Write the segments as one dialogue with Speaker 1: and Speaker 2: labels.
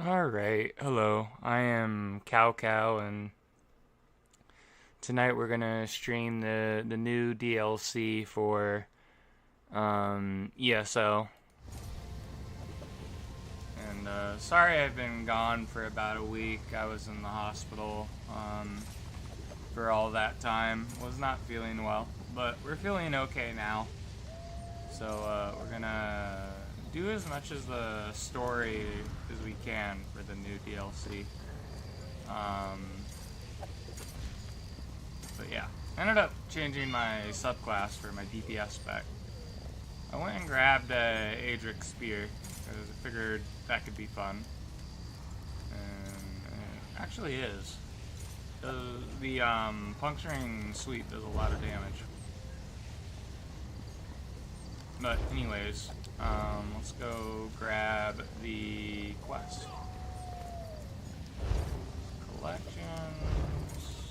Speaker 1: Alright, hello. I am Cow Cow, and tonight we're gonna stream the new DLC for ESO. And sorry I've been gone for about a week. I was in the hospital for all that time. Was not feeling well, but we're feeling okay now. So we're gonna do as much as the story as we can for the new DLC. But yeah, I ended up changing my subclass for my DPS spec. I went and grabbed a Adric Spear because I figured that could be fun. And it actually is. The puncturing sweep does a lot of damage. But anyways, let's go grab the quest. Collections,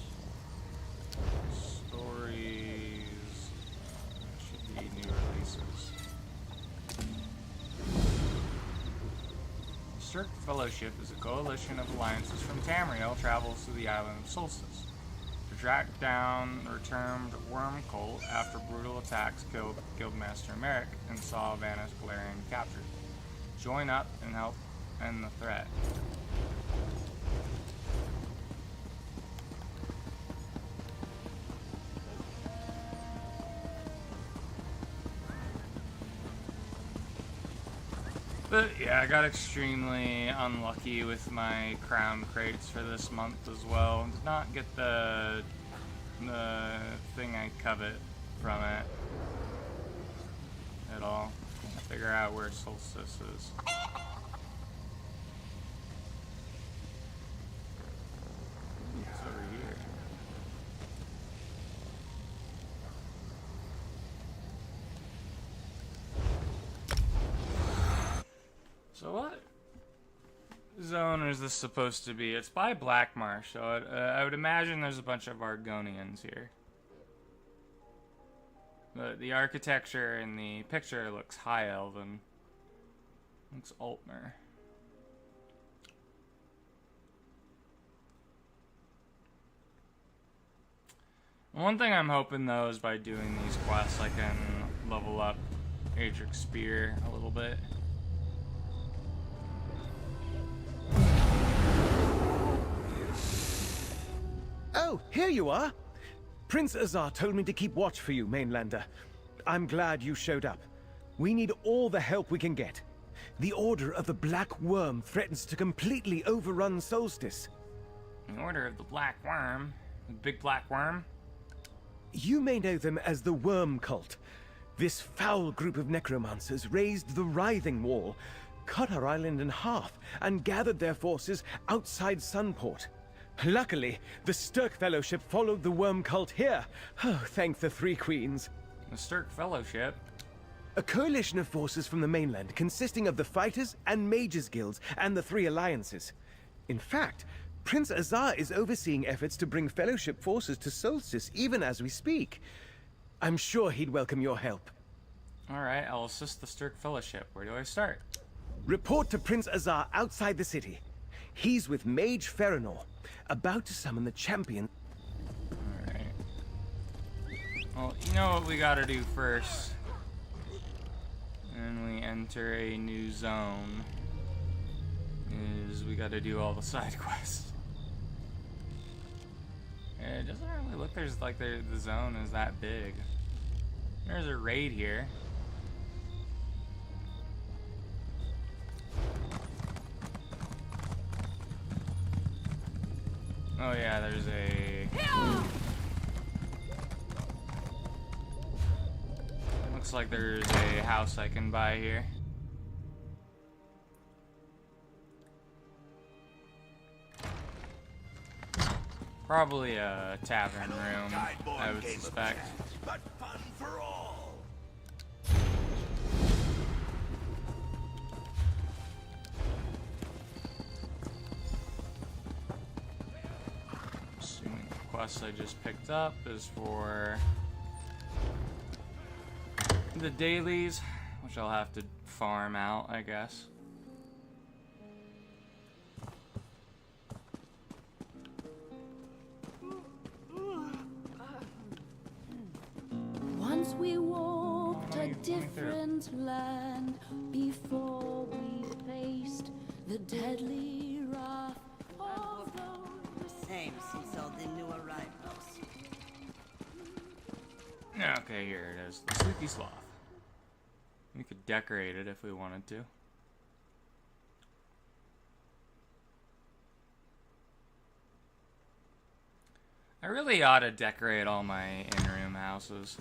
Speaker 1: stories, should be new releases. The Cirque Fellowship is a coalition of alliances from Tamriel travels to the island of Solstice to track down the returned Worm Cult after brutal attacks killed Guildmaster Merrick and saw Vanis Galarian captured. Join up and help end the threat. But yeah, I got extremely unlucky with my crown crates for this month as well. Did not get the thing I covet from it at all. Figure out where Solstice is. It's over here. So what zone is this supposed to be? It's by Blackmarsh, so I would imagine there's a bunch of Argonians here. The architecture in the picture looks High Elven. Looks Altmer. One thing I'm hoping though is by doing these quests I can level up Adric Spear a little bit.
Speaker 2: Oh, here you are! Prince Azar told me to keep watch for you, Mainlander. I'm glad you showed up. We need all the help we can get. The Order of the Black Worm threatens to completely overrun Solstice.
Speaker 1: The Order of the Black Worm? The Big Black Worm?
Speaker 2: You may know them as the Worm Cult. This foul group of necromancers raised the Writhing Wall, cut our island in half, and gathered their forces outside Sunport. Luckily, the Stirk Fellowship followed the Worm Cult here. Oh, thank the Three Queens.
Speaker 1: The Stirk Fellowship?
Speaker 2: A coalition of forces from the mainland consisting of the Fighters and Mages Guilds and the Three Alliances. In fact, Prince Azar is overseeing efforts to bring Fellowship forces to Solstice even as we speak. I'm sure he'd welcome your help.
Speaker 1: Alright, I'll assist the Stirk Fellowship. Where do I start?
Speaker 2: Report to Prince Azar outside the city. He's with Mage Feranor, about to summon the champion.
Speaker 1: Alright. Well, you know what we gotta do first. When we enter a new zone, is we gotta do all the side quests. It doesn't really look like the zone is that big. There's a raid here. Oh yeah, there's a... Looks like there's a house I can buy here. Probably a tavern room, I would suspect.
Speaker 3: But fun for all.
Speaker 1: Assuming the quest I just picked up is for the dailies, which I'll have to farm out, I guess. me through.
Speaker 4: different land before we faced the deadly wrath of those.
Speaker 5: Same since all the new arrivals.
Speaker 1: Okay, here it is. The Sleepy Sloth. We could decorate it if we wanted to. I really ought to decorate all my in-room houses.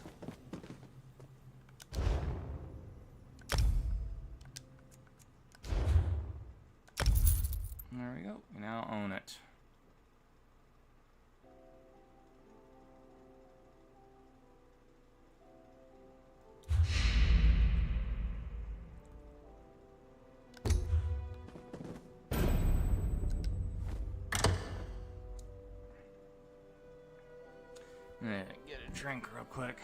Speaker 1: There we go. We now own it. Get a drink real quick.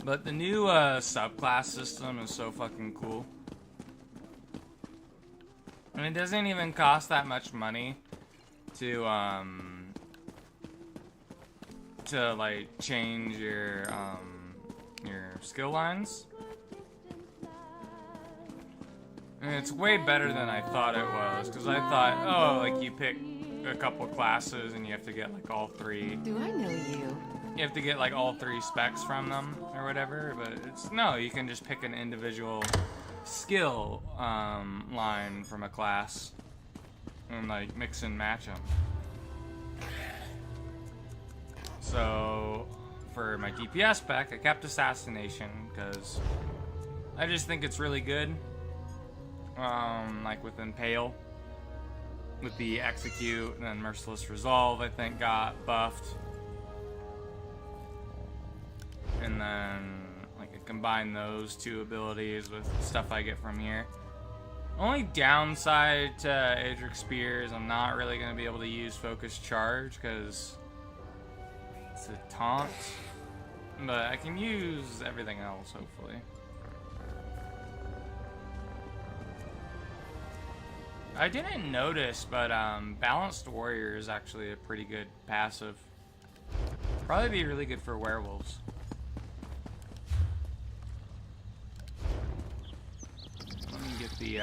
Speaker 1: But the new subclass system is so fucking cool. And it doesn't even cost that much money to like change your skill lines. And it's way better than I thought it was, because I thought, oh, like you pick a couple classes and you have to get like all three.
Speaker 6: Do I know you?
Speaker 1: You have to get like all three specs from them or whatever, but it's no, you can just pick an individual skill line from a class and like mix and match them. So for my DPS spec, I kept assassination because I just think it's really good. Like with Impale, with the execute, and then Merciless Resolve, I think got buffed. And then like I combine those two abilities with stuff I get from here. Only downside to Adric Spear is I'm not really going to be able to use Focus Charge because it's a taunt. But I can use everything else, hopefully. I didn't notice, but Balanced Warrior is actually a pretty good passive. Probably be really good for werewolves. Let me get the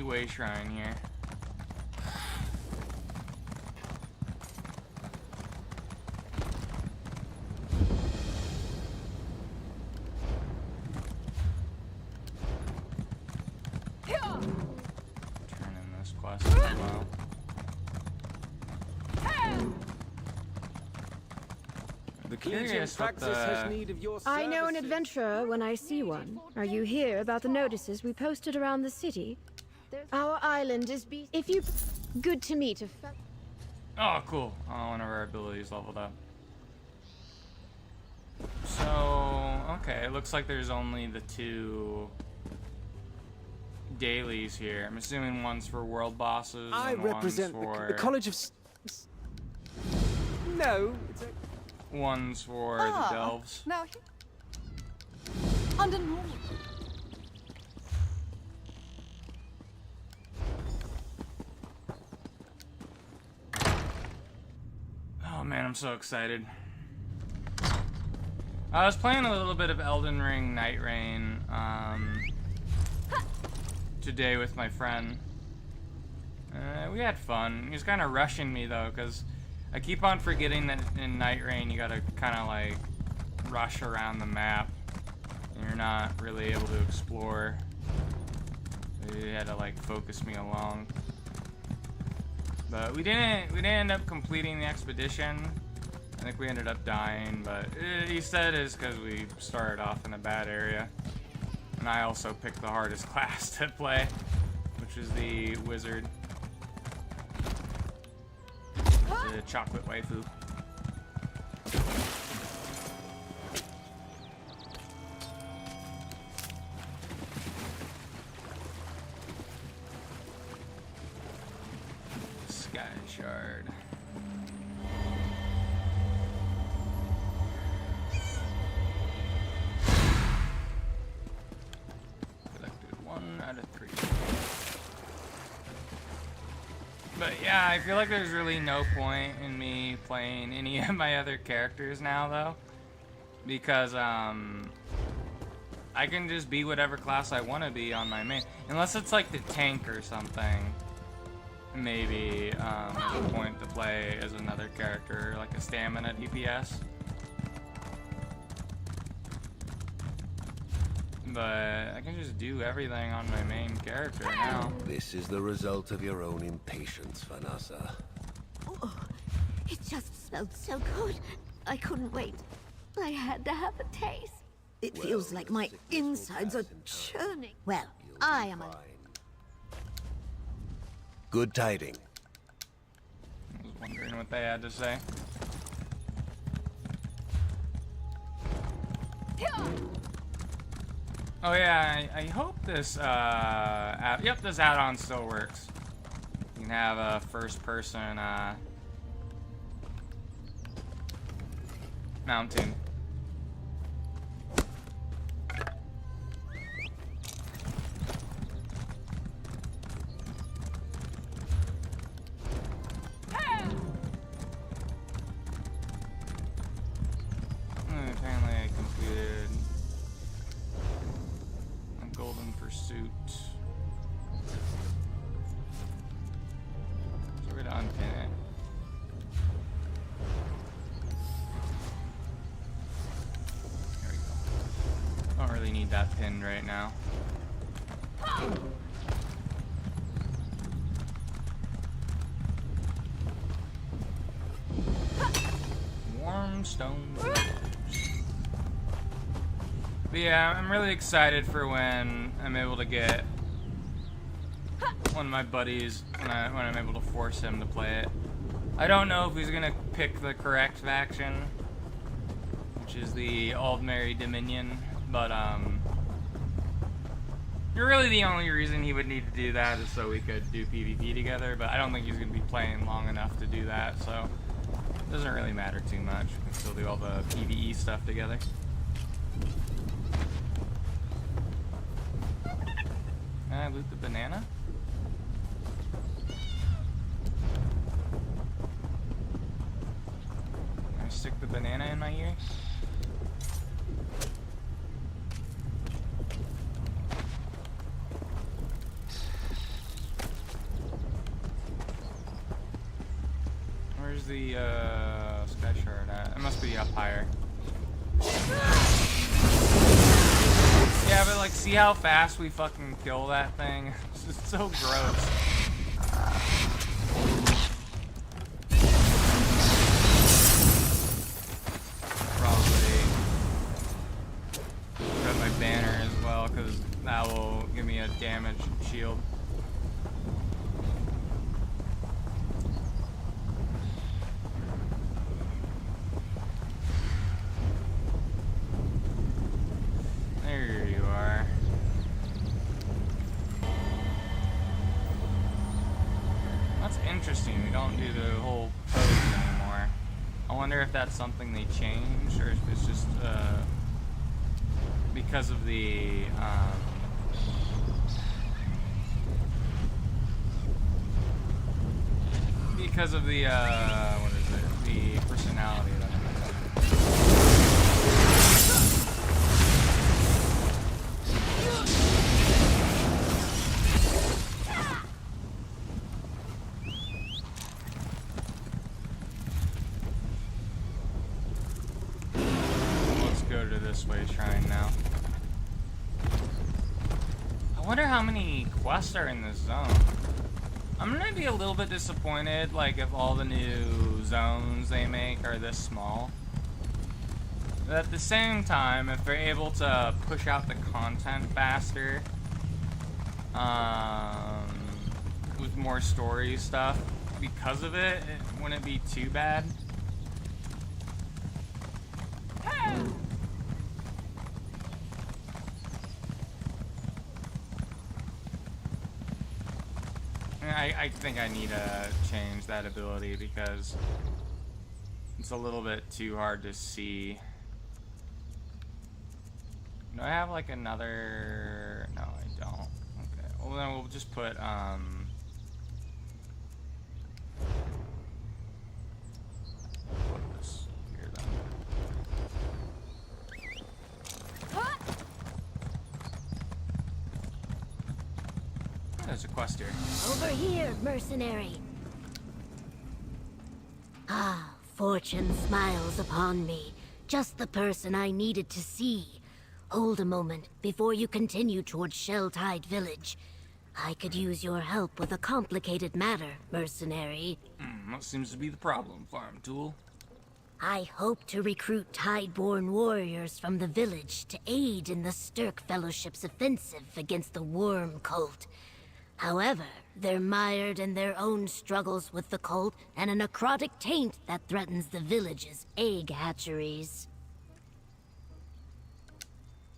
Speaker 1: Way Shrine here. Turn in this quest as well.
Speaker 2: The
Speaker 1: Curious what
Speaker 2: Praxis has need of your
Speaker 7: I know an
Speaker 2: services.
Speaker 7: adventurer when I see one. Are you here about the notices we posted around the city? Our island is if you... Good to meet a
Speaker 1: Oh, cool. Oh, one of our abilities leveled up. So, okay, it looks like there's only the 2 dailies here. I'm assuming one's for world bosses
Speaker 2: I
Speaker 1: and
Speaker 2: represent
Speaker 1: one's for...
Speaker 2: the College of... No, it's a...
Speaker 1: One's for the delves.
Speaker 6: Now, under normal.
Speaker 1: Oh man, I'm so excited. I was playing a little bit of Elden Ring Night Rain today with my friend. We had fun. He was kind of rushing me though, because I keep on forgetting that in Night Rain you gotta kind of like rush around the map, and you're not really able to explore. He had to like focus me along. But we didn't end up completing the expedition. I think we ended up dying, but he said it's because we started off in a bad area. And I also picked the hardest class to play, which is the wizard. The chocolate waifu. Sky Shard. Collected 1 out of 3. But yeah, I feel like there's really no point in me playing any of my other characters now, though. Because, I can just be whatever class I want to be on my main. Unless it's like the tank or something. Maybe, there's a point to play as another character, like a stamina DPS. But I can just do everything on my main character now.
Speaker 3: This is the result of your own impatience, Vanessa.
Speaker 6: Oh, it just smelled so good. I couldn't wait. I had to have a taste. It feels like my insides are churning. Well, I am a...
Speaker 3: Good tidings.
Speaker 1: I was wondering what they had to say. Oh yeah, I hope this, yep, this add-on still works. You can have a first-person, mounting. Apparently I completed a golden pursuit. So we're gonna unpin it. There we go. Don't really need that pinned right now. Warm stone gloves. But yeah, I'm really excited for when I'm able to get one of my buddies, when I'm able to force him to play it. I don't know if he's gonna pick the correct faction, which is the Aldmeri Dominion, but really the only reason he would need to do that is so we could do PvP together, but I don't think he's gonna be playing long enough to do that, so it doesn't really matter too much. We can still do all the PvE stuff together. Can I loot the banana? Can I stick the banana in my ear? Where's the Sky Shard at? It must be up higher. Yeah, but like, see how fast we fucking kill that thing? It's just so gross. Probably grab my banner as well, because that will give me a damage shield. There you are. That's interesting. We don't do the whole pose anymore. I wonder if that's something they changed, or if it's just because of the what is it? The personality that I'm Let's go to this way shrine now. I wonder how many quests are in this zone. I'm gonna be a little bit disappointed, like, if all the new zones they make are this small. But at the same time, if they're able to push out the content faster, with more story stuff, because of it, it wouldn't be too bad. I think I need to change that ability because it's a little bit too hard to see. Do I have like another? No, I don't. Okay. Well, then we'll just put put this here then. There's a quest here.
Speaker 6: Over here, mercenary. Ah, fortune smiles upon me. Just the person I needed to see. Hold a moment before you continue towards Shell-Tide Village. I could use your help with a complicated matter, mercenary.
Speaker 1: What seems to be the problem, Farm Tool?
Speaker 6: I hope to recruit Tideborn warriors from the village to aid in the Stirk Fellowship's offensive against the Worm Cult. However, they're mired in their own struggles with the cult and a necrotic taint that threatens the village's egg hatcheries.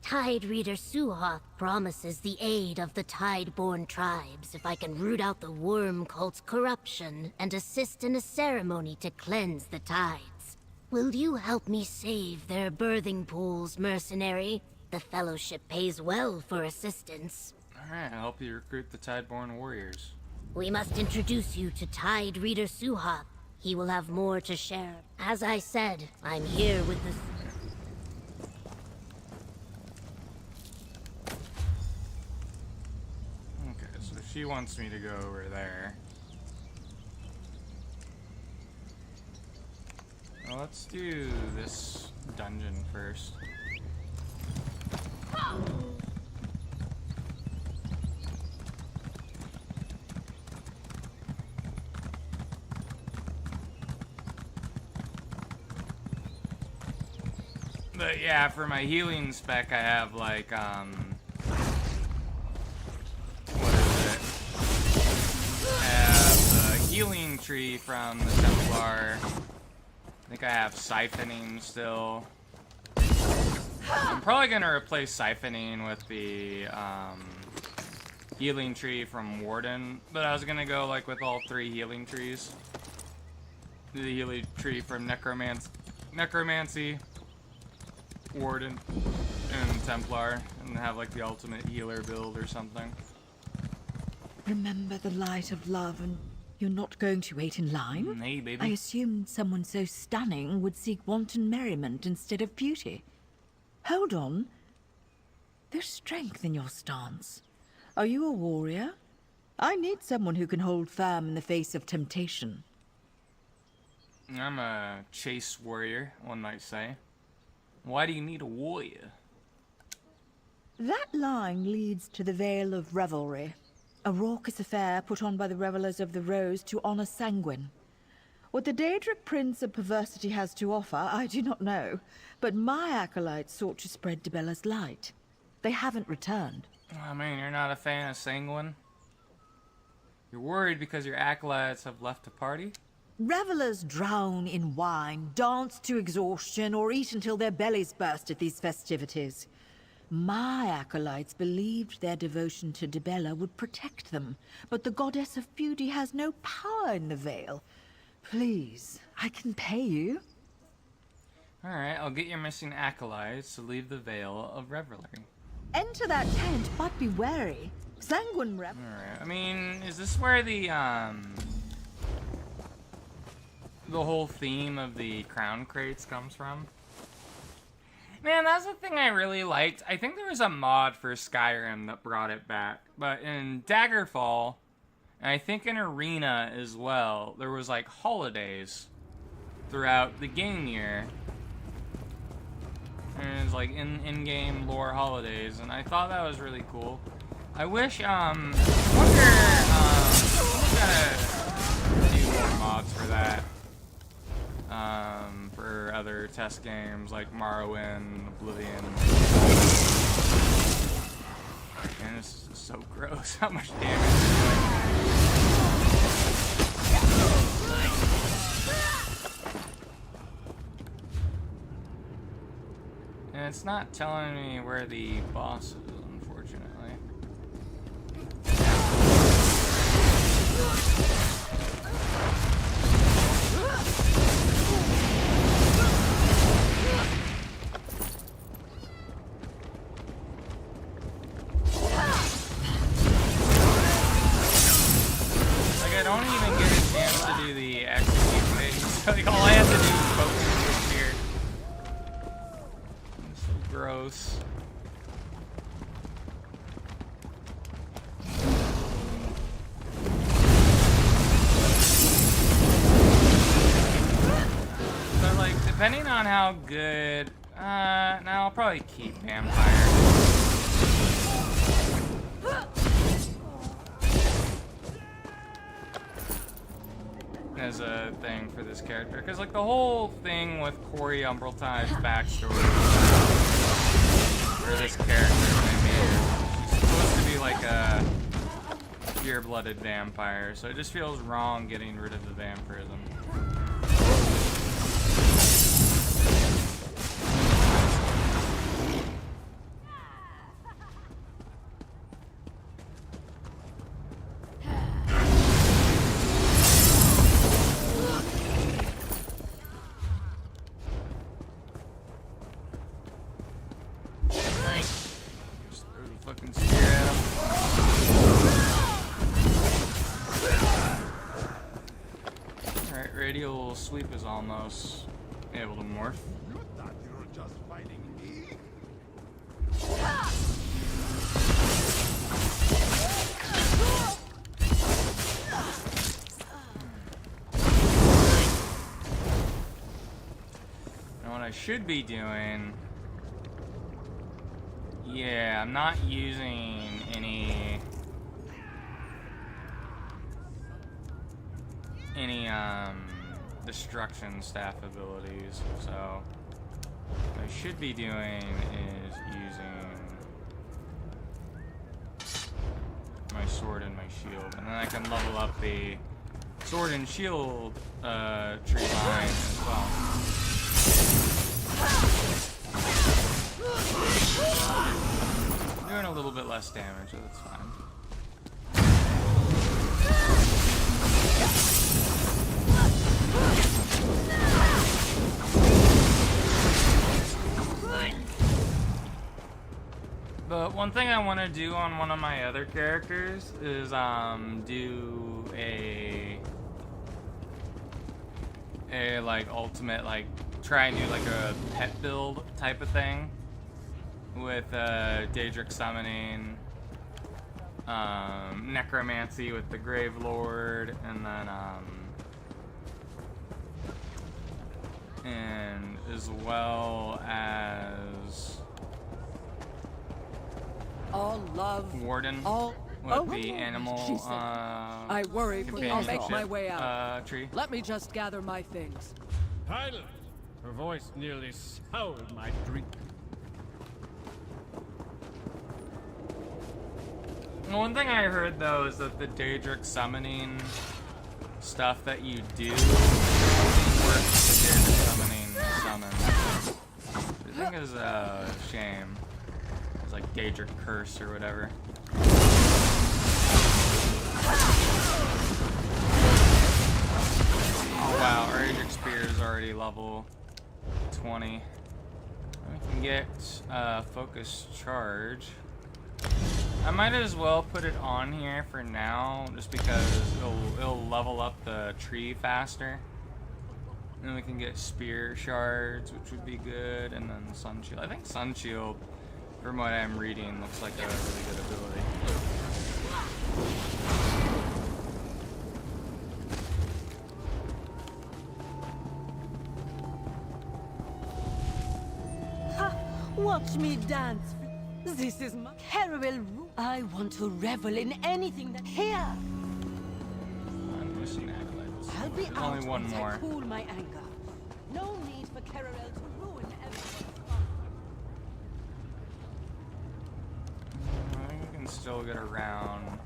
Speaker 6: Tide Reader Suhoth promises the aid of the Tideborn tribes if I can root out the Worm Cult's corruption and assist in a ceremony to cleanse the tides. Will you help me save their birthing pools, mercenary? The Fellowship pays well for assistance.
Speaker 1: Alright, I'll help you recruit the Tideborn warriors.
Speaker 6: We must introduce you to Tide Reader Suhoth. He will have more to share. As I said, I'm here with the...
Speaker 1: Okay, so she wants me to go over there. Well, let's do this dungeon first. But yeah, for my healing spec, I have like, what is it? I have the healing tree from the Templar. I think I have siphoning still. I'm probably gonna replace siphoning with the, healing tree from Warden, but I was gonna go like with all 3 healing trees. The healing tree from Necromancy, Warden, and Templar, and have like the ultimate healer build or something.
Speaker 8: Remember the light of love, and you're not going to wait in line?
Speaker 1: Hey, baby.
Speaker 8: I assumed someone so stunning would seek wanton merriment instead of beauty. Hold on. There's strength in your stance. Are you a warrior? I need someone who can hold firm in the face of temptation.
Speaker 1: I'm a chase warrior, one might say. Why do you need a warrior?
Speaker 8: That line leads to the Vale of Revelry, a raucous affair put on by the revelers of the Rose to honor Sanguine. What the Daedric Prince of Perversity has to offer, I do not know, but my acolytes sought to spread Dibella's light. They haven't returned.
Speaker 1: I mean, you're not a fan of Sanguine? You're worried because your acolytes have left the party?
Speaker 8: Revelers drown in wine, dance to exhaustion, or eat until their bellies burst at these festivities. My acolytes believed their devotion to Dibella would protect them, but the goddess of beauty has no power in the Vale. Please, I can pay you.
Speaker 1: Alright, I'll get your missing acolytes to leave the Vale of Revelry.
Speaker 8: Enter that tent, but be wary. Sanguine Rev...
Speaker 1: Alright, I mean, is this where the whole theme of the crown crates comes from? Man, that's the thing I really liked. I think there was a mod for Skyrim that brought it back. But in Daggerfall, and I think in Arena as well, there was like holidays throughout the game year. And it was like in-game lore holidays, and I thought that was really cool. I wish, I wonder, we gotta do more mods for that. For other test games like Morrowind, Oblivion. And this is so gross, how much damage it's doing. And it's not telling me where the boss is, unfortunately. don't even get a chance to do the execute thing. So like, all I have to do is focus this here. It's so gross. But like, depending on how good, now I'll probably keep vampire. As a thing for this character, because like the whole thing with Corey Umbreltide's backstory for this character, I mean, she's supposed to be like a pure-blooded vampire, so it just feels wrong getting rid of the vampirism. Radial sweep is almost able to morph.
Speaker 9: You thought you were just fighting me?
Speaker 1: And what I should be doing... Yeah, I'm not using any destruction staff abilities, so what I should be doing is using my sword and my shield, and then I can level up the sword and shield tree line as well. I'm doing a little bit less damage, so that's fine. But one thing I want to do on one of my other characters is do a like ultimate, like try and do like a pet build type of thing with Daedric summoning, necromancy with the Grave Lord, and then and as well as
Speaker 10: all love,
Speaker 1: Warden
Speaker 10: all
Speaker 1: with the animal
Speaker 10: I worry, I'll make my way out.
Speaker 1: Tree.
Speaker 10: Let me just gather my things.
Speaker 11: Pilot! Her voice nearly soured my drink.
Speaker 1: One thing I heard though is that the Daedric summoning stuff that you do works with the Daedric summoning summon. I think is a shame. It's like Daedric curse or whatever. Oh wow, our Daedric spear is already level 20. We can get focus charge. I might as well put it on here for now, just because it'll level up the tree faster. And we can get spear shards, which would be good, and then sun shield. I think sun shield, from what I'm reading, looks like a really good ability.
Speaker 5: Ha! Watch me dance. This is my Carol room. I want to revel in anything that here.
Speaker 1: I'm missing acolytes.
Speaker 5: I'll be
Speaker 1: There's
Speaker 5: out
Speaker 1: only one
Speaker 5: once I
Speaker 1: more.
Speaker 5: cool my anger. No need for Carol to ruin everything.
Speaker 1: I think we can still get around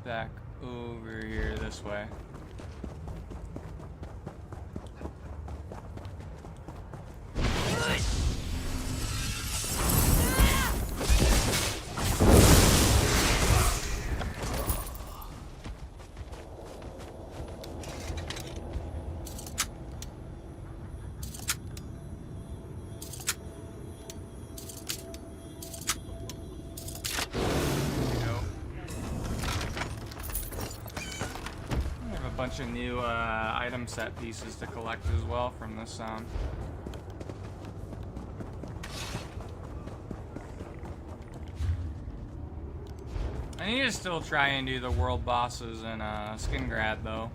Speaker 1: back over here this way. Bunch of new item set pieces to collect as well from this sound. I need to still try and do the world bosses in Skingrad though.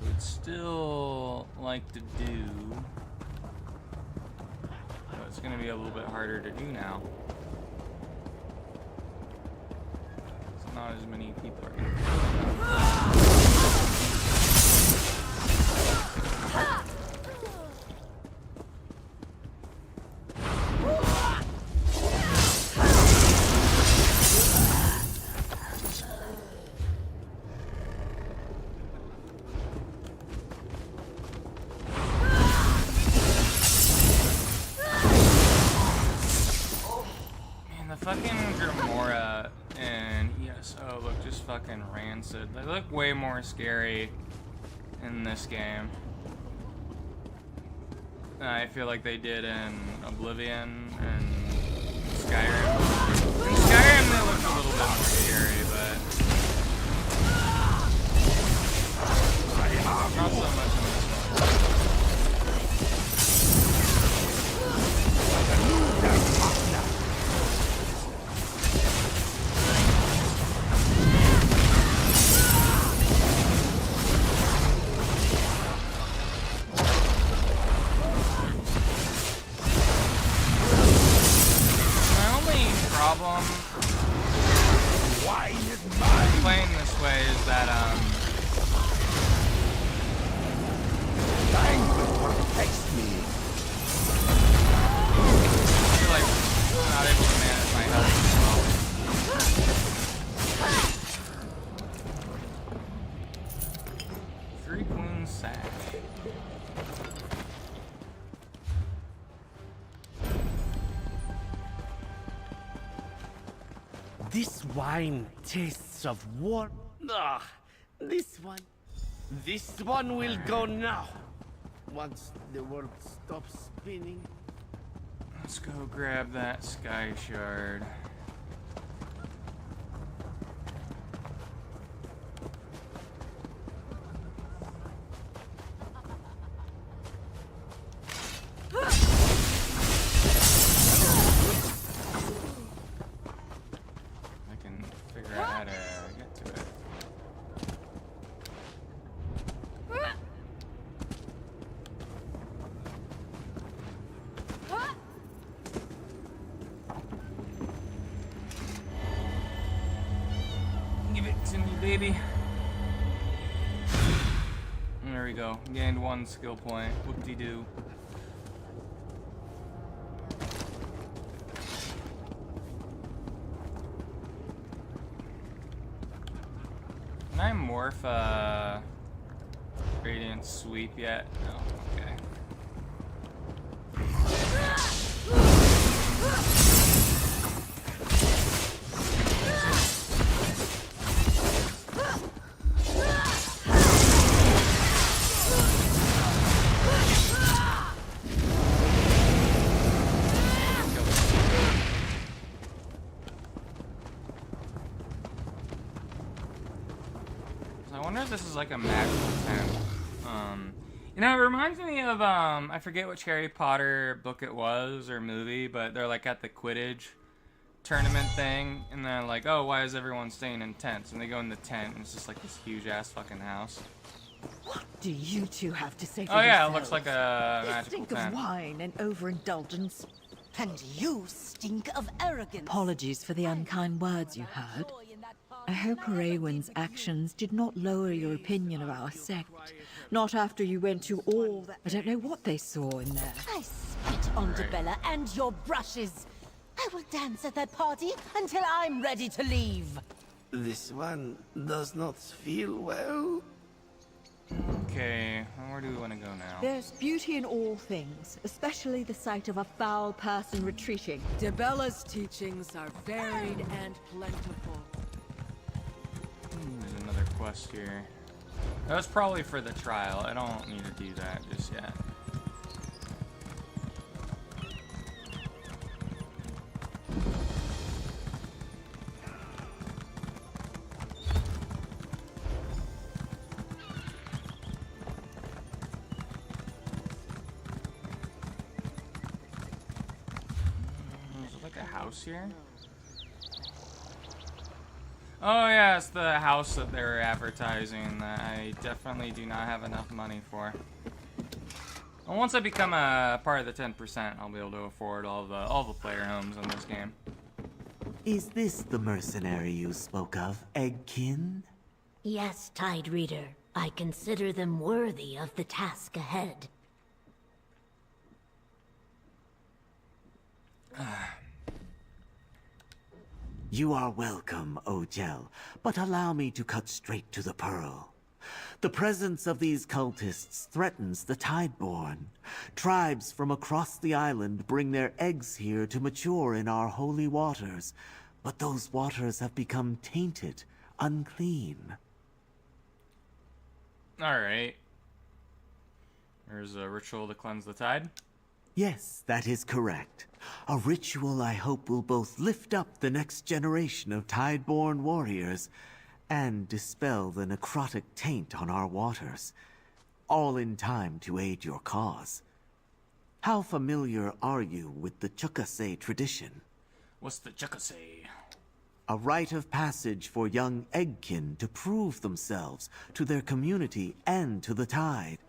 Speaker 1: I would still like to do, but it's gonna be a little bit harder to do now. It's not as many people are gonna do it. Fucking rancid. They look way more scary in this game than I feel like they did in Oblivion and Skyrim. In Skyrim they looked a little bit more scary, but not so much in this one. Playing this way is that
Speaker 3: protects me.
Speaker 1: I feel like I'm not able to manage my health as well. 3 Queen Sash.
Speaker 3: This wine tastes of warmth. Ah, this one will go now. Once the world stops spinning.
Speaker 1: Let's go grab that sky shard. Baby. There we go. Gained 1 skill point. Whoop-de-doo. Can I morph Radiant Sweep yet? No. Okay. This is like a magical tent. You know, it reminds me of I forget which Harry Potter book it was or movie, but they're like at the Quidditch tournament thing, and they're like, oh, why is everyone staying in tents? And they go in the tent, and it's just like this huge ass fucking house.
Speaker 8: What do you two have to say for
Speaker 1: yourselves?
Speaker 8: yourselves?
Speaker 1: Yeah, it looks like a
Speaker 8: They
Speaker 1: magical
Speaker 8: stink
Speaker 1: tent.
Speaker 8: of wine and overindulgence.
Speaker 5: And you stink of arrogance.
Speaker 8: Apologies for the unkind words you heard. I hope Raywin's actions did not lower your opinion of our sect. Not after you went to all that. I don't know what they saw in there.
Speaker 5: I spit on Debella and your brushes. I will dance at that party until I'm ready to leave.
Speaker 3: This one does not feel well.
Speaker 1: Okay, where do we want to go now?
Speaker 8: There's beauty in all things, especially the sight of a foul person retreating.
Speaker 10: Debella's teachings are varied and plentiful.
Speaker 1: There's another quest here. That's probably for the trial. I don't need to do that just yet. house here? Oh yeah, it's the house that they're advertising that I definitely do not have enough money for. Well, once I become a part of the 10%, I'll be able to afford all the player homes in this game.
Speaker 12: Is this the mercenary you spoke of, Eggkin?
Speaker 6: Yes, Tide Reader. I consider them worthy of the task ahead.
Speaker 12: You are welcome, Ojel, but allow me to cut straight to the pearl. The presence of these cultists threatens the Tideborn. Tribes from across the island bring their eggs here to mature in our holy waters, but those waters have become tainted, unclean.
Speaker 1: Alright. There's a ritual to cleanse the tide?
Speaker 12: Yes, that is correct. A ritual I hope will both lift up the next generation of Tideborn warriors and dispel the necrotic taint on our waters, all in time to aid your cause. How familiar are you with the Chukase tradition?
Speaker 1: What's the Chukase?
Speaker 12: A rite of passage for young Eggkin to prove themselves to their community and to the tide.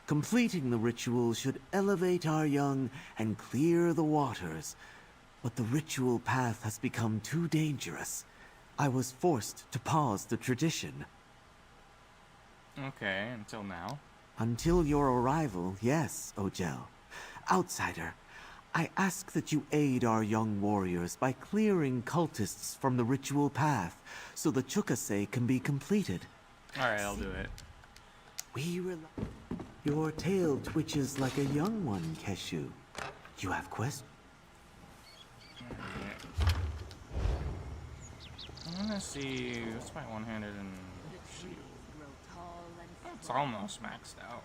Speaker 12: Completing the ritual should elevate our young and clear the waters. But the ritual path has become too dangerous. I was forced to pause the tradition.
Speaker 1: Okay, until now.
Speaker 12: Until your arrival, yes, Ojel. Outsider, I ask that you aid our young warriors by clearing cultists from the ritual path, so the Chukase can be completed.
Speaker 1: Alright, I'll do it.
Speaker 12: Your tail twitches like a young one, Keshu. You have questions?
Speaker 1: I'm gonna see what's my one-handed and shoot. It's almost maxed out.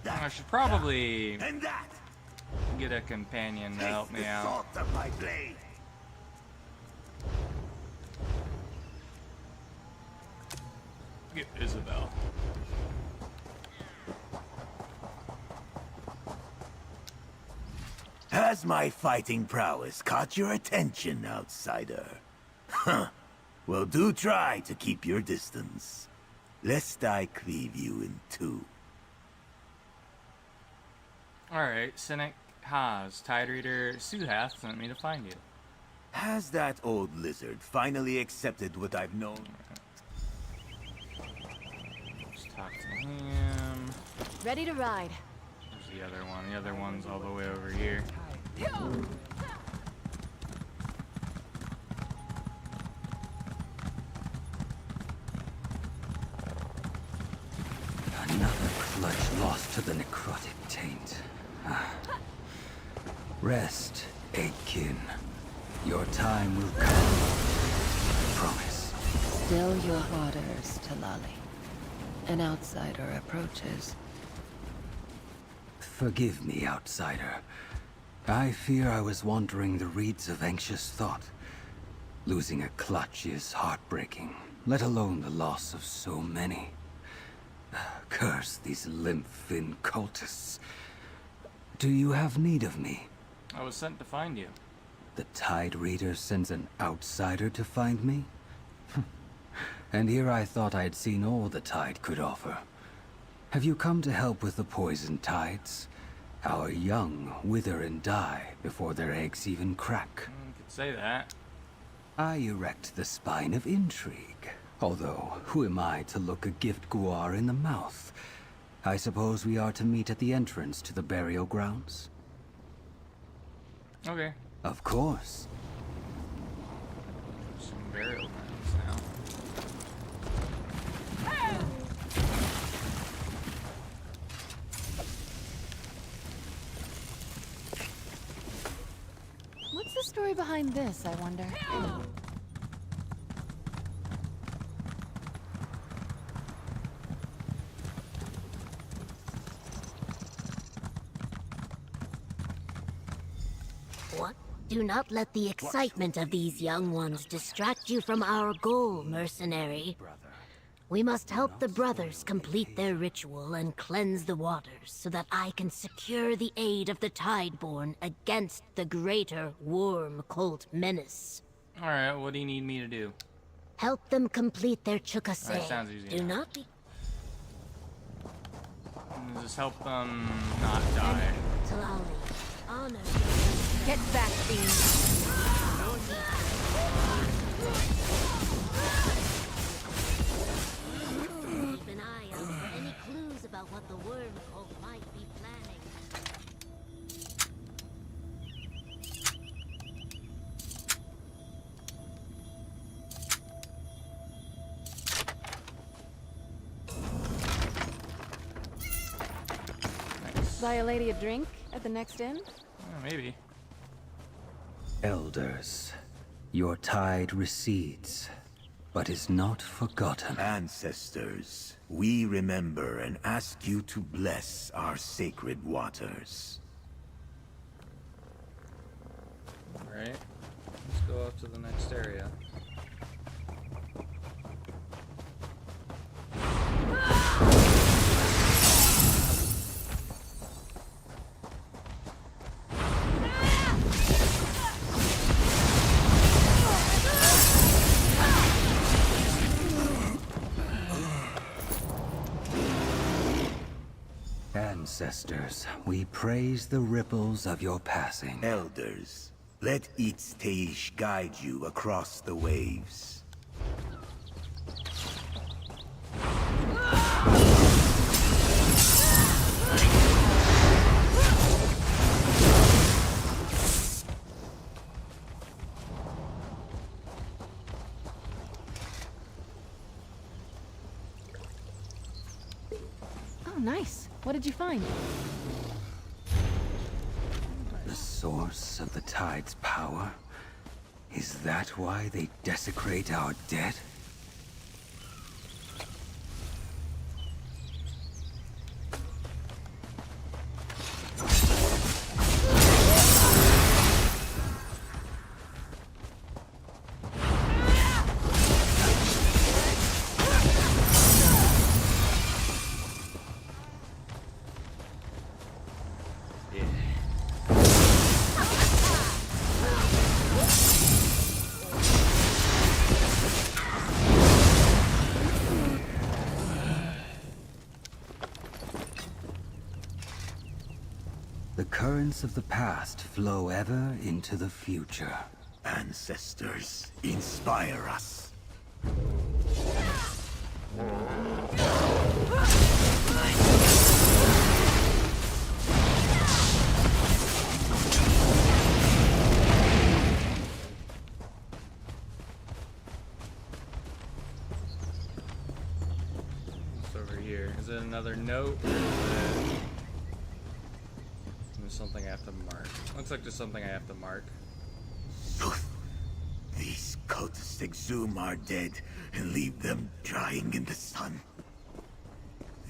Speaker 1: I should probably get a companion to help me out. Get Isabel.
Speaker 9: Has my fighting prowess caught your attention, outsider? Huh. Well, do try to keep your distance, lest I cleave you in two.
Speaker 1: Alright, Cynic Haas, Tide Reader Suhath sent me to find you.
Speaker 9: Has that old lizard finally accepted what I've known?
Speaker 1: Let's talk to him.
Speaker 7: Ready to ride.
Speaker 1: There's the other one. The other one's all the way over here.
Speaker 13: Another clutch lost to the necrotic taint. Rest, Eggkin. Your time will come. I promise.
Speaker 14: Still your waters, Talali. An outsider approaches.
Speaker 13: Forgive me, outsider. I fear I was wandering the reeds of anxious thought. Losing a clutch is heartbreaking, let alone the loss of so many. Curse these limp-fin cultists. Do you have need of me?
Speaker 1: I was sent to find you.
Speaker 13: The Tide Reader sends an outsider to find me? And here I thought I'd seen all the Tide could offer. Have you come to help with the poison tides? Our young wither and die before their eggs even crack.
Speaker 1: You could say that.
Speaker 13: I erect the spine of intrigue. Although, who am I to look a gift guar in the mouth? I suppose we are to meet at the entrance to the burial grounds?
Speaker 1: Okay.
Speaker 13: Of course.
Speaker 1: Some burial grounds now.
Speaker 7: What's the story behind this, I wonder?
Speaker 6: What? Do not let the excitement of these young ones distract you from our goal, mercenary. We must help the brothers complete their ritual and cleanse the waters so that I can secure the aid of the Tideborn against the greater worm cult menace.
Speaker 1: Alright, what do you need me to do?
Speaker 6: Help them complete their chukase.
Speaker 1: That sounds easy.
Speaker 6: Do not be...
Speaker 1: Just help them not die.
Speaker 6: Talali, honor.
Speaker 5: Get back, things.
Speaker 6: Keep an eye out for any clues about what the worm cult might be planning.
Speaker 7: Buy a lady a drink at the next inn?
Speaker 1: Maybe.
Speaker 13: Elders, your tide recedes, but is not forgotten.
Speaker 9: Ancestors, we remember and ask you to bless our sacred waters.
Speaker 1: Alright. Let's go up to the next area.
Speaker 13: Ancestors, we praise the ripples of your passing.
Speaker 9: Elders, let Itzteish guide you across the waves.
Speaker 7: Oh, nice. What did you find?
Speaker 13: The source of the tide's power? Is that why they desecrate our dead? The currents of the past flow ever into the future.
Speaker 9: Ancestors, inspire us.
Speaker 1: What's over here? Is it another note? Or is it... There's something I have to mark. Looks like there's something I have to mark.
Speaker 9: These cultists exhume our dead and leave them drying in the sun.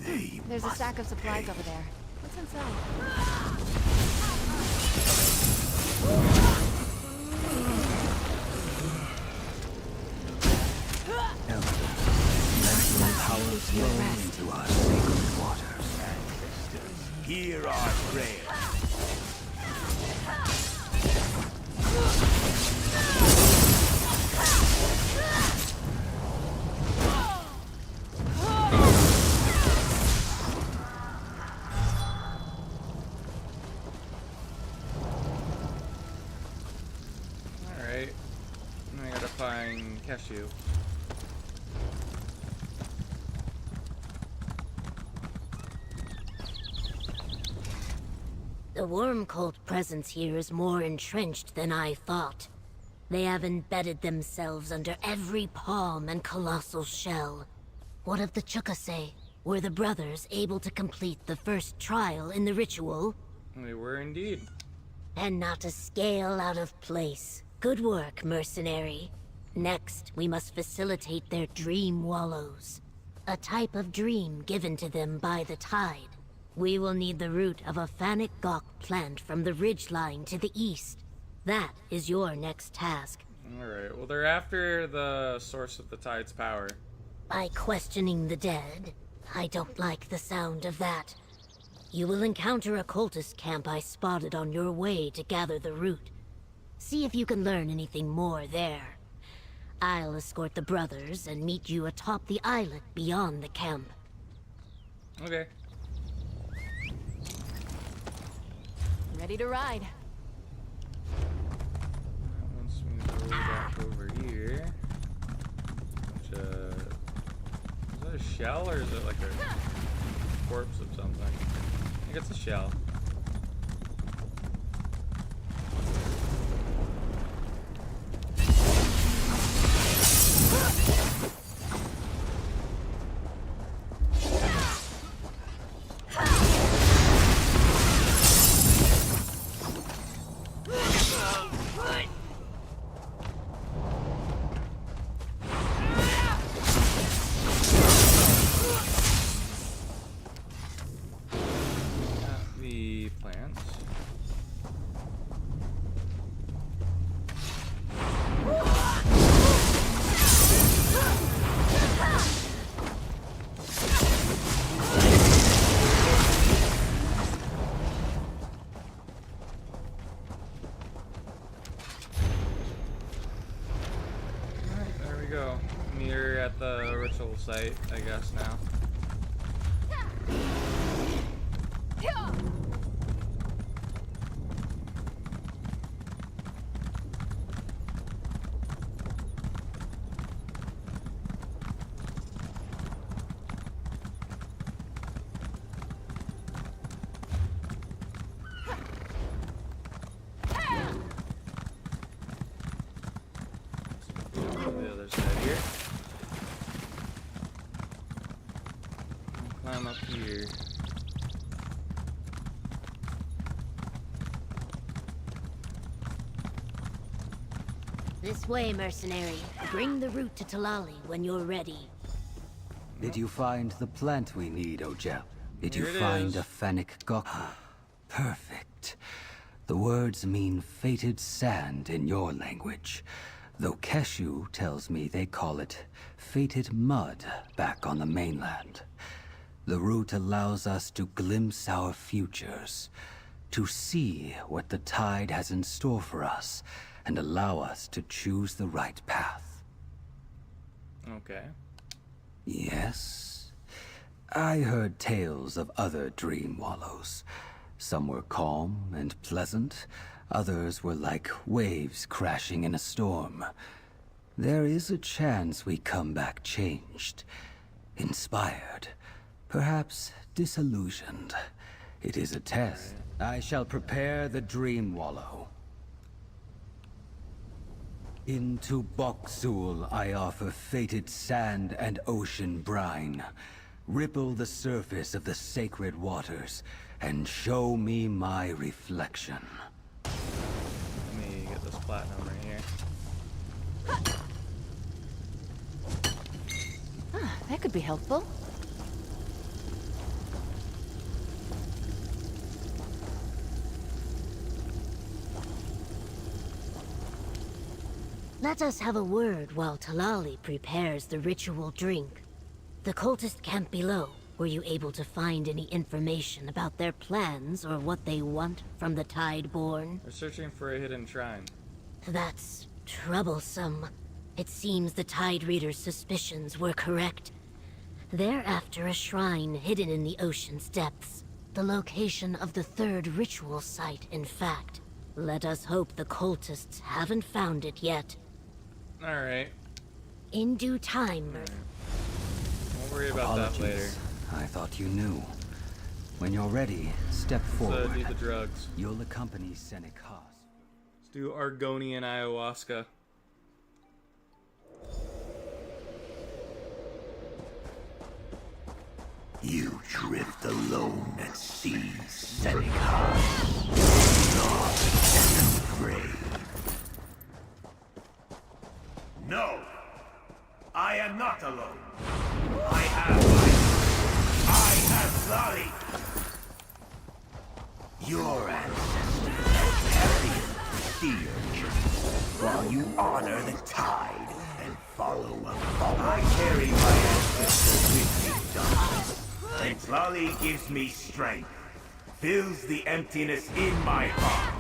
Speaker 7: There's a stack of supplies over there. What's inside?
Speaker 13: Let your power flow into our sacred waters.
Speaker 9: Ancestors, hear our prayer.
Speaker 1: Alright. I gotta find Cashew.
Speaker 6: The worm cult presence here is more entrenched than I thought. They have embedded themselves under every palm and colossal shell. What of the Chukase? Were the brothers able to complete the first trial in the ritual?
Speaker 1: They were indeed.
Speaker 6: And not a scale out of place. Good work, mercenary. Next, we must facilitate their dream wallows. A type of dream given to them by the tide. We will need the root of a Fanic Gawk plant from the ridgeline to the east. That is your next task.
Speaker 1: Alright, well, they're after the source of the tide's power.
Speaker 6: By questioning the dead, I don't like the sound of that. You will encounter a cultist camp I spotted on your way to gather the root. See if you can learn anything more there. I'll escort the brothers and meet you atop the islet beyond the camp.
Speaker 1: Okay.
Speaker 10: Ready to ride.
Speaker 1: Once we go back over here. Which, is that a shell or is it like a corpse of something? I think it's a shell. The plants. Alright, there we go. We're at the ritual site, I guess, now. The other side here. Climb up here.
Speaker 6: This way, mercenary. Bring the root to Talali when you're ready.
Speaker 13: Did you find the plant we need, Ojel? Did
Speaker 1: Here
Speaker 13: you
Speaker 1: it
Speaker 13: find
Speaker 1: is.
Speaker 13: a Fennec Goku? Perfect. The words mean fated sand in your language, though Keshu tells me they call it fated mud back on the mainland. The root allows us to glimpse our futures, to see what the tide has in store for us, and allow us to choose the right path.
Speaker 1: Okay.
Speaker 13: Yes. I heard tales of other dream wallows. Some were calm and pleasant, others were like waves crashing in a storm. There is a chance we come back changed, inspired, perhaps disillusioned. It is a test. I shall prepare the dream wallow. Into Boksul I offer fated sand and ocean brine. Ripple the surface of the sacred waters, and show me my reflection.
Speaker 1: Let me get this platinum right here.
Speaker 10: That could be helpful.
Speaker 6: Let us have a word while Talali prepares the ritual drink. The cultist camp below, were you able to find any information about their plans or what they want from the Tideborn?
Speaker 1: We're searching for a hidden shrine.
Speaker 6: That's troublesome. It seems the Tide Reader's suspicions were correct. They're after a shrine hidden in the ocean's depths. The location of the third ritual site, in fact. Let us hope the cultists haven't found it yet.
Speaker 1: Alright.
Speaker 6: In due time,
Speaker 1: Won't worry about that later.
Speaker 13: I thought you knew. When you're ready, step forward.
Speaker 1: do the drugs.
Speaker 13: You'll accompany Senek Haas.
Speaker 1: Let's do Argonian ayahuasca.
Speaker 9: You drift alone at sea, Seneca. Lost and afraid. No! I am not alone. I have Lolly. Your ancestors carried fear Since Lolly gives me strength, fills the emptiness in my heart.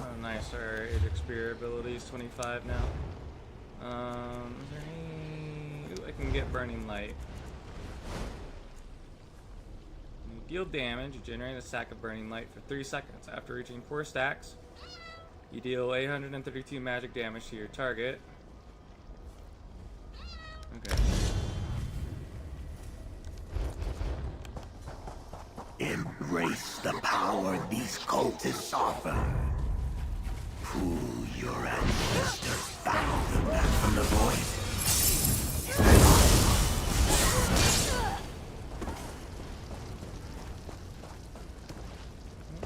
Speaker 1: Oh, nice. Our Ajax Spear ability is 25 now. Is there any... Ooh, I can get Burning Light. You deal damage, you generate a stack of Burning Light for 3 seconds. After reaching 4 stacks, you deal 832 magic damage to your target. Okay.
Speaker 9: Embrace the power these cultists offer. Who your ancestors found them back from the void.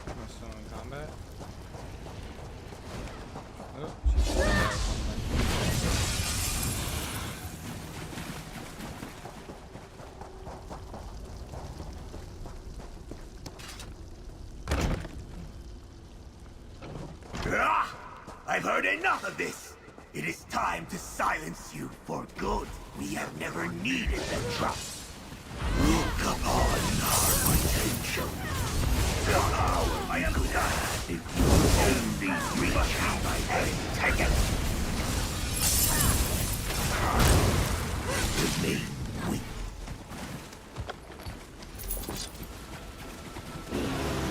Speaker 1: I'm still in combat. Oh, she's still there.
Speaker 9: I've heard enough of this! It is time to silence you for good. We have never needed the trust. Look upon our potential. I am glad if you only reach my antagonist. Remain weak.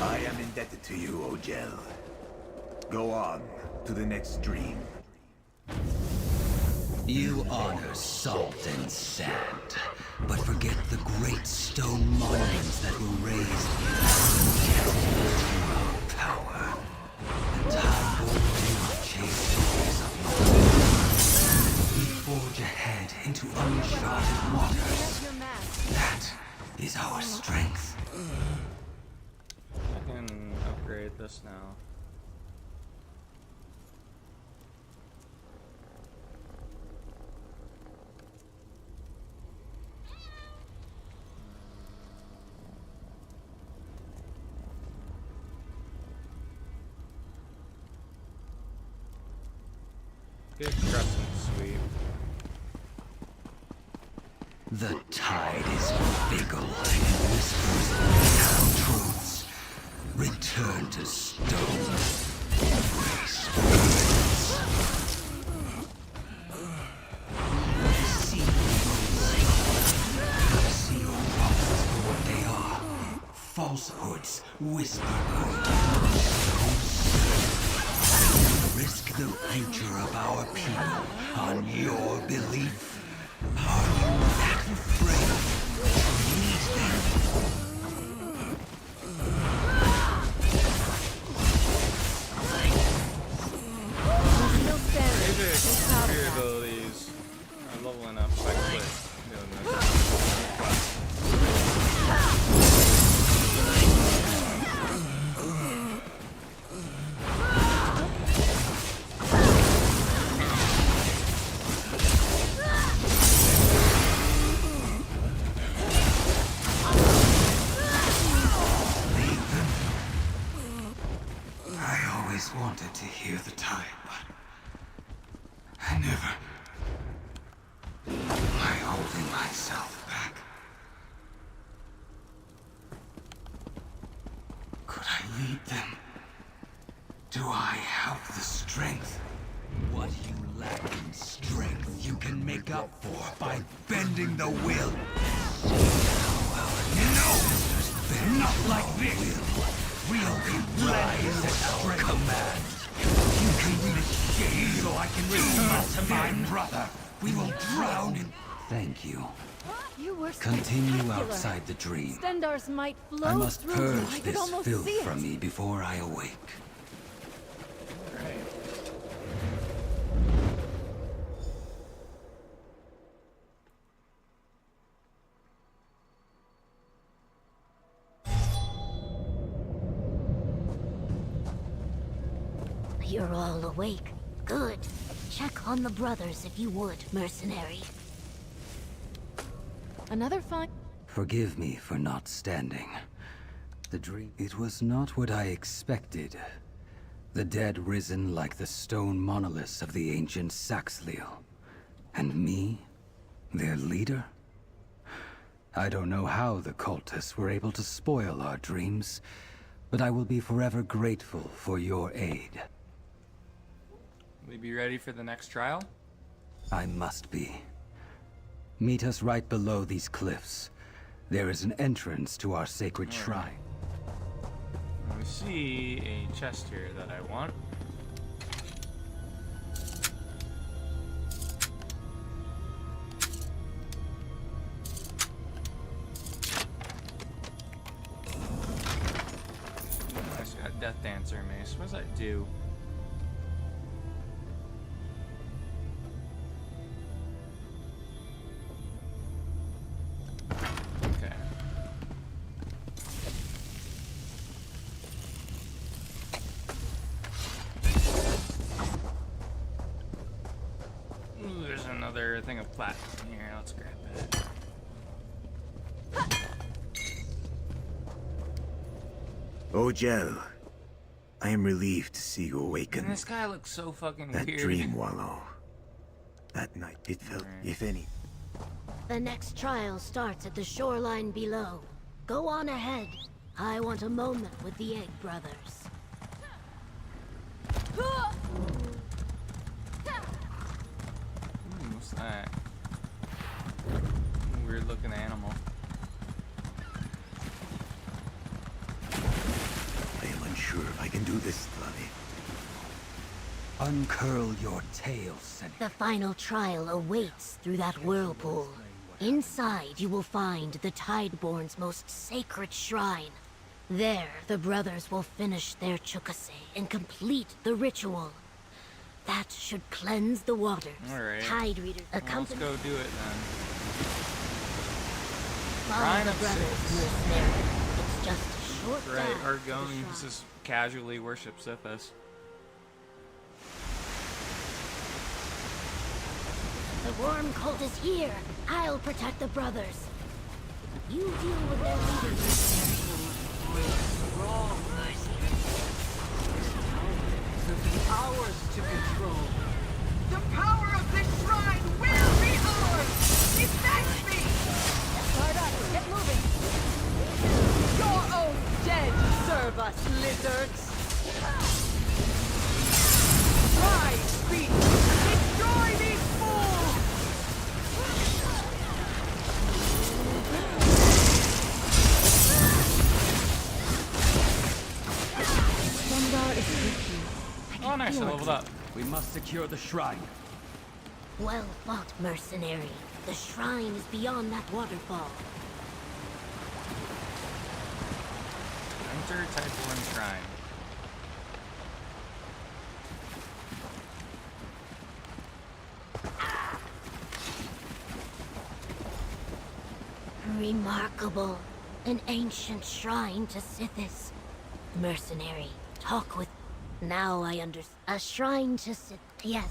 Speaker 9: I am indebted to you, Ojel. Go on to the next dream.
Speaker 13: You honor salt and sand, but forget the great stone monuments that were raised to our power. The time will not chase stories of long. We forge ahead into uncharted waters. That is our strength.
Speaker 1: I can upgrade this now. Good crescent sweep.
Speaker 13: The tide is fickle and whispers narrow truths. Return to stone. Embrace words. See your promises for what they are. Falsehoods whispered. Risk the future of our people on your belief? Are you that afraid to lead them?
Speaker 1: Ajax Spear abilities are leveling up quite quick. Doing this.
Speaker 13: Wanted to hear the tide, but I never. By holding myself back. Could I lead them? Do I have the strength? What you lack in strength, you can make up for by bending the will. No! Not like this! We'll be rise at our command. You can initiate so I can return to my brother. We will drown in... Thank you.
Speaker 7: You were
Speaker 13: Continue
Speaker 7: spectacular.
Speaker 13: outside the dream.
Speaker 7: Stendar's might flow
Speaker 13: I must
Speaker 7: through.
Speaker 13: purge
Speaker 7: I could
Speaker 13: this
Speaker 7: almost
Speaker 13: filth
Speaker 7: see it.
Speaker 13: from me before I awake.
Speaker 6: You're all awake. Good. Check on the brothers if you would, mercenary.
Speaker 7: Another fine.
Speaker 13: Forgive me for not standing. The dream... It was not what I expected. The dead risen like the stone monoliths of the ancient Saxhleel. And me? Their leader? I don't know how the cultists were able to spoil our dreams, but I will be forever grateful for your aid.
Speaker 1: Will you be ready for the next trial?
Speaker 13: I must be. Meet us right below these cliffs. There is an entrance to our sacred shrine.
Speaker 1: We see a chest here that I want. Nice, got Death Dancer mace. What does that do? Okay. Ooh, there's another thing of platinum here. Let's grab that.
Speaker 9: Ojel, I am relieved to see you awaken.
Speaker 1: And this guy looks so fucking
Speaker 9: that
Speaker 1: weird.
Speaker 9: dream wallow. That night it felt, if any.
Speaker 6: The next trial starts at the shoreline below. Go on ahead. I want a moment with the Egg Brothers.
Speaker 1: What's that? Weird looking animal.
Speaker 9: I am unsure if I can do this, Lally.
Speaker 13: Uncurl your tail, Senny.
Speaker 6: The final trial awaits through that whirlpool. Inside, you will find the Tideborn's most sacred shrine. There, the brothers will finish their chukase and complete the ritual. That should cleanse the waters.
Speaker 1: Alright.
Speaker 6: Tide Reader,
Speaker 1: Well, let's go do it then.
Speaker 6: Follow
Speaker 1: Shrine
Speaker 6: the
Speaker 1: of
Speaker 6: brothers,
Speaker 1: Sith.
Speaker 6: mercenary. It's just a short
Speaker 1: Right,
Speaker 6: dive to the
Speaker 1: Argonians
Speaker 6: shrine.
Speaker 1: just casually worship Sithis.
Speaker 6: The worm cult is here. I'll protect the brothers. You deal with their leader, mercenary.
Speaker 10: Ours to control. The power of this shrine will be ours! Defend me!
Speaker 5: Start up. Get moving. Your own dead serve us, lizards. Rise, beast. Destroy these fools! Sundar is with you.
Speaker 1: Oh, nice, I leveled up.
Speaker 13: We must secure the shrine.
Speaker 6: Well fought, mercenary. The shrine is beyond that waterfall.
Speaker 1: Enter Tideborn Shrine.
Speaker 6: Remarkable. An ancient shrine to Sithis. Mercenary, talk with... Now I understand. A shrine to Sith... Yes.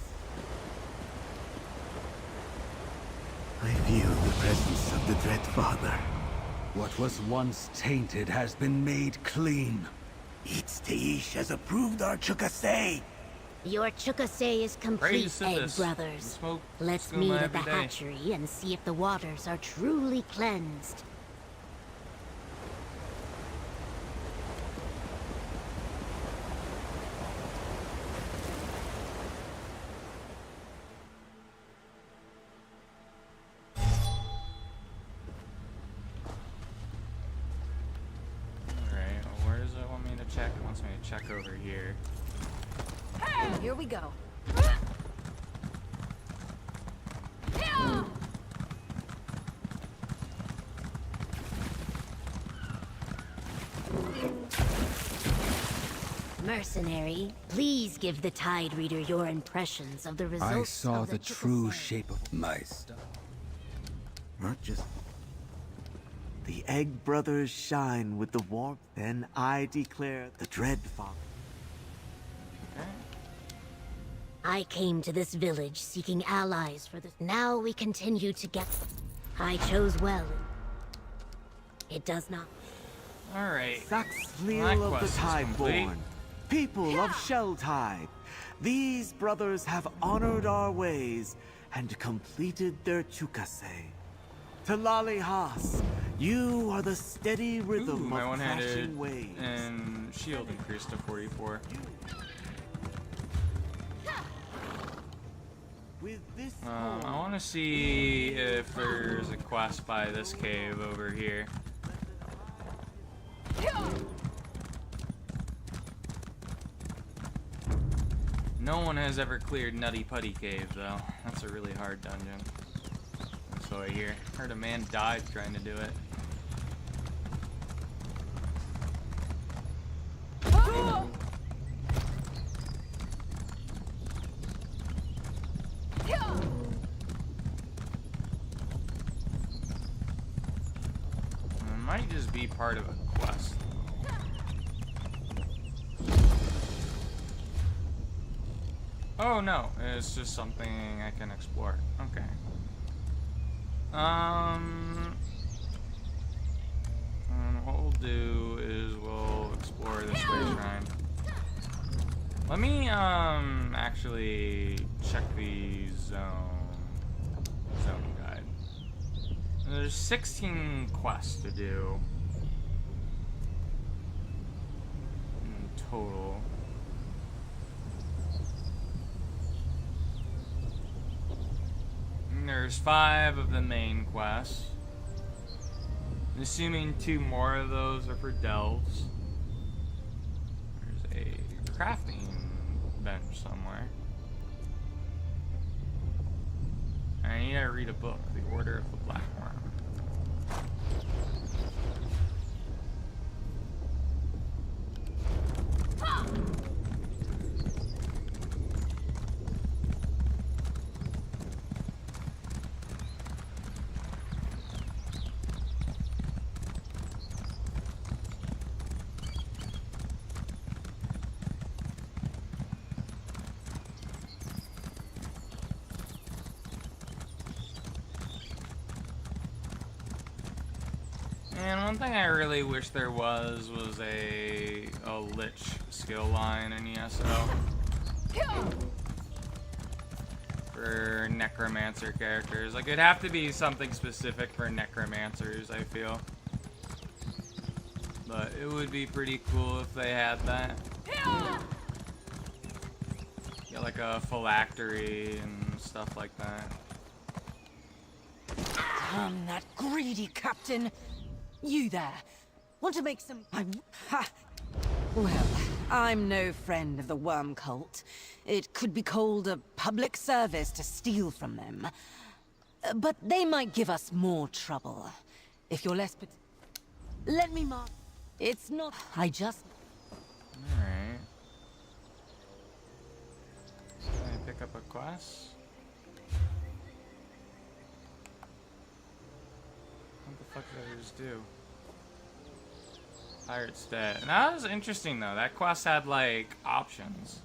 Speaker 9: I feel the presence of the Dread Father.
Speaker 13: What was once tainted has been made clean.
Speaker 9: Its Teish has approved our chukase.
Speaker 6: Your chukase is complete,
Speaker 1: Praise
Speaker 6: Egg
Speaker 1: Sithis.
Speaker 6: Brothers.
Speaker 1: Smoke
Speaker 6: Let's
Speaker 1: skooma
Speaker 6: meet at the
Speaker 1: every day.
Speaker 6: hatchery and see if the waters are truly cleansed.
Speaker 1: Alright, well, where does it want me to check? It wants me to check over here.
Speaker 5: Here we go.
Speaker 6: Mercenary, please give the Tide Reader your impressions of the results
Speaker 13: I saw
Speaker 6: of
Speaker 13: the true
Speaker 6: chukase.
Speaker 13: shape of my stuff.
Speaker 9: Not just...
Speaker 12: The Egg Brothers shine with the warmth, then I declare the Dread Father.
Speaker 6: I came to this village seeking allies for this. Now we continue to get... I chose well. It does not.
Speaker 1: Alright.
Speaker 12: Saxfleal of the Tideborn, people of Shelltide, these brothers have honored our ways and completed their chukase. Talali Haas, you are the steady rhythm
Speaker 1: my
Speaker 12: of
Speaker 1: one-handed
Speaker 12: crashing waves.
Speaker 1: and shield increased to 44.
Speaker 12: With this
Speaker 1: I want to see if there's a quest by this cave over here. No one has ever cleared Nutty Putty Cave, though. That's a really hard dungeon. So I hear. Heard a man died trying to do it. It might just be part of a quest. Oh no, it's just something I can explore. Okay. And what we'll do is we'll explore this way shrine. Let me actually check the zone guide. There's 16 quests to do in total. There's 5 of the main quests. Assuming 2 more of those are for delves. There's a crafting bench somewhere. I need to read a book, The Order of the Black Worm. And one thing I really wish there was a lich skill line in ESO for necromancer characters. Like, it'd have to be something specific for necromancers, I feel. But it would be pretty cool if they had that. Get like a phylactery and stuff like that.
Speaker 5: Damn that greedy captain! You there? Want to make some... Well, I'm no friend of the worm cult. It could be called a public service to steal from them. But they might give us more trouble. If you're less... Let me mark... It's not... I just...
Speaker 1: Alright. Can I pick up a quest? What the fuck did I just do? Pirate's dead. And that was interesting though. That quest had like options.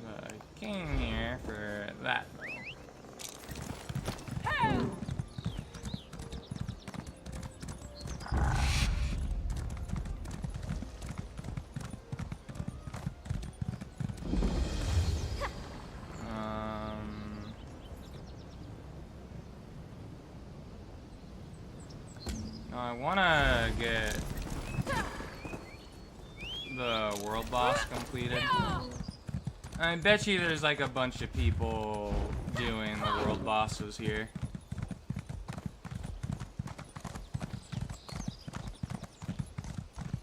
Speaker 1: But I came here for that though. I wanna get the world boss completed. I bet you there's like a bunch of people doing the world bosses here.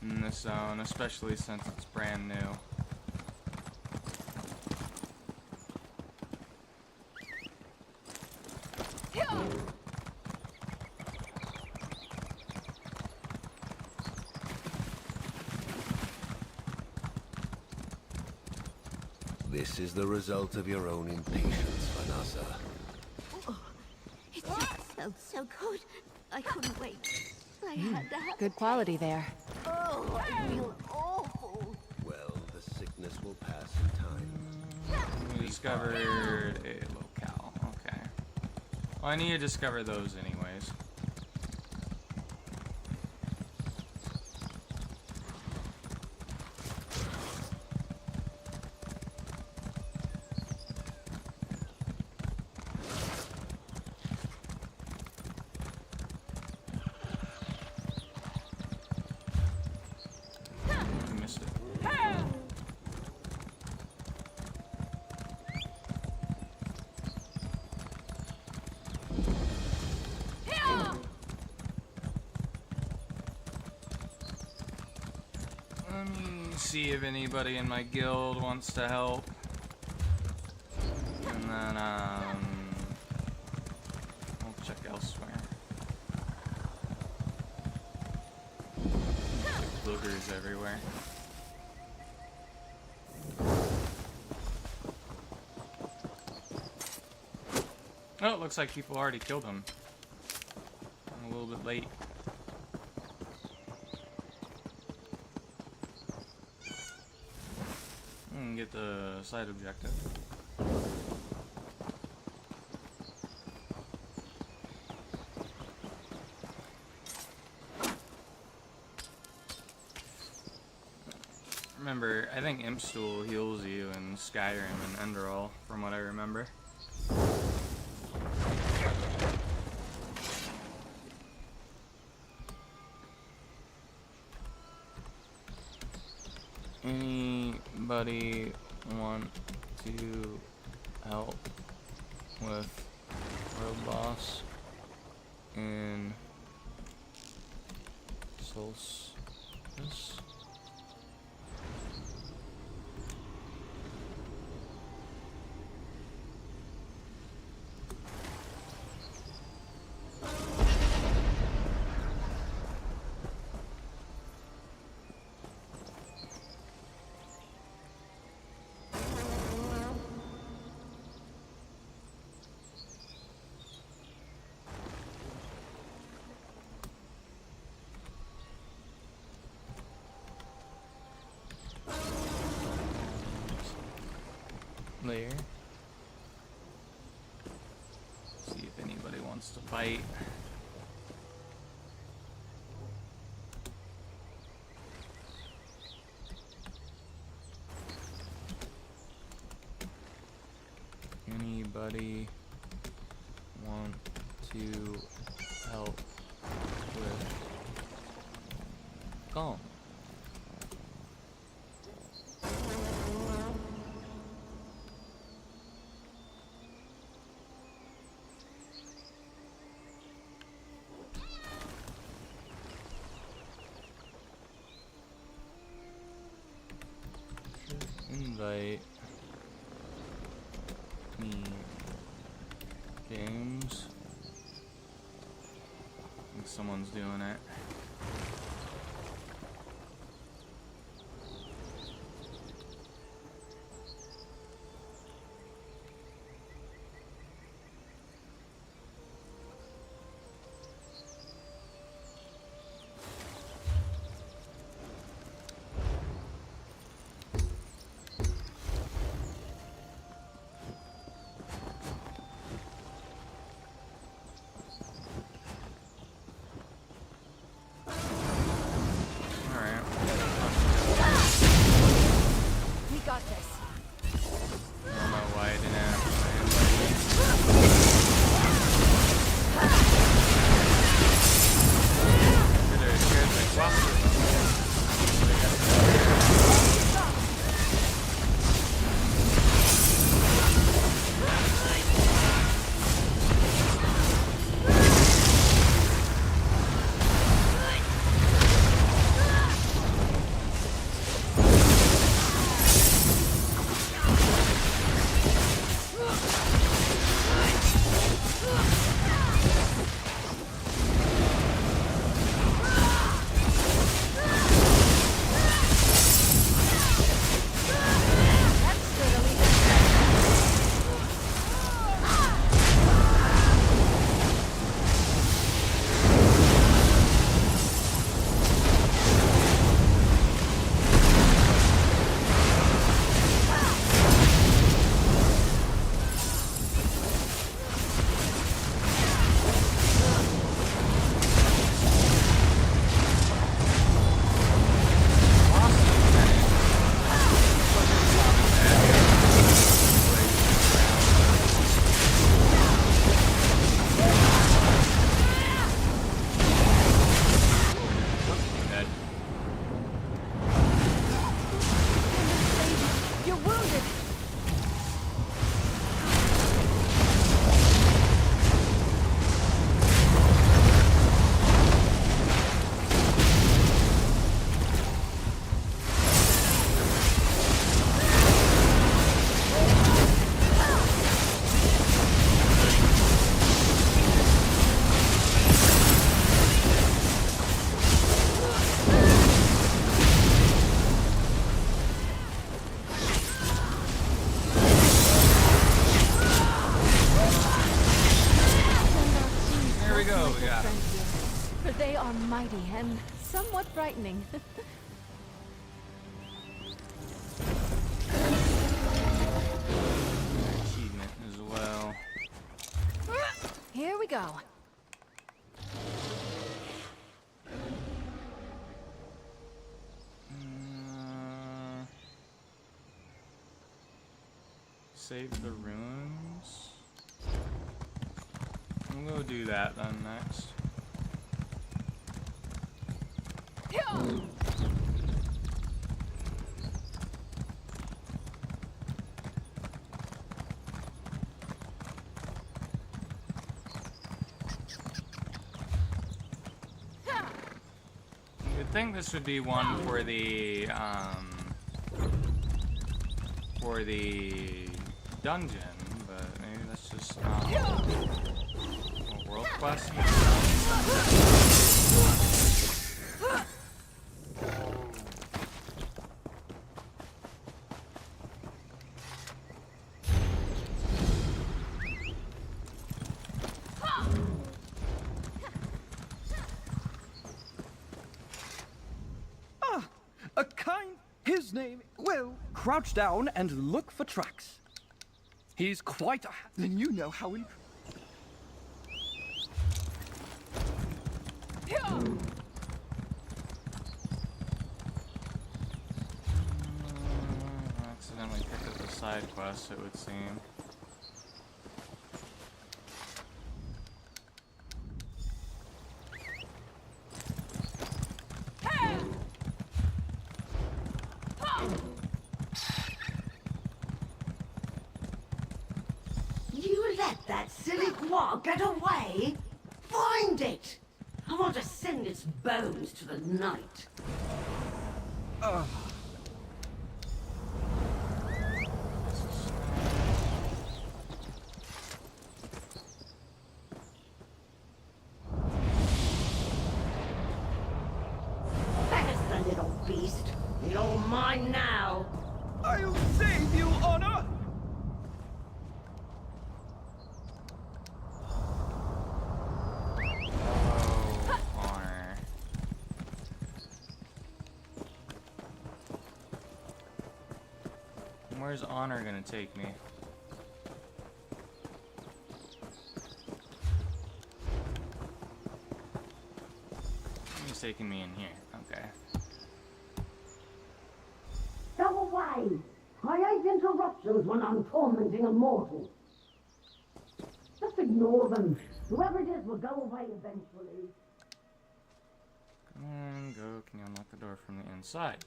Speaker 1: In this zone, especially since it's brand new.
Speaker 3: This is the result of your own impatience, Vanessa.
Speaker 6: Oh, it just felt so good. I couldn't wait. I had to have...
Speaker 7: Good quality there.
Speaker 6: Oh, I feel awful.
Speaker 3: Well, the sickness will pass in time.
Speaker 1: We discovered a locale. Okay. Well, I need to discover those anyways. see if anybody in my guild wants to help. And then, I'll check elsewhere. Boogers everywhere. Oh, it looks like people already killed him. I'm a little bit late. Get the side objective. Remember, I think Imp Stool heals you in Skyrim and Enderal, from what I remember. Anybody want to help with Road Boss in Solstice? There. See if anybody wants to fight. Anybody want to help with Calm? Invite me games. I think someone's doing it.
Speaker 7: my friends here, for they are mighty and somewhat frightening.
Speaker 1: Achievement as well.
Speaker 7: Here we go.
Speaker 1: Save the runes. I'm gonna do that then next. You'd think this would be one for the dungeon, but maybe that's just not a world quest.
Speaker 15: A kind... His name... Well, crouch down and look for tracks. He's quite a... Then you know how...
Speaker 1: Accidentally picked up the side quest, it would seem.
Speaker 16: You let that silly quag get away? Find it! I want to send its bones to the night. There's the little beast. You're mine now.
Speaker 15: I'll save you, Honor!
Speaker 1: Honor. Where's Honor gonna take me? He's taking me in here. Okay.
Speaker 16: Go away! I hate interruptions when I'm tormenting a mortal. Just ignore them. Whoever it is will go away eventually.
Speaker 1: Come on, go. Can you unlock the door from the inside?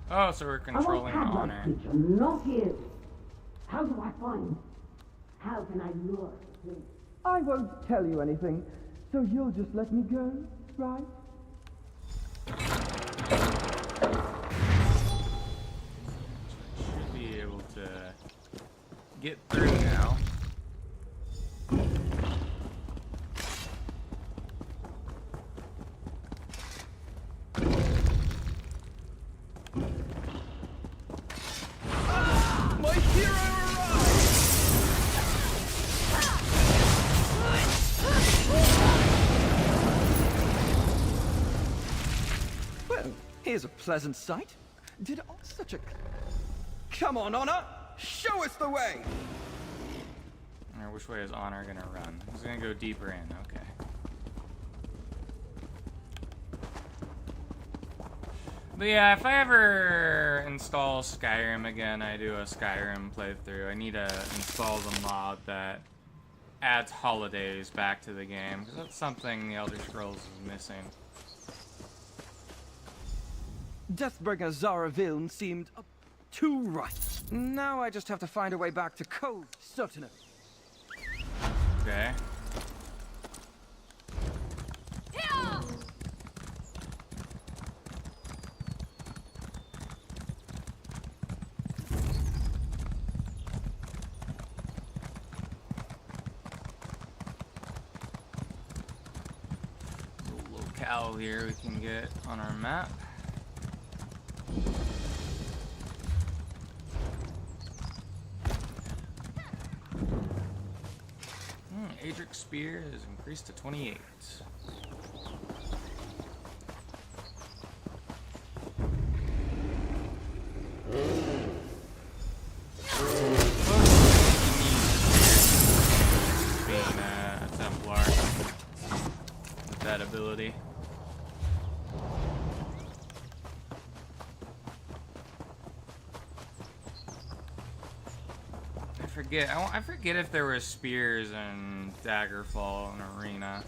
Speaker 1: Oh, so we're controlling Honor.
Speaker 16: Creature, not you. How do I find? How can I lure you?
Speaker 15: I won't tell you anything, so you'll just let me go, right?
Speaker 1: Should be able to get through now.
Speaker 15: My hero arrived! Well, here's a pleasant sight. Did such a... Come on, Honor! Show us the way!
Speaker 1: Or which way is Honor gonna run? He's gonna go deeper in, okay. But yeah, if I ever install Skyrim again, I do a Skyrim playthrough, I need to install the mod that adds holidays back to the game, because that's something the Elder Scrolls is missing.
Speaker 15: Deathbringer Zara Viln seemed too right. Now I just have to find a way back to Cove Sutton.
Speaker 1: Okay. Little locale here we can get on our map. Daedric Spear is increased to 28. Being a Templar with that ability. I forget if there were spears in Daggerfall and Arena.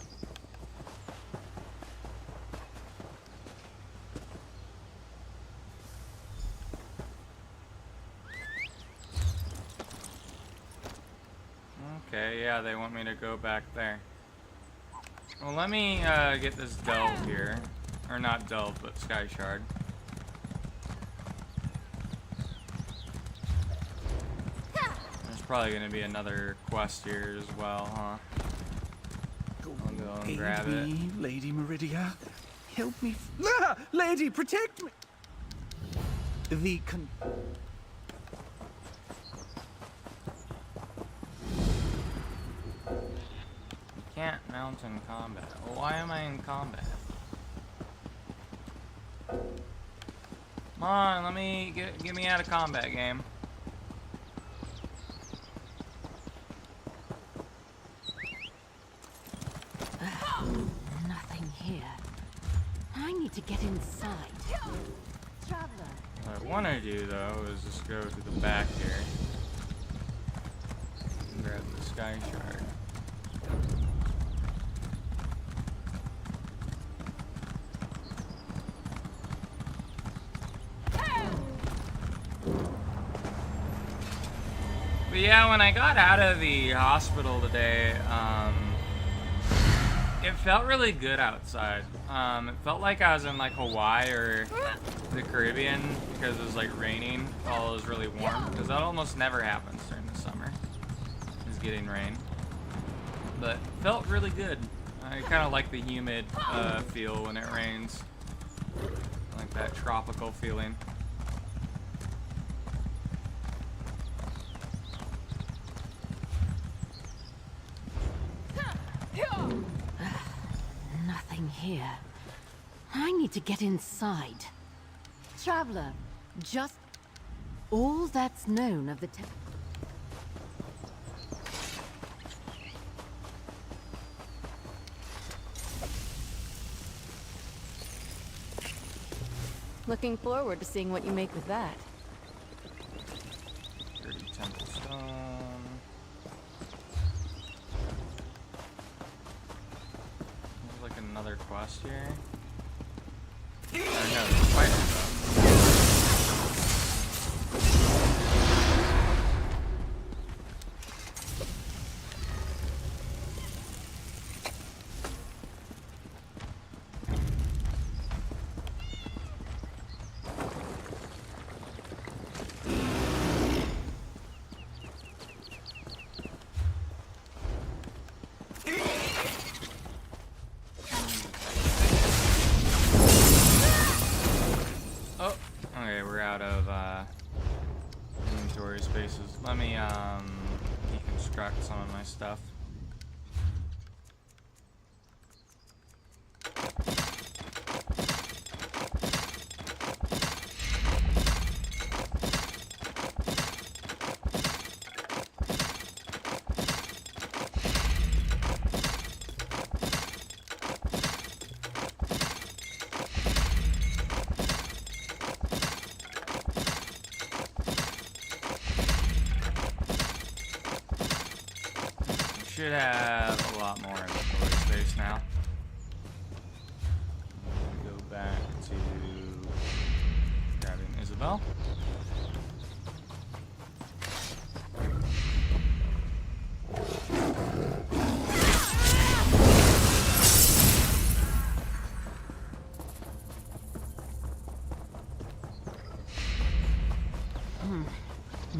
Speaker 1: Okay, yeah, they want me to go back there. Well, let me get this delve here. Or not delve, but Sky Shard. Probably gonna be another quest here as well, huh? I'll go and grab it.
Speaker 12: Lady Meridia. Help me. Ah! Lady, protect me! The
Speaker 1: You can't mount in combat. Well, why am I in combat? Come on, let me get me out of combat, game.
Speaker 5: Nothing here. I need to get inside. Traveler.
Speaker 1: What I want to do, though, is just go to the back here. And grab the Sky Shard. But yeah, when I got out of the hospital today, it felt really good outside. It felt like I was in like Hawaii or the Caribbean because it was like raining while it was really warm. Because that almost never happens during the summer, is getting rain. But it felt really good. I kind of like the humid feel when it rains. I like that tropical feeling.
Speaker 5: Nothing here. I need to get inside. Traveler, just all that's known of the
Speaker 14: Looking forward to seeing what you make with that.
Speaker 1: Dirty Temple Stone. There's like another quest here. Oh no, there's spider stuff. Okay, we're out of inventory spaces. Let me deconstruct some of my stuff. Should have a lot more inventory space now. Go back to grabbing Isabel.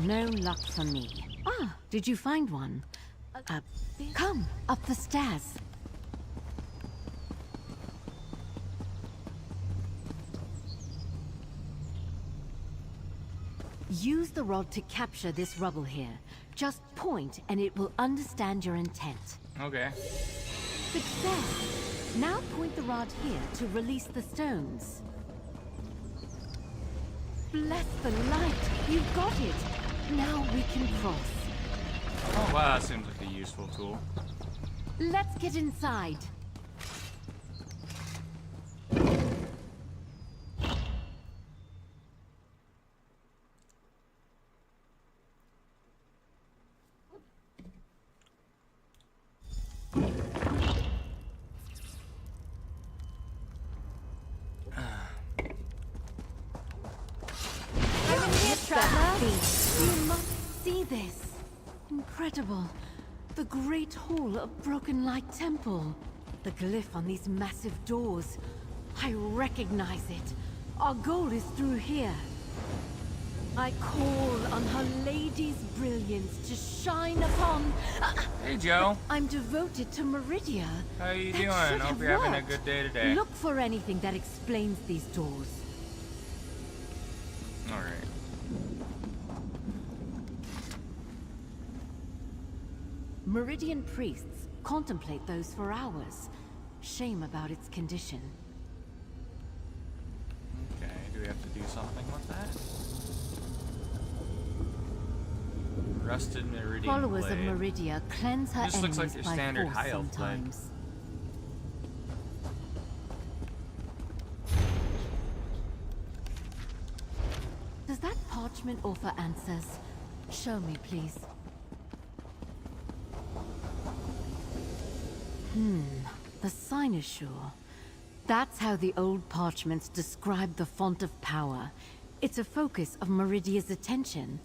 Speaker 5: No luck for me. Ah, did you find one? Come, up the stairs. Use the rod to capture this rubble here. Just point and it will understand your intent.
Speaker 1: Okay.
Speaker 5: Success! Now point the rod here to release the stones. Bless the light! You've got it! Now we can cross.
Speaker 1: Oh wow, that seems like a useful tool.
Speaker 5: Let's get inside. You must see this. Incredible. The Great Hall of Broken Light Temple. The glyph on these massive doors. I recognize it. Our goal is through here. I call on Her Lady's brilliance to shine upon...
Speaker 1: Hey, Joe.
Speaker 5: I'm devoted to Meridia.
Speaker 1: How you
Speaker 5: That
Speaker 1: doing?
Speaker 5: should
Speaker 1: Hope
Speaker 5: have
Speaker 1: you're having a
Speaker 5: worked.
Speaker 1: good day today.
Speaker 5: Look for anything that explains these doors.
Speaker 1: Alright.
Speaker 5: Meridian priests contemplate those for hours. Shame about its condition.
Speaker 1: Okay, do we have to do something with that? Rusted Meridian
Speaker 5: Followers
Speaker 1: blade.
Speaker 5: of Meridia cleanse her
Speaker 1: This
Speaker 5: enemies
Speaker 1: looks like your
Speaker 5: by
Speaker 1: standard
Speaker 5: force
Speaker 1: high elf blade.
Speaker 5: sometimes. Does that parchment offer answers? Show me, please. The cynosure. That's how the old parchments describe the font of power. It's a focus of Meridia's attention.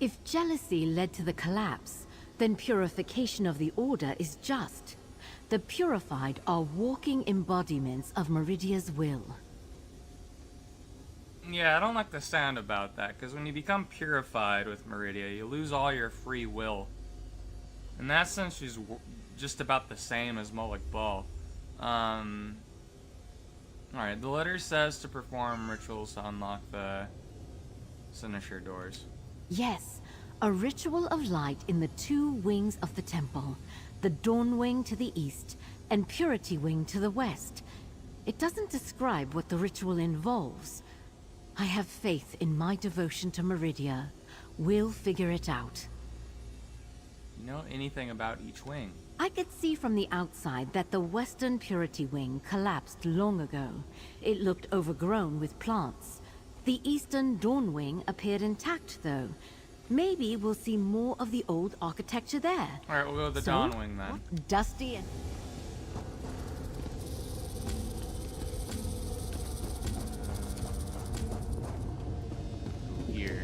Speaker 5: If jealousy led to the collapse, then purification of the Order is just. The purified are walking embodiments of Meridia's will.
Speaker 1: Yeah, I don't like the sound about that, because when you become purified with Meridia, you lose all your free will. In that sense, she's just about the same as Molik Bal. Alright, the letter says to perform rituals to unlock the Cynosure doors.
Speaker 5: Yes, a ritual of light in the two wings of the temple. The Dawn Wing to the east, and Purity Wing to the west. It doesn't describe what the ritual involves. I have faith in my devotion to Meridia. We'll figure it out.
Speaker 1: You know anything about each wing?
Speaker 5: I could see from the outside that the Western Purity Wing collapsed long ago. It looked overgrown with plants. The Eastern Dawn Wing appeared intact, though. Maybe we'll see more of the old architecture there.
Speaker 1: Alright, we'll go with the Dawn Wing then.
Speaker 5: Dusty and...
Speaker 1: Here.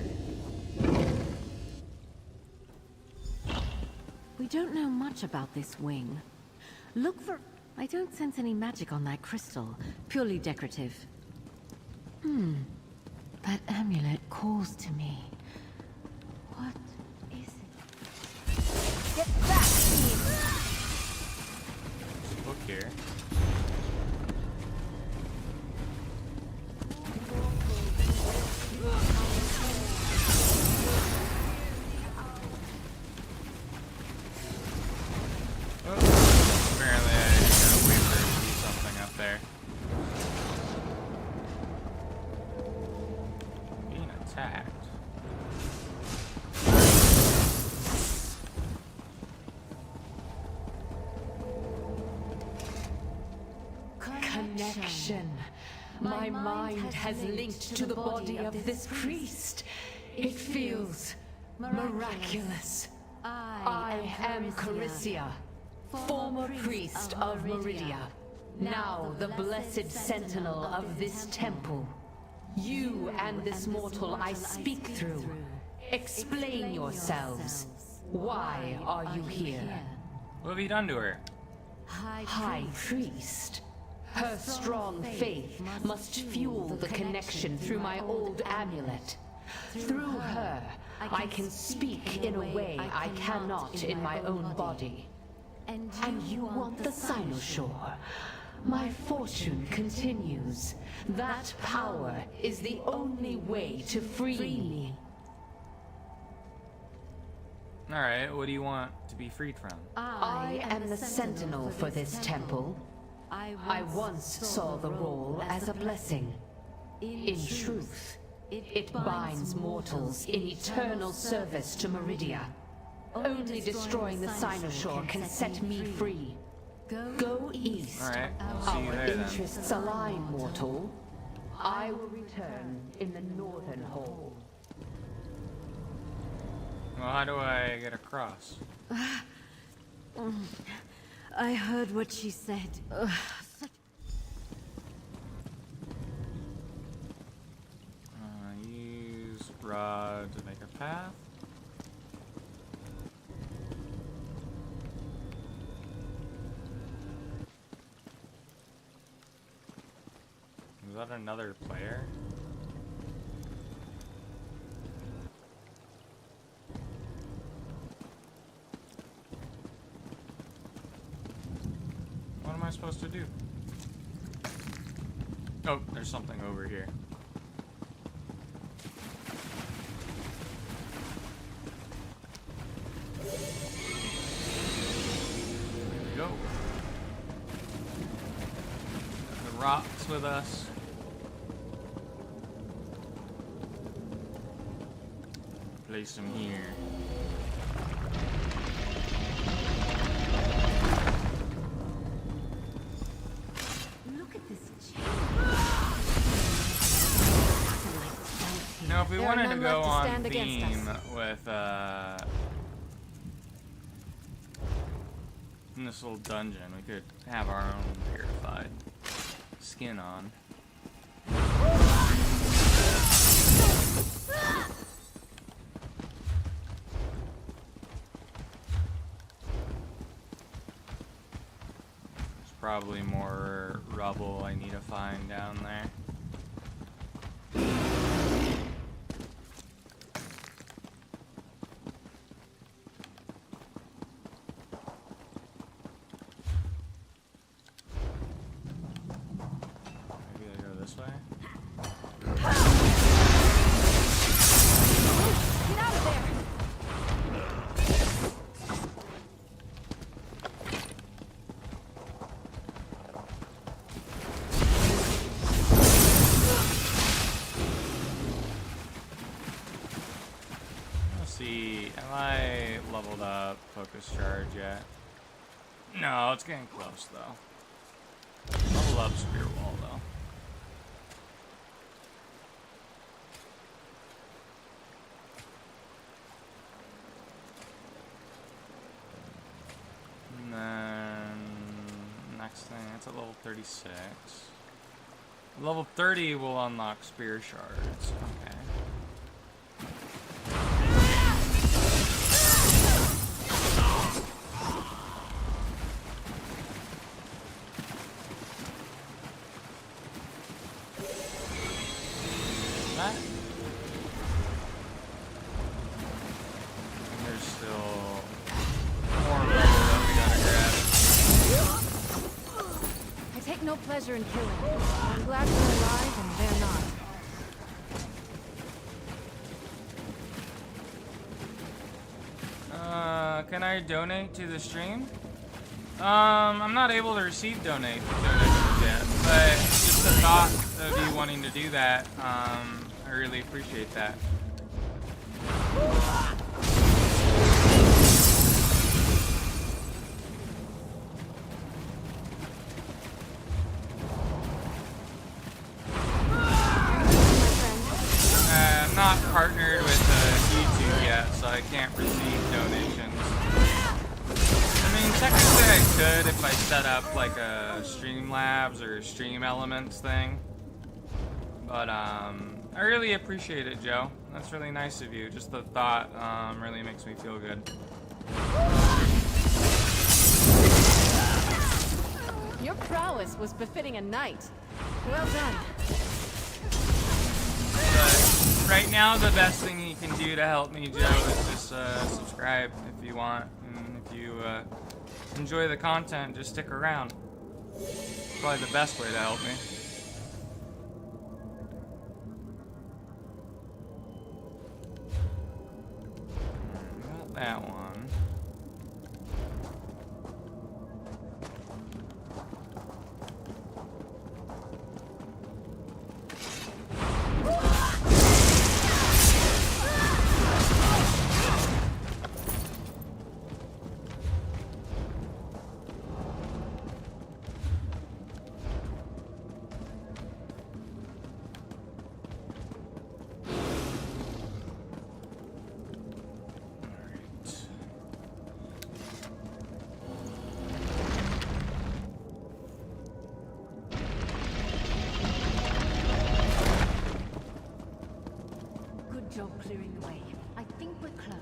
Speaker 5: We don't know much about this wing. Look for... I don't sense any magic on that crystal. Purely decorative. That amulet calls to me. What is it? Get back, team!
Speaker 1: Look here. Apparently I gotta wait for it to do something up there. Being attacked.
Speaker 5: Connection. My mind has linked to the body of this priest. It feels miraculous. I am Carisia, former priest of Meridia, now the blessed sentinel of this temple. You and this mortal I speak through. Explain yourselves. Why are you here?
Speaker 1: What have you done to her?
Speaker 5: High Priest. Her strong faith must fuel the connection through my old amulet. Through her, I can speak in a way I cannot in my own body. And you want the cynosure. My fortune continues. That power is the only way to free me.
Speaker 1: Alright, what do you want to be freed from?
Speaker 17: I am the sentinel for this temple. I once saw the role as a blessing. In truth, it binds mortals in eternal service to Meridia. Only destroying the Cynosaur can set me free. Go east.
Speaker 1: Alright, I'll see you
Speaker 17: Our
Speaker 1: there then.
Speaker 17: interests align, mortal. I will return in the northern hall.
Speaker 1: Well, how do I get across?
Speaker 7: I heard what she said.
Speaker 1: Use rod to make a path. Is that another player? What am I supposed to do? Oh, there's something over here. There we go. Got the rocks with us. Place them here.
Speaker 6: Look at this
Speaker 1: Now, if we
Speaker 7: There are
Speaker 1: wanted to
Speaker 7: none
Speaker 1: go
Speaker 7: left to
Speaker 1: on
Speaker 7: stand against
Speaker 1: theme
Speaker 7: us.
Speaker 1: with in this little dungeon, we could have our own purified skin on. There's probably more rubble I need to find down there. Maybe I go this way?
Speaker 7: Get out of there!
Speaker 1: Let's see, am I leveled up focus charge yet? No, it's getting close though. Level up spear wall though. And then next thing, that's at level 36. Level 30 will unlock spear shards. Okay. That? And there's still more rubble that we gotta grab.
Speaker 7: I take no pleasure in killing. I'm glad we're alive and they're not.
Speaker 1: Can I donate to the stream? I'm not able to receive donations yet, but just the thought of you wanting to do that, I really appreciate that. I'm not partnered with YouTube yet, so I can't receive donations. I mean, technically I could if I set up like a Streamlabs or Stream Elements thing. But I really appreciate it, Joe. That's really nice of you. Just the thought really makes me feel good.
Speaker 14: Your prowess was befitting a knight. Well done.
Speaker 1: But right now, the best thing you can do to help me, Joe, is just subscribe if you want. And if you enjoy the content, just stick around. Probably the best way to help me. Got that one.
Speaker 17: Good job clearing the way. I think we're close.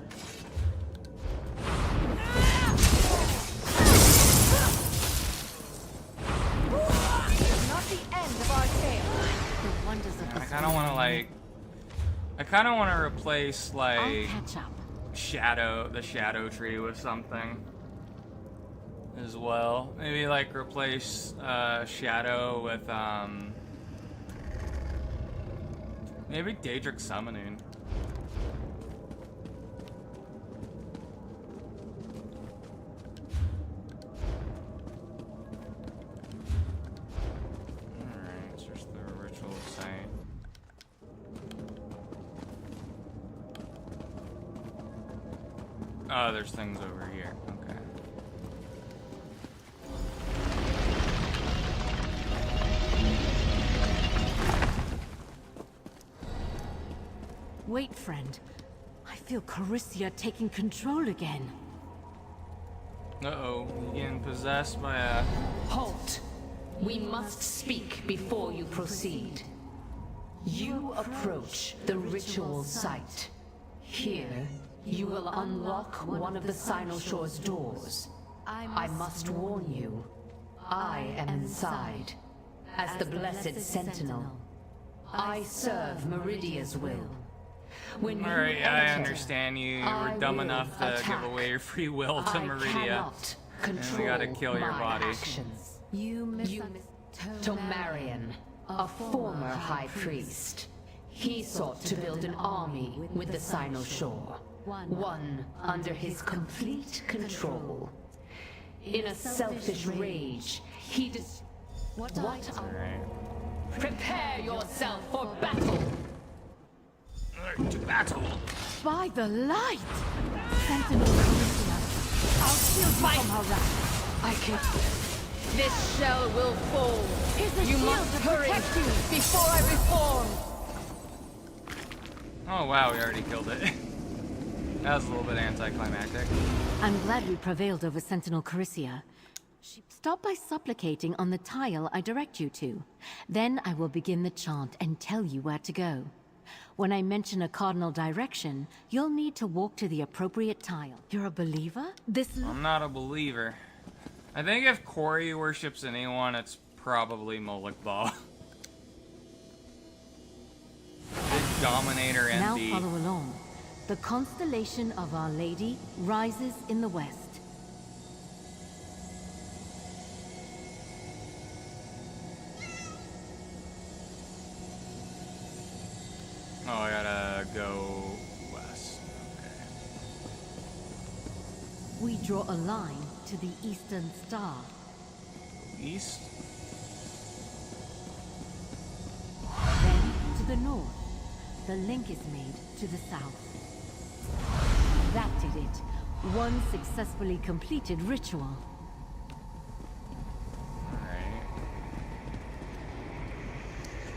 Speaker 14: Not the end of our tale.
Speaker 17: The wonders of
Speaker 1: I kind of want to like. I kind of want to replace like
Speaker 17: I'll catch up.
Speaker 1: the shadow tree with something as well. Maybe like replace shadow with maybe Daedric summoning. Alright, search the ritual site. Oh, there's things over here. Okay.
Speaker 5: Wait, friend. I feel Carisia taking control again.
Speaker 1: Uh-oh, you getting possessed by a...
Speaker 17: Halt! We must speak before you proceed. You approach the ritual site. Here, you will unlock one of the Sinoshore's doors. I must warn you, I am inside. As the Blessed Sentinel, I serve Meridia's will. When
Speaker 1: Alright, I understand you. You were dumb enough to give away your free will to Meridia. And we gotta kill your body.
Speaker 17: You Tomarion, a former high priest. He sought to build an army with the Sinoshore, one under his complete control. In a selfish rage, he Prepare yourself for battle!
Speaker 1: To battle!
Speaker 5: By the light! Sentinel Carisia, I'll shield you from her wrath.
Speaker 14: I can. This shell will fall. You must hurry before I reform.
Speaker 1: Oh wow, we already killed it. That was a little bit anticlimactic.
Speaker 5: I'm glad we prevailed over Sentinel Carisia. Stop by supplicating on the tile I direct you to. Then I will begin the chant and tell you where to go. When I mention a cardinal direction, you'll need to walk to the appropriate tile. You're a believer?
Speaker 1: I'm not a believer. I think if Corey worships anyone, it's probably Molikbal. The Dominator
Speaker 5: Now
Speaker 1: MD.
Speaker 5: follow along. The constellation of Our Lady rises in the west.
Speaker 1: Oh, I gotta go west. Okay.
Speaker 5: We draw a line to the eastern star.
Speaker 1: East?
Speaker 5: Then to the north. The link is made to the south. That did it. One successfully completed ritual.
Speaker 1: Alright.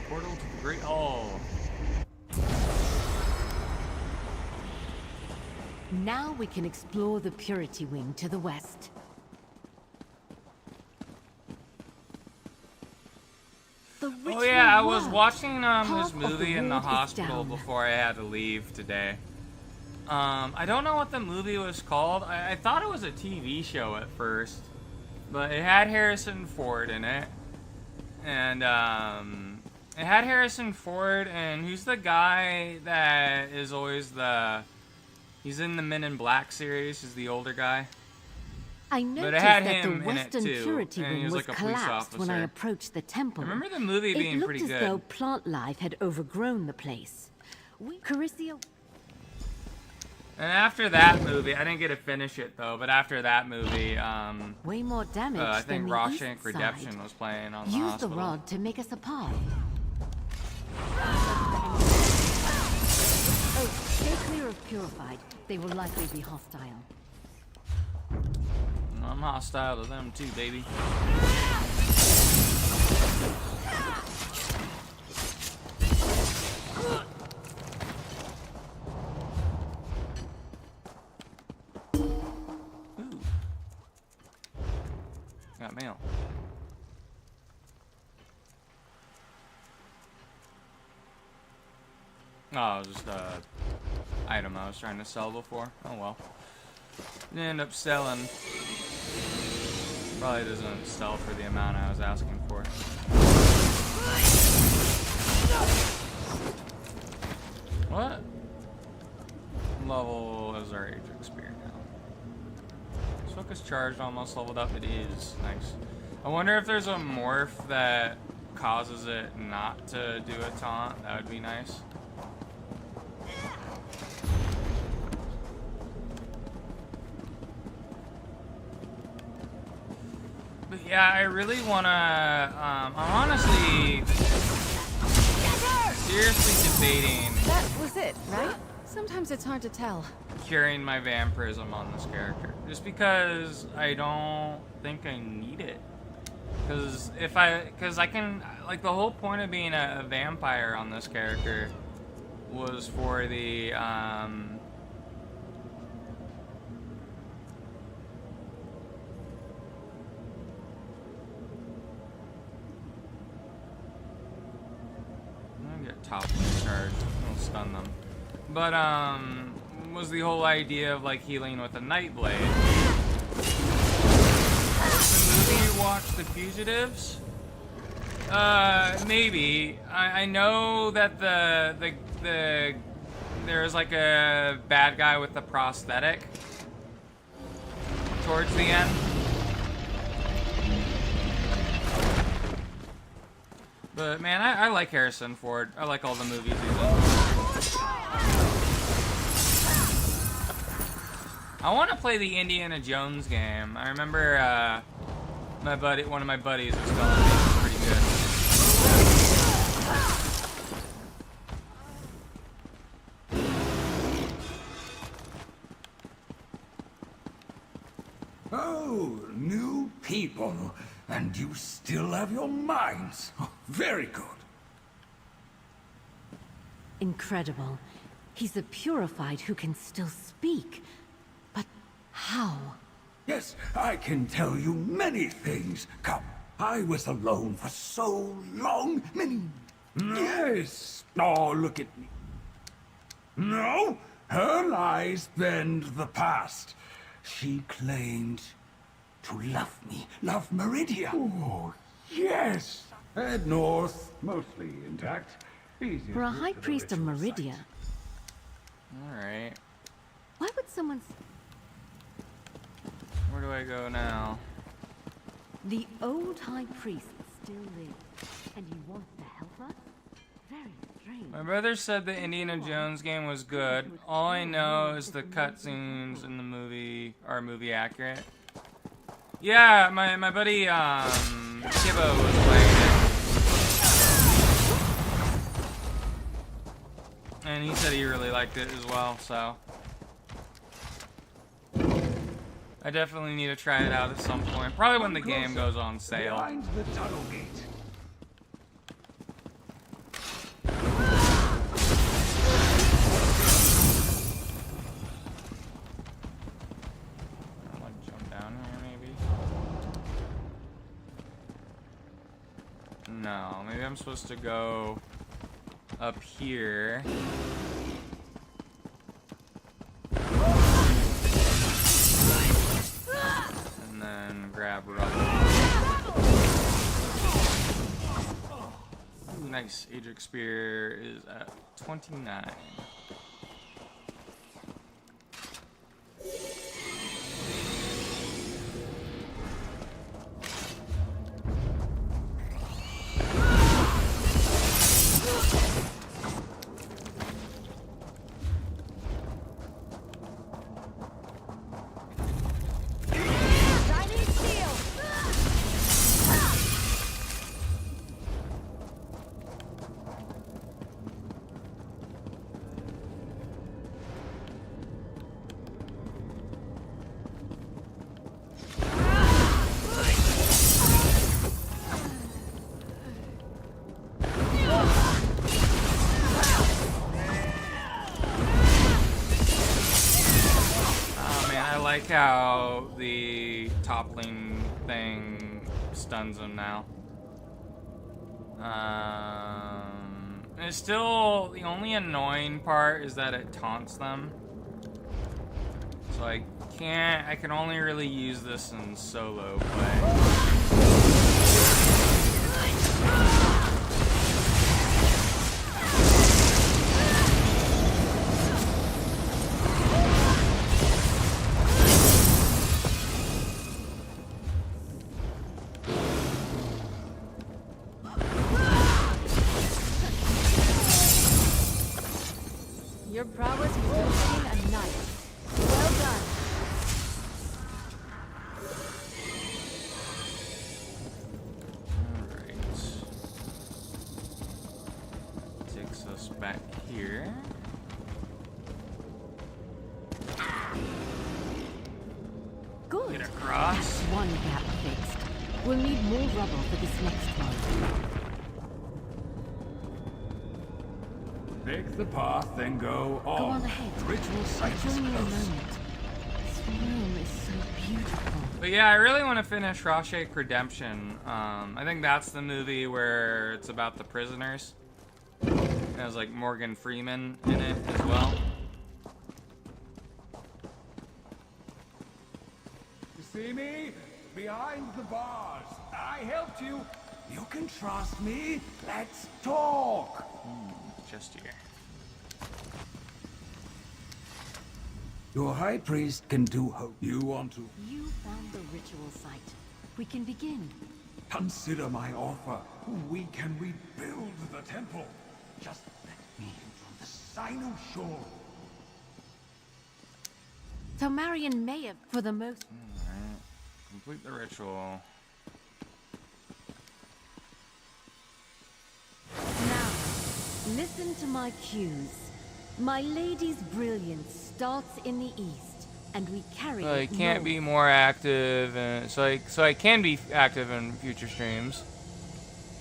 Speaker 1: Portal to the Great Hall.
Speaker 5: Now we can explore the Purity Wing to the west.
Speaker 1: Oh yeah, I was watching this movie in the hospital before I had to leave today. I don't know what the movie was called. I thought it was a TV show at first, but it had Harrison Ford in it, and it had Harrison Ford, and who's the guy that is always he's in the Men in Black series. He's the older guy.
Speaker 5: I noticed
Speaker 1: had
Speaker 5: that
Speaker 1: him
Speaker 5: the
Speaker 1: in it
Speaker 5: western
Speaker 1: too,
Speaker 5: Purity
Speaker 1: and he
Speaker 5: Wing
Speaker 1: was
Speaker 5: was
Speaker 1: like a police
Speaker 5: collapsed when I
Speaker 1: officer.
Speaker 5: approached the temple.
Speaker 1: I remember the movie being pretty
Speaker 5: It
Speaker 1: good.
Speaker 5: looked as though plant life had overgrown the place. Carisia...
Speaker 1: And after that movie, I didn't get to finish it though, but after that movie,
Speaker 17: way more damage
Speaker 1: I
Speaker 17: than
Speaker 1: think
Speaker 17: the
Speaker 1: Roshank
Speaker 17: east
Speaker 1: Redemption
Speaker 17: side.
Speaker 1: was playing on the
Speaker 17: Use
Speaker 1: hospital.
Speaker 17: the rod to make us a path. Oh, stay clear of Purified. They will likely be hostile.
Speaker 1: I'm hostile to them too, baby. Ooh. Got mail. Oh, it was just a item I was trying to sell before. Oh well. Didn't end up selling. Probably doesn't sell for the amount I was asking for. What level is our Ajax Spear now? This focus charged, almost leveled up. It is nice. I wonder if there's a morph that causes it not to do a taunt. That would be nice. But yeah, I really wanna, I'm honestly seriously debating
Speaker 5: That was it, right? Sometimes it's hard to tell.
Speaker 1: curing my vampirism on this character. Just because I don't think I need it. Because I can, like, the whole point of being a vampire on this character was for the, get top charge. It'll stun them. But was the whole idea of like healing with a Nightblade. The movie you watched, The Fugitives? Maybe. I know that there's like a bad guy with the prosthetic towards the end. But man, I like Harrison Ford. I like all the movies he's in. I want to play the Indiana Jones game. I remember one of my buddies was telling me it was pretty good.
Speaker 18: Oh, new people. And you still have your minds. Oh, very good.
Speaker 17: Incredible. He's a purified who can still speak. But how?
Speaker 18: Yes, I can tell you many things. Come, I was alone for so long. Many... Yes. Oh, look at me. No, her lies bend the past. She claimed to love me, love Meridia. Oh, yes. Head north, mostly intact. Easy
Speaker 17: For a high priest of Meridia,
Speaker 1: Alright.
Speaker 17: why would someone...
Speaker 1: Where do I go now?
Speaker 17: The old high priest still lives, and he wants to help us? Very strange.
Speaker 1: My brother said the Indiana Jones game was good. All I know is the cutscenes in the movie are movie accurate. Yeah, my buddy Kibo was playing it. And he said he really liked it as well, so I definitely need to try it out at some point. Probably when the game goes on sale.
Speaker 18: Behind the tunnel gate.
Speaker 1: No, maybe I'm supposed to go up here. And then grab rubber. Ooh, nice. Ajax Spear is at 29. like how the toppling thing stuns them now. And it's still, the only annoying part is that it taunts them. So I can only really use this in solo play.
Speaker 14: Your prowess was wielding a knife. Well done.
Speaker 1: Alright. Takes us back here.
Speaker 5: Good.
Speaker 1: Get across.
Speaker 5: That's one gap fixed. We'll need more rubble for this next one.
Speaker 18: Pick the path, then go on.
Speaker 5: Go on ahead.
Speaker 18: The ritual site is
Speaker 5: Join me a
Speaker 18: close.
Speaker 5: moment. This room is so beautiful.
Speaker 1: But yeah, I really want to finish Shawshank Redemption. I think that's the movie where it's about the prisoners. It has like Morgan Freeman in it as well.
Speaker 18: You see me? Behind the bars. I helped you. You can trust me. Let's talk.
Speaker 1: Just here.
Speaker 18: Your high priest can do hope. You want to
Speaker 5: You found the ritual site. We can begin.
Speaker 18: consider my offer. We can rebuild the temple. Just let me in from the Sino shore.
Speaker 5: So Marion may have, for the most...
Speaker 1: Alright. Complete the ritual.
Speaker 5: Now, listen to my cues. My lady's brilliance starts in the east, and we carry
Speaker 1: So I
Speaker 5: it
Speaker 1: can't
Speaker 5: north.
Speaker 1: be more active, and so I can be active in future streams.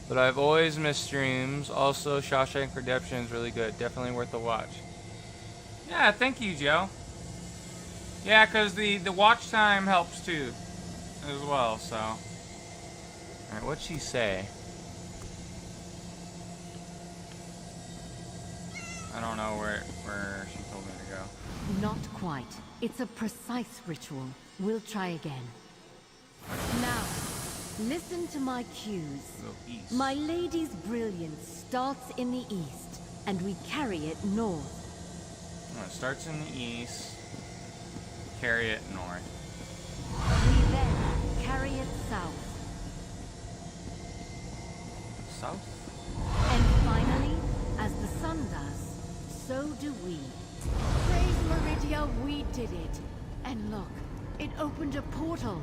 Speaker 1: But I've always missed streams. Also, Shawshank Redemption is really good. Definitely worth a watch. Yeah, thank you, Joe. Yeah, because the watch time helps too, as well. So, all right, what'd she say? I don't know where she told me to go.
Speaker 5: Not quite. It's a precise ritual. We'll try again. Now, listen to my cues.
Speaker 1: Go east.
Speaker 5: My lady's brilliance starts in the east, and we carry it north.
Speaker 1: Oh, it starts in the east. Carry it north.
Speaker 5: We then carry it south.
Speaker 1: South?
Speaker 5: And finally, as the sun does, so do we.
Speaker 14: Praise Meridia, we did it. And look, it opened a portal.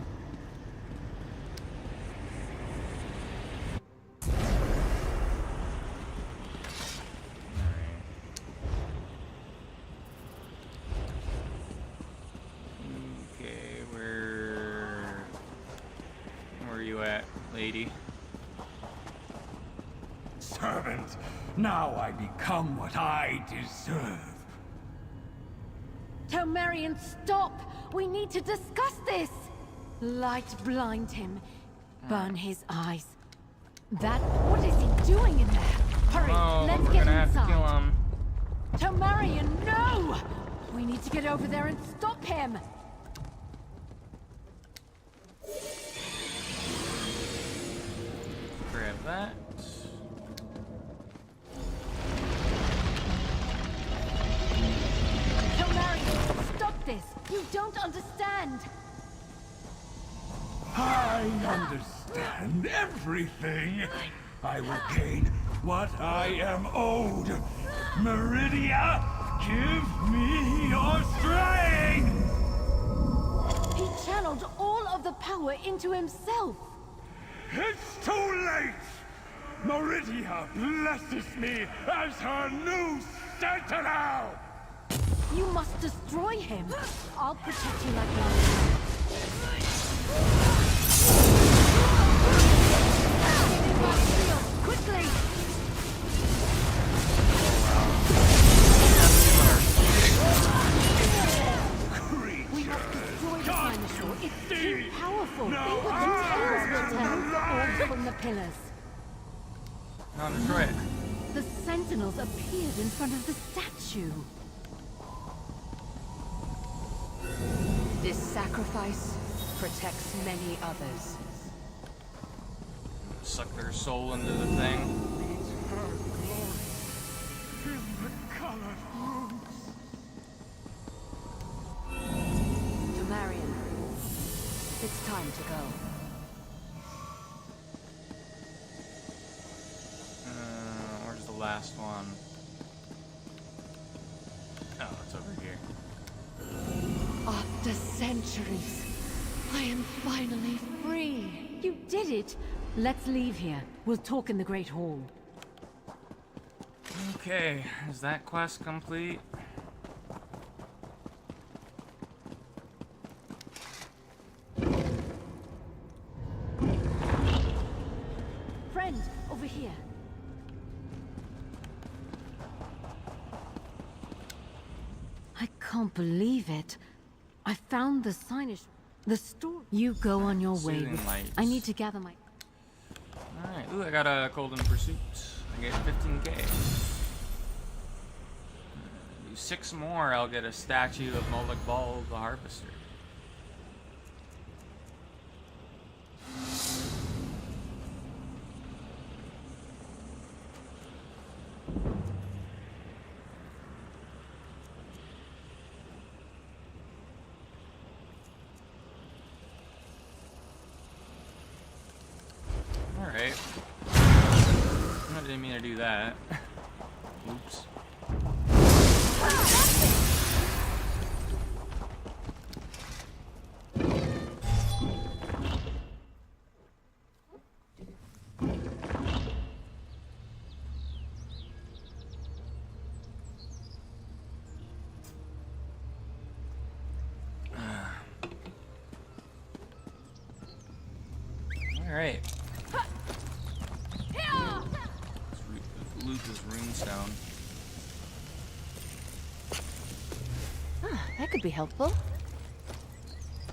Speaker 1: Okay, where are you at, lady?
Speaker 18: Servant, now I become what I deserve.
Speaker 14: Tomarion, stop! We need to discuss this! Light blind him. Burn his eyes. What is he doing in there? Hurry,
Speaker 1: Oh,
Speaker 14: let's
Speaker 1: we're
Speaker 14: get
Speaker 1: gonna have to kill
Speaker 14: inside.
Speaker 1: him.
Speaker 14: Tomarion, no! We need to get over there and stop him!
Speaker 1: Grab that.
Speaker 14: Tomarion, stop this! You don't understand!
Speaker 18: I understand everything. I will gain what I am owed. Meridia, give me your strength!
Speaker 14: He channeled all of the power into himself!
Speaker 18: It's too late! Meridia blesses me as her new sentinel!
Speaker 14: You must destroy him! I'll protect you like that. Quickly! We must destroy careful! The tables will turn, all from the pillars.
Speaker 1: No, destroy it.
Speaker 14: The sentinels appeared in front of the statue.
Speaker 17: This sacrifice protects many others.
Speaker 1: Suck their soul into the thing.
Speaker 17: To Marion, it's time to go.
Speaker 1: Where's the last one? Oh, it's over here.
Speaker 14: After centuries, I am finally free. You did it. Let's leave here. We'll talk in the Great Hall.
Speaker 1: Okay, is that quest complete?
Speaker 14: Friend, over here. I can't believe it. I found the signage. The store. You go on your way.
Speaker 1: Soothing lights.
Speaker 14: I need to gather my...
Speaker 1: Alright, ooh, I got a Golden Pursuit. I get 15k. Do 6 more, I'll get a statue of Moloch Ball the Harvester. Alright. I didn't mean to do that. Oops. Alright. Loot this runestone.
Speaker 14: That could be helpful.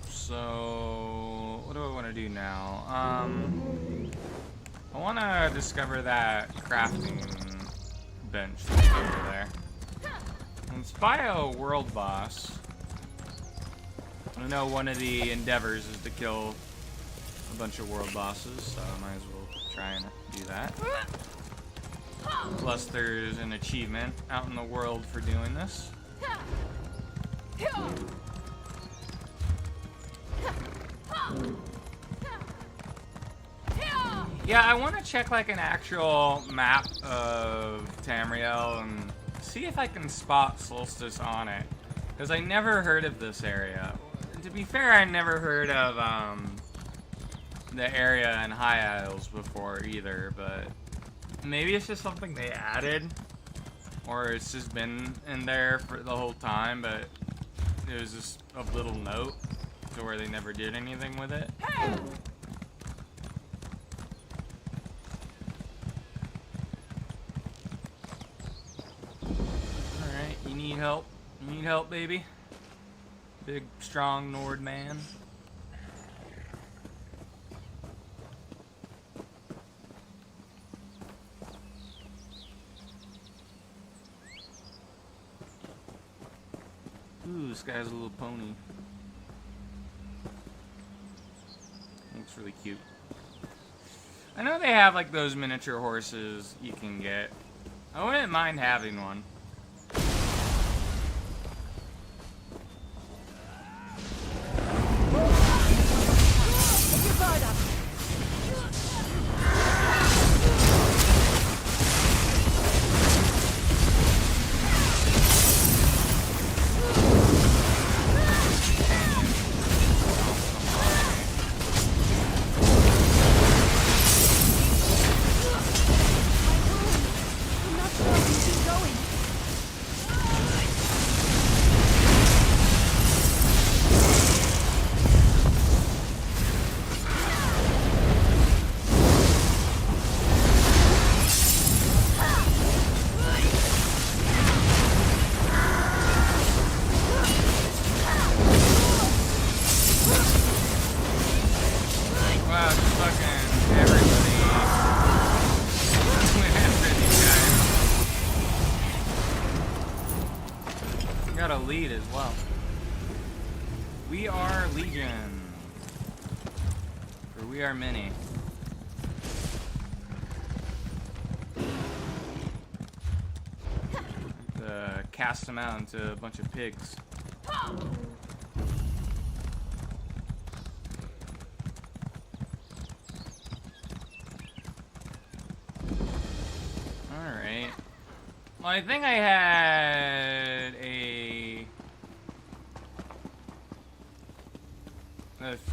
Speaker 1: So, what do I want to do now? I want to discover that crafting bench that's over there. It's by a world boss. I know one of the endeavors is to kill a bunch of world bosses, so I might as well try and do that. Plus, there's an achievement out in the world for doing this. Yeah, I want to check like an actual map of Tamriel and see if I can spot Solstice on it. Because I never heard of this area. To be fair, I never heard of the area in High Isles before either, but maybe it's just something they added, or it's just been in there for the whole time, but it was just of little note to where they never did anything with it. Alright, you need help? You need help, baby? Big, strong Nord man. Ooh, this guy's a little pony. Looks really cute. I know they have like those miniature horses you can get. I wouldn't mind having one. We are Legion. For we are many. Cast them out into a bunch of pigs. Alright. Well, I think I had a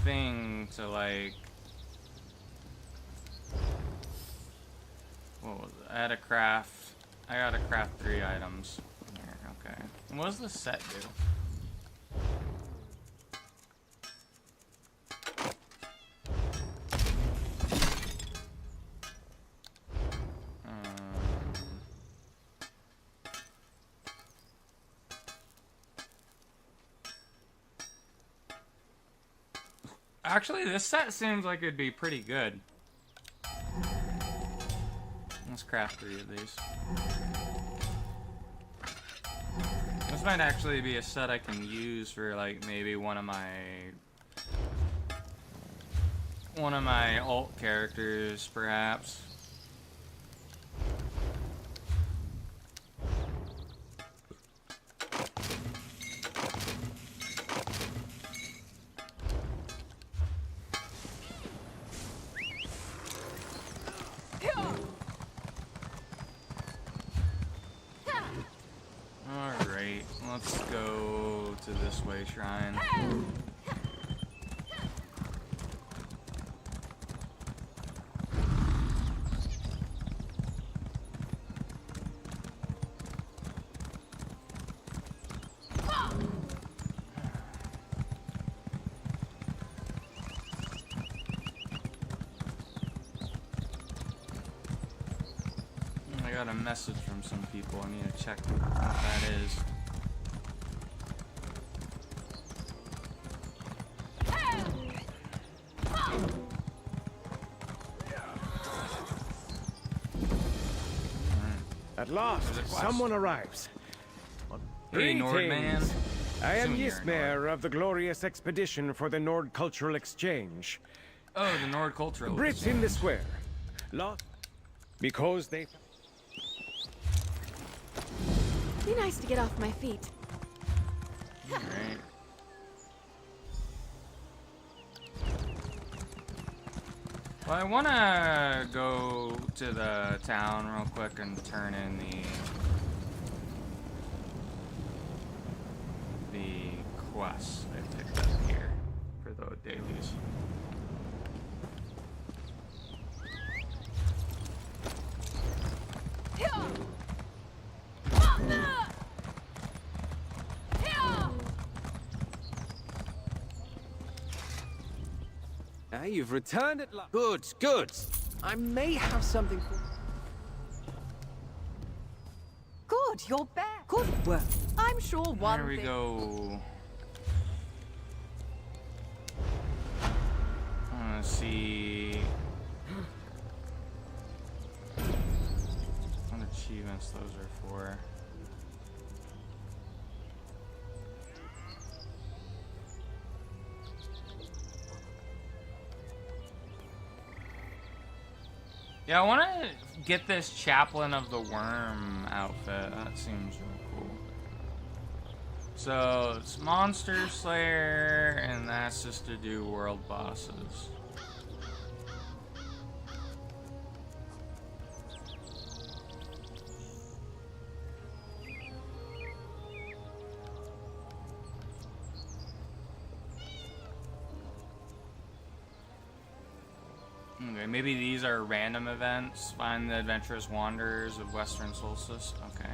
Speaker 1: thing to like. What was it? I had a craft. I gotta craft 3 items. Here, okay. And what does the set do? Actually, this set seems like it'd be pretty good. Let's craft 3 of these. This might actually be a set I can use for like maybe one of my alt characters, perhaps. Alright, let's go to this way shrine. I got a message from some people. I need to check what that is.
Speaker 2: At last, someone arrives.
Speaker 1: Hey, Nordman.
Speaker 2: Greetings. I am
Speaker 1: Assuming you're a
Speaker 2: Ysmir of the glorious expedition for the Nord Cultural Exchange.
Speaker 1: Oh, the Nord Cultural
Speaker 2: Brits
Speaker 1: Exchange.
Speaker 2: in the square. Lost because they...
Speaker 7: Be nice to get off my feet.
Speaker 1: Alright. Well, I want to go to the town real quick and turn in the quests I picked up here for the dailies.
Speaker 2: Ah, you've returned at last.
Speaker 15: Good, good. I may have something for...
Speaker 5: Good, you're back. Good work. I'm sure one
Speaker 1: There we
Speaker 5: thing...
Speaker 1: go. Let's see. What achievements those are for. Yeah, I want to get this Chaplain of the Worm outfit. That seems really cool. So, it's Monster Slayer, and that's just to do world bosses. Okay, maybe these are random events. Find the adventurous wanderers of Western Solstice. Okay.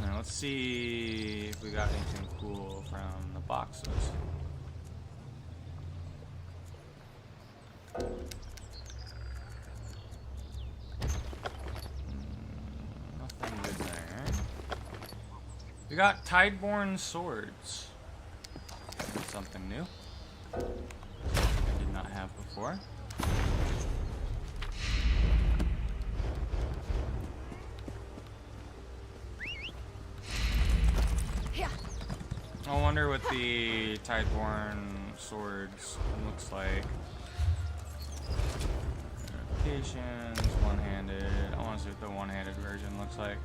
Speaker 1: Now let's see if we got anything cool from the boxes. Nothing good there. We got Tideborn swords. That's something new. I did not have before. before. I wonder what the Tideborn swords looks like. Notifications, one-handed. I want to see what the one-handed version looks like.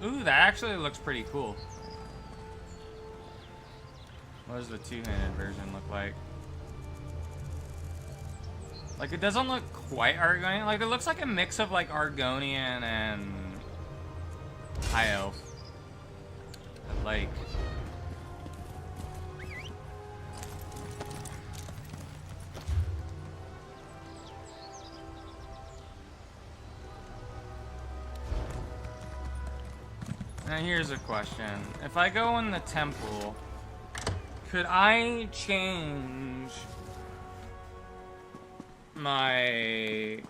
Speaker 1: Ooh, that actually looks pretty cool. What does the two-handed version look like? Like, it doesn't look quite Argonian. Like, it looks like a mix of, like, Argonian and High Elf. I like. Now, here's a question. If I go in the temple, could I change my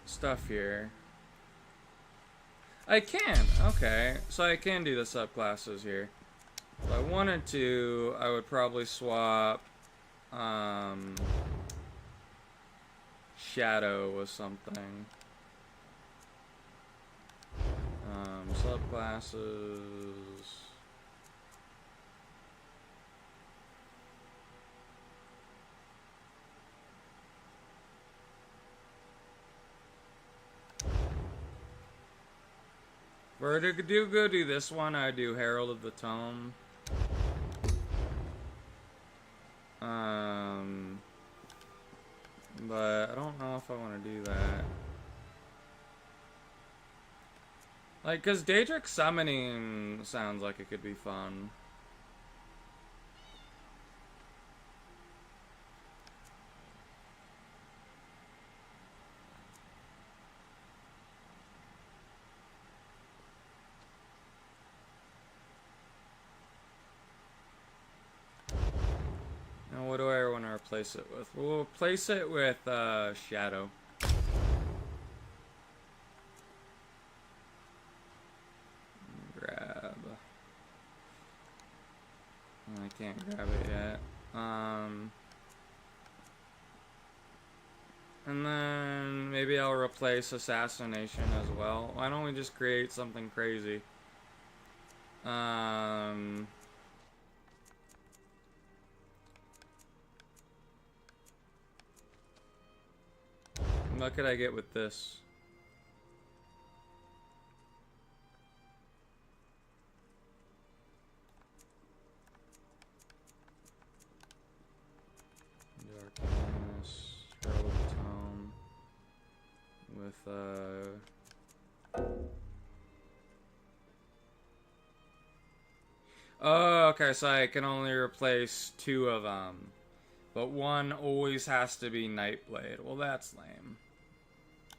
Speaker 1: stuff here? I can. Okay, so I can do the subclasses here. If I wanted to, I would probably swap Shadow with something. Subclasses. Or to go do this one, I do Herald of the Tome. But I don't know if I want to do that. Like, cause Daedric summoning sounds like it could be fun. Now, what do I want to replace it with? We'll replace it with Shadow. Grab. I can't grab it yet. And then maybe I'll replace Assassination as well. Why don't we just create something crazy? What could I get with this? Darkness, Herald of the Tome, with oh, okay, so I can only replace 2 of them. But one always has to be Nightblade. Well, that's lame.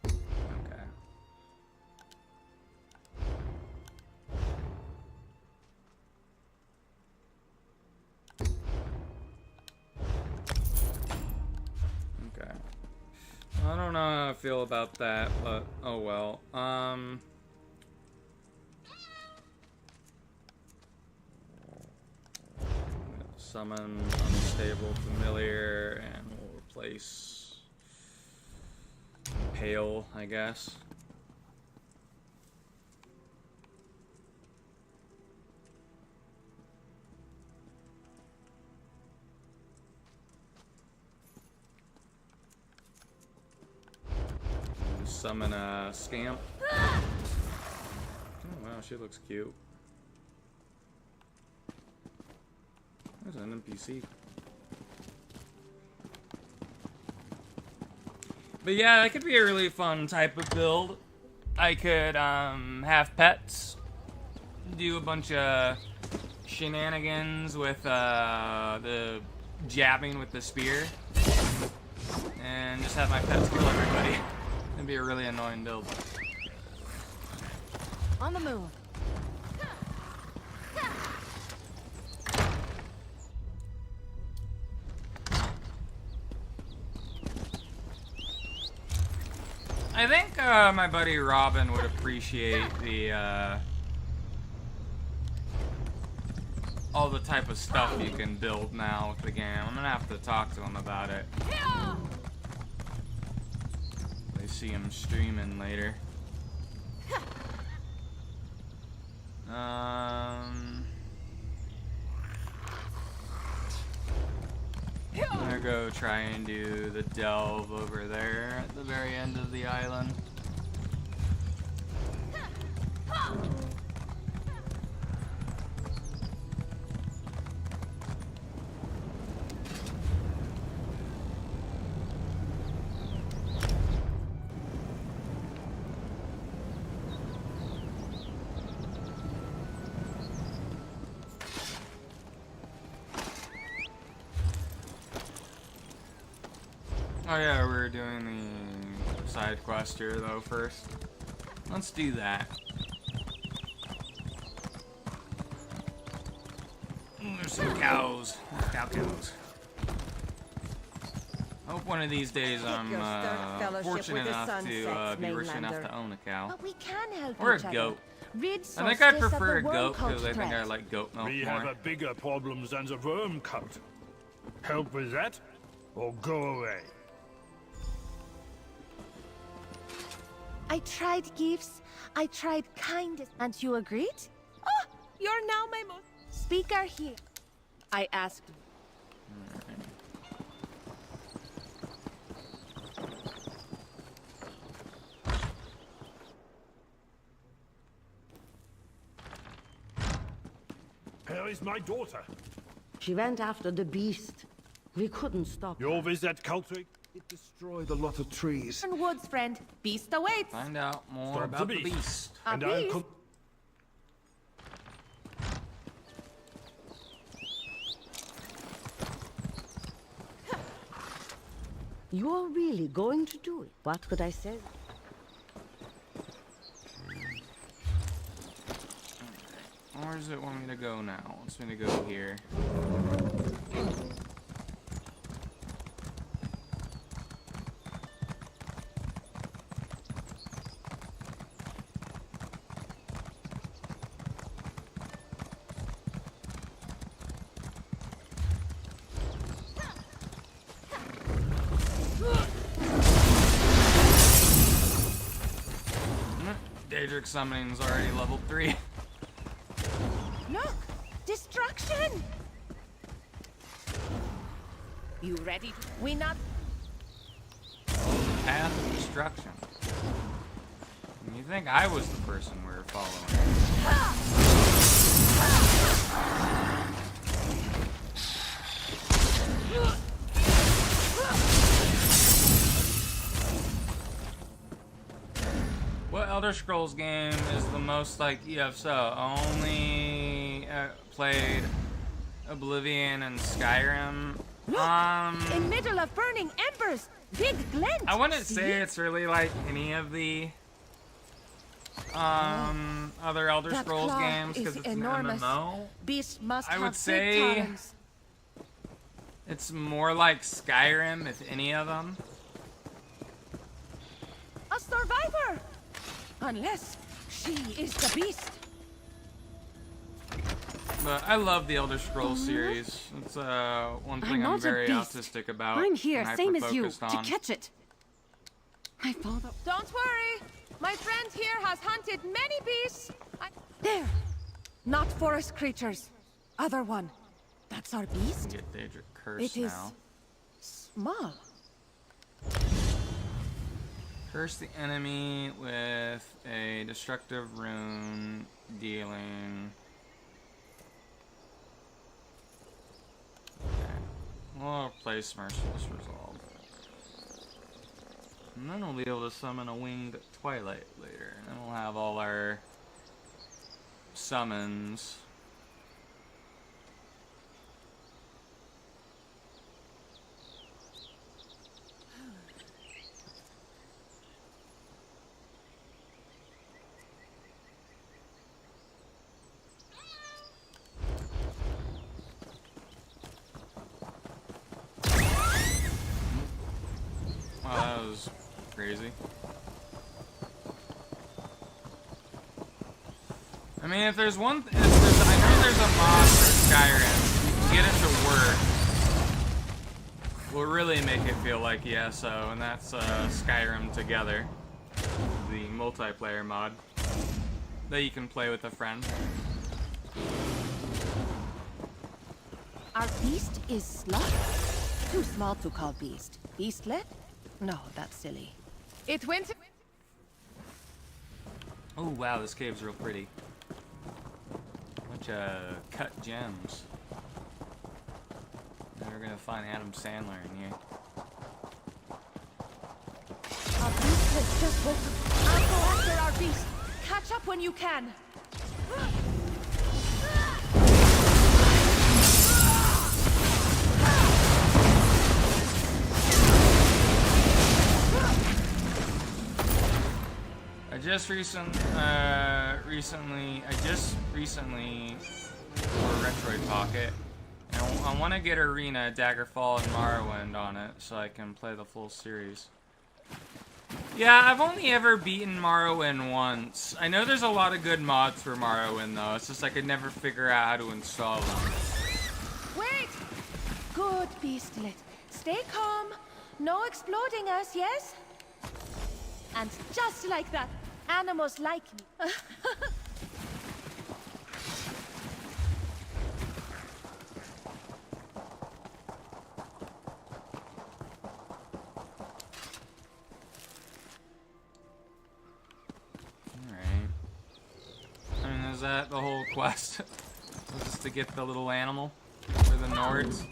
Speaker 1: Okay. Okay. I don't know how I feel about that, but oh well. Summon Unstable Familiar, and we'll replace Pale, I guess. And summon a Scamp. Oh wow, she looks cute. There's an NPC. But yeah, that could be a really fun type of build. I could have pets, do a bunch of shenanigans with the jabbing with the spear, and just have my pets kill everybody. It'd be a really annoying build.
Speaker 14: On the move.
Speaker 1: I think my buddy Robin would appreciate the all the type of stuff you can build now with the game. I'm gonna have to talk to him about it. I see him streaming later. I'm gonna go try and do the delve over there at the very end of the island. Oh yeah, we're doing the side quest here though first. Let's do that. Ooh, there's some cows. Cows. I hope one of these days I'm fortunate enough to be rich enough to own a cow.
Speaker 6: But we can help
Speaker 1: Or a
Speaker 6: each other.
Speaker 1: goat.
Speaker 6: Rid
Speaker 1: I think I'd
Speaker 6: Solstice of
Speaker 1: prefer a
Speaker 6: the worm
Speaker 1: goat
Speaker 6: cult
Speaker 1: because I think I
Speaker 6: threat.
Speaker 1: like goat milk
Speaker 19: We
Speaker 1: more.
Speaker 19: have a bigger problems than the worm cult. Help with that, or go away.
Speaker 7: I tried gifts, I tried kindness, and you agreed? Oh, you're now my most speaker here. I asked.
Speaker 19: Where is my daughter?
Speaker 16: She went after the beast. We couldn't stop her.
Speaker 19: You're with that cult trick? It destroyed a lot of trees.
Speaker 7: Woods, friend. Beast awaits.
Speaker 1: Find out more
Speaker 19: Stop
Speaker 1: about
Speaker 19: the
Speaker 1: the
Speaker 19: beast.
Speaker 1: beast.
Speaker 19: And I'll come.
Speaker 16: You're really going to do it? What could I say?
Speaker 1: Where does it want me to go now? It wants me to go here. Daedric summoning's already level 3.
Speaker 7: Look! Destruction! You ready? We not.
Speaker 1: Path of destruction. You think I was the person we were following? What Elder Scrolls game is the most like EFSO? Only played Oblivion and Skyrim.
Speaker 7: In middle of burning embers! Big glint!
Speaker 1: I wouldn't
Speaker 7: See?
Speaker 1: say it's really like any of the other Elder
Speaker 7: That
Speaker 1: Scrolls
Speaker 7: claw
Speaker 1: games because
Speaker 7: is
Speaker 1: it's an
Speaker 7: enormous.
Speaker 1: MMO.
Speaker 7: Beast must
Speaker 1: I
Speaker 7: have
Speaker 1: would
Speaker 7: big
Speaker 1: say
Speaker 7: talons.
Speaker 1: it's more like Skyrim, if any of them.
Speaker 7: A survivor! Unless she is the beast.
Speaker 1: But I love the Elder Scrolls series. It's one thing I'm
Speaker 14: not a
Speaker 1: very
Speaker 14: beast.
Speaker 1: autistic about.
Speaker 14: I'm here,
Speaker 1: and
Speaker 14: same as you,
Speaker 1: hyper-focused on.
Speaker 14: to catch it. My father.
Speaker 7: Don't worry. My friend here has hunted many beasts. There. Not forest creatures. Other one. That's our beast?
Speaker 1: Get Daedric Curse
Speaker 7: It is
Speaker 1: now.
Speaker 7: small.
Speaker 1: Curse the enemy with a destructive rune dealing. Okay. We'll place Merciless Resolve. And then we'll be able to summon a winged Twilight later. And then we'll have all our summons. Wow, that was crazy. I mean, if there's one, I know there's a mod for Skyrim. You can get it to work. Will really make it feel like ESO, and that's Skyrim Together, the multiplayer mod that you can play with a friend.
Speaker 7: Our beast is Slut? Too small to call beast. Beastlet? No, that's silly. It went to...
Speaker 1: Oh wow, this cave's real pretty. Bunch of cut gems. We're gonna find Adam Sandler in here.
Speaker 7: Our beastlet just woke up. I'll go after our beast. Catch up when you can.
Speaker 1: I just recently for Retroid Pocket, and I want to get Arena, Daggerfall, and Morrowind on it so I can play the full series. Yeah, I've only ever beaten Morrowind once. I know there's a lot of good mods for Morrowind though. It's just I could never figure out how to install them.
Speaker 7: Wait! Good beastlet. Stay calm. No exploding us, yes? And just like that, animals like me.
Speaker 1: I mean, is that the whole quest? Just to get the little animal for the Nords?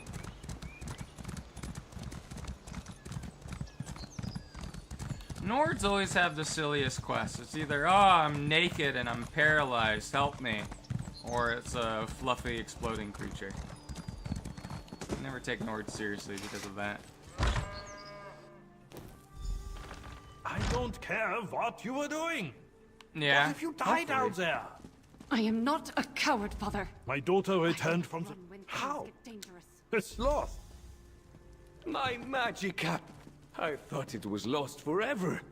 Speaker 1: Nords always have the silliest quests. It's either, oh, I'm naked and I'm paralyzed, help me. Or it's a fluffy exploding creature. I never take Nords seriously because of that.
Speaker 19: I don't care what you were doing.
Speaker 1: Yeah.
Speaker 19: What if you died out there?
Speaker 14: I am not a coward, Father.
Speaker 19: My daughter returned from the... How? It's lost.
Speaker 2: My magic app. I thought it was lost forever.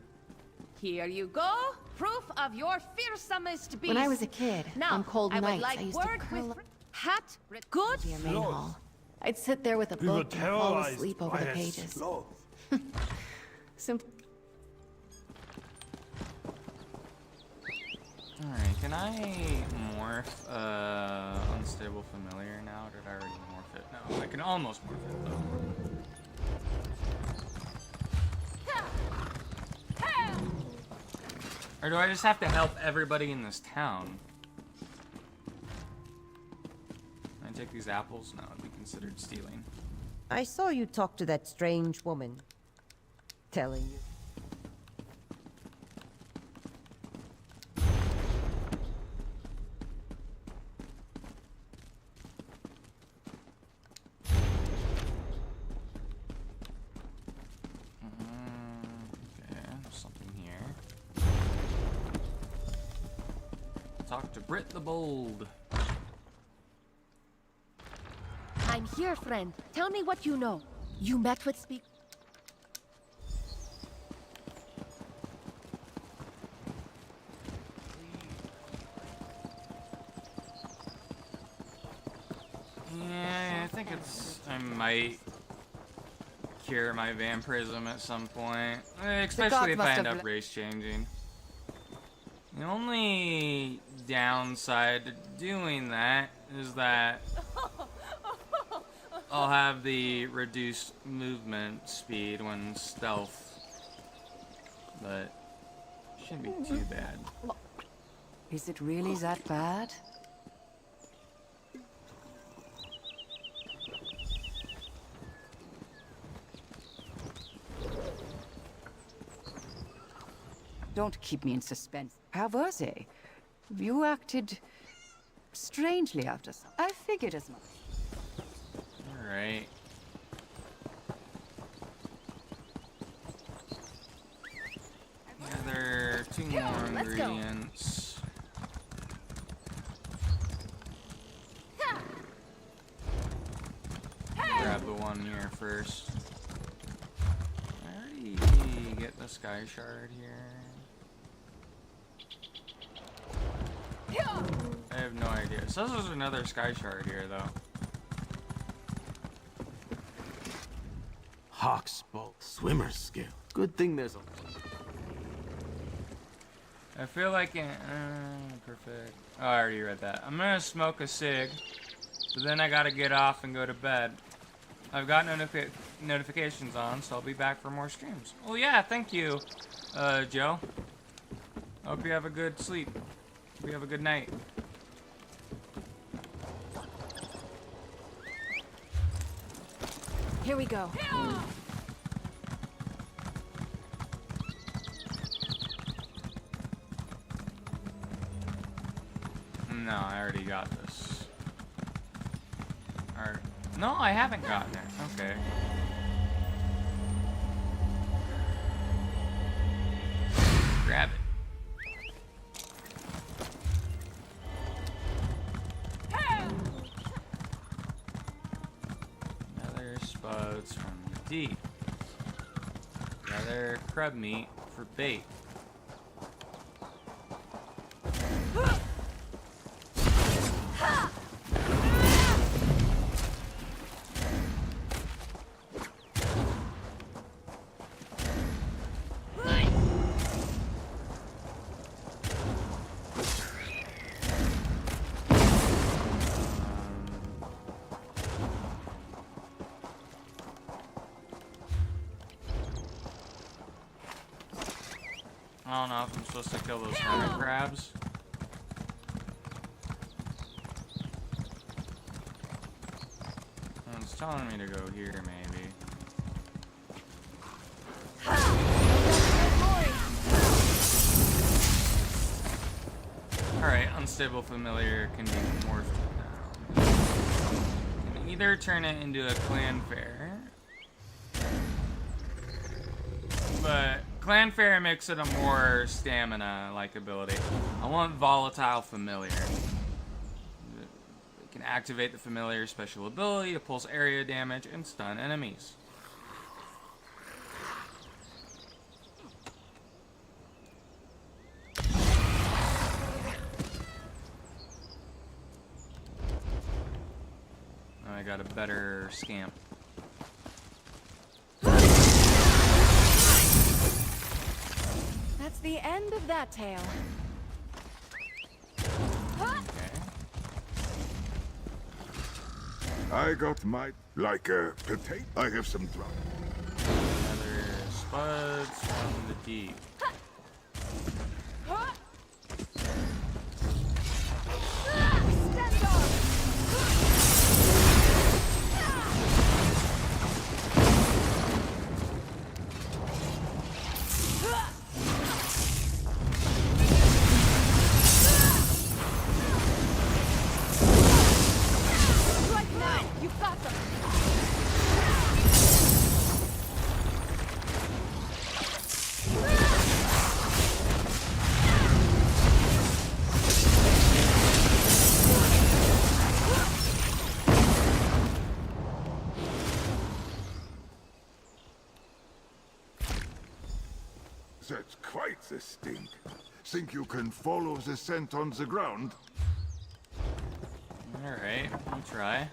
Speaker 7: Here you go. Proof of your fearsomest beast.
Speaker 17: When I was a kid,
Speaker 7: now,
Speaker 17: on cold
Speaker 7: I
Speaker 17: nights,
Speaker 7: would like
Speaker 17: I used to
Speaker 7: word
Speaker 17: curl
Speaker 7: with
Speaker 17: up
Speaker 7: hat. Good.
Speaker 17: in the main hall. I'd sit there with a
Speaker 19: We were
Speaker 17: book and fall
Speaker 19: terrorized
Speaker 17: asleep over
Speaker 19: by
Speaker 17: the
Speaker 19: a
Speaker 17: pages.
Speaker 19: sloth.
Speaker 17: Simple.
Speaker 1: Alright, can I morph Unstable Familiar now? Or did I already morph it? No, I can almost morph it though. Or do I just have to help everybody in this town? Can I take these apples? No, it'd be considered stealing.
Speaker 20: I saw you talk to that strange woman. Telling you.
Speaker 1: Okay, there's something here. Talk to Britt the Bold.
Speaker 7: I'm here, friend. Tell me what you know. You met with Speak.
Speaker 1: Yeah, I think it's... I might cure my vampirism at some point. Especially if I end up race changing. The only downside to doing that is that I'll have the reduced movement speed when stealth, but shouldn't be too bad.
Speaker 5: Is it really that bad? Don't keep me in suspense. How was he? You acted strangely after some. I figured as much.
Speaker 1: Alright. Yeah, there are 2 more ingredients. Grab the one here first. I already get the sky shard here. I have no idea. So there's another sky shard here, though.
Speaker 3: Hawk's bolt. Swimmer's skill. Good thing there's a...
Speaker 1: I feel like perfect. Oh, I already read that. I'm gonna smoke a cig, but then I gotta get off and go to bed. I've got notifications on, so I'll be back for more streams. Well, yeah, thank you, Joe. Hope you have a good sleep. Hope you have a good night.
Speaker 14: Here we go.
Speaker 1: No, I already got this. Alright. No, I haven't gotten it. Okay. Grab it. Another spuds from the deep. Another crab meat for bait. I don't know if I'm supposed to kill those hermit crabs. It's telling me to go here, maybe. Alright, unstable familiar can be morphed now. Can either turn it into a clan fair, but clan fair makes it a more stamina-like ability. I want volatile familiar. It can activate the familiar special ability to pulse area damage and stun enemies. I got a better scamp.
Speaker 14: That's the end of that tale.
Speaker 18: I got my... like a potato. I have some drum.
Speaker 1: Another spuds from the deep.
Speaker 18: That's quite the stink. Think you can follow the scent on the ground?
Speaker 1: Alright, I'll try.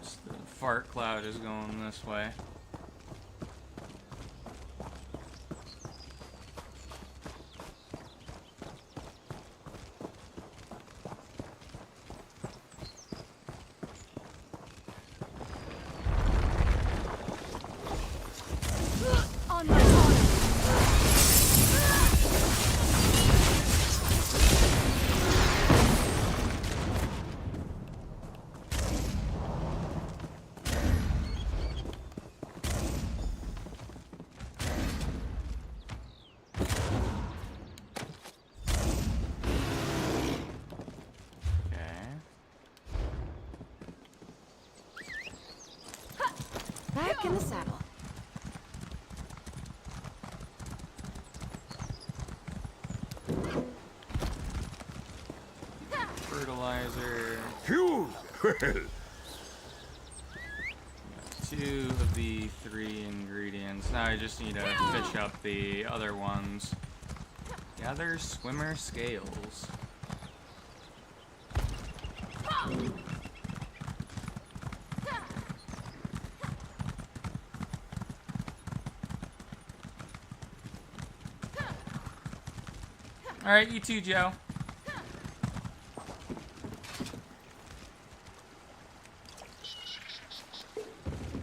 Speaker 1: The fart cloud is going this way.
Speaker 14: Back in the saddle.
Speaker 1: Fertilizer. 2 of the 3 ingredients. Now I just need to fish up the other ones. Gather swimmer scales. Alright, you too, Joe.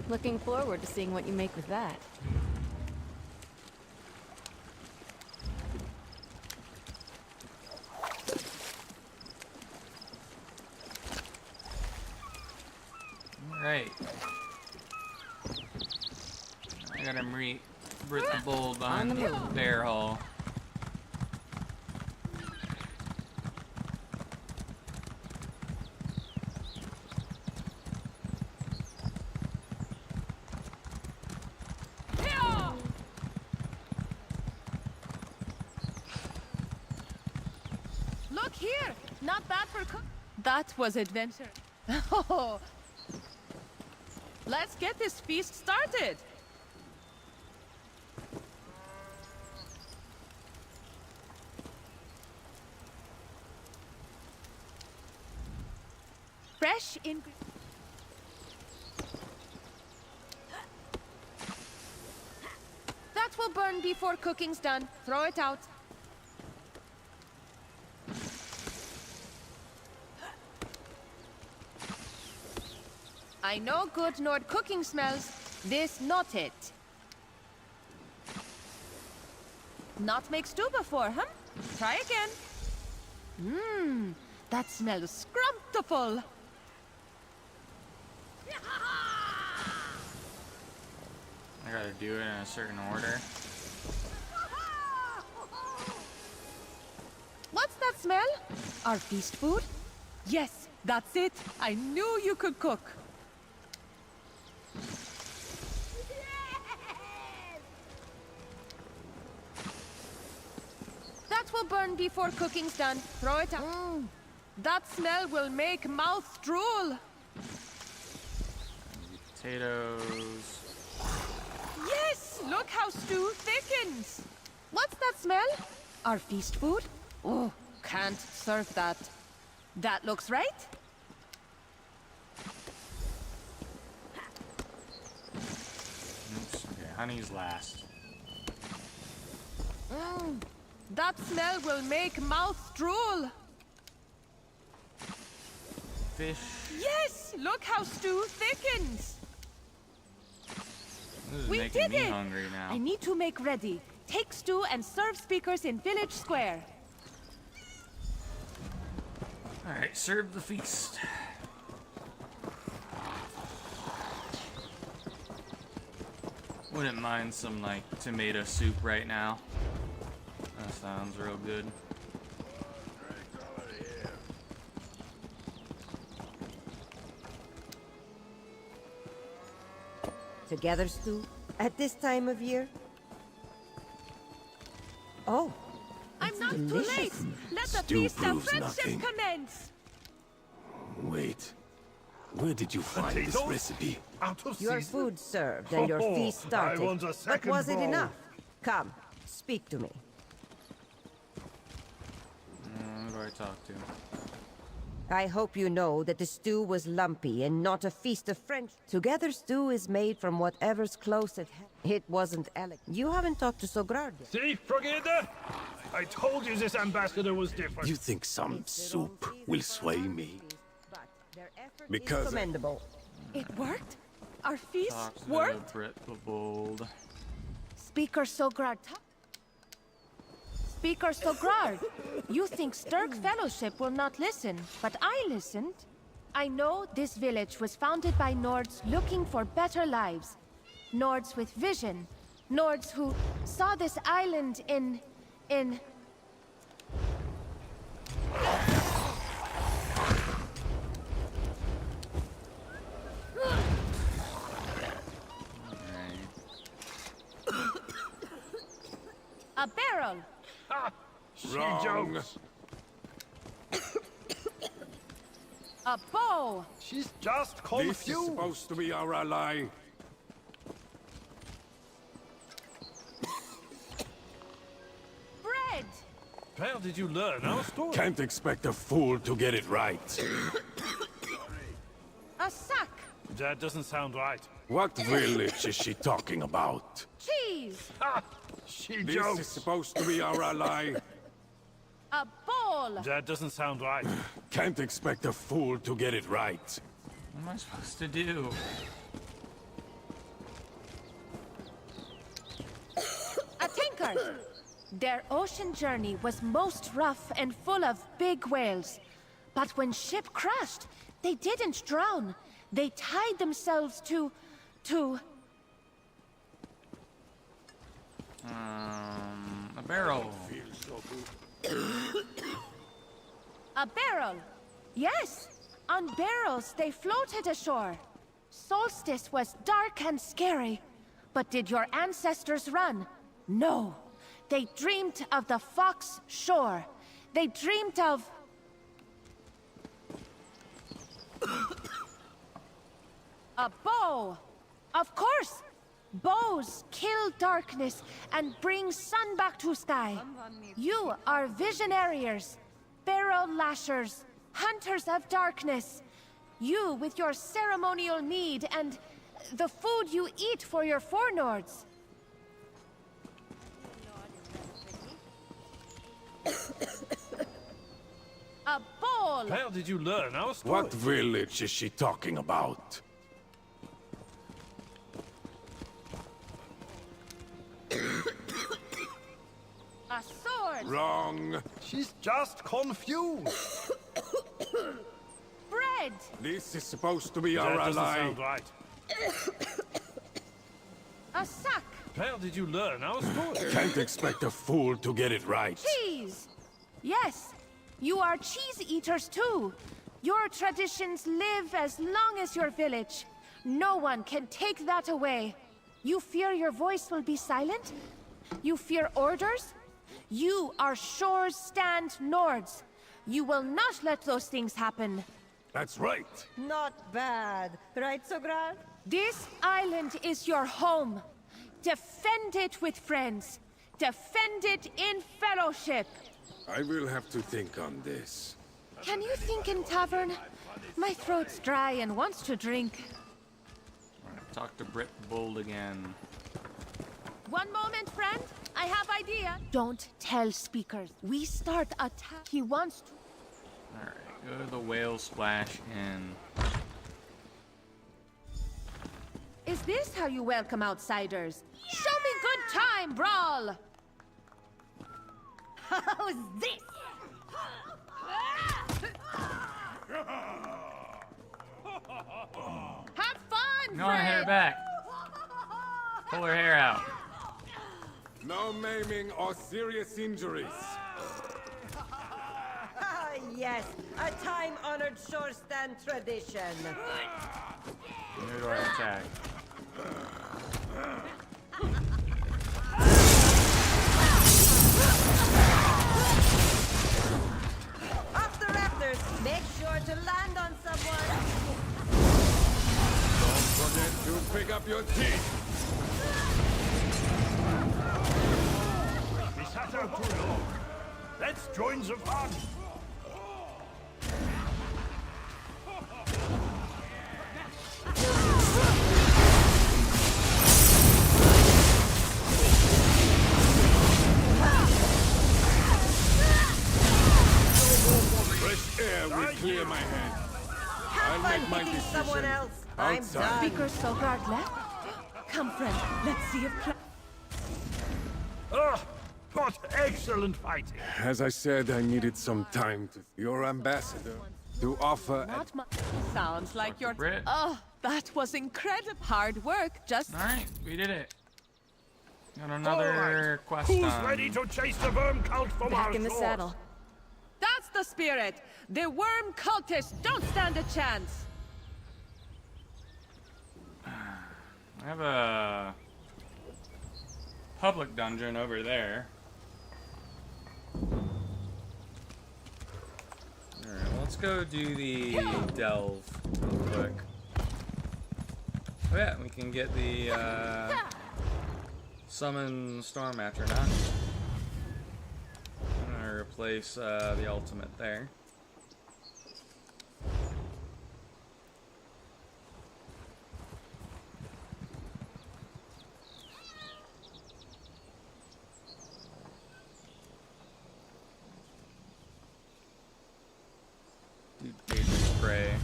Speaker 14: Looking forward to seeing what you make with that.
Speaker 1: Alright. I gotta Brit the Bold on the bear hall.
Speaker 7: Look here! Not bad for cook. That was adventure. Oh. Let's get this feast started. Fresh in. That will burn before cooking's done. Throw it out. I know good Nord cooking smells. This not it. Not make stew before, huh? Try again. Mmm, that smells scrumptious.
Speaker 1: I gotta do it in a certain order.
Speaker 7: What's that smell? Our feast food? Yes, that's it. I knew you could cook. That will burn before cooking's done. Throw it out. That smell will make mouth drool.
Speaker 1: Potatoes.
Speaker 7: Yes! Look how stew thickens! What's that smell? Our feast food? Oh, can't serve that. That looks right?
Speaker 1: Oops. Okay, honey's last.
Speaker 7: That smell will make mouth drool.
Speaker 1: Fish.
Speaker 7: Yes! Look how stew thickens!
Speaker 1: This is
Speaker 7: We
Speaker 1: making
Speaker 7: did
Speaker 1: me
Speaker 7: it!
Speaker 1: hungry now.
Speaker 7: I need to make ready. Take stew and serve speakers in Village Square.
Speaker 1: Alright, serve the feast. Wouldn't mind some, like, tomato soup right now. That sounds real good.
Speaker 20: Together, Stu? At this time of year? Oh,
Speaker 7: I'm not
Speaker 20: delicious.
Speaker 7: too late! Let the
Speaker 3: Stew
Speaker 7: feast of
Speaker 3: proves
Speaker 7: friendship
Speaker 3: nothing.
Speaker 7: commence!
Speaker 3: Wait. Where did you find this
Speaker 19: Potatoes?
Speaker 3: recipe?
Speaker 19: Out of
Speaker 20: Your
Speaker 19: season?
Speaker 20: food served and your feast started.
Speaker 19: I want a
Speaker 20: But
Speaker 19: second
Speaker 20: was it
Speaker 19: bowl.
Speaker 20: enough? Come, speak to me.
Speaker 1: Who do I talk to?
Speaker 20: I hope you know that the stew was lumpy and not a feast of French. Together stew is made from whatever's close at hand. It wasn't elegant. You haven't talked to Sogrard yet.
Speaker 19: See, Frigida? I told you this ambassador was different.
Speaker 3: You think some soup will sway me?
Speaker 20: Because commendable.
Speaker 7: It worked? Our feast
Speaker 1: Talk to
Speaker 7: worked?
Speaker 1: Brit the Bold.
Speaker 7: Speaker Sogrard. Speaker Sogrard, you think Sturk Fellowship will not listen, but I listened. I know this village was founded by Nords looking for better lives. Nords with vision. Nords who saw this island in... a barrel.
Speaker 19: She jokes.
Speaker 7: A bow!
Speaker 19: She's just
Speaker 18: This
Speaker 19: confused.
Speaker 18: is supposed to be our ally.
Speaker 7: Bread!
Speaker 19: Where did you learn our story?
Speaker 18: Can't expect a fool to get it right.
Speaker 7: A sack!
Speaker 19: That doesn't sound right.
Speaker 18: What village is she talking about?
Speaker 7: Cheese!
Speaker 19: She
Speaker 18: This
Speaker 19: jokes.
Speaker 18: is supposed to be our ally.
Speaker 7: A bowl!
Speaker 19: That doesn't sound right.
Speaker 18: Can't expect a fool to get it right.
Speaker 1: What am I supposed to do?
Speaker 7: A tankard! Their ocean journey was most rough and full of big whales. But when ship crashed, they didn't drown. They tied themselves to...
Speaker 1: A barrel.
Speaker 7: A barrel! Yes! On barrels, they floated ashore. Solstice was dark and scary. But did your ancestors run? No. They dreamed of the Fox Shore. They dreamed of... A bow! Of course! Bows kill darkness and bring sun back to sky. You are visionariers, barrel lashers, hunters of darkness. You with your ceremonial need and the food you eat for your forenords. A bowl!
Speaker 19: Where did you learn our story?
Speaker 18: What village is she talking about?
Speaker 7: A sword!
Speaker 18: Wrong.
Speaker 19: She's just confused.
Speaker 7: Bread!
Speaker 18: This is supposed to be
Speaker 19: That
Speaker 18: our
Speaker 19: doesn't
Speaker 18: ally.
Speaker 19: sound right.
Speaker 7: A sack!
Speaker 19: Where did you learn our story?
Speaker 18: Can't expect a fool to get it right.
Speaker 7: Cheese! Yes, you are cheese eaters too. Your traditions live as long as your village. No one can take that away. You fear your voice will be silent? You fear orders? You are Shore's Stand Nords. You will not let those things happen.
Speaker 18: That's right.
Speaker 20: Not bad. Right, Sograd?
Speaker 7: This island is your home. Defend it with friends. Defend it in fellowship.
Speaker 18: I will have to think on this.
Speaker 7: Can you think in tavern? My throat's dry and wants to drink.
Speaker 1: Talk to Brit Bold again.
Speaker 7: One moment, friend. I have idea. Don't tell speakers. We start attack. He wants to...
Speaker 1: Alright, go to the whale splash in.
Speaker 7: Is this how you welcome outsiders? Show me good time, brawl!
Speaker 14: How's this?
Speaker 7: Have fun,
Speaker 1: No, I hit her back. Pull her hair out.
Speaker 18: No maiming or serious injuries.
Speaker 20: Ah, yes. A time-honored shore stand tradition.
Speaker 1: Where do I attack?
Speaker 20: Up the rafters. Make sure to land on someone.
Speaker 18: Don't forget to pick up your teeth.
Speaker 19: We sat out too long. Let's join the fun.
Speaker 18: Fresh air will clear my head. I'll make my
Speaker 20: Hitting
Speaker 18: decision
Speaker 20: someone else. I'm
Speaker 18: outside.
Speaker 20: done.
Speaker 7: Speaker Sogard left? Come, friend. Let's see if...
Speaker 19: Oh, what excellent fighting.
Speaker 18: As I said, I needed some time to... Your ambassador to offer...
Speaker 7: Not my... Sounds like your...
Speaker 1: Brit.
Speaker 7: Oh, that was incredible. Hard work, just...
Speaker 1: Alright, we did it. Got another quest
Speaker 19: Who's
Speaker 1: done.
Speaker 19: ready to chase the worm cult from our
Speaker 7: Back in the
Speaker 19: shores?
Speaker 7: saddle. That's the spirit! The worm cultists don't stand a chance!
Speaker 1: I have a public dungeon over there. Alright, let's let's go do the delve real quick. Oh yeah, we can get the summon storm astronaut. I'm gonna replace the ultimate there. Do Daedric spray.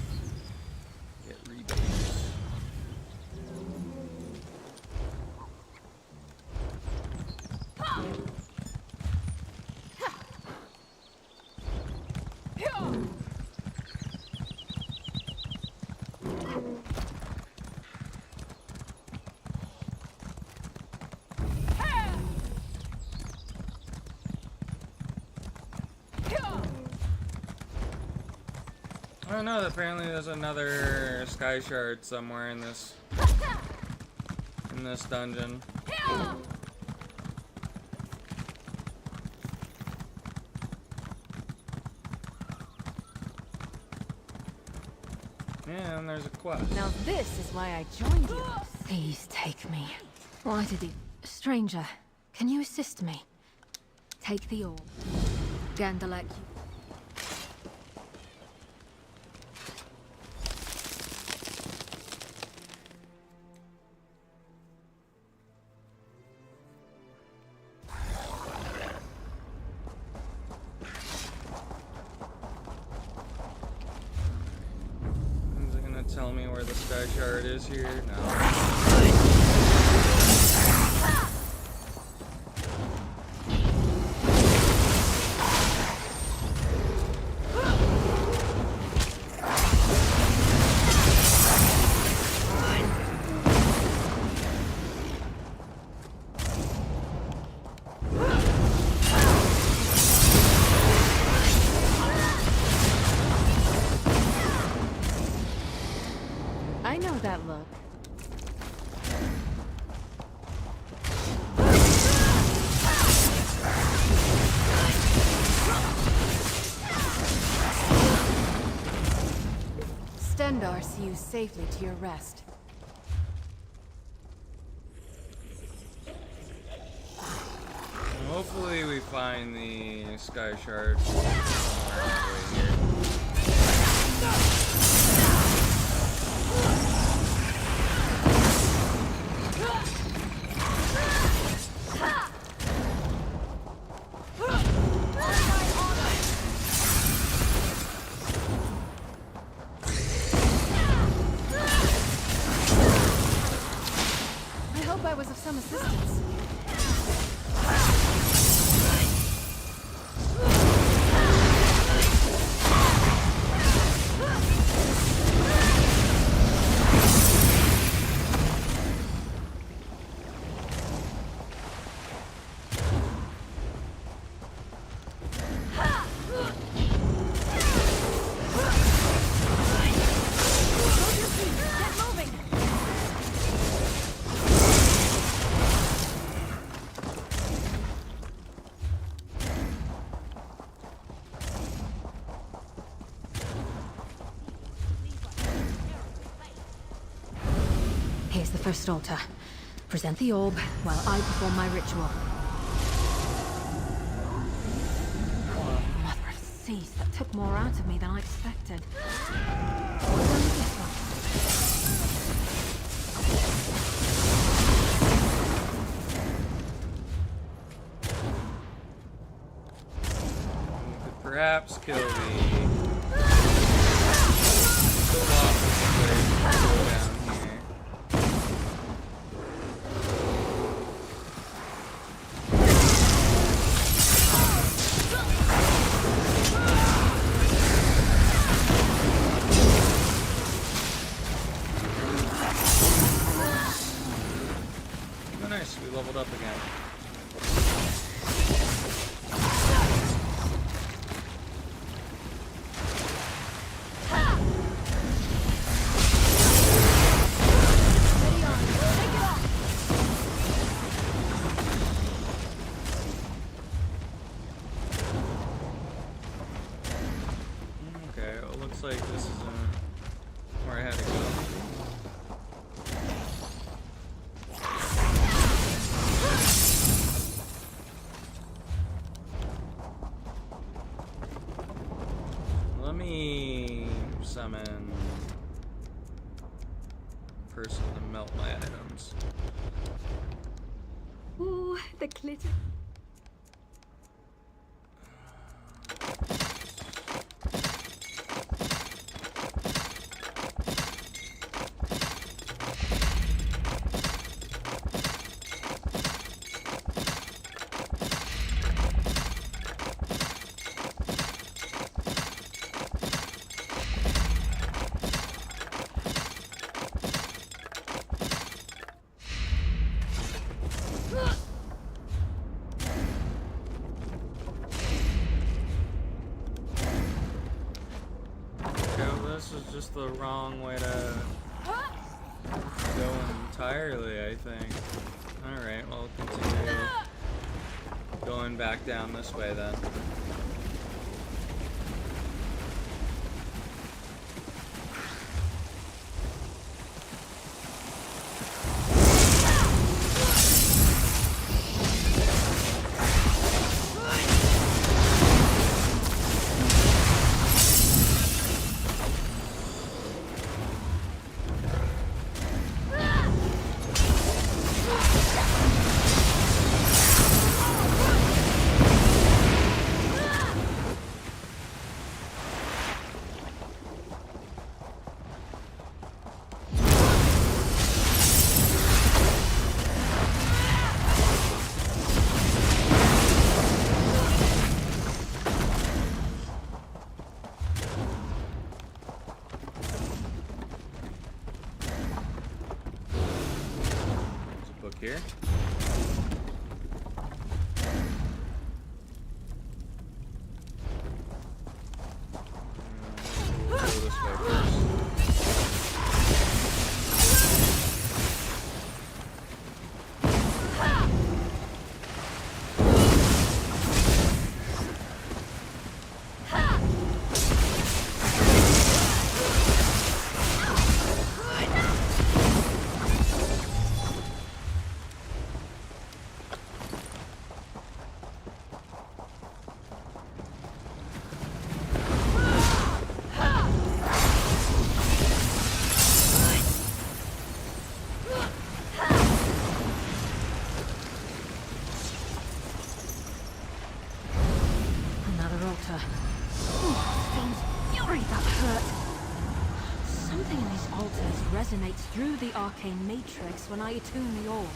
Speaker 1: Get rebates. Oh no, apparently there's another sky shard somewhere in this dungeon. Yeah, and there's a quest.
Speaker 14: Now this is why I joined you. Please take me. Why did he... Stranger, can you assist me? Take the orb. Gandalek.
Speaker 1: Is it gonna tell me where the sky shard is here? No.
Speaker 14: I know that look. Stendar see you safely to your rest.
Speaker 1: Hopefully we find the sky shard somewhere on the way here.
Speaker 14: I hope I was of some assistance. Here's the first altar. Present the orb while I perform my ritual. Mother of Cease, that took more out of me than I expected. What was this
Speaker 1: We could perhaps kill the go down here. Oh, nice, we leveled up again. looks like this isn't where I had to go. Let me summon a person to melt my items.
Speaker 14: Ooh, the glitter.
Speaker 1: This is just the wrong way to go entirely, I think. Alright, well, continue going back down this way then. Here. Go this way first.
Speaker 14: Resonates through the arcane matrix when I attune the orb.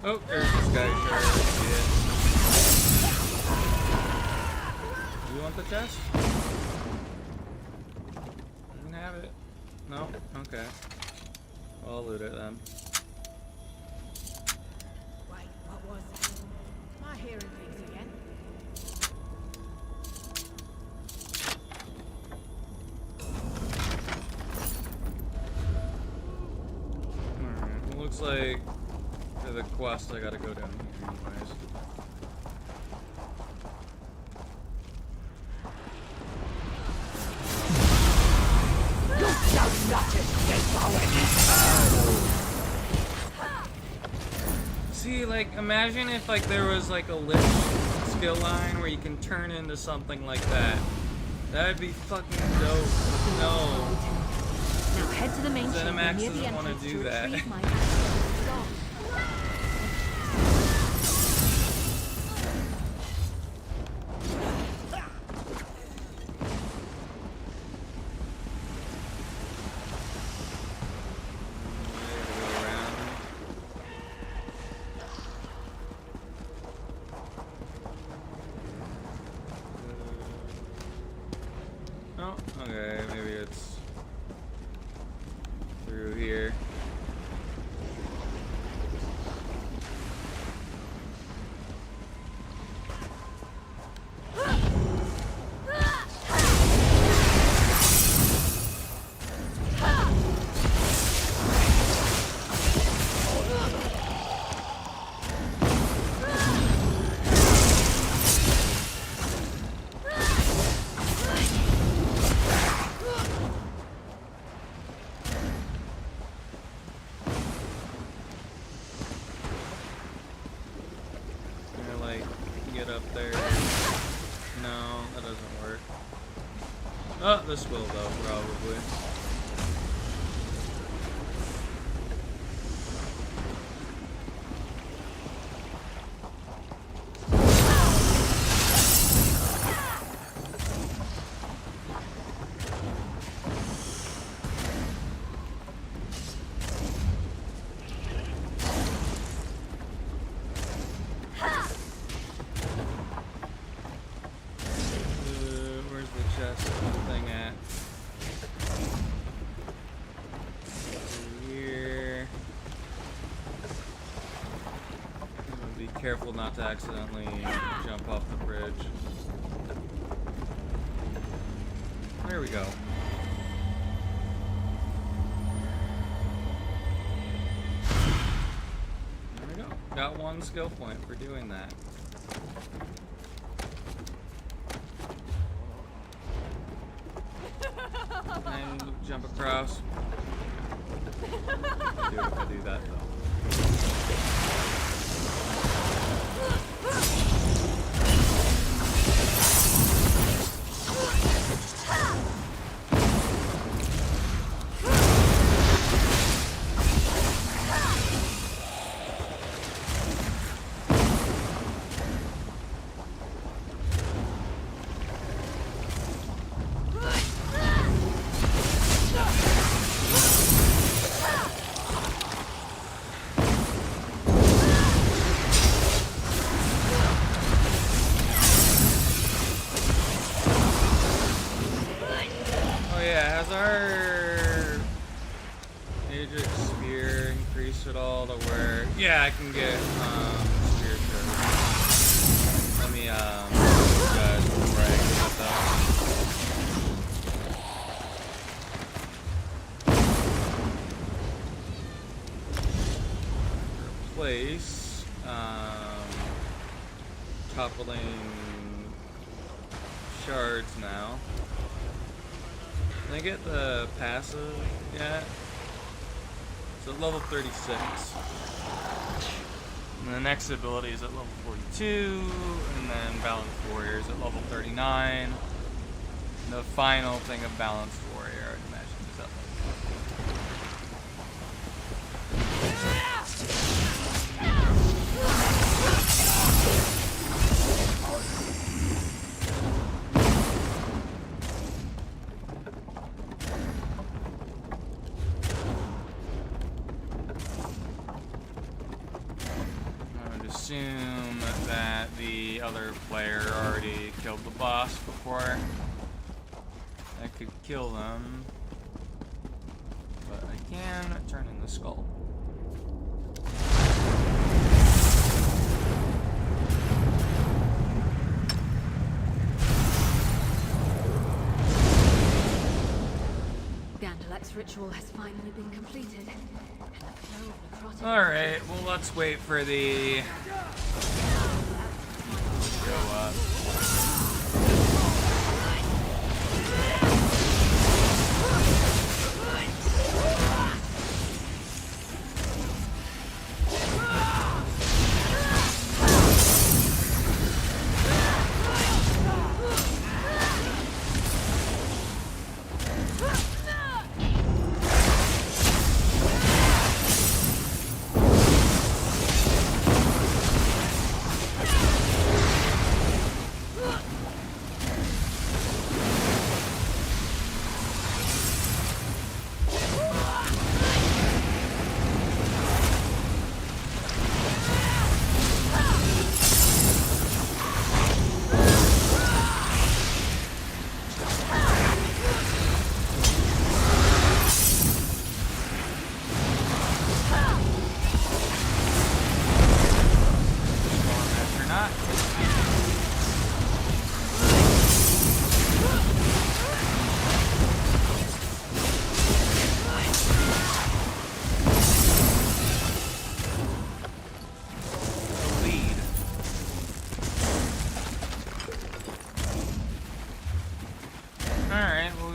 Speaker 14: Oh, there's this guy. Sure, yeah. You want the chest? You can have it. No? Okay. Well, I'll loot it then.
Speaker 10: Wait, what was that? Am I hearing things again?
Speaker 1: Alright, it looks like for the quest I gotta go down here anyways. See, like, imagine if like there was like a lich skill line where you can turn into something like that. That'd be fucking dope. No.
Speaker 14: Now head to the main chamber
Speaker 1: Zenimax
Speaker 14: near the
Speaker 1: doesn't want
Speaker 14: entrance
Speaker 1: to do that.
Speaker 14: retrieve my
Speaker 1: No? Okay, maybe it's through here. Oh, this will though, probably. Where's the chest thing at? Over here. I'm gonna be careful not to accidentally jump off the bridge. There we go. There we go. Got one skill point for doing that. And jump across. I do that though. Has our Ajax spear increased at all to where... Yeah, I can get spear charge. Let me guys before I get that. Replace toppling shards now. Can I get the passive yet? So level 36. And the next ability is at level 42, and then Balanced Warrior is at level 39. And the final thing of Balanced Warrior, I'd imagine, is at level 40. Assume that the other player already killed the boss before I could kill them, but I can turn in the skull.
Speaker 14: Gandalf's ritual has finally been completed.
Speaker 1: Alright, well let's wait for the... go up.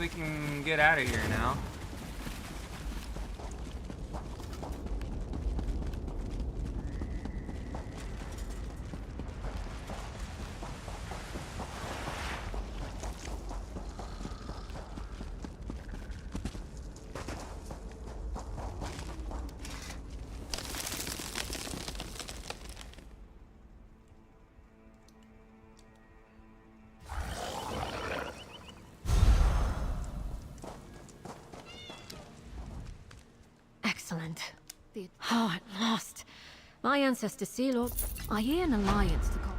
Speaker 1: we can get out of here now.
Speaker 14: Excellent. Oh, at last. My ancestor Sealord. I hear an alliance to call.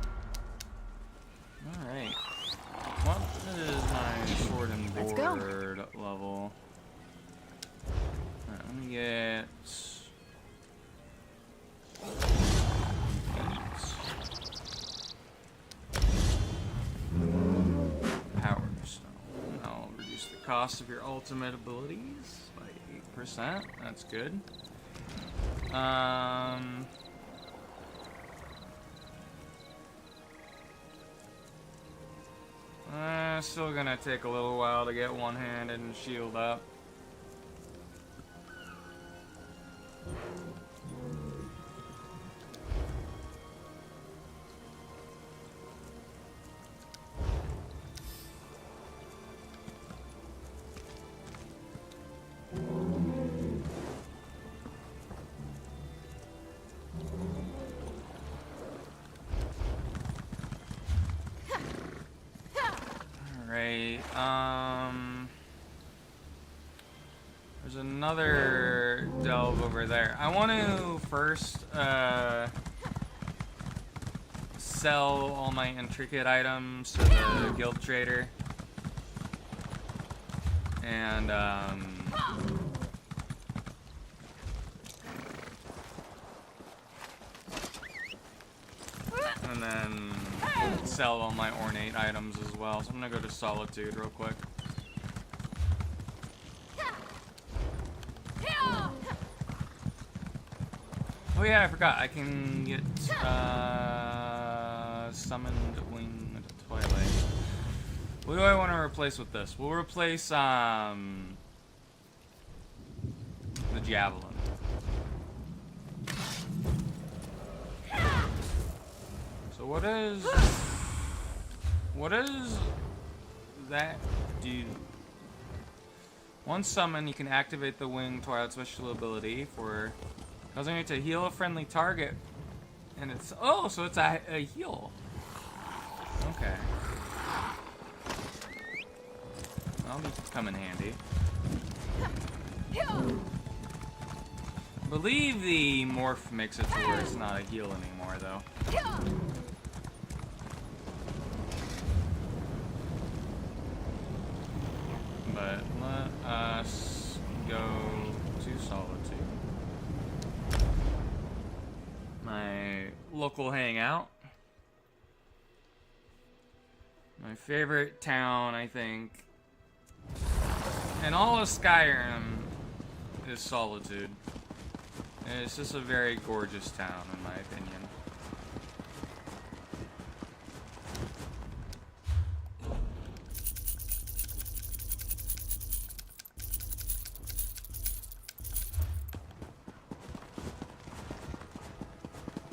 Speaker 1: Alright. What is my sword and
Speaker 14: Let's go.
Speaker 1: board level? Alright, let me get... Power Stone. I'll reduce the cost of your ultimate abilities by 8%. That's good. Still gonna take a little while to get one-handed and shield up. Alright, there's another delve over there. I want to first, sell all my intricate items to the guild trader. And, and then sell all my ornate items as well. So I'm gonna go to Solitude real quick. Oh yeah, I forgot. I can get Summoned Winged Twilight. What do I want to replace with this? We'll replace the Javelin. So what does that do? Once summoned, you can activate the Winged Twilight special ability for causing you to heal a friendly target, and it's so it's a heal. Okay, that'll come in handy. I believe the morph makes it to where it's not a heal anymore, though. But let us go to Solitude, my local hangout. My favorite town, I think, in all of Skyrim is Solitude. It's just a very gorgeous town, in my opinion.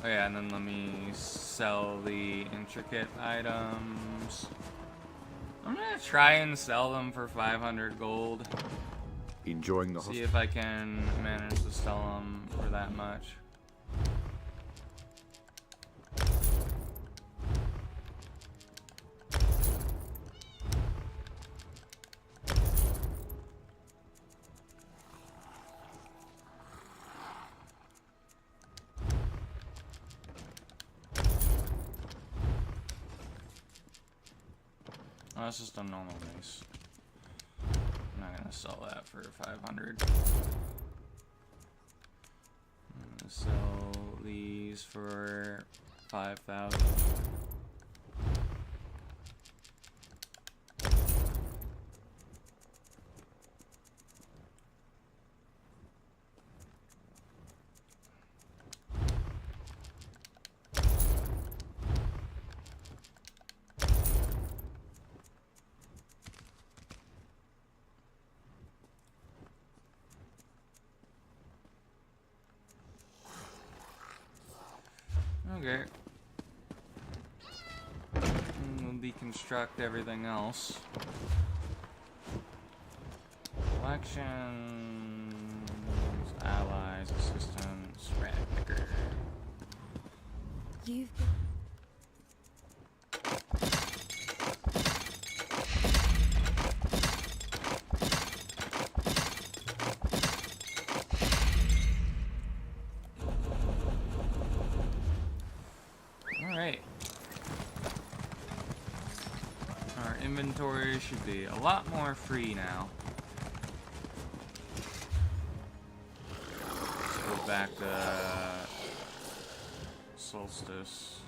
Speaker 1: Oh yeah, and then let me sell the intricate items. I'm gonna try and sell them for 500 gold.
Speaker 21: Enjoying the
Speaker 1: See if I can manage to sell them for that much. Oh, that's just a normal mace. I'm not gonna sell that for 500. I'm gonna sell these for 5,000. Okay. And we'll deconstruct everything else. Collections, allies, assistants, rat picker.
Speaker 6: You've...
Speaker 1: Alright. Our inventory should be a lot more free now. Let's go back to Solstice.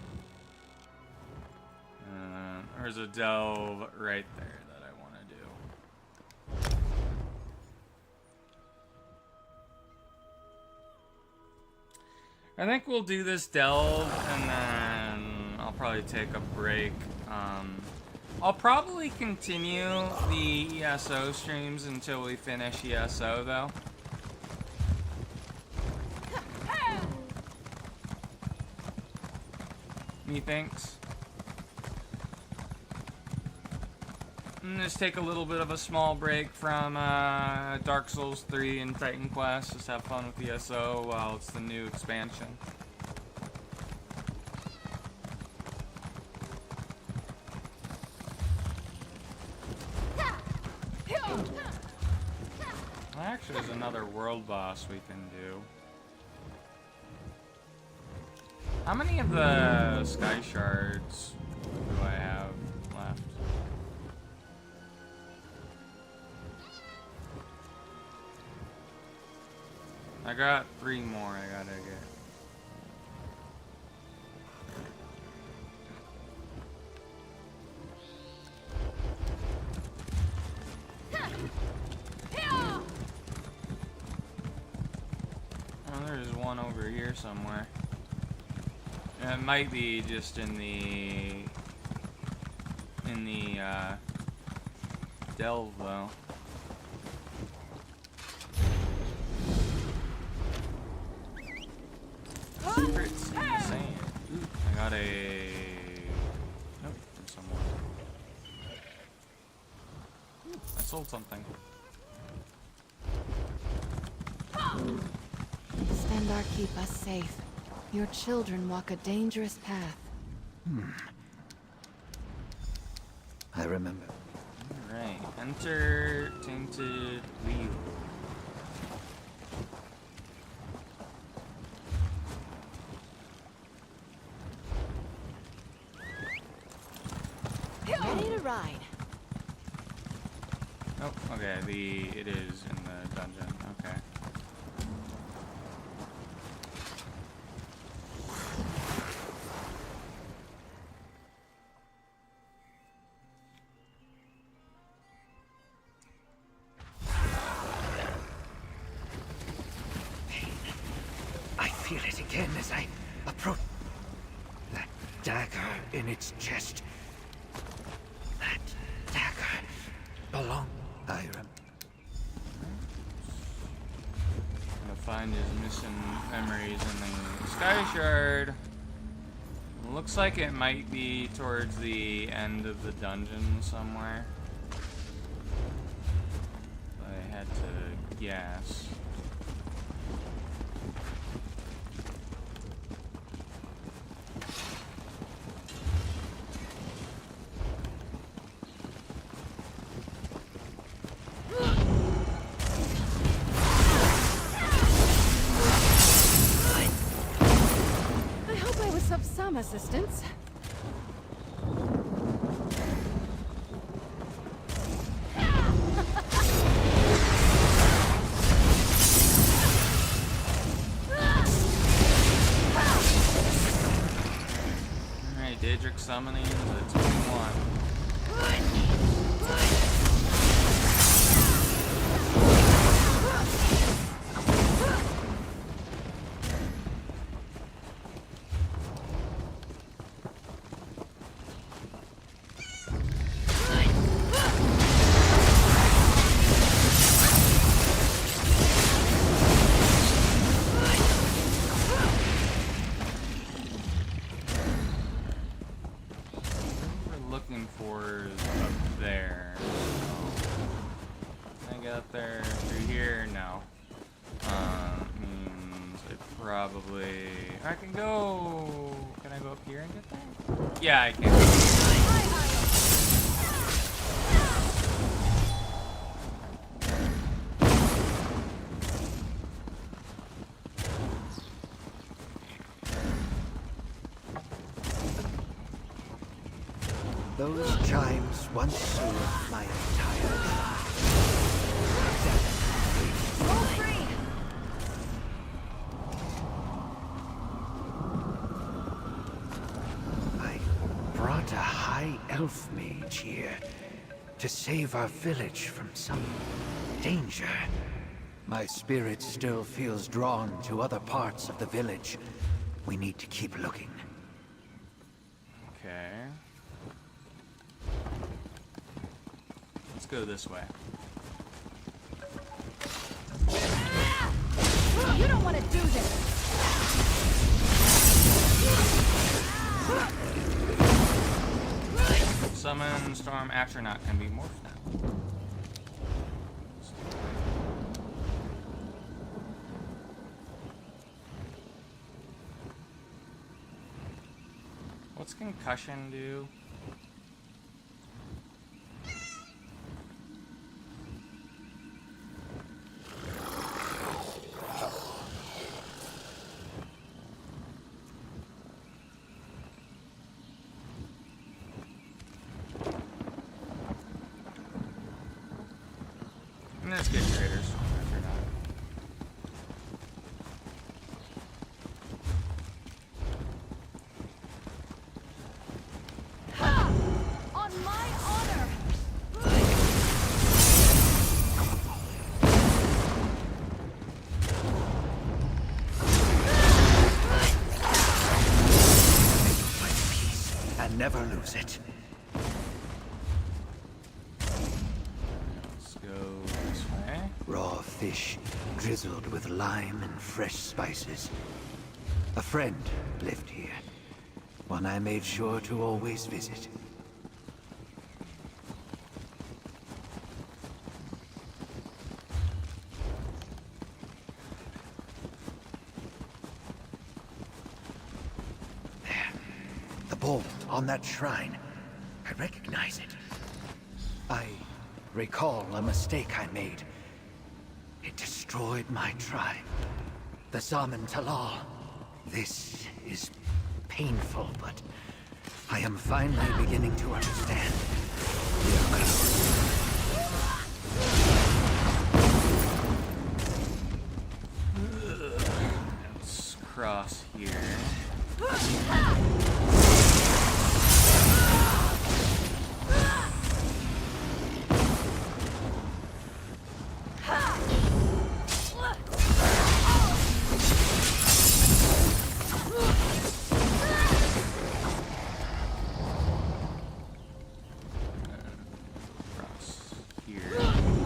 Speaker 1: There's a delve right there that I want to do. I think we'll do this delve and then I'll probably take a break. I'll probably continue the ESO streams until we finish ESO though. Methinks. And just take a little bit of a small break from Dark Souls 3 and Titan Quest. Just have fun with ESO while it's the new expansion. Actually, there's another world boss we can do. How many of the sky shards do I have left? I got 3 more I gotta get. Oh, there's one over here somewhere. It might be just in the delve though. Secrets in the sand. Ooh, I got a... Nope, from someone. Ooh, I sold something.
Speaker 14: Stendarr, keep us safe. Your children walk a dangerous path.
Speaker 13: I remember.
Speaker 1: Alright, enter Tainted Wheel.
Speaker 14: Ready to ride.
Speaker 1: Oh, okay, it is in the dungeon, okay.
Speaker 9: I feel it again as I approach. That dagger in its chest. That dagger belonged. I remember.
Speaker 1: Gonna find his missing memories in the Sky Shard. Looks like it might be towards the end of the dungeon somewhere. I had to guess.
Speaker 14: I hope I was of some assistance.
Speaker 1: Alright, Daedric summoning the 21. looking for is up there. Can I get up there through here? No. Means I probably... I can go... Can I go up here and get there? Yeah, I can.
Speaker 9: Those chimes once soothed my entire life. I brought a high elf mage here to save our village from some danger. My spirit still feels drawn to other parts of the village. We need to keep looking.
Speaker 1: Okay. Let's go this way.
Speaker 14: You don't want to do this!
Speaker 1: Summon Storm Astronaut can be morphed now. What's concussion do? Let's get traders.
Speaker 14: On my honor!
Speaker 9: And never lose it.
Speaker 1: Let's go this way.
Speaker 9: Raw fish, drizzled with lime and fresh spices. A friend lived here. One I made sure to always visit. There. The bolt on that shrine. I recognize it. I recall a mistake I made. It destroyed my tribe. The Zaman Talal. This is painful, but I am finally beginning to understand. We are close.
Speaker 1: Let's cross here. Cross here.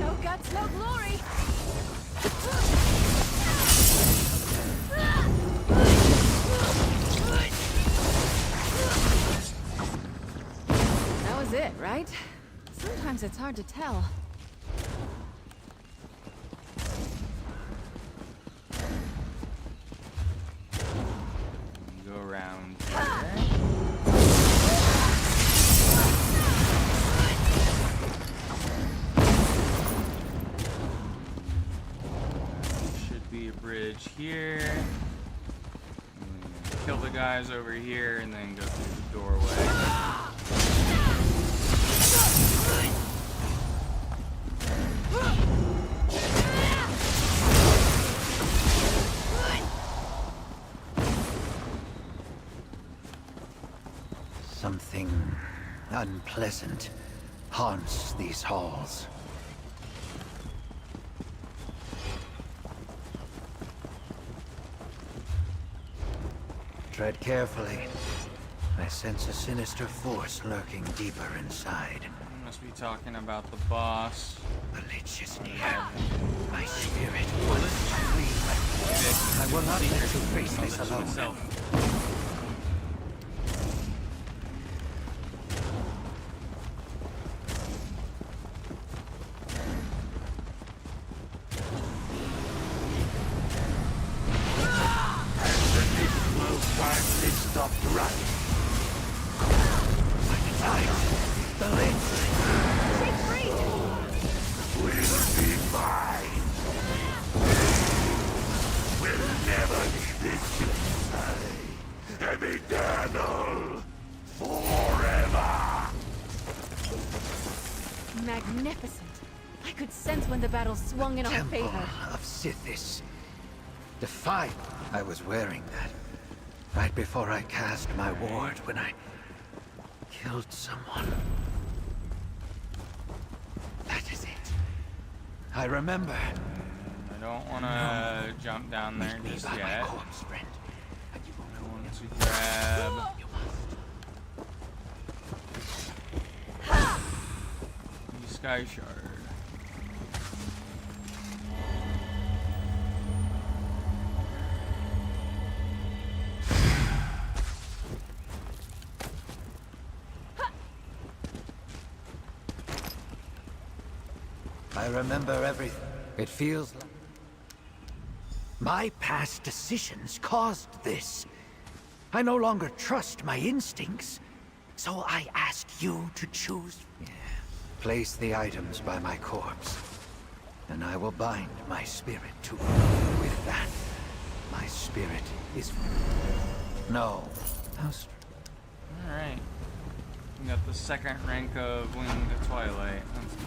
Speaker 14: No guts, no glory! That was it, right? Sometimes it's hard to tell.
Speaker 1: Go around here. Should be a bridge here. Kill the guys over here and then go through the doorway.
Speaker 9: Something unpleasant haunts these halls. Tread carefully. I sense a sinister force lurking deeper inside.
Speaker 1: You must be talking about the boss.
Speaker 9: The Lich is near. My spirit wants to flee. I will not let you face this alone.
Speaker 14: magnificent. I could sense when the battle swung in our
Speaker 4: Temple
Speaker 14: favor.
Speaker 4: of Sithis. Defy. I was wearing that right before I cast my ward when I killed someone. That is it. I remember.
Speaker 1: I don't want to jump down there just yet.
Speaker 4: Friend.
Speaker 1: I want to grab. The Sky Shard.
Speaker 4: I remember everything. It feels like my past decisions caused this. I no longer trust my instincts, so I asked you to choose. Yeah. Place the items by my corpse, and I will bind my spirit to it. With that, my spirit is... No.
Speaker 1: Alright. We got the second rank of Winged Twilight. That's good.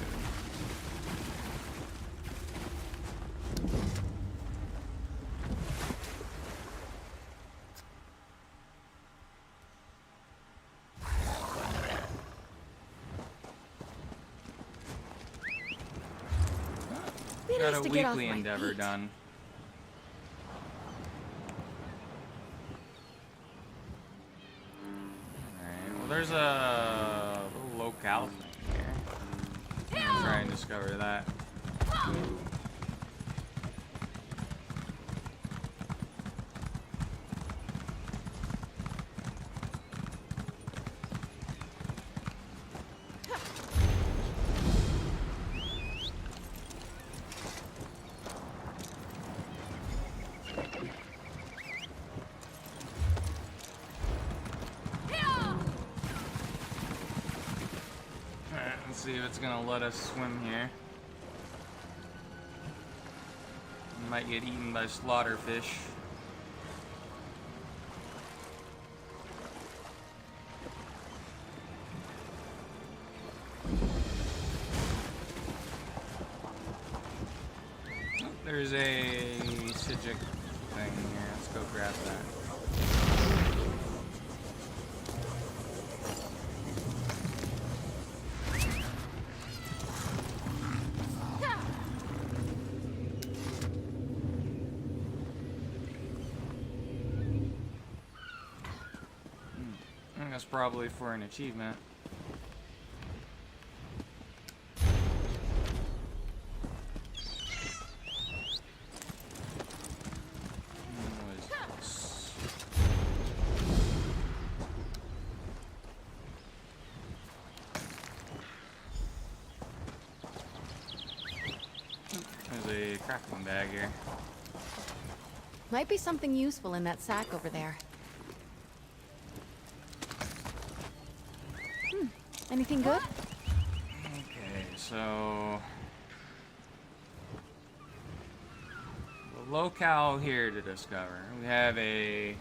Speaker 1: Got a weekly endeavor done. Alright, well there's a little locale thing here. I'm gonna try and discover that. See if it's gonna let us swim here. We might get eaten by slaughterfish. There's a Sijic thing here. Let's go grab that. That's probably for an achievement. What is this? There's a crafting bag here.
Speaker 14: Might be something useful in that sack over there. Anything good?
Speaker 1: Okay, so the locale here to discover. We have a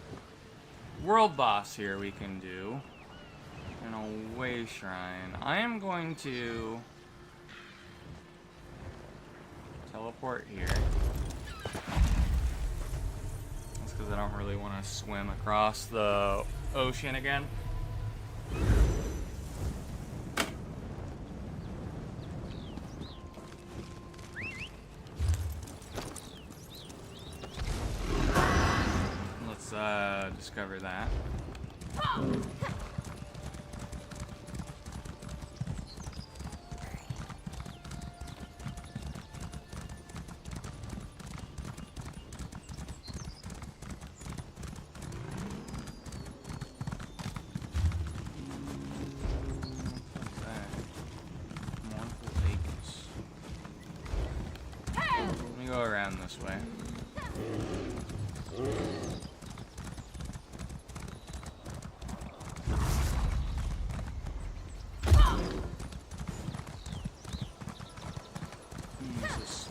Speaker 1: world boss here we can do, and a way shrine. I am going to teleport here. That's because I don't really want to swim across the ocean again. Discover that. Let me go around this way.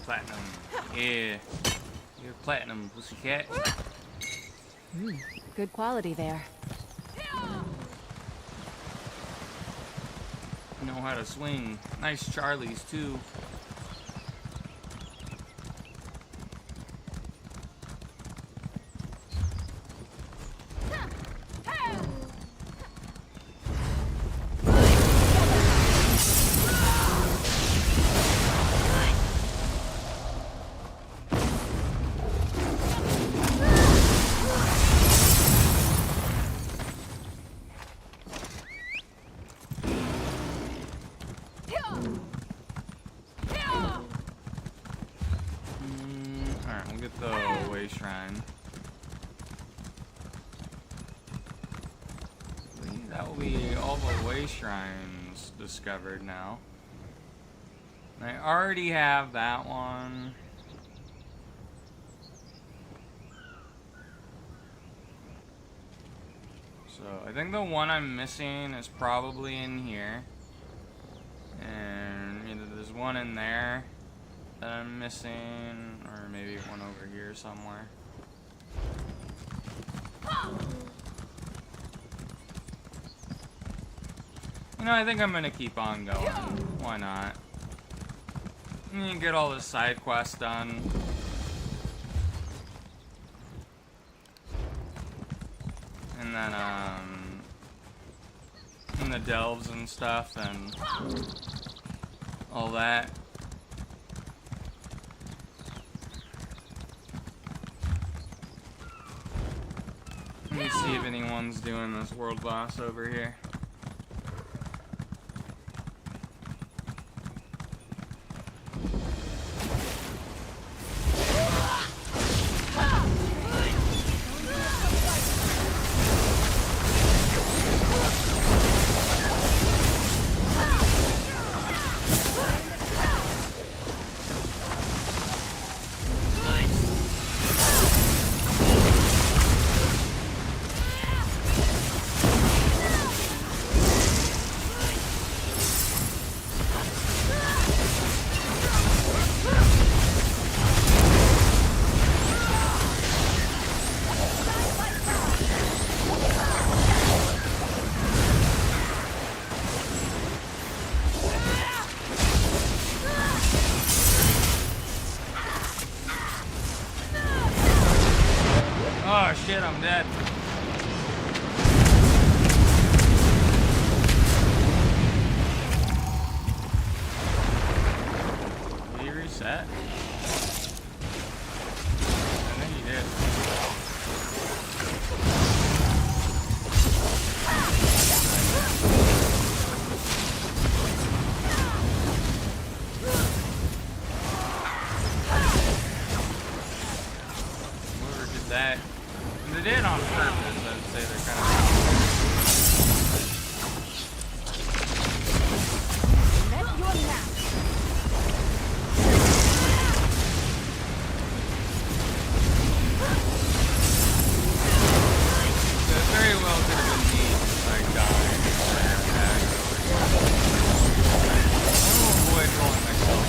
Speaker 1: Platinum. Yeah. You're platinum, pussycat.
Speaker 14: Good quality there.
Speaker 1: know how to swing. Nice Charlies too. Alright, we'll get the way shrine. That will be all the way shrines discovered now. I already have that one. So I think the one I'm missing is probably in here. And either there's one in there that I'm missing, or maybe one over here somewhere. You know, I think I'm gonna keep on going. Why not? You get all the side quests done. And then, and the delves and stuff, and all that. Let me see if anyone's doing this world boss over here. Oh shit, I'm dead. Did he reset? I think he did. Whoever did that. They did on purpose, I'd say they're kind of...
Speaker 10: Let your nap.
Speaker 1: So it very well could have been me, like, dying. I want to avoid rolling myself.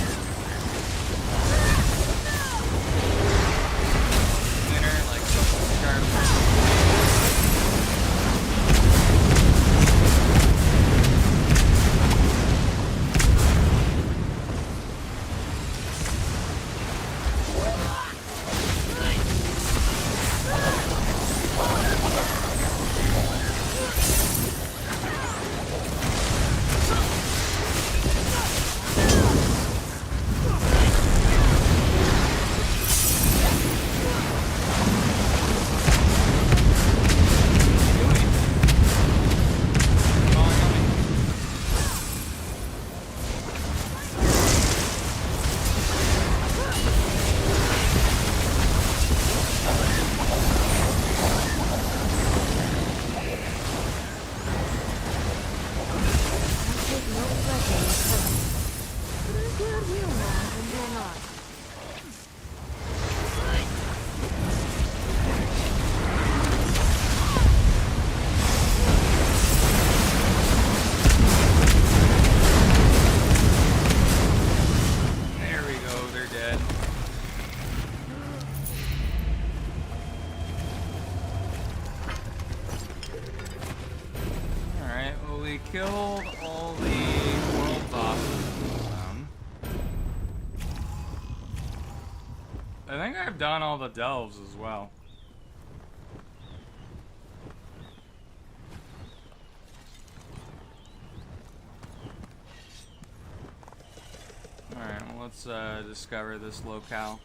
Speaker 1: Killed all the I think I've done all the delves as well. Alright, well, let's discover this locale.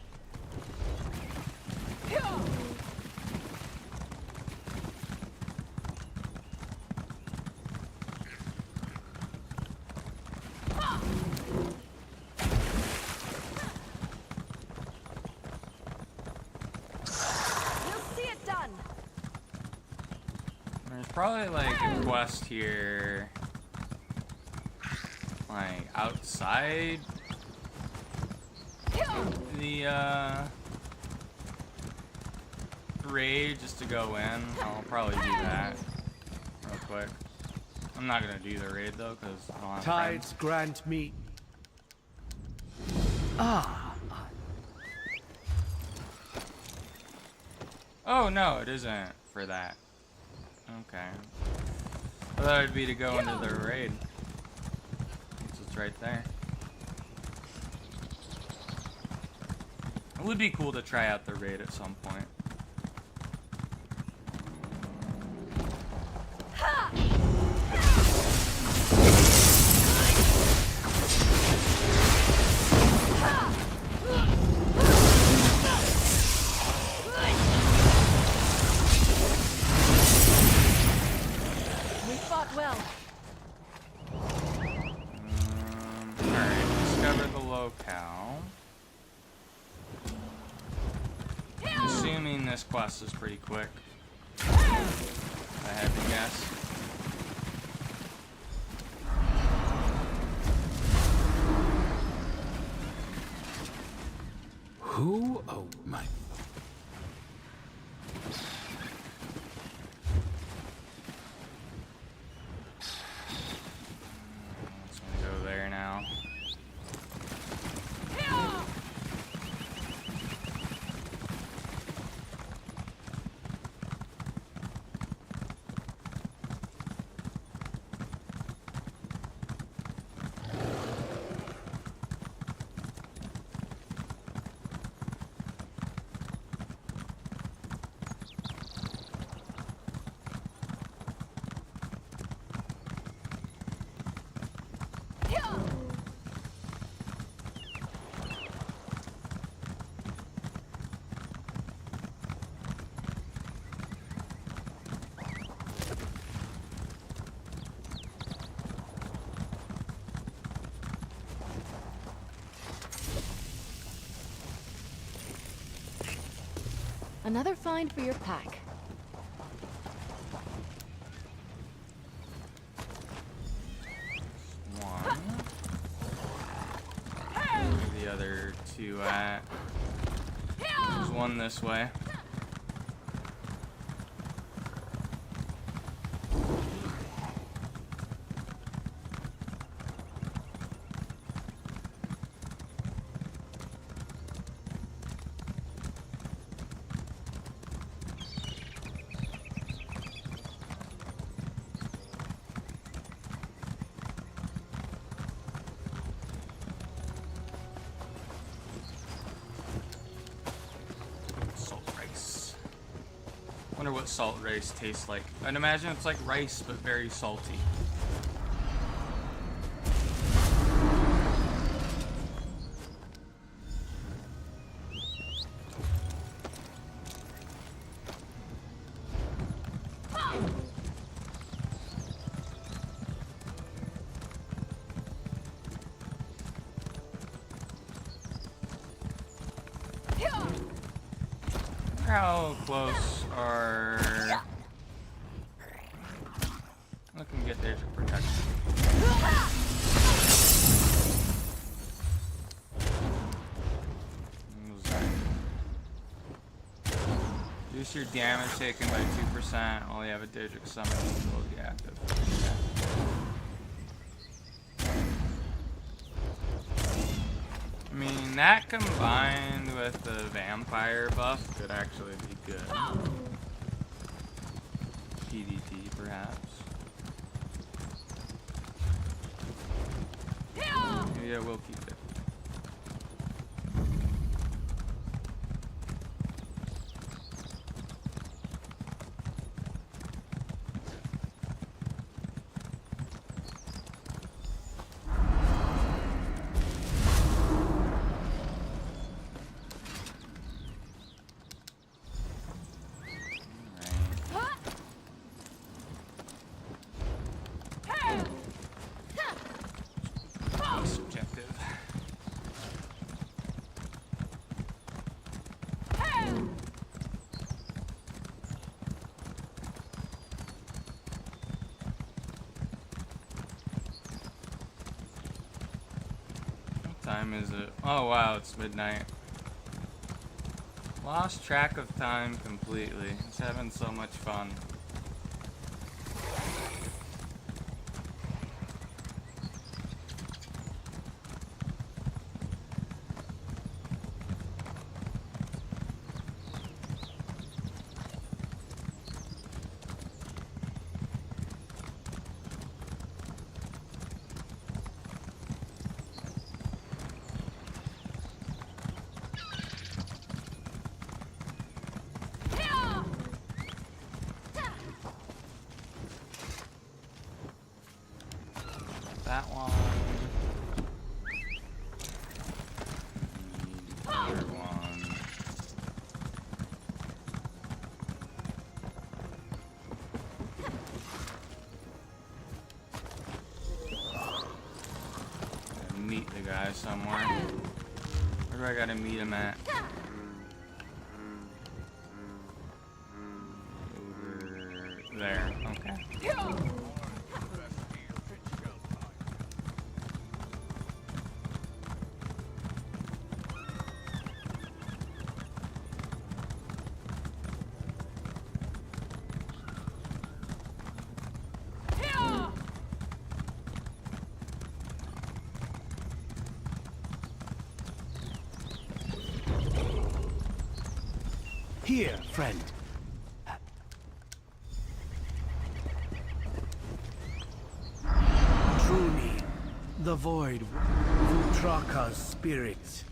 Speaker 1: There's probably like a quest here, like outside the raid, just to go in. I'll probably do that real quick. I'm not gonna do the raid though, because I don't have
Speaker 2: Tides
Speaker 1: friends.
Speaker 2: grant me.
Speaker 1: Oh no, it isn't for that. Okay. I thought it'd be to go into the raid. So it's right there. It would be cool to try out the raid at some point.
Speaker 7: We fought well.
Speaker 1: Alright, discover the locale. I'm assuming this quest is pretty quick. If I had to guess.
Speaker 18: Who? Oh my.
Speaker 1: Let's go there now.
Speaker 14: Another find for your pack.
Speaker 1: One. Where the other two at? There's one this way. Salt rice. Wonder what salt rice tastes like. I'd imagine it's like rice, but very salty. How close are... Looking good there for protection. Reduce your damage taken by 2% while you have a Daedric summon ability active. I mean, that combined with the vampire buff could actually be good. PvP, perhaps. Yeah, we'll keep it. time is it? Oh wow, it's midnight. Lost track of time completely. Just having so much fun. That one. Other one. Gotta meet the guy somewhere. Where do I gotta meet him at? Over there. Okay.
Speaker 2: Here, friend. Truly, the void, Vutraka's spirit,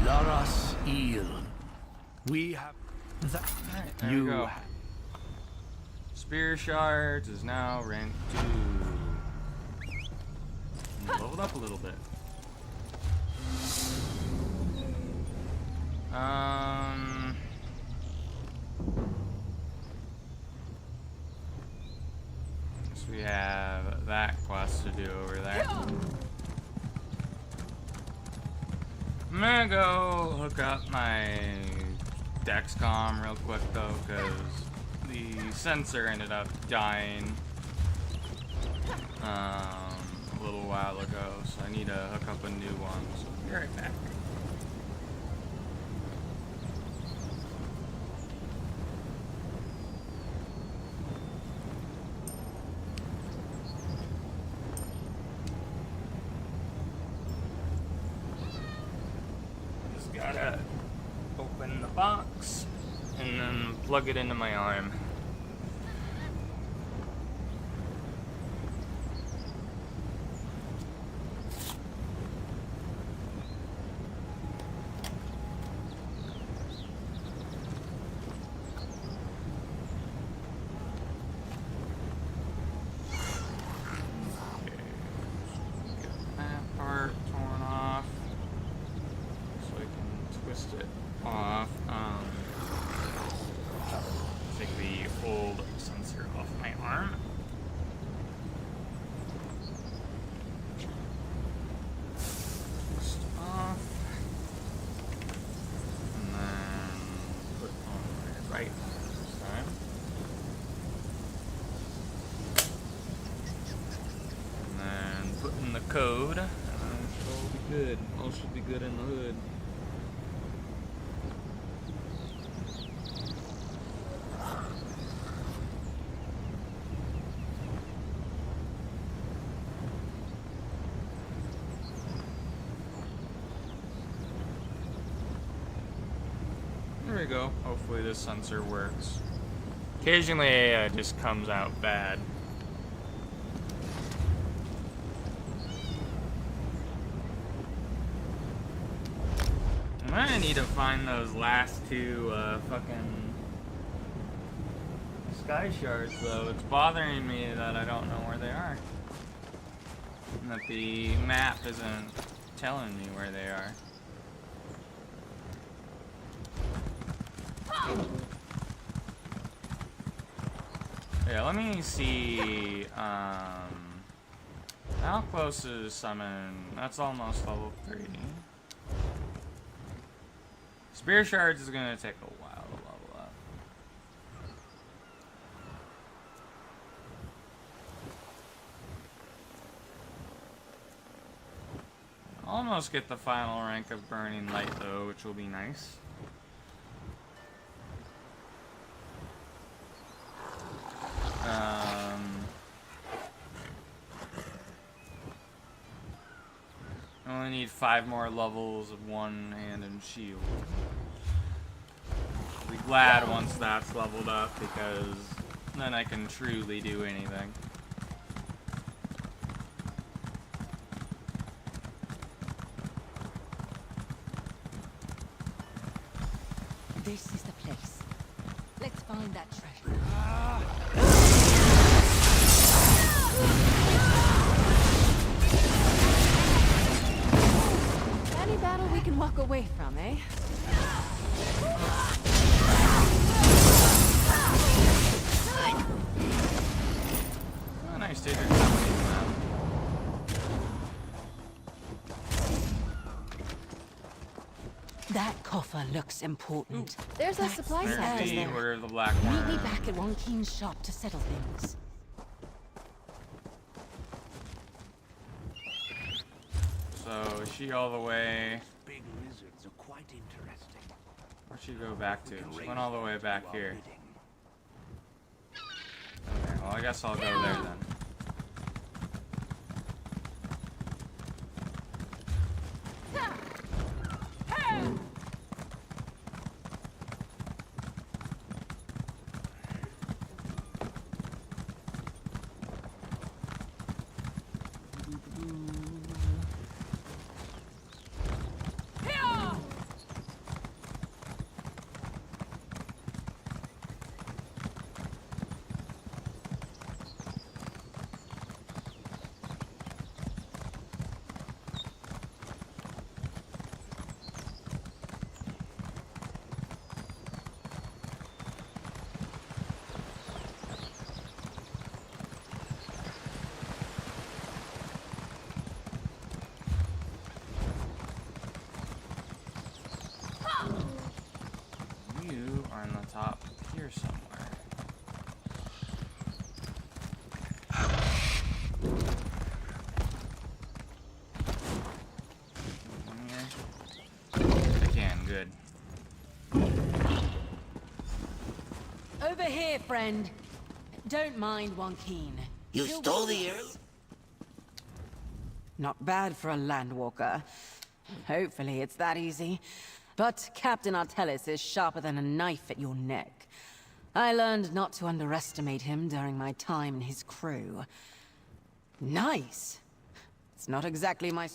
Speaker 2: Laras Il. We have that.
Speaker 1: There we go. Spear shards is now rank 2. Leveled up a little bit. So we have that quest to do over there. I'm gonna go hook up my Dexcom real quick though, because the sensor ended up dying a little while ago, so I need to hook up a new one. So I'll be right back. Just gotta open the box and then plug it into my arm. Take the old sensor off my arm. Twist off. And then put on my right this time. And then put in the code. And it'll be good. All should be good in the hood. There we go. Hopefully this sensor works. Occasionally it just comes out bad. I'm gonna need to find those last two fucking sky shards though. It's bothering me that I don't know where they are. And that the map isn't telling me where they are. Yeah, let me see, how close is summon? That's almost level 3. Spear shards is gonna take a while to level up. almost get the final rank of Burning Light though, which will be nice. I only need 5 more levels of one hand and shield. I'll be glad once that's leveled up, because then I can truly do anything.
Speaker 5: This is the place. Let's find that treasure.
Speaker 14: Any battle we can walk away from, eh?
Speaker 1: Oh, nice Daedric summoning that.
Speaker 5: That coffer looks important.
Speaker 14: There's a supply
Speaker 1: There's
Speaker 14: cache
Speaker 1: the
Speaker 14: there.
Speaker 1: Order of the Black
Speaker 5: Meet me
Speaker 1: Worm.
Speaker 5: back at Wonkeen's shop to settle things.
Speaker 1: So, is she all the way?
Speaker 9: Big lizards are quite interesting.
Speaker 1: Where'd she go back to? She went all the way back here. Okay, well I guess I'll go there then. You are on the top here somewhere. I can, good.
Speaker 5: Over here, friend. Don't mind Wonkeen.
Speaker 9: You stole the heirloom?
Speaker 5: Not bad for a landwalker. Hopefully it's that easy. But Captain Artellis is sharper than a knife at your neck. I learned not to underestimate him during my time in his crew. Nice. It's not exactly my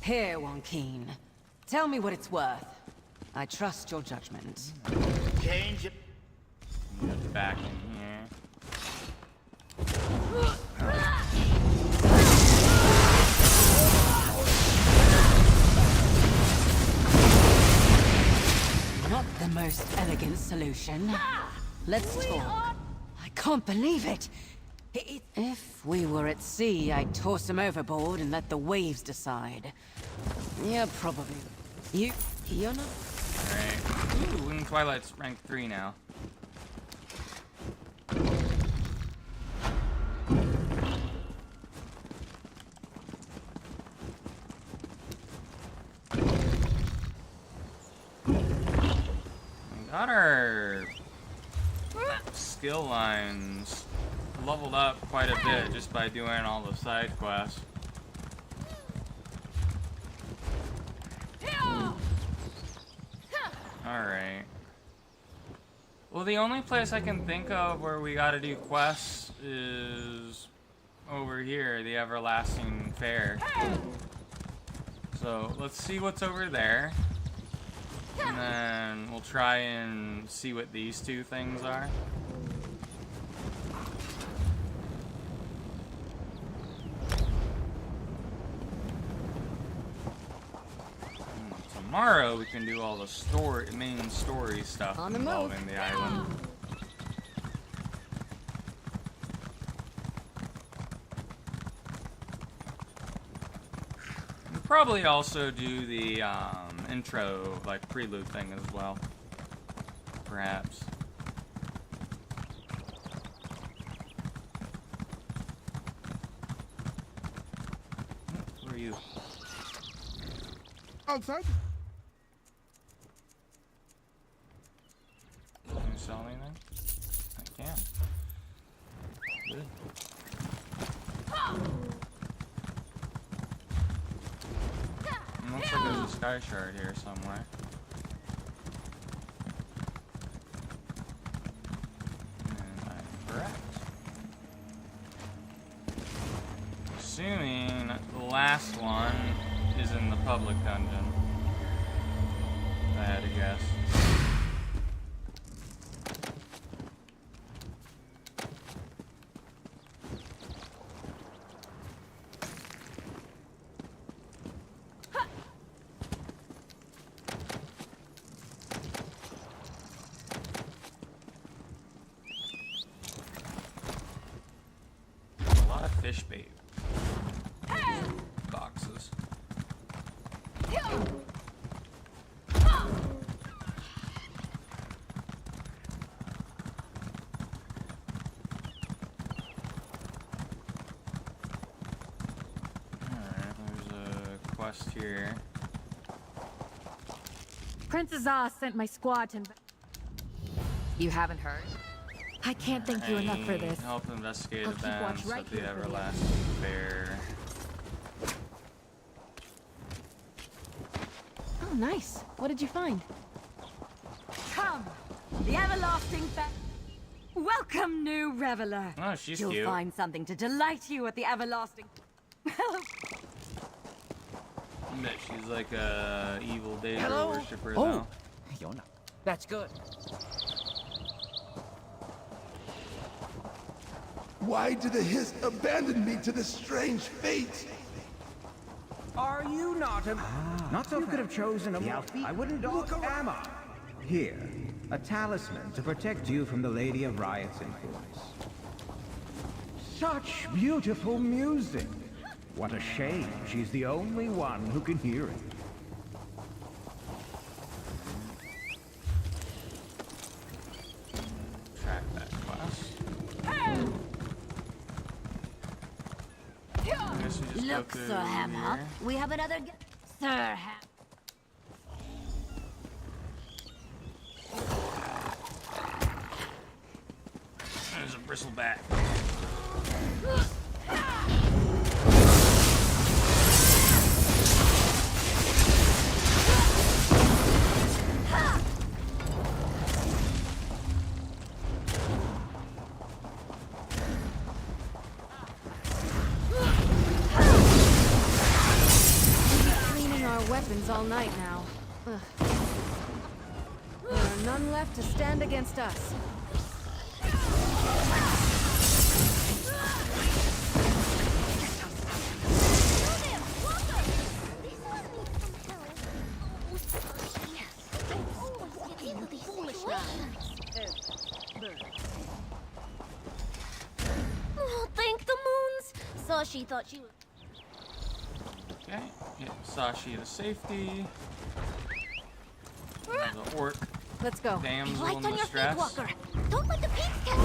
Speaker 5: Here, Wonkeen. Tell me what it's worth. I trust your judgment.
Speaker 9: Change it.
Speaker 1: Get back in here.
Speaker 5: Not the most elegant solution. Let's talk. I can't believe it. If we were at sea, I'd toss him overboard and let the waves decide. Yeah, probably. You're not...
Speaker 1: Alright. Ooh, Winged Twilight's rank 3 now. We got our skill lines leveled up quite a bit just by doing all the side quests. Alright. Well, the only place I can think of where we gotta do quests is over here, the Everlasting Fair. So, let's see what's over there. And then we'll try and see what these two things are. Tomorrow we can do all the main story stuff involving the island. We'll probably also do the intro, like prelude thing as well. Perhaps. Who are you?
Speaker 11: outside.
Speaker 1: Can you sell anything? I can. Good. Looks like there's a sky shard here somewhere. And I'm correct. Assuming the last one is in the public dungeon. If I had to guess. Fish bait boxes. Alright, there's a quest here.
Speaker 14: Princess Ah sent my squad to...
Speaker 17: You haven't heard?
Speaker 14: I can't thank you enough for this.
Speaker 1: Help investigate
Speaker 14: I'll
Speaker 1: the
Speaker 14: keep watch
Speaker 1: bands
Speaker 14: right
Speaker 1: of the
Speaker 14: here for you.
Speaker 1: Everlasting Fair.
Speaker 14: Oh, nice. What did you find?
Speaker 5: Come, the everlasting Welcome, new reveler.
Speaker 1: Oh, she's
Speaker 5: You'll
Speaker 1: cute.
Speaker 5: find something to delight you at the everlasting.
Speaker 1: I bet she's like a evil Daedra
Speaker 4: Hello?
Speaker 1: worshiper
Speaker 4: Oh,
Speaker 1: though.
Speaker 4: you're not. That's good.
Speaker 11: Why did the Hiss abandon me to this strange fate?
Speaker 22: Are you not a... not so you could have chosen a... I wouldn't dog am I? Here, a talisman to protect you from the Lady of Riot's influence. Such beautiful music. What a shame she's the only one who can hear it.
Speaker 1: Track that quest. I guess we just
Speaker 6: Look,
Speaker 1: go through
Speaker 6: Sir Hammer,
Speaker 1: here.
Speaker 6: we have another Sir Ham.
Speaker 1: There's a bristleback.
Speaker 14: Cleaning our weapons all night now. Ugh. There are none left to stand against us.
Speaker 6: Oh, thank the moons! So she thought she was...
Speaker 1: Okay, get Sashi to safety. There's an orc.
Speaker 14: Let's go.
Speaker 1: Damsel
Speaker 6: Lights
Speaker 1: in
Speaker 6: on your feet,
Speaker 1: distress.
Speaker 6: Walker! Don't let the peeps catch you!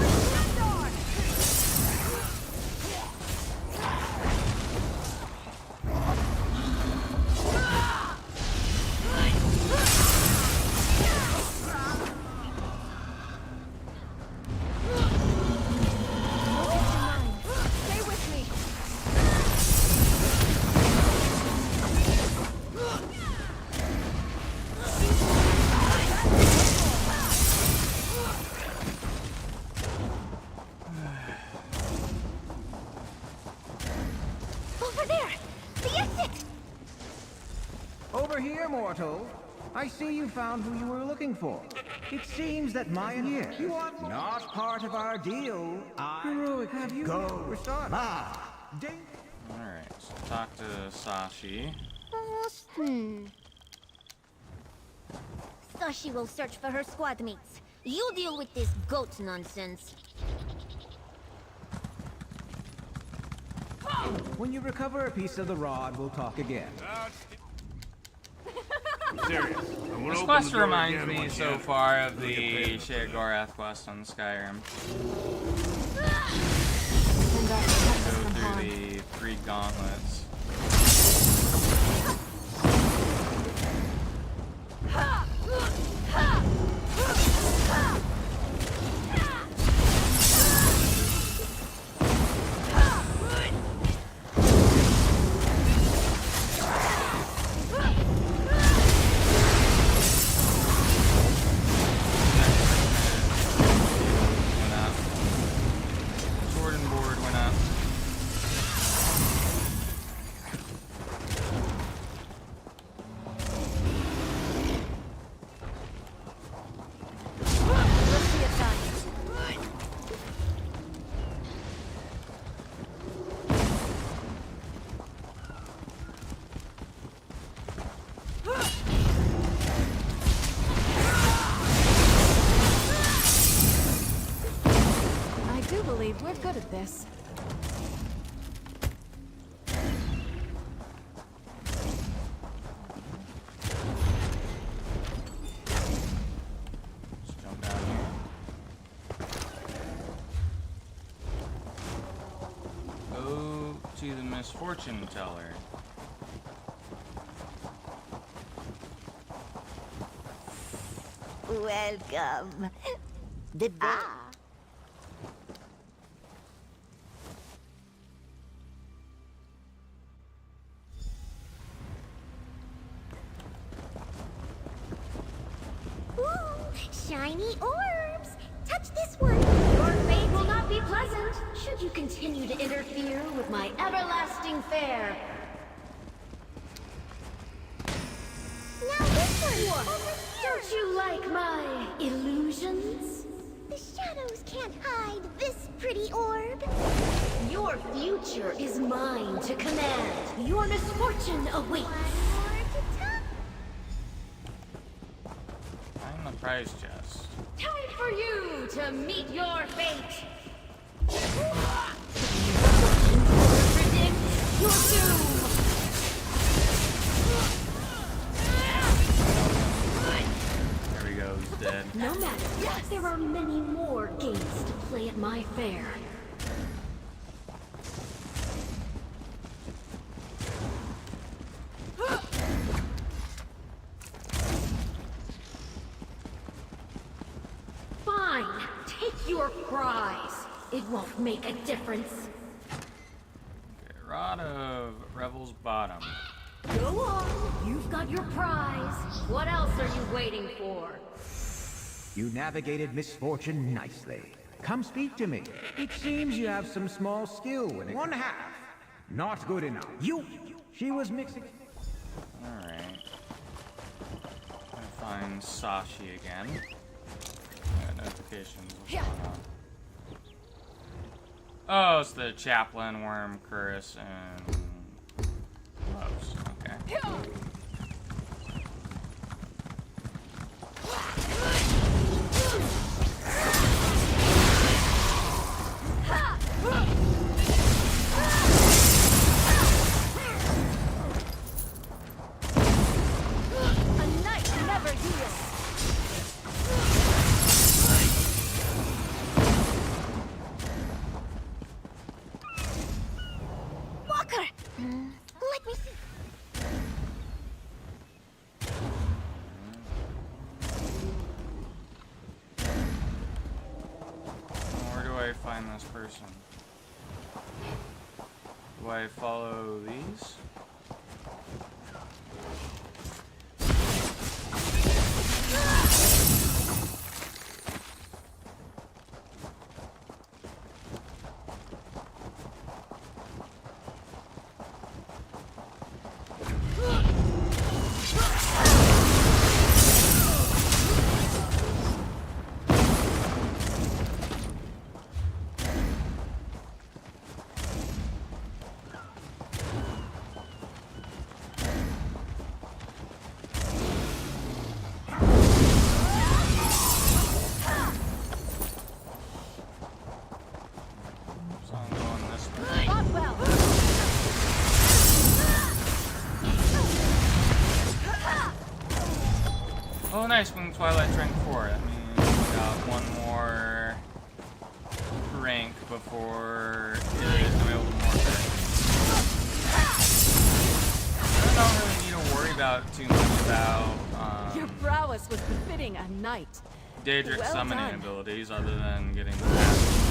Speaker 14: Stay with me.
Speaker 6: Over there! The exit!
Speaker 22: Over here, mortal. I see you found who you were looking for. It seems that my here. You are not part of our deal. I have you go. Restart.
Speaker 1: Alright, so talk to Sashi.
Speaker 6: So she will search for her squad mates. You deal with this goat nonsense.
Speaker 22: When you recover a piece of the rod, we'll talk again.
Speaker 19: Serious.
Speaker 1: This quest reminds me so far of the Sheogorath quest on Skyrim. Go through the 3 gauntlets.
Speaker 14: this.
Speaker 1: Let's jump down here. Go to the misfortune teller.
Speaker 8: Welcome. The
Speaker 6: Ooh, shiny orbs! Touch this one! Your fate will not be pleasant should you continue to interfere with my everlasting fare. Now this one! Over here! Don't you like my illusions? The shadows can't hide this pretty orb. Your future is mine to command. Your misfortune awaits.
Speaker 1: Find the prize chest.
Speaker 6: Time for you to meet your fate. Predict your doom.
Speaker 1: There we go, he's dead.
Speaker 6: No matter, there are many more games to play at my fair. Fine, take your prize. It won't make a difference.
Speaker 1: Okay, Rod of Revel's Bottom.
Speaker 6: Go on, you've got your prize. What else are you waiting for?
Speaker 22: You navigated misfortune nicely. Come speak to me. It seems you have some small skill when it... 1/2. Not good enough. She was mixing...
Speaker 1: Alright. Gonna find Sashi again. Notifications. What's going on? Oh, it's the Chaplain, Worm, Curris, and Close. Okay.
Speaker 7: A knight never heals.
Speaker 6: Walker! Let me see.
Speaker 1: Where do I find this person? Do I follow these? So I'm going this way. Oh, nice. When Twilight rank 4. That means we got one more rank before it is going to be able to morph it. I don't really need to worry about too much about
Speaker 14: Your prowess was befitting a knight.
Speaker 1: Daedric
Speaker 14: Well
Speaker 1: summoning
Speaker 14: done.
Speaker 1: abilities other than getting the passive.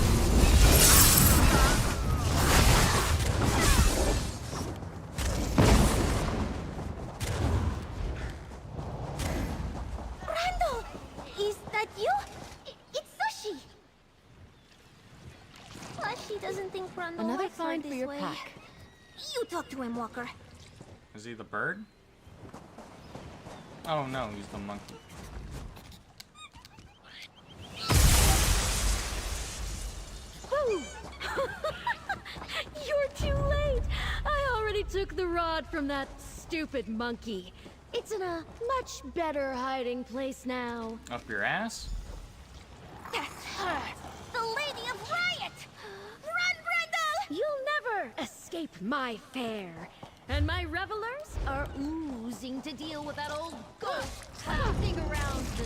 Speaker 6: Randall! Is that you? It's Sushi! Sushi doesn't think Randall
Speaker 14: Another
Speaker 6: likes her
Speaker 14: find for
Speaker 6: this
Speaker 14: your
Speaker 6: way.
Speaker 14: pack.
Speaker 6: You talk to him, Walker.
Speaker 1: Is he the bird? Oh no, he's the monkey.
Speaker 6: Woo!
Speaker 14: You're too late! I already took the rod from that stupid monkey. It's in a much better hiding place now.
Speaker 1: Up your ass?
Speaker 6: That's her! The Lady of Riot! Run, escape my fare. And my revelers are oozing to deal with that old ghost hopping around the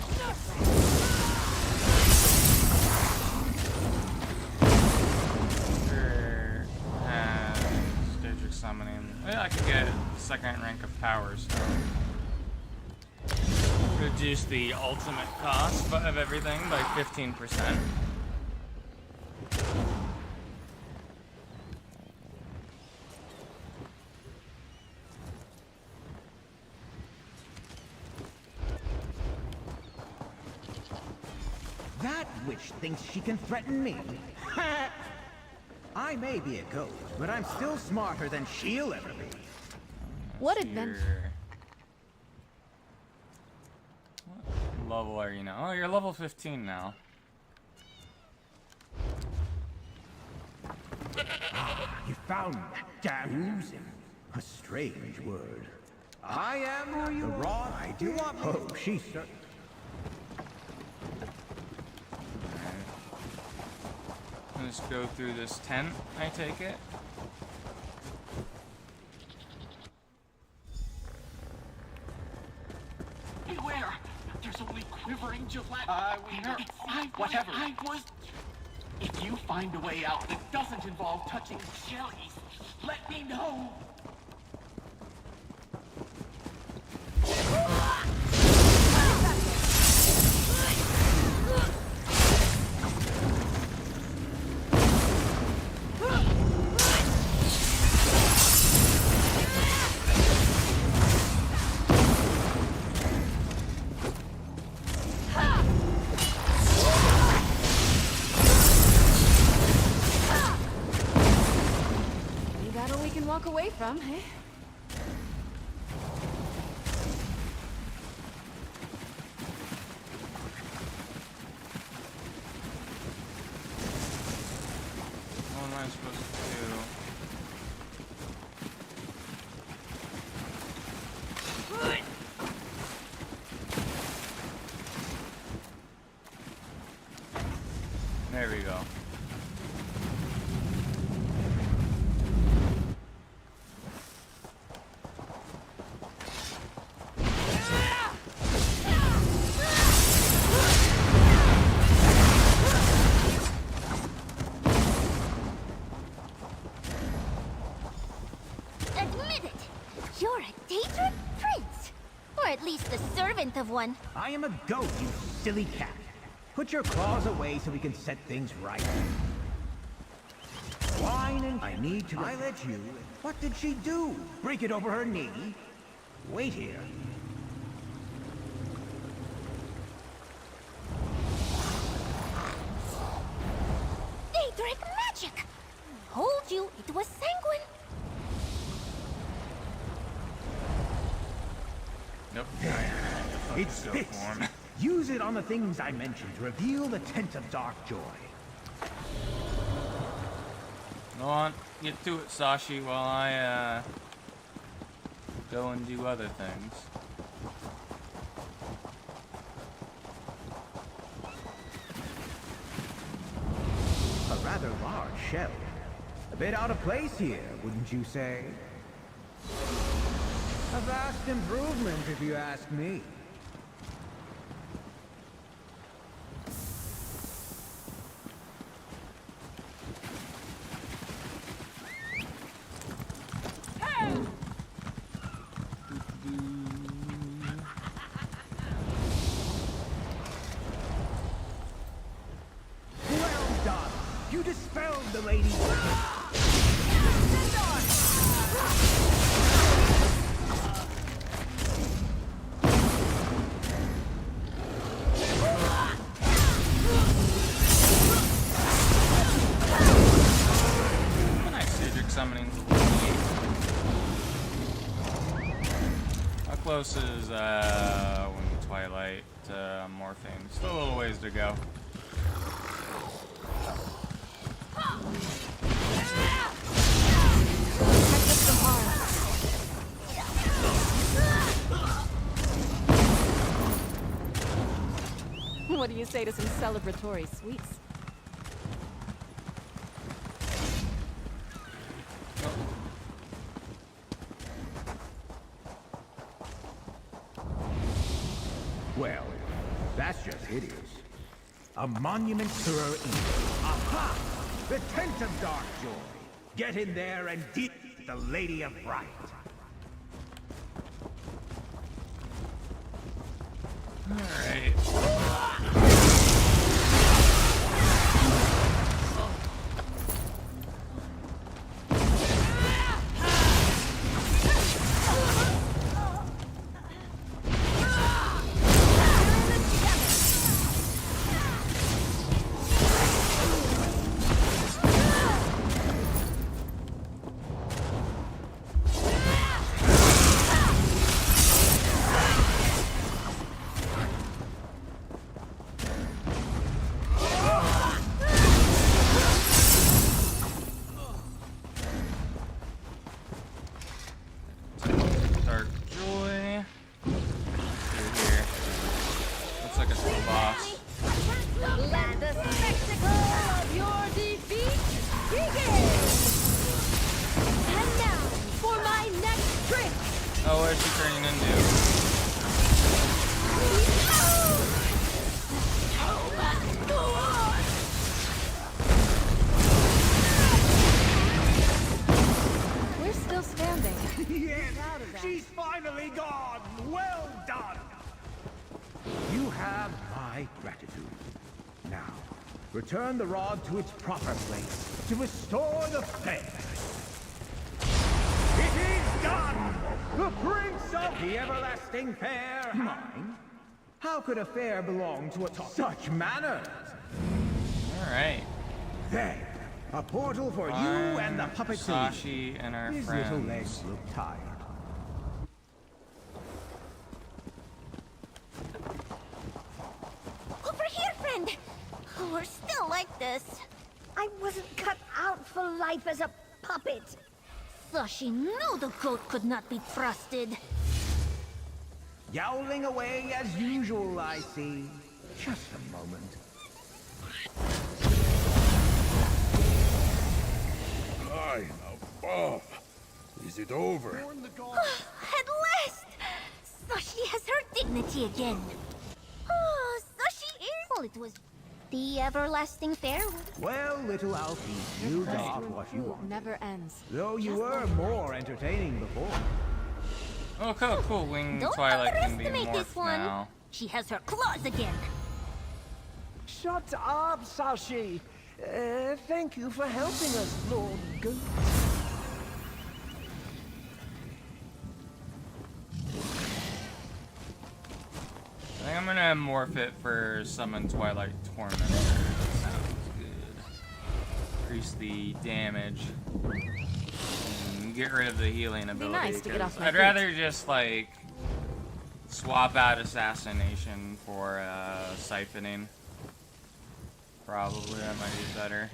Speaker 1: Stage summoning. Yeah, I can get second rank of powers. Reduce the ultimate cost of everything by 15%.
Speaker 22: That witch thinks she can threaten me. I may be a ghost, but I'm still smarter than she'll ever be.
Speaker 7: What adventure?
Speaker 1: What level are you now? Oh, you're level 15 now.
Speaker 22: You found that damn oozing. A strange word. I am the raw idea. Oh, she's certain.
Speaker 1: Let's go through this tent, I take it.
Speaker 12: Beware! There's only quivering gelatinous. Whatever. If you find a way out that doesn't involve touching jellies, let me know!
Speaker 14: Walk away from, eh?
Speaker 1: What am I supposed to do? There we go.
Speaker 6: Of one.
Speaker 22: I am a goat, you silly cat. Put your claws away so we can set things right. Wine and I need to. I let you. What did she do? Break it over her knee? Wait here.
Speaker 6: Daedric magic! Hold you, it was sanguine.
Speaker 1: Nope.
Speaker 22: It's this. Use it on the things I mentioned to reveal the tent of dark joy.
Speaker 1: Go on, get to it, Sashi, while I go and do other things.
Speaker 22: A rather large shell. A bit out of place here, wouldn't you say? A vast improvement, if you ask me. Well done! You dispelled the lady.
Speaker 1: How close is Twilight morphing? Still a little ways to go.
Speaker 14: What do you say to some celebratory sweets?
Speaker 1: Oh.
Speaker 22: Well, that's just hideous. A monument to her evil. Aha! The Tent of Dark Joy. Get in there and deal with the Lady of Riot.
Speaker 1: Alright. Dark Joy. Through here. Looks like it's the boss.
Speaker 14: Let the spectacle of your defeat begin! And now, for my next trick!
Speaker 1: Oh, what is she turning into?
Speaker 14: We're still standing.
Speaker 22: Yes, she's finally gone. Well done. You have my gratitude. Now, return the rod to its proper place to restore the faith. It is done! The Prince of the Everlasting Fair. Mine? How could a fair belong to such manners?
Speaker 1: Alright.
Speaker 22: There. A portal for you and the puppet to lead.
Speaker 1: Sashi and our
Speaker 22: His
Speaker 1: friends.
Speaker 22: little legs look tired.
Speaker 8: Over here, friend! We're still like this. I wasn't cut out for life as a puppet.
Speaker 6: Sashi knew the goat could not be trusted.
Speaker 22: Yowling away as usual, I see. Just a moment.
Speaker 11: Fine, above. Is it over?
Speaker 8: At last! Sashi has her dignity again. Oh, Sashi is... Well, it was the everlasting fair.
Speaker 22: Well, little Alfie, you got what you want.
Speaker 14: Never ends.
Speaker 22: Though you were more entertaining before.
Speaker 1: Oh, cool. Wing
Speaker 8: Don't
Speaker 1: Twilight can be
Speaker 8: underestimate this
Speaker 1: morphed
Speaker 8: one.
Speaker 1: now.
Speaker 8: She has her claws again.
Speaker 15: Shut up, Sashi. Thank you for helping us, Lord Goat.
Speaker 1: I think I'm gonna morph it for Summon Twilight Tormentor. That sounds good. Increase the damage. And get rid of the healing ability.
Speaker 14: nice to get off my
Speaker 1: I'd
Speaker 14: feet.
Speaker 1: rather just like swap out Assassination for Siphoning. Probably that might be better.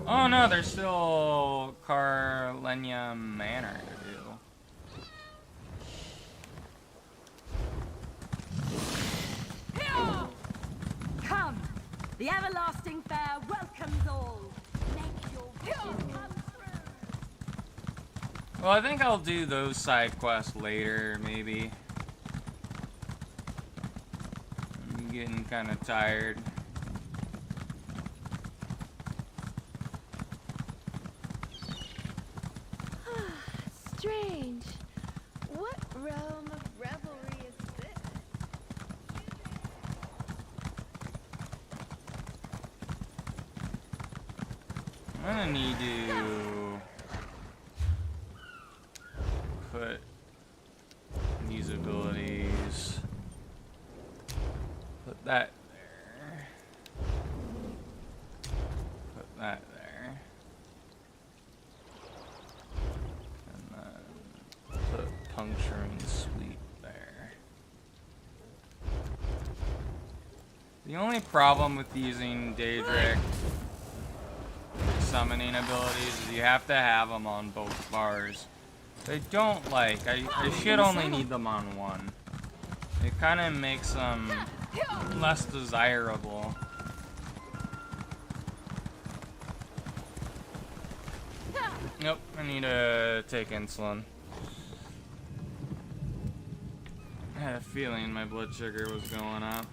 Speaker 1: Oh no, there's still Carlenia Manor to do.
Speaker 14: Come! The everlasting fair welcomes all. Make your wishes come true.
Speaker 1: Well, I think I'll do those side quests later, maybe. I'm getting kind of tired.
Speaker 14: Strange. What realm of revelry is this?
Speaker 1: I'm gonna need to put these abilities. Put that there. Put that there. And then put Puncturing Sweep there. The only problem with using Daedric summoning abilities is you have to have them on both bars. I don't like. I should only need them on one. It kind of makes them less desirable. Nope, I need to take insulin. had a feeling my blood sugar was going up.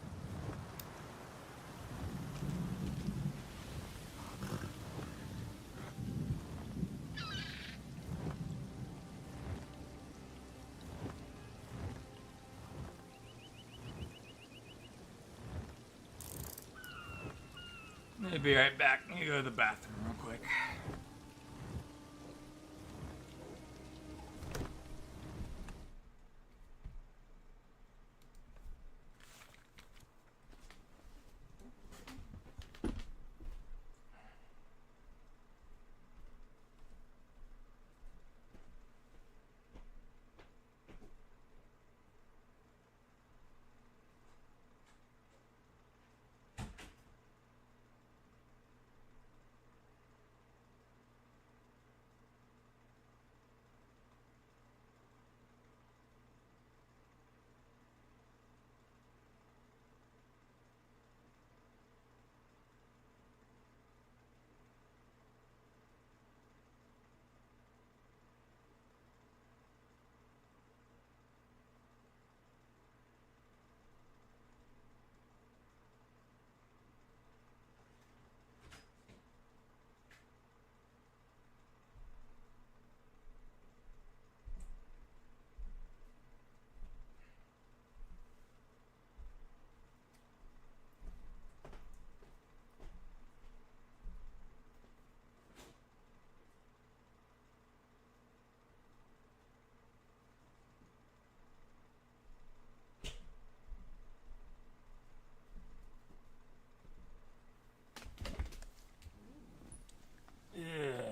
Speaker 1: I'll be right back. Let me go to the bathroom real quick.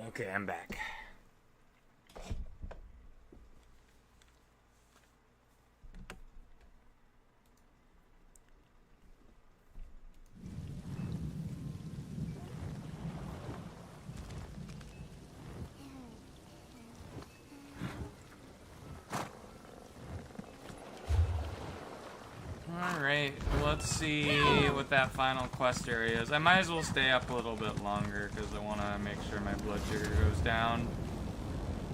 Speaker 1: Okay, I'm back. Alright, let's see what that final quest area is. I might as well stay up a little bit longer because I want to make sure my blood sugar goes down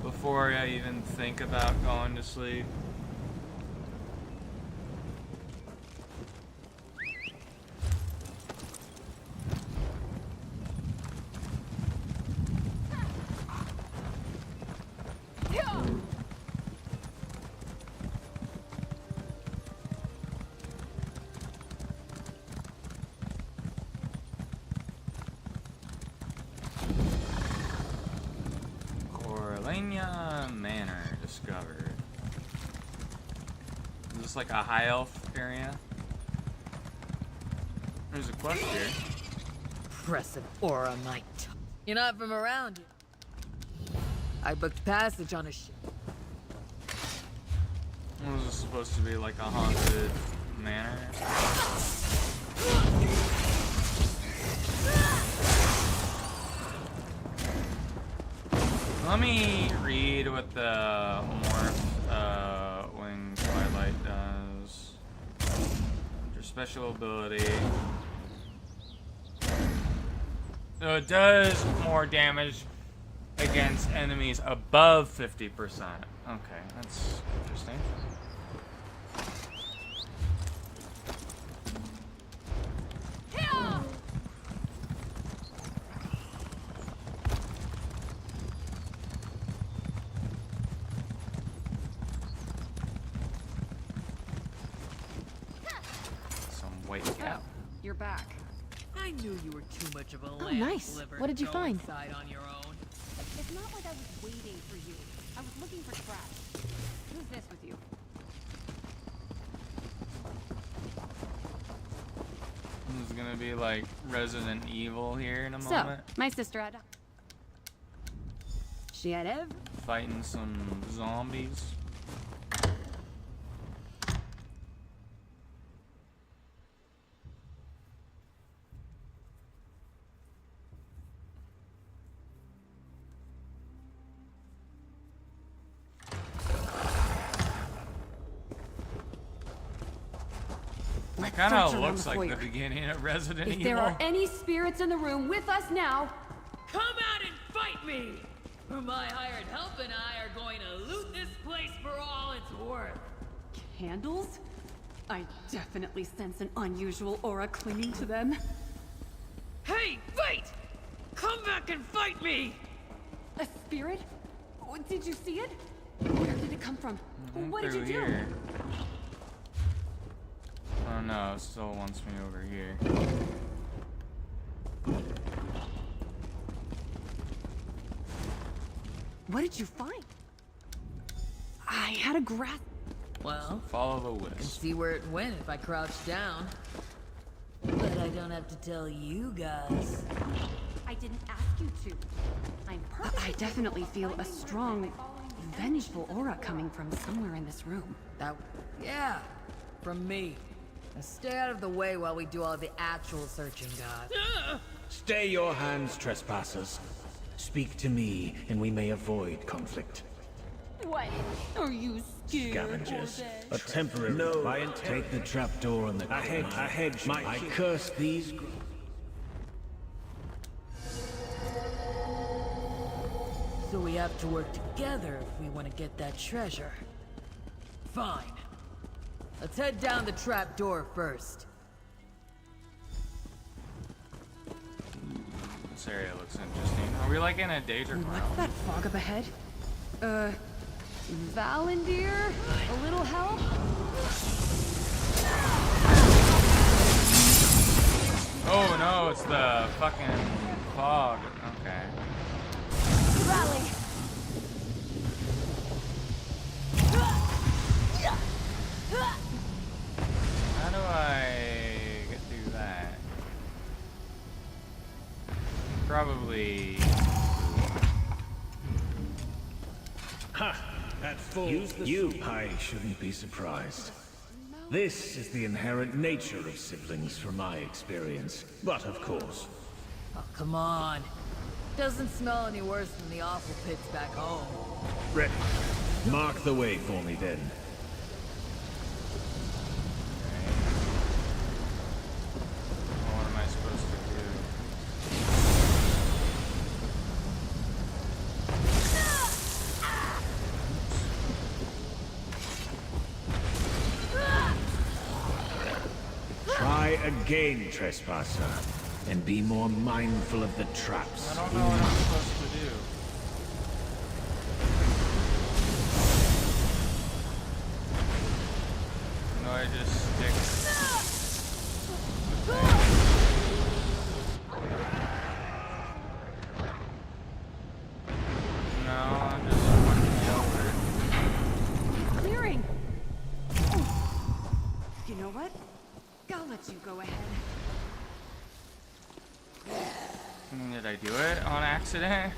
Speaker 1: before I even think about going to sleep. Manor discovered. Is this like a high elf area? There's a quest here.
Speaker 3: Impressive aura, my You're not from around here. I booked passage on a ship.
Speaker 1: Was this supposed to be like a haunted manor? Let me read what the Morph Wing Twilight does. Your special ability. So it does more damage against enemies above 50%. Okay, that's interesting.
Speaker 3: You're back. I knew you were too much of a
Speaker 14: Oh, nice. What did you find?
Speaker 3: On your own.
Speaker 14: It's not like I was waiting for you. I was looking for traps. Who's this with you?
Speaker 1: This is gonna be like Resident Evil here in a moment.
Speaker 14: My sister had. She had
Speaker 1: fighting some zombies. It kind of looks like the beginning of Resident Evil.
Speaker 14: If there are any spirits in the room with us now,
Speaker 3: come out and fight me! Or my hired help and I are going to loot this place for all it's worth.
Speaker 14: Candles? I definitely sense an unusual aura clinging to them.
Speaker 3: Hey, wait! Come back and fight me!
Speaker 14: A spirit? Oh, did you see it? Where did it come from? What did you do?
Speaker 1: Here. Oh no, it still wants me over here.
Speaker 14: What did you find? I had a grasp.
Speaker 3: Well,
Speaker 1: follow the
Speaker 3: I can
Speaker 1: wisp.
Speaker 3: see where it went if I crouch down. But I don't have to tell you guys.
Speaker 14: I didn't ask you to. I definitely feel a strong, vengeful aura coming from somewhere in this room.
Speaker 3: Yeah, from me. Now stay out of the way while we do all the actual searching, God.
Speaker 22: Stay your hands, trespassers. Speak to me, and we may avoid conflict.
Speaker 14: What? Are you scared?
Speaker 22: Scavengers. A temporary. No. Take the trapdoor on the corner. I curse these.
Speaker 3: So we have to work together if we want to get that treasure. Fine. Let's head down the trap door first.
Speaker 1: This area looks interesting. Are we like in a danger
Speaker 14: What's
Speaker 1: ground?
Speaker 14: that fog up ahead? Valendir? A little help?
Speaker 1: Oh no, it's the fucking fog. Okay.
Speaker 8: Rally.
Speaker 1: How do I get through that? Probably.
Speaker 22: Ha! At full. I shouldn't be surprised. This is the inherent nature of siblings from my experience. But of course.
Speaker 3: Oh, come on. Doesn't smell any worse than the awful pits back home.
Speaker 22: Ready. Mark the way for me then.
Speaker 1: What am I supposed to
Speaker 22: Try again, trespasser. And be more mindful of the traps.
Speaker 1: I don't know what I'm supposed to do. No, I just stick. No, I'm just fucking over.
Speaker 14: Clearing! You know what? I'll let you go ahead.
Speaker 1: Did I do it on accident?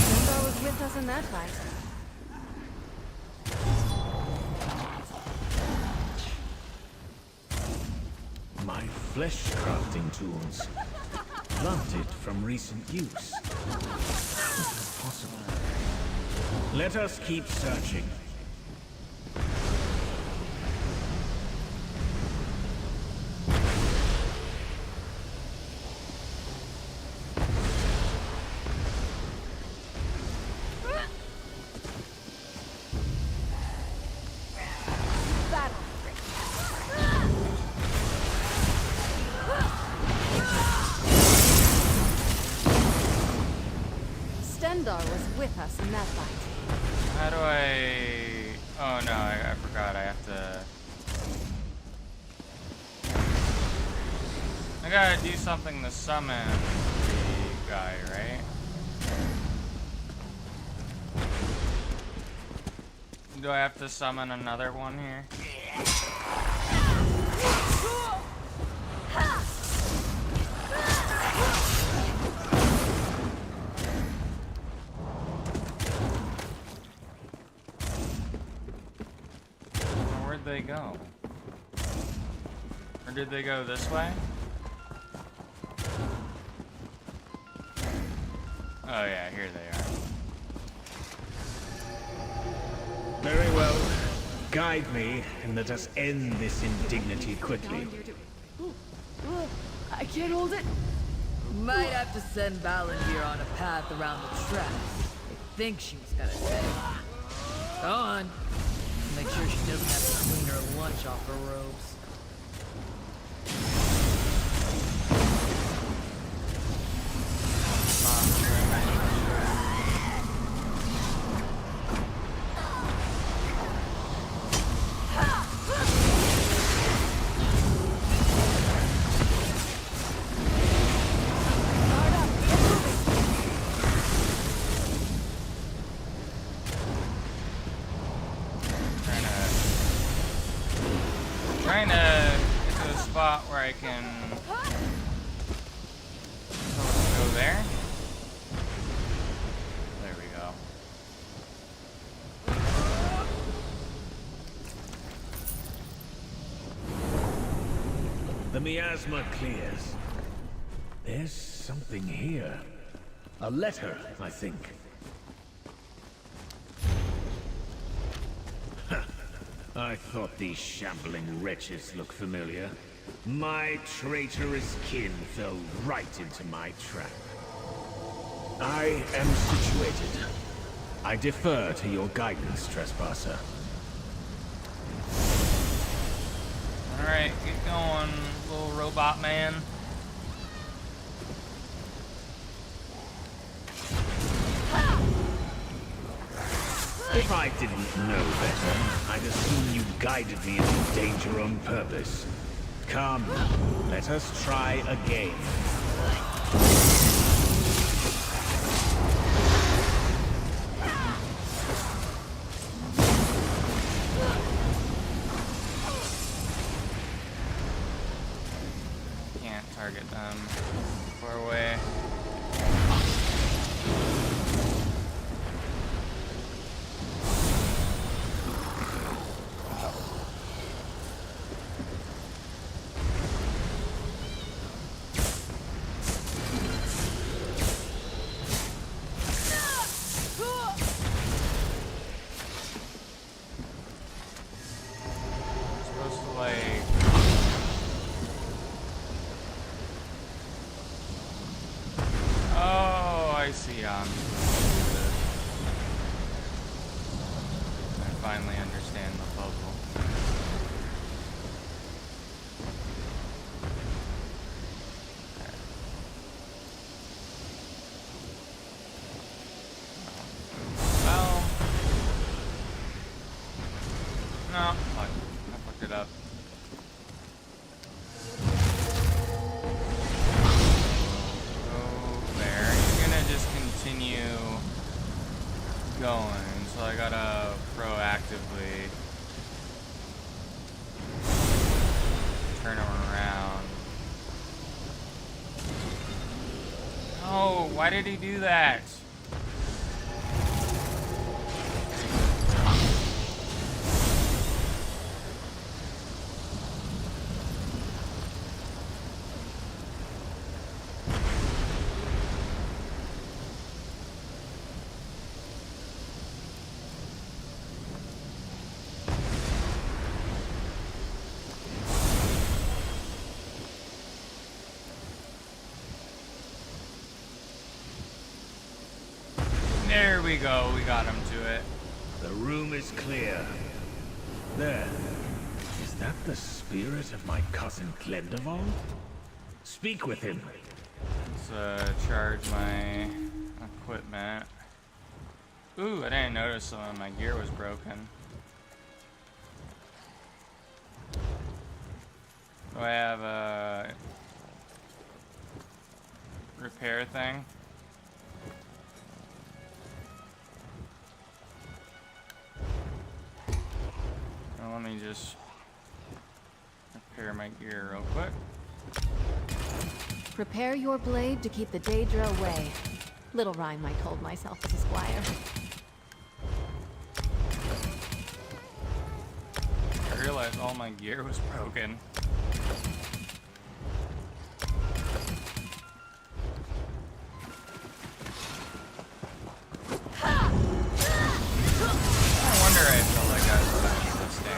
Speaker 7: Simba was with us in that fight.
Speaker 22: My flesh crafting tools. Planted from recent use. How is this possible? Let us keep searching.
Speaker 7: Stendar was with us in that fight.
Speaker 1: How do I... Oh no, I forgot. I have to... I gotta do something to summon the guy, right? Do I have to summon another one here? Where'd they go? Or did they go this way? Oh yeah, here they are.
Speaker 22: Very well. Guide me, and let us end this indignity quickly.
Speaker 3: I can't hold it. Might have to send Ballandir on a path around the tracks. I think she was gonna say. Go on. Make sure she doesn't have to clean her lunch off her robes.
Speaker 1: Trying to get to a spot where I can go there. There we go.
Speaker 22: The miasma clears. There's something here. A letter, I think. I thought these shambling wretches looked familiar. My traitorous kin fell right into my trap. I am situated. I defer to your guidance, trespasser.
Speaker 1: Alright, get going, little robot man.
Speaker 22: If I didn't know better, I'd assume you guided me into danger on purpose. Come, let us try again.
Speaker 1: Can't target them. Far away. I see how I'm supposed to do this. I finally understand the puzzle. Well, no, fuck. I fucked it up. Continue going, so I gotta proactively turn him around. Oh, why did he do that? There we go, we got him to it.
Speaker 22: The room is clear. There. Is that the spirit of my cousin Glendeval? Speak with him.
Speaker 1: Let's charge my equipment. Ooh, I didn't notice some of my gear was broken. Do I have a repair thing? Let me just repair my gear real quick.
Speaker 14: Prepare your blade to keep the Daedra away. Little rhyme I told myself as a squire.
Speaker 1: I realized all my gear was broken. No wonder I felt like I was about to stand.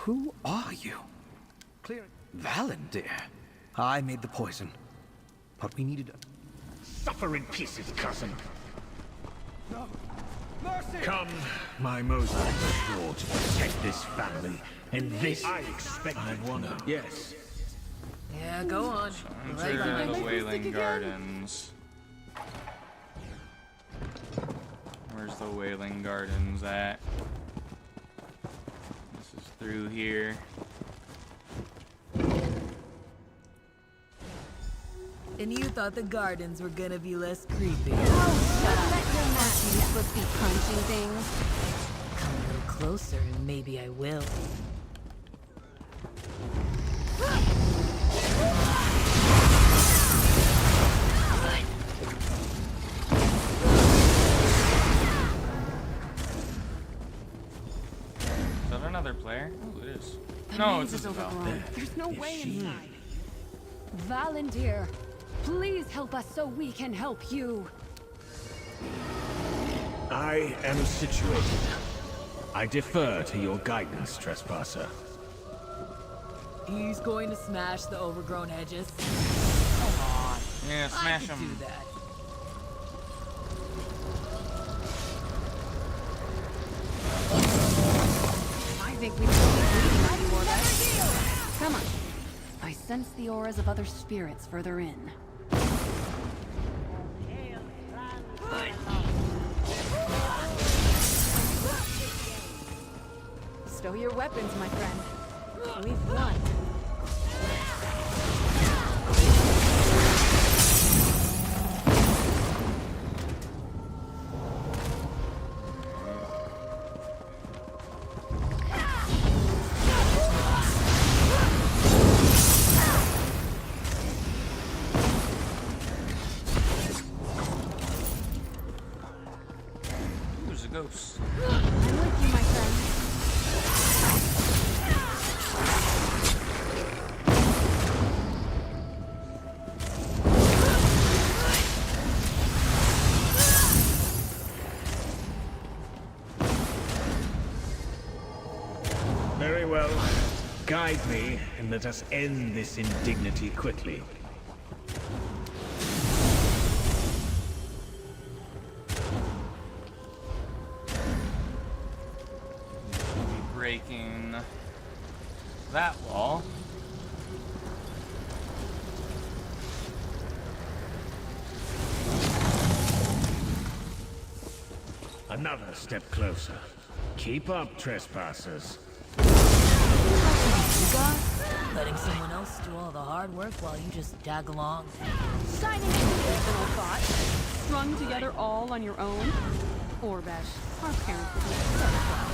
Speaker 4: Who are you? Clear. Valendir. I made the poison. But we needed a...
Speaker 16: Suffer in pieces, cousin.
Speaker 22: No. Mercy!
Speaker 16: Come, my Moses, swore to protect this family. And this I expect I wanna. Yes.
Speaker 3: Yeah, go on.
Speaker 1: Enter the Wailing Gardens. Where's the Wailing Gardens at? This is through here.
Speaker 3: And you thought the gardens were gonna be less creepy.
Speaker 14: Oh, shut up. You supposed to be crunching things.
Speaker 3: Come a little closer and maybe I will.
Speaker 1: Is that another player? Oh, it is.
Speaker 14: The
Speaker 1: No,
Speaker 14: maze
Speaker 1: it's
Speaker 14: is
Speaker 1: Isabel.
Speaker 14: overgrown. There's no way inside. Valendir, please help us so we can help you.
Speaker 16: I am situated. I defer to your guidance, trespasser.
Speaker 3: He's going to smash the overgrown hedges. Come on.
Speaker 1: Yeah, smash
Speaker 3: I could
Speaker 1: them.
Speaker 3: do that.
Speaker 14: I think we should be mighty Warbeck. Come on. I sense the auras of other spirits further in. Stow your weapons, my friend. We've won.
Speaker 1: There's a ghost.
Speaker 14: I'm with you, my friend.
Speaker 16: Very well. Guide me, and let us end this indignity quickly.
Speaker 1: Be breaking that wall.
Speaker 16: Another step closer. Keep up, trespassers.
Speaker 3: You got letting someone else do all the hard work while you just tag along.
Speaker 14: Signing in with original thought. Strung together all on your own. Orbesh, our parents would be so proud.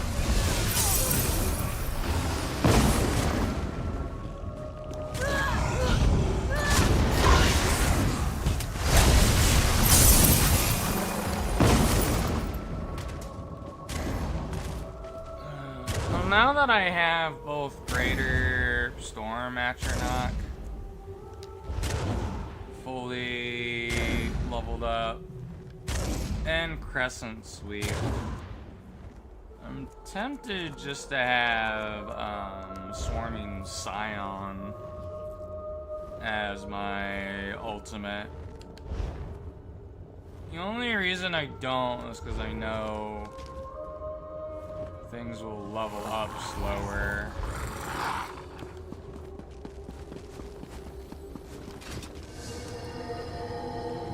Speaker 1: Well, now that I have both Greater Storm Atronach fully leveled up and Crescent Sweep, I'm tempted just to have Swarming Scion as my ultimate. The only reason I don't is because I know things will level up slower.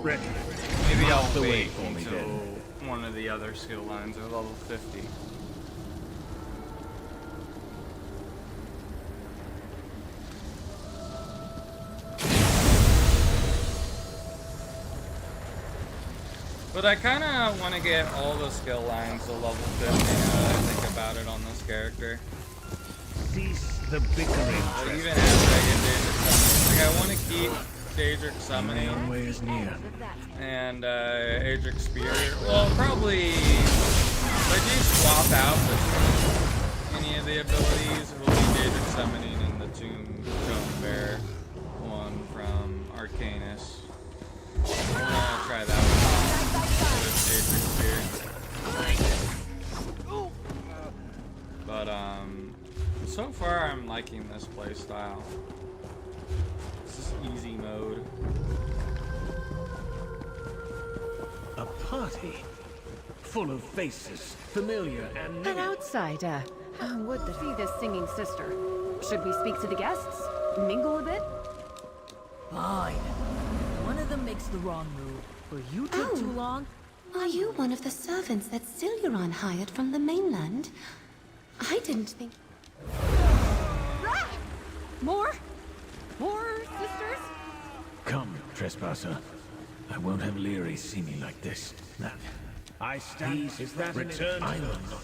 Speaker 16: Ready.
Speaker 1: Maybe
Speaker 16: Mark
Speaker 1: I'll
Speaker 16: the way
Speaker 1: wait
Speaker 16: for me,
Speaker 1: until
Speaker 16: then.
Speaker 1: one of the other skill lines are level 50. But I kind of want to get all the skill lines to level 50 now that I think about it on this character.
Speaker 16: Cease the bickering.
Speaker 1: Like, even after I get Daedric Summoning. Like, I want to keep Daedric Summoning.
Speaker 16: My own way is near.
Speaker 1: And Aedric Spear. Well, probably if I do swap out between any of the abilities, it will be Daedric Summoning and the Tomb Bear one from Arcanus. I'm gonna try that one with Aedric Spear. But so far liking this playstyle. This is easy mode.
Speaker 22: A party full of faces, familiar and
Speaker 14: An outsider. How would they see this singing sister? Should we speak to the guests? Mingle a bit?
Speaker 3: Fine. One of them makes the wrong move, or you took too long.
Speaker 20: Are you one of the servants that Siluran hired from the mainland? I didn't think...
Speaker 14: Ah! More? More sisters?
Speaker 22: Come, trespasser. I won't have Leary see me like this. That I stand. Is that return to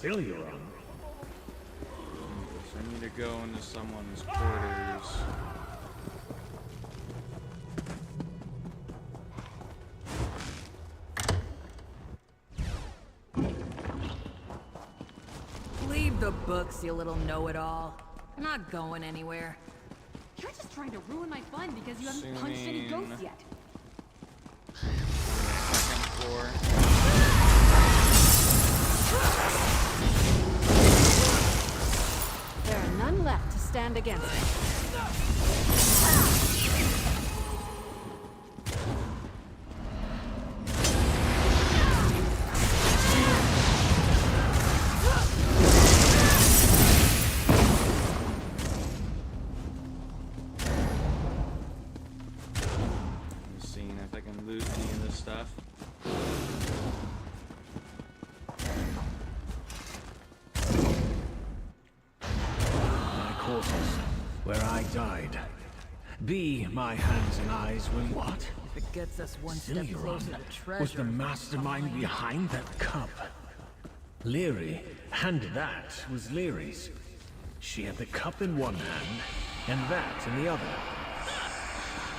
Speaker 22: Siluran?
Speaker 1: So I need to go into someone's quarters.
Speaker 3: Leave the books, you little know-it-all. I'm not going anywhere.
Speaker 14: You're just trying to ruin my fun because you haven't punched any ghosts yet.
Speaker 1: Second floor.
Speaker 14: There are none left to stand against me.
Speaker 1: Seeing if I can loot any of this stuff.
Speaker 22: My quarters, where I died. Be my hands and eyes will what?
Speaker 3: If it gets us one step closer to treasure.
Speaker 22: Was the mastermind behind that cup. Leary, and that was Leary's. She had the cup in one hand, and that in the other.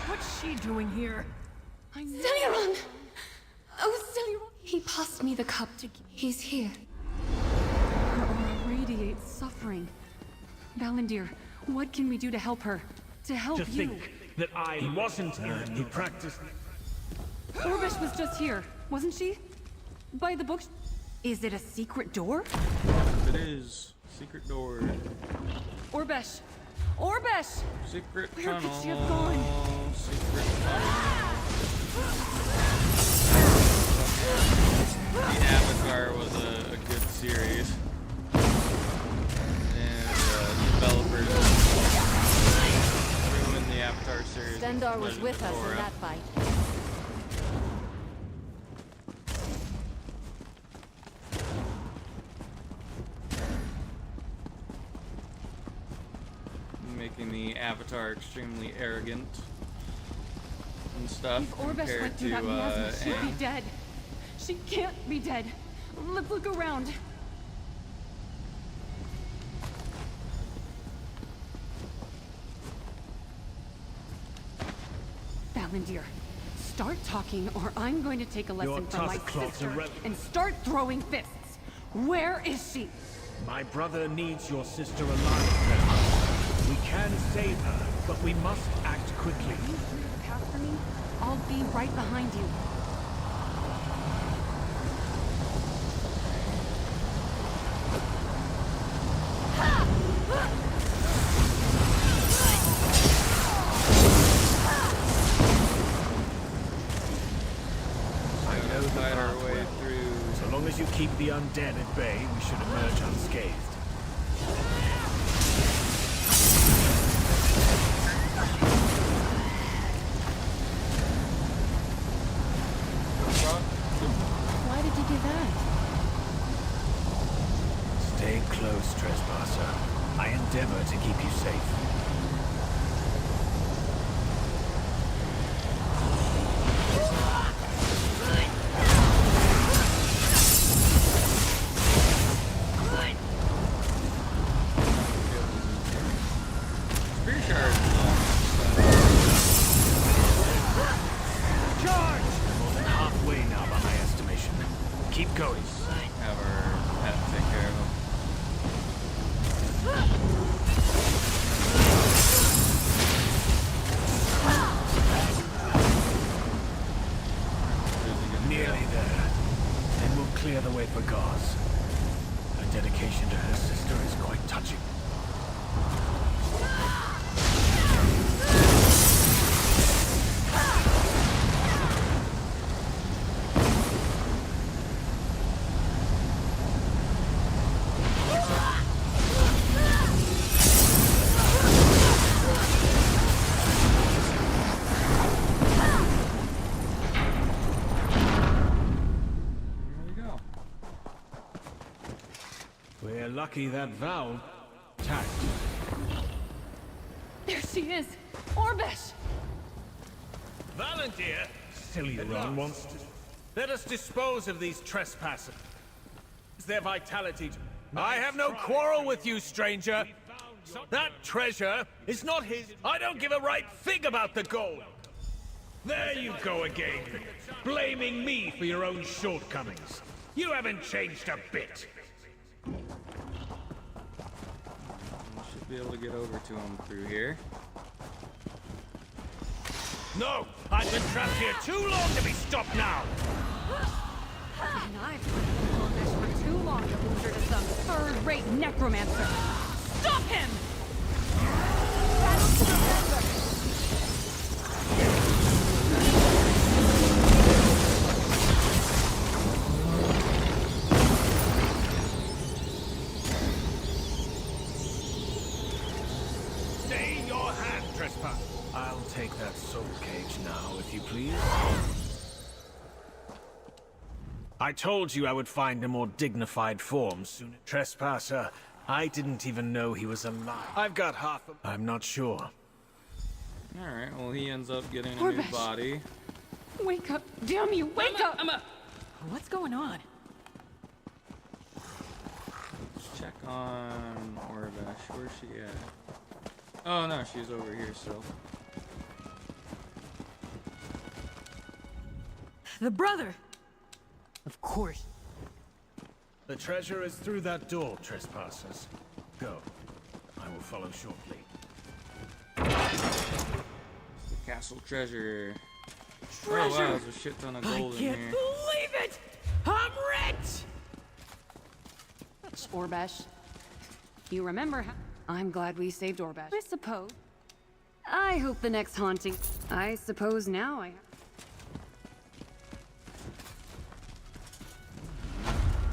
Speaker 3: What's she doing here?
Speaker 20: Siluran! Oh, Siluran! He passed me the cup to... He's here.
Speaker 14: Her aura radiates suffering. Valendir, what can we do to help her? To help
Speaker 22: To
Speaker 14: you?
Speaker 22: think that I wasn't here to practice...
Speaker 14: Orbish was just here, wasn't she? By the books. Is it a secret door?
Speaker 1: It is. Secret door.
Speaker 14: Orbesh! Orbesh!
Speaker 1: Secret
Speaker 14: Where
Speaker 1: tunnel.
Speaker 14: could she have gone?
Speaker 1: Secret tunnel. The Avatar was a good series. And developers ruined the Avatar series.
Speaker 14: Stendar was
Speaker 1: Legend
Speaker 14: with
Speaker 1: of
Speaker 14: us
Speaker 1: Korra.
Speaker 14: in that fight.
Speaker 1: Making the Avatar extremely arrogant and stuff
Speaker 14: If Orbesh
Speaker 1: compared
Speaker 14: went through
Speaker 1: to
Speaker 14: that miasma, she'd be
Speaker 1: Aang.
Speaker 14: dead. She can't be dead. Let's look around. Valendir, start talking or I'm going to take a lesson from my sister and start throwing fists. Where is she?
Speaker 22: My brother needs your sister alive now. We can save her, but we must act quickly.
Speaker 14: Can you clear the path for me? I'll be right behind you.
Speaker 22: I know the pathway through. So long as you keep the undead at bay, we should emerge unscathed.
Speaker 14: Why did you do that?
Speaker 22: Stay close, trespasser. I endeavor to keep you safe. Charge! More than halfway now by my estimation. Keep going.
Speaker 1: Have our pet take care of him.
Speaker 22: Nearly there. Then we'll clear the way for Gauze. Her dedication to her sister is quite touching.
Speaker 16: We're lucky that valve tagged.
Speaker 14: There she is! Orbesh!
Speaker 16: Valentir! Silly Ron wants to... Let us dispose of these trespassers. Their vitality... I have no quarrel with you, stranger! That treasure is not his... I don't give a right fig about the gold! There you go again, blaming me for your own shortcomings. You haven't changed a bit.
Speaker 1: Should be able to get over to him through here.
Speaker 16: No! I've been trapped here too long to be stopped now!
Speaker 14: And I've been on this for too long to lose her to some third-rate necromancer. Stop him!
Speaker 16: Stay in your hand, trespass! I'll take that soul cage now, if you please. I told you I would find a more dignified form sooner. Trespasser, I didn't even know he was alive. I've got half a... I'm not sure.
Speaker 1: Alright, well he ends up getting a new
Speaker 14: Orbesh.
Speaker 1: body.
Speaker 14: Wake up! Damn you, wake up! What's going on?
Speaker 1: Let's check on Orbesh. Where's she at? Oh no, she's over here still.
Speaker 14: The brother! Of course.
Speaker 16: The treasure is through that door, trespassers. Go. I will follow shortly.
Speaker 1: The castle treasure. Oh wow, there's a shit ton of gold in here.
Speaker 14: believe it! I'm rich! Orbesh. You remember how... I'm glad we saved Orbesh. I suppose. I hope the next haunting... I suppose now I...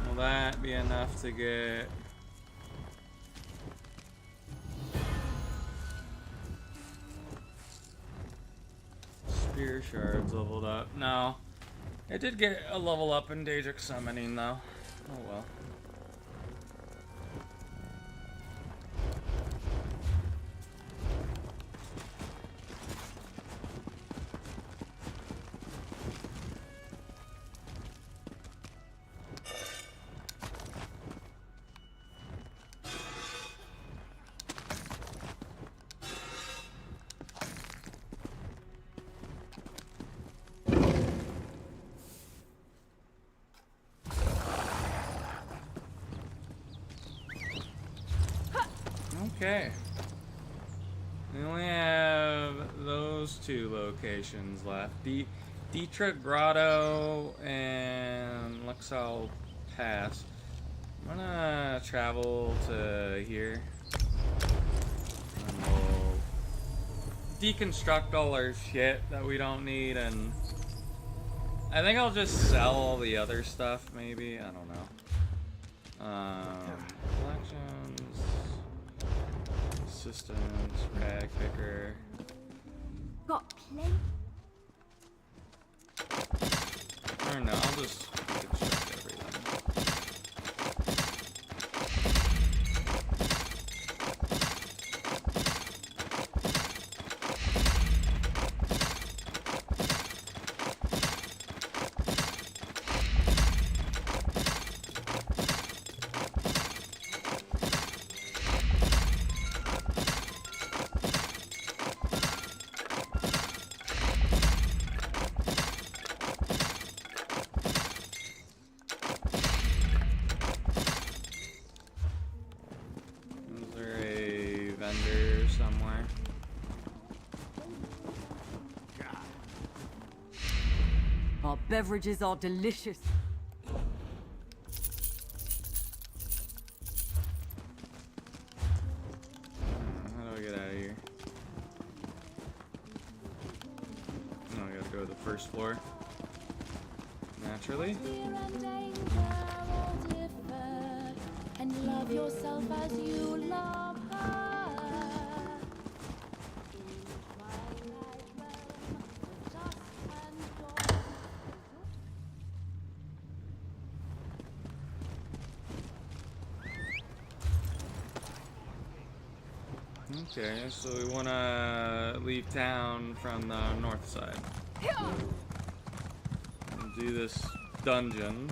Speaker 1: Will that be enough to get... Spear shards leveled up? No. It did get a level up in Daedric Summoning though. Oh well. Okay. We only have those two locations left. Dietrich Grotto and Luxal Pass. I'm gonna travel to here. And we'll deconstruct all our shit that we don't need, and I think I'll just sell all the other stuff, maybe. I don't know. Collections. Systems, rag picker.
Speaker 8: Got plenty.
Speaker 1: Or no, I'll just deconstruct everything. Is there a vendor somewhere?
Speaker 3: Our beverages are delicious.
Speaker 1: How do I get floor. Naturally.
Speaker 13: And love yourself as you love her.
Speaker 1: Okay, so we want to leave town from the north side. And do this dungeon.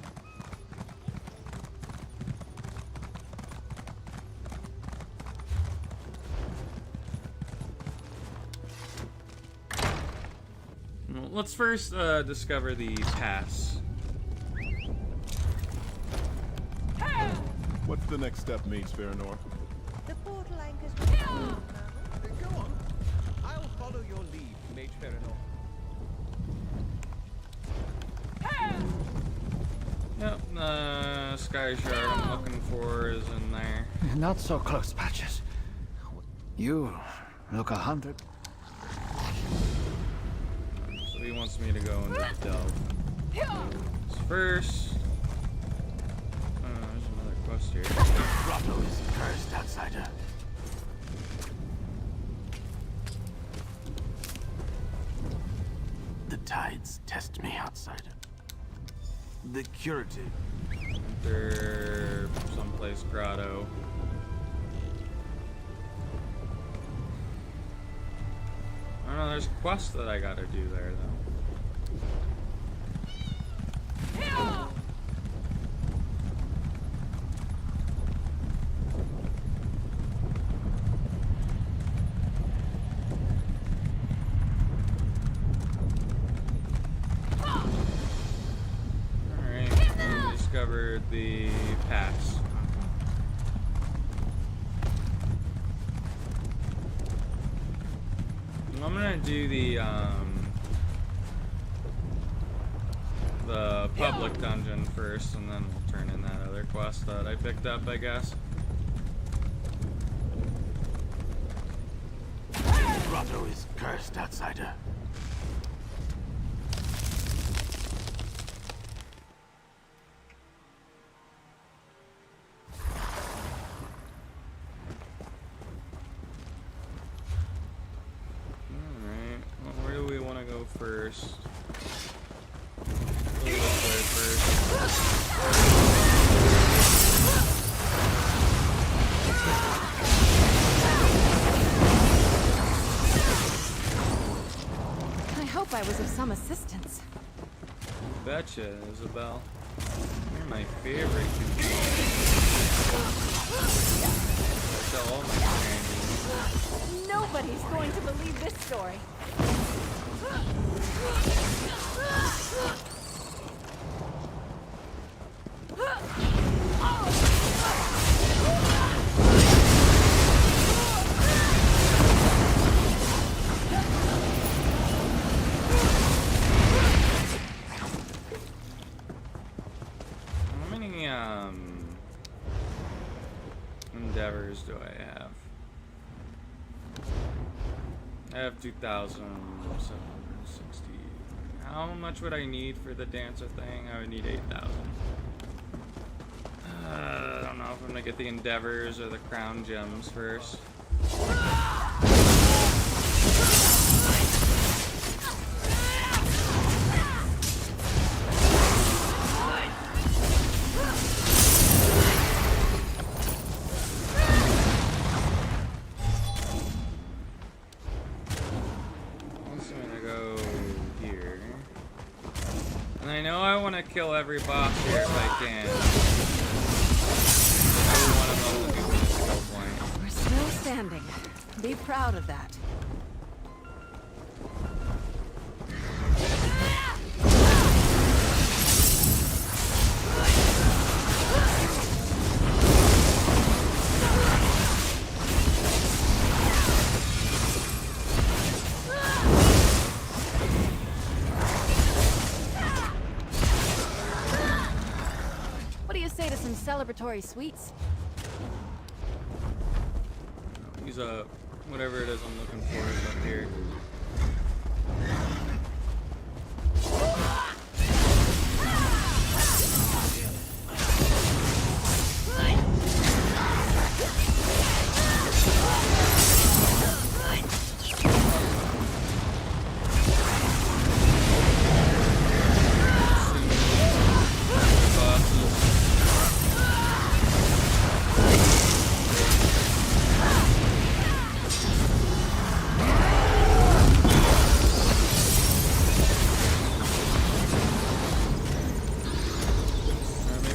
Speaker 1: Well, let's first discover the pass.
Speaker 21: What's the next step, Mage Farinor?
Speaker 2: The portal anchors. Go on. I'll follow your lead, Mage Farinor.
Speaker 1: Yep, Sky Shard I'm looking for is in there.
Speaker 4: Not so close, Patches. You look 100.
Speaker 1: So he wants me to go into the delve. So first, there's another quest here.
Speaker 9: Grotto is cursed, outsider. The tides test me, outsider. The curative.
Speaker 1: Enter someplace grotto. I don't know, there's quests that I gotta do there though. Alright, we discovered the pass. I'm gonna do the public dungeon first, and then we'll turn in that other quest that I picked up, I guess.
Speaker 9: Grotto is cursed, outsider.
Speaker 1: Alright, well, where do we want to go first? Go this way first.
Speaker 14: I hope I was of some assistance.
Speaker 1: Betcha, Isabel. You're my favorite. I tell all my grannies.
Speaker 14: Nobody's going to believe this story.
Speaker 1: How many endeavors do I have? I have 2,760. How much would I need for the dancer thing? I would need 8,000. I don't know if I'm gonna get the endeavors or the crown gems first. I know I want to kill every boss here if I can. Every one of them will give me a skill point.
Speaker 5: We're still standing. Be proud of that. Celebratory sweets.
Speaker 1: He's whatever it is I'm looking for is up here.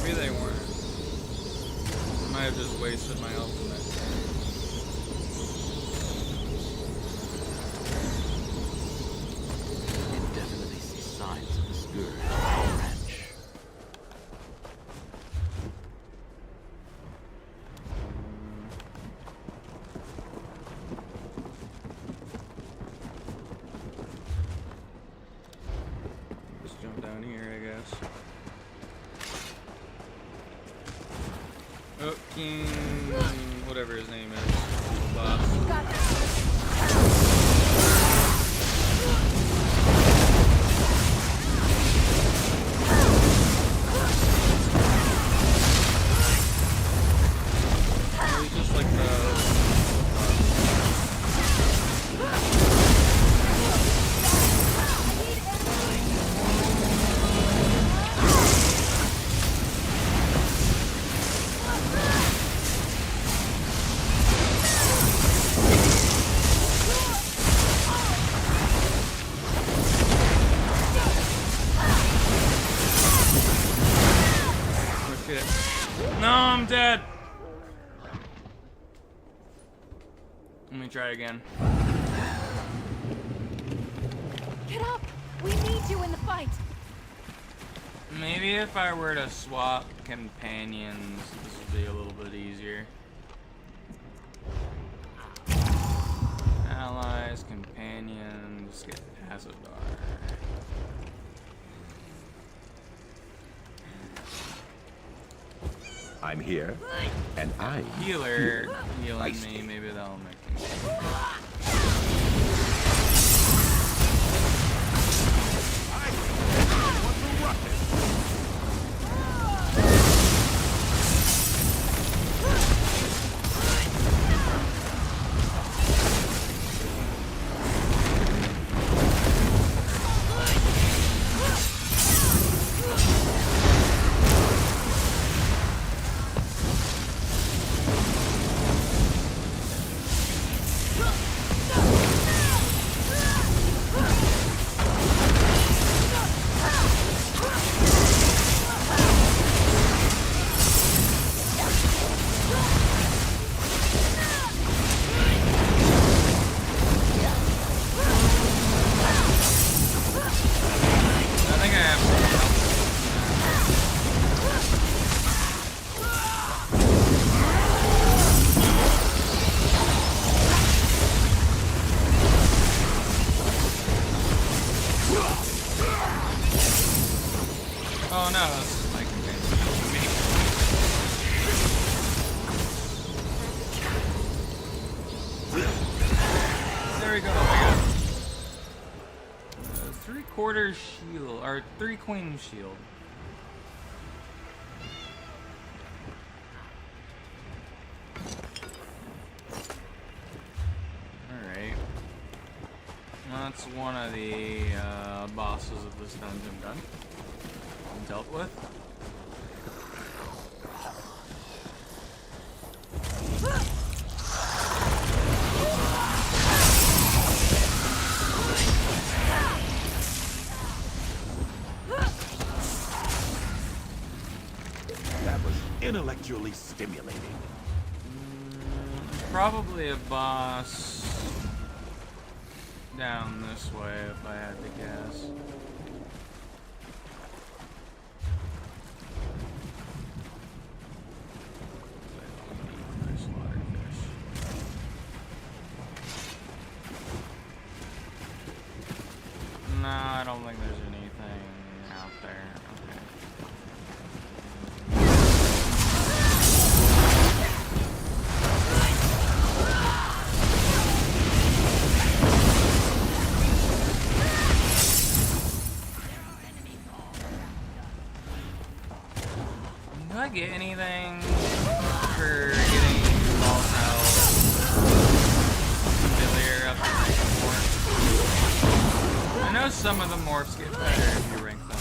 Speaker 1: Maybe they weren't. I might have just wasted my ultimate.
Speaker 9: You can definitely see signs of the spirit of the ranch.
Speaker 1: Just jump down here, I guess. Oh, King, whatever his name is, boss. He's just like no, I'm dead. Let me try again.
Speaker 14: Get up! We need you in the fight!
Speaker 1: Maybe if I were to swap companions, this would be a little bit easier. Allies, companions, get Azadar.
Speaker 22: I'm here, and I
Speaker 1: Healing me, maybe that'll make me. Oh no, that's like there we go. I got 3/4 shield or 3 queen shield. All right, that's one of the bosses of this dungeon done. Dealt with.
Speaker 22: That was intellectually stimulating.
Speaker 1: Probably a boss down this way if I had to guess. No, I don't think there's anything out there. Okay. Do I get anything for getting false health? Familiar up to I know some of the morphs get better if you rank them.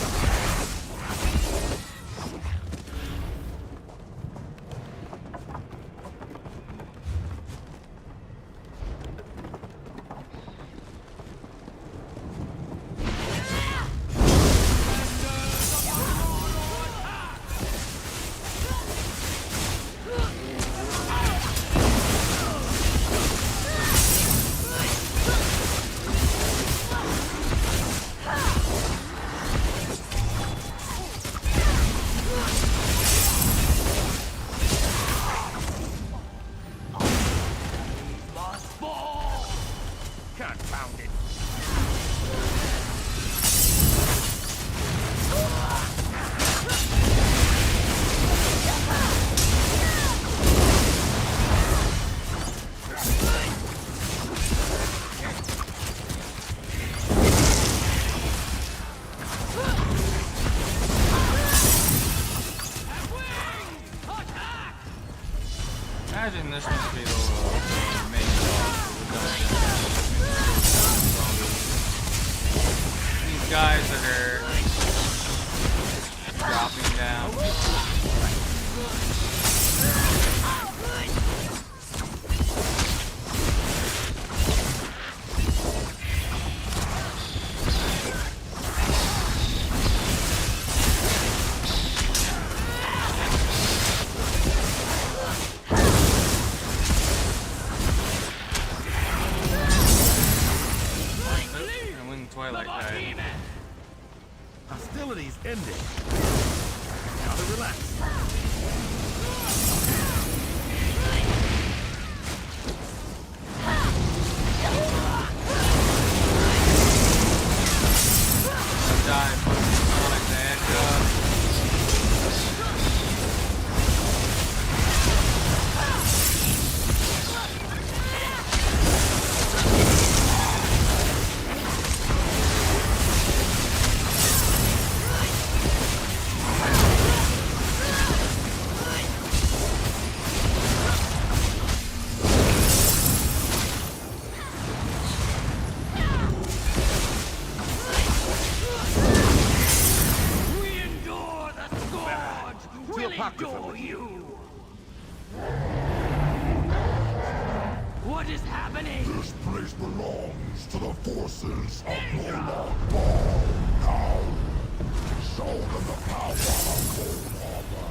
Speaker 1: imagine this must be the main boss of the dungeon. These guys that are dropping down.
Speaker 22: Hostilities ending. Now to relax.
Speaker 1: Die. Like the edge up.
Speaker 9: What is happening? This place belongs to the forces of Warlock Ball. Now, show them the power of Cold Harbor.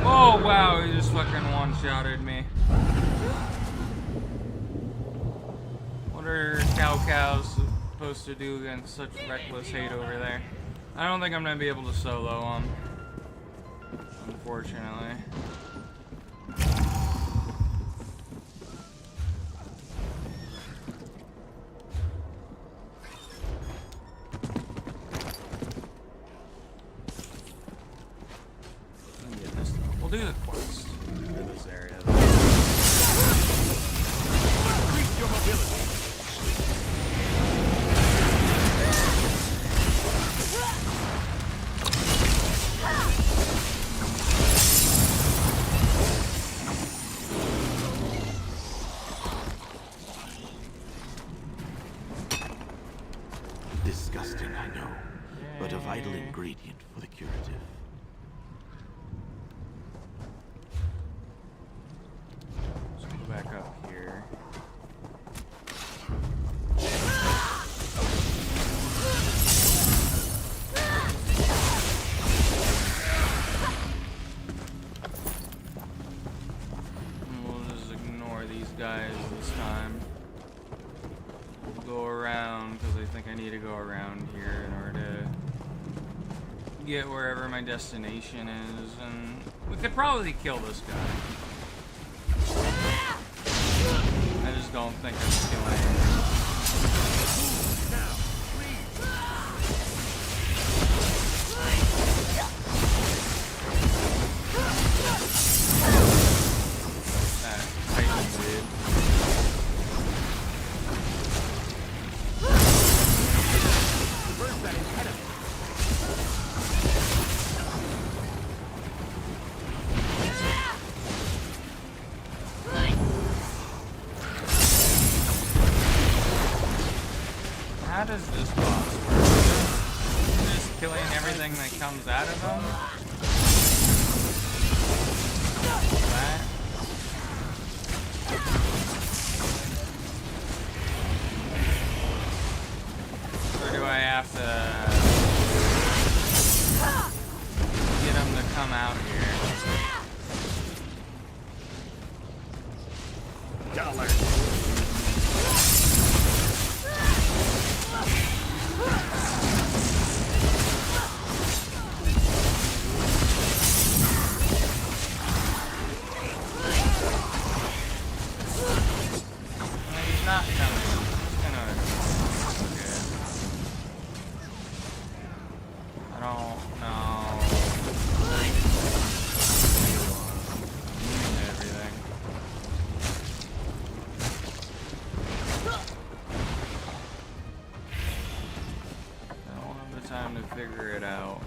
Speaker 1: Oh wow, he just fucking one-shotted me. What are cows supposed to do against such reckless hate over there? I don't think I'm gonna be able to solo him, unfortunately. We'll do the quest in this area. Increase your mobility.
Speaker 9: Disgusting, I know, but a vital ingredient for the curative.
Speaker 1: Back up here. We'll just ignore these guys this time. We'll go around because I think I need to go around here in order to get wherever my destination is, and we could probably kill this guy. I just don't think I'm killing him. That Titan did.
Speaker 22: Reverse that impediment.
Speaker 1: How does this boss work? killing everything that comes out of them? That? Or do I have to get them to come out here? $1. He's not coming. He's gonna... Okay. I don't know. Everything. I don't have the time to figure it out.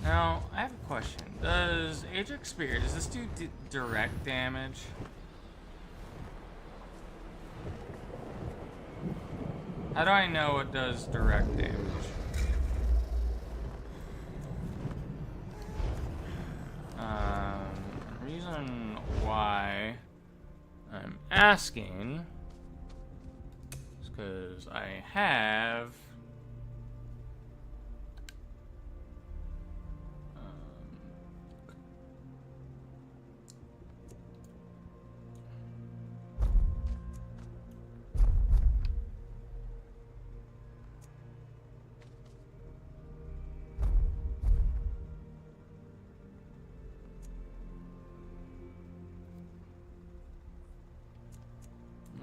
Speaker 1: Now, I have a question. Does Ajax Spear, does this do direct damage? How do I know it does direct damage? Reason why I'm asking is because I have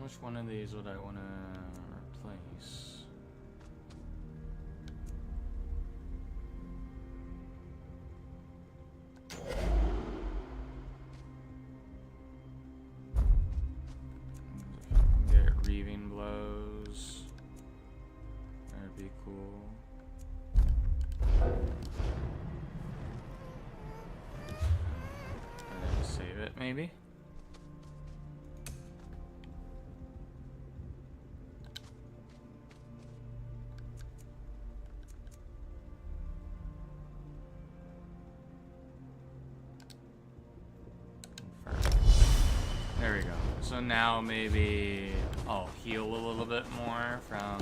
Speaker 1: which one of these would I want to replace? Get Reaving Blows. That'd be cool. And then save it, maybe. There we go. So now maybe I'll heal a little bit more from...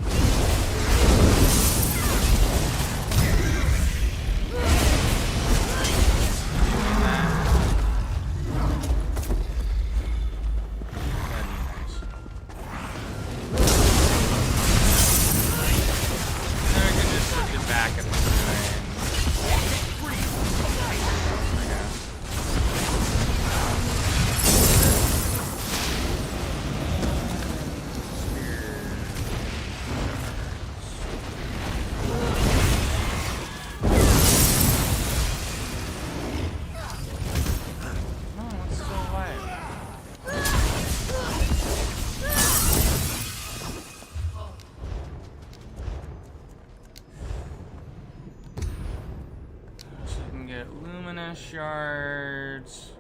Speaker 1: Shards.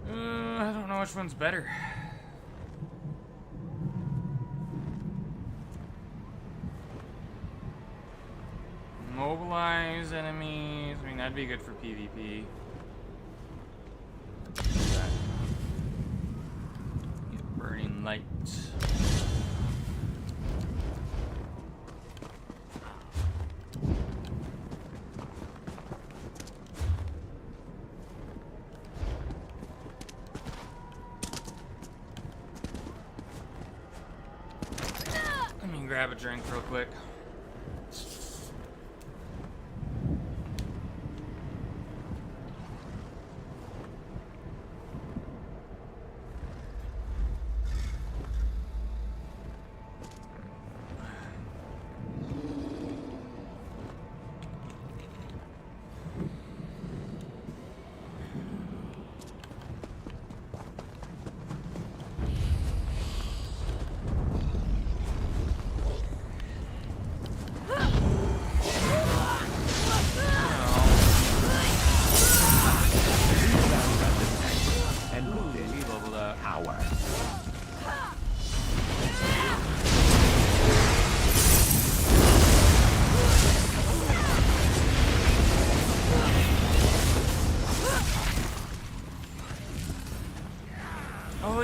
Speaker 1: I don't know which one's better. Mobilize enemies. I mean, that'd be good for PvP. Get burning light. Let me grab a drink real quick.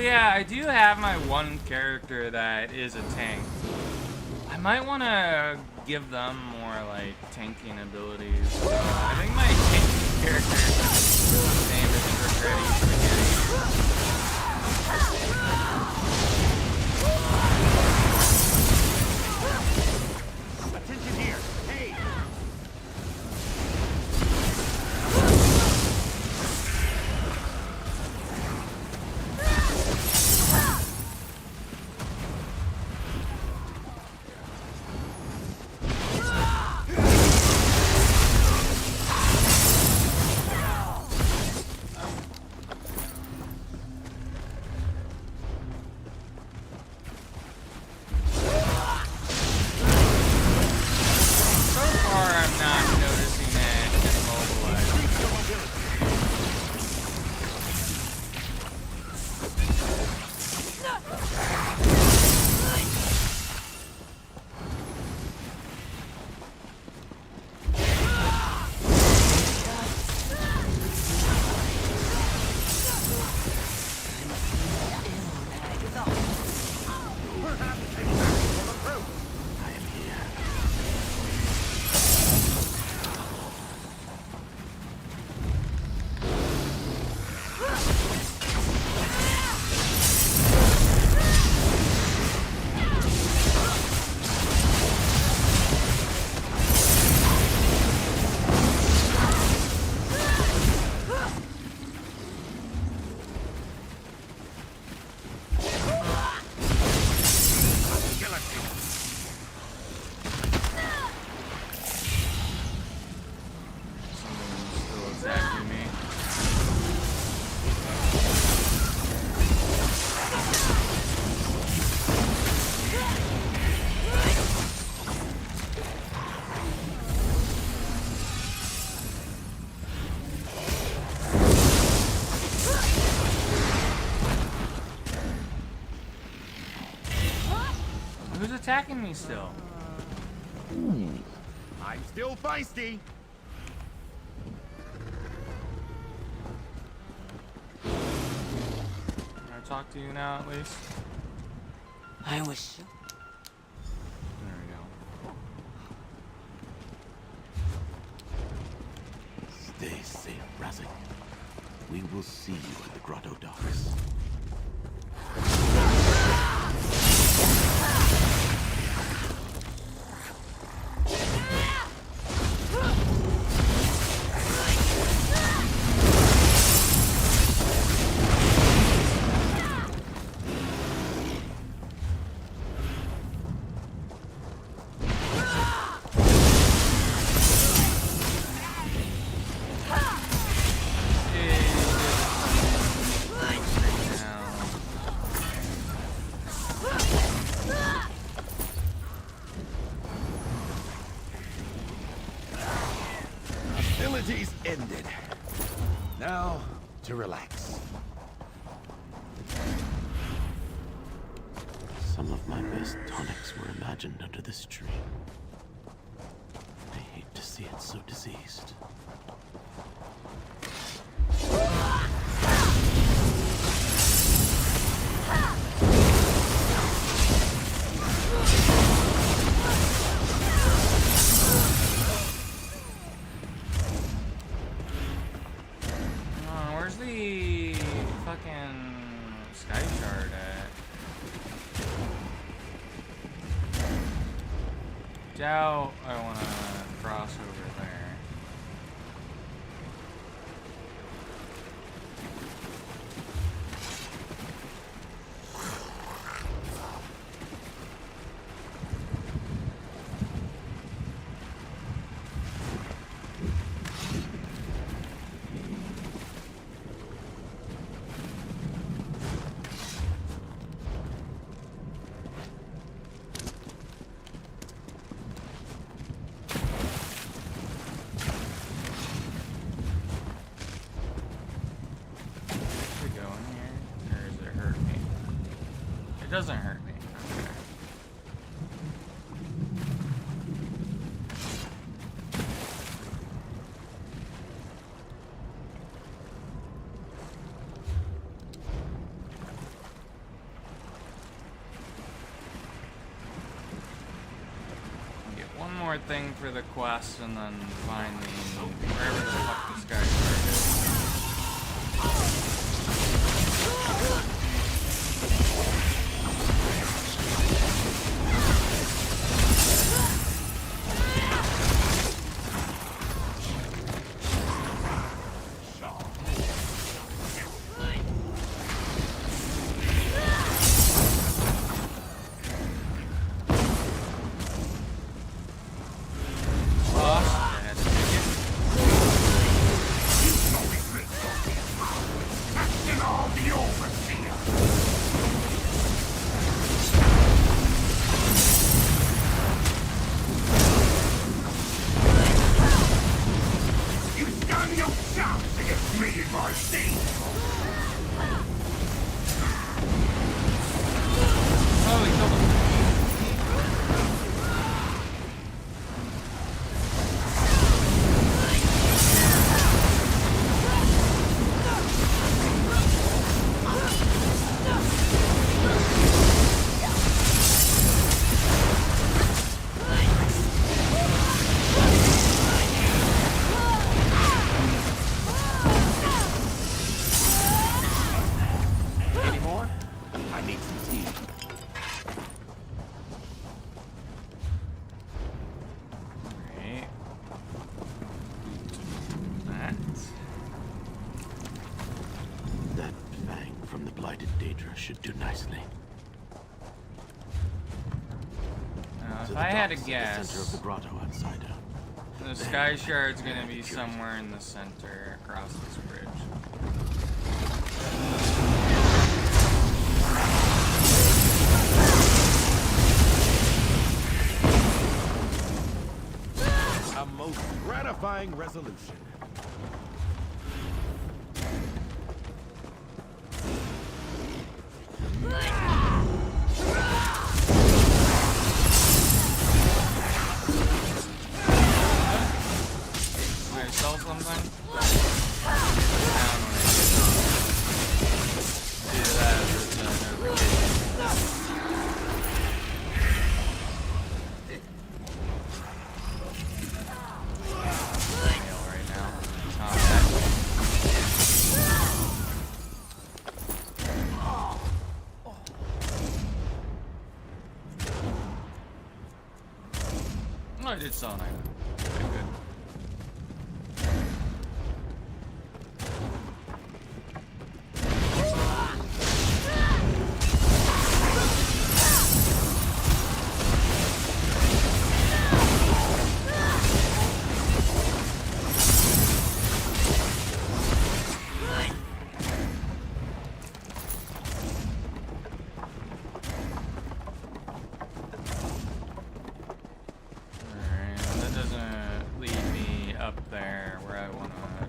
Speaker 1: yeah, I do have my one character that is a tank. I might want to give them more, like, tanking abilities. I think my tanking character's name is Regretty Spaghetti.
Speaker 9: Attention here! Hey!
Speaker 1: Who's attacking me still?
Speaker 9: I'm still feisty.
Speaker 1: Can I talk to you now at least?
Speaker 3: I wish.
Speaker 1: There we go.
Speaker 9: Stay safe, Razik. We will see you at the grotto docks. Hostilities ended. Now, to relax. Some of my best tonics were imagined under this tree. I hate to see it so diseased.
Speaker 1: Where's the fucking sky shard at? Doubt I want to cross over there. It doesn't hurt me. Okay. something for the quest and then find the wherever the fuck this guy is.
Speaker 9: Should do nicely.
Speaker 1: If I had to guess,
Speaker 9: the center of the grotto outside.
Speaker 1: The sky shard's gonna be somewhere in the center across this bridge.
Speaker 22: A most gratifying resolution.
Speaker 1: Sell something? Do that right now. Oh, I did sell an item. Okay, good.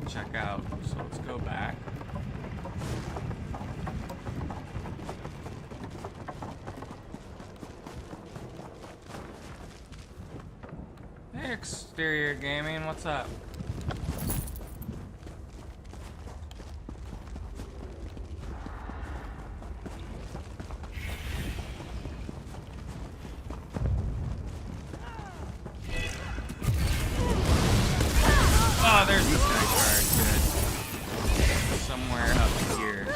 Speaker 1: Check out, so let's go back. Hey, Exterior Gaming, what's up? Oh, there's this guy card. Good. Somewhere up here.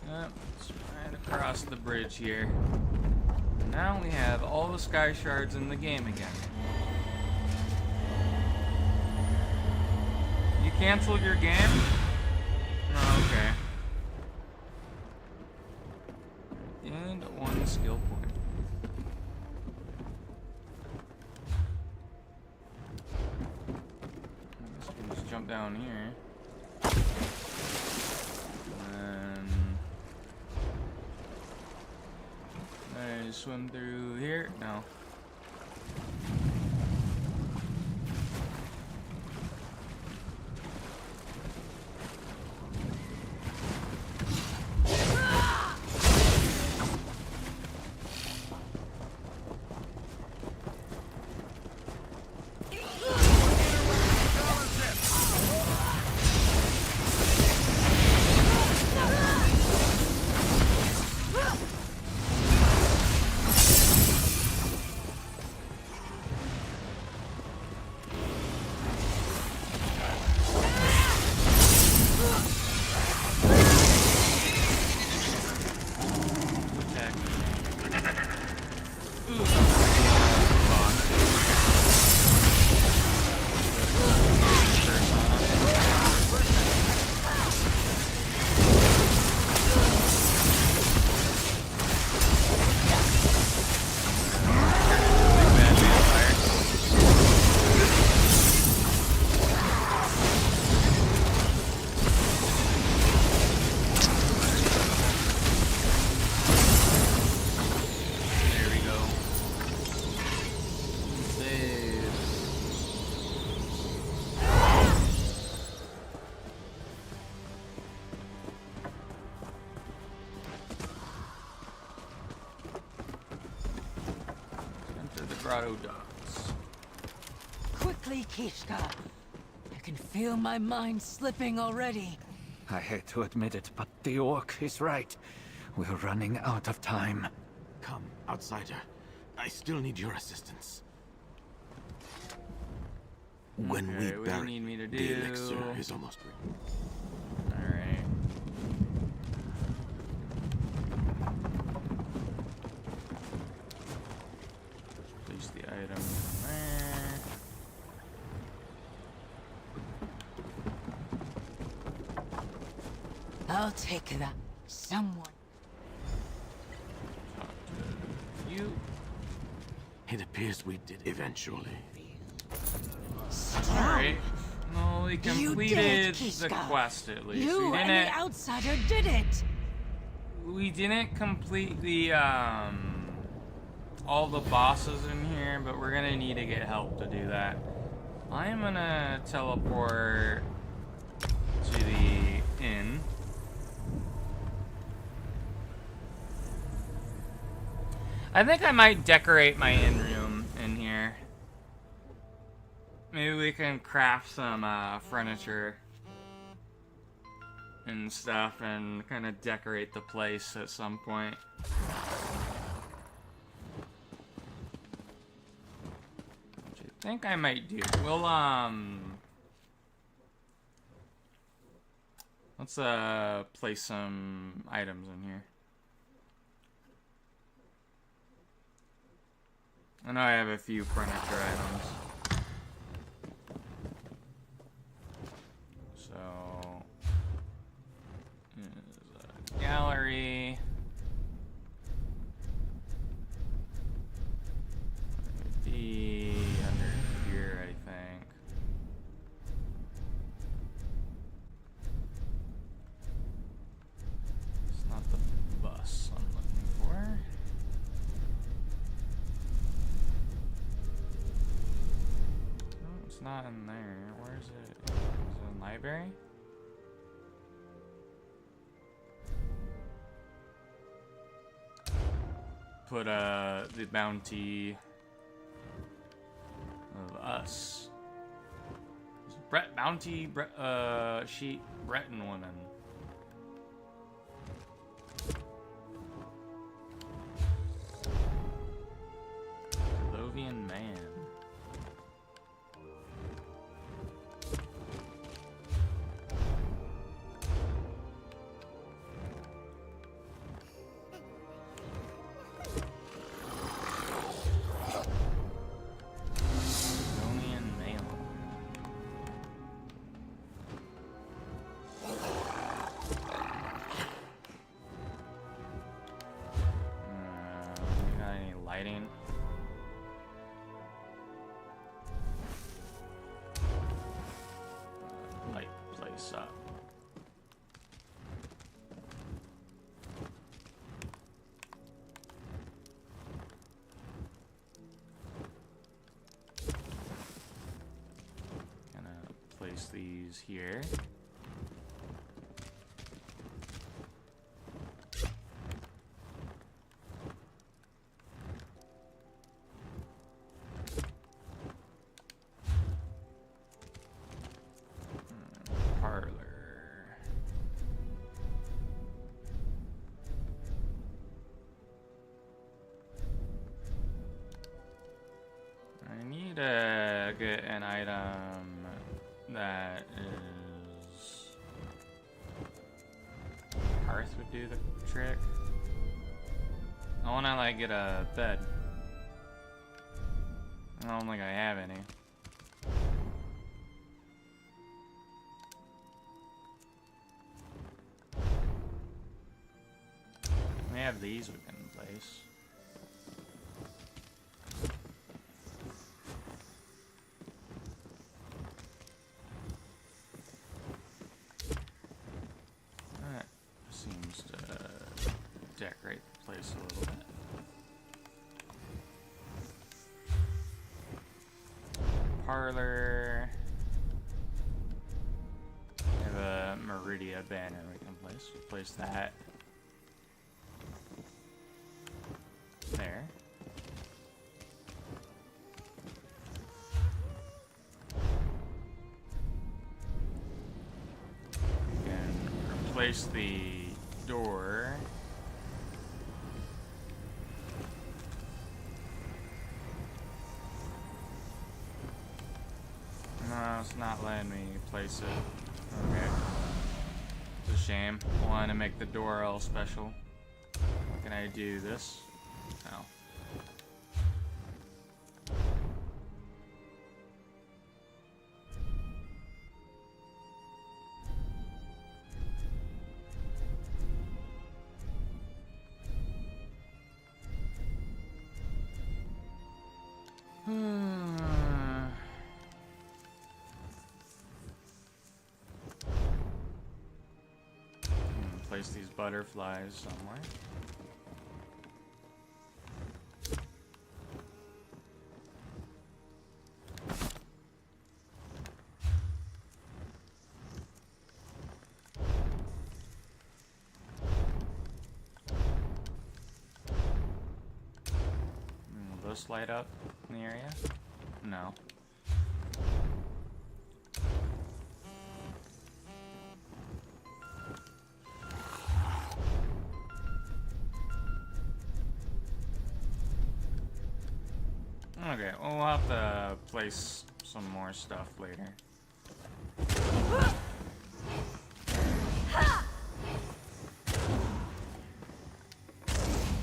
Speaker 1: Yep, it's right across the bridge here. Now we have all the sky shards in the game again. You canceled your game? Oh, okay. And one skill point. Jump down here. And then I swim through here. No. grotto does.
Speaker 5: Quickly, Kishka. I can feel my mind slipping already.
Speaker 4: I hate to admit it, but the orc is right. We're running out of time.
Speaker 10: Come, outsider. I still need your assistance. When
Speaker 1: Okay,
Speaker 10: we
Speaker 1: what do you
Speaker 10: bury
Speaker 1: need me to
Speaker 10: the
Speaker 1: do?
Speaker 10: elixir is almost ready.
Speaker 1: Alright. Place the item there.
Speaker 5: I'll take that. Someone.
Speaker 1: You.
Speaker 10: It appears we did eventually.
Speaker 1: Alright. Well, we
Speaker 5: You
Speaker 1: completed
Speaker 5: did,
Speaker 1: the
Speaker 5: Kishka.
Speaker 1: quest at least.
Speaker 5: You
Speaker 1: we
Speaker 5: and
Speaker 1: didn't.
Speaker 5: the outsider did it.
Speaker 1: We didn't complete the all the bosses in here, but we're gonna need to get help to do that. I'm gonna teleport to the inn. I think I might decorate my inn room in here. Maybe we can craft some furniture and stuff and kind of decorate the place at some point. Which I think I might do. We'll let's place some items in here. I know I have a few furniture items. So, there's a gallery. Be under here, I think. It's not the bus I'm looking for. It's not in there. Where is it? Is it in library? Put the bounty of us. Bounty sheet Breton woman. Lovian man. Light place up. Gonna place these here. To get an item that is hearth would do the trick. I want to like get a bed. I don't think I have any. We have these we can place. Decorate the place a little bit. Parlor. We have a Meridia banner we can place. We'll place that there. place the door. No, it's not letting me place it. Okay. It's a shame. I want to make the door all special. Can I do this? No. Place these butterflies somewhere. Will this light up in the area? No. Okay, well, we'll have to place some more stuff later.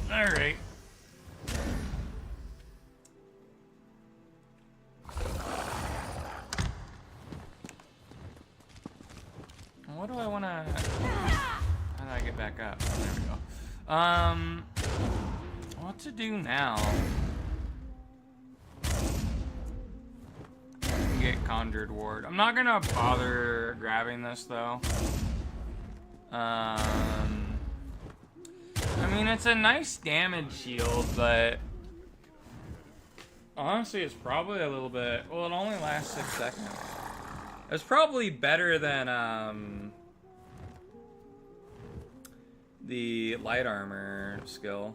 Speaker 1: Alright. What do I want to... How do I get back up? Oh, there we go. What to do now? Get Conjured Ward. I'm not gonna bother grabbing this though. I mean, it's a nice damage shield, but honestly, it's probably a little bit. Well, it only lasts 6 seconds. It's probably better than the light armor skill.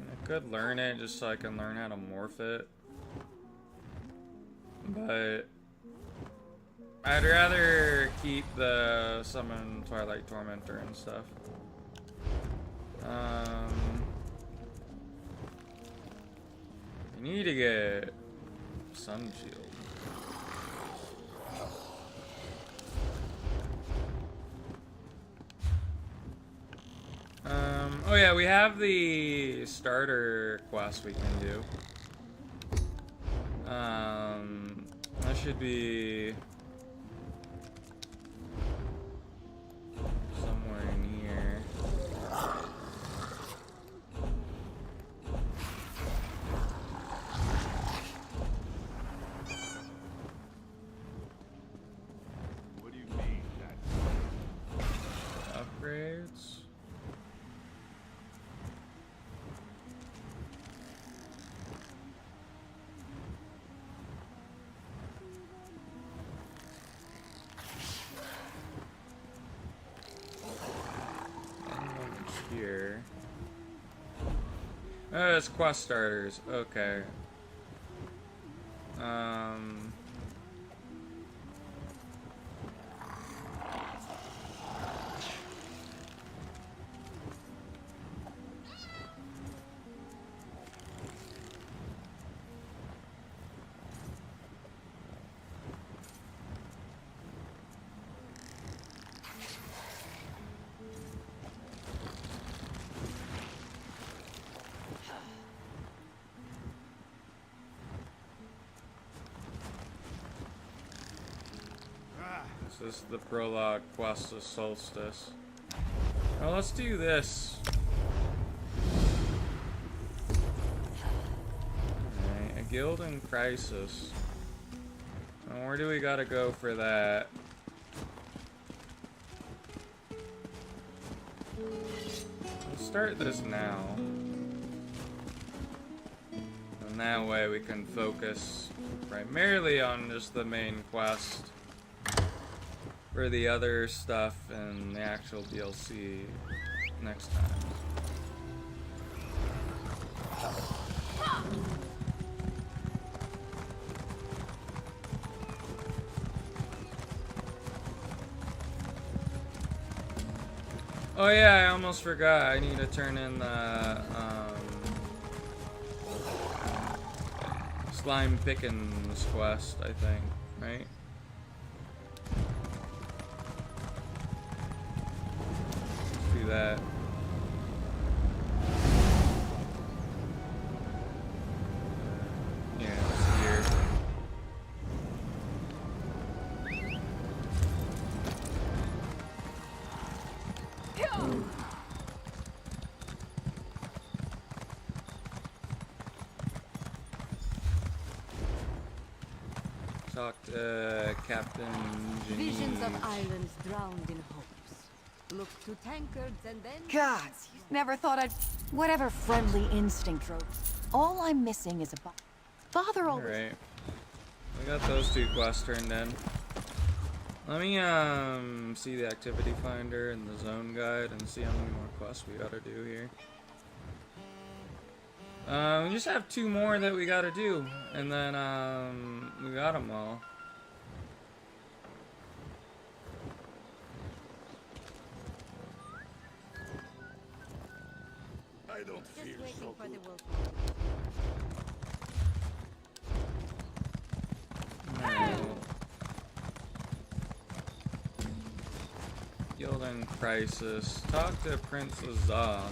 Speaker 1: I could learn it just so I can learn how to morph it, but I'd rather keep the summon Twilight Tormentor and stuff. I need to get Sun Shield. Oh yeah, we have the starter quest we can do. That should be somewhere in here.
Speaker 21: What do you mean that?
Speaker 1: Upgrades. Here. Oh, it's quest starters. Okay. This is the prologue quest of Solstice. Well, let's do this. Alright, a guild in crisis. And where do we gotta go for that? Let's start this now. And that way we can focus primarily on just the main quest. For the other stuff and the actual DLC next time. Oh yeah, I almost forgot. I need to turn in the slime pickings quest, I think, right? Let's do that. Yeah, it's here. Talk to Captain Janine.
Speaker 5: Visions of islands drowned in hopes. Look to tankards and then... Gods, never thought I'd... Whatever friendly instinct wrote. All I'm missing is a... Father always...
Speaker 1: Alright. We got those 2 quests turned in. Let me, see the activity finder and the zone guide and see how many more quests we gotta do here. We just have 2 more that we gotta do, and then, we got them all.
Speaker 9: I don't feel so good.
Speaker 1: Gildan Crisis. Talk to Prince Azah.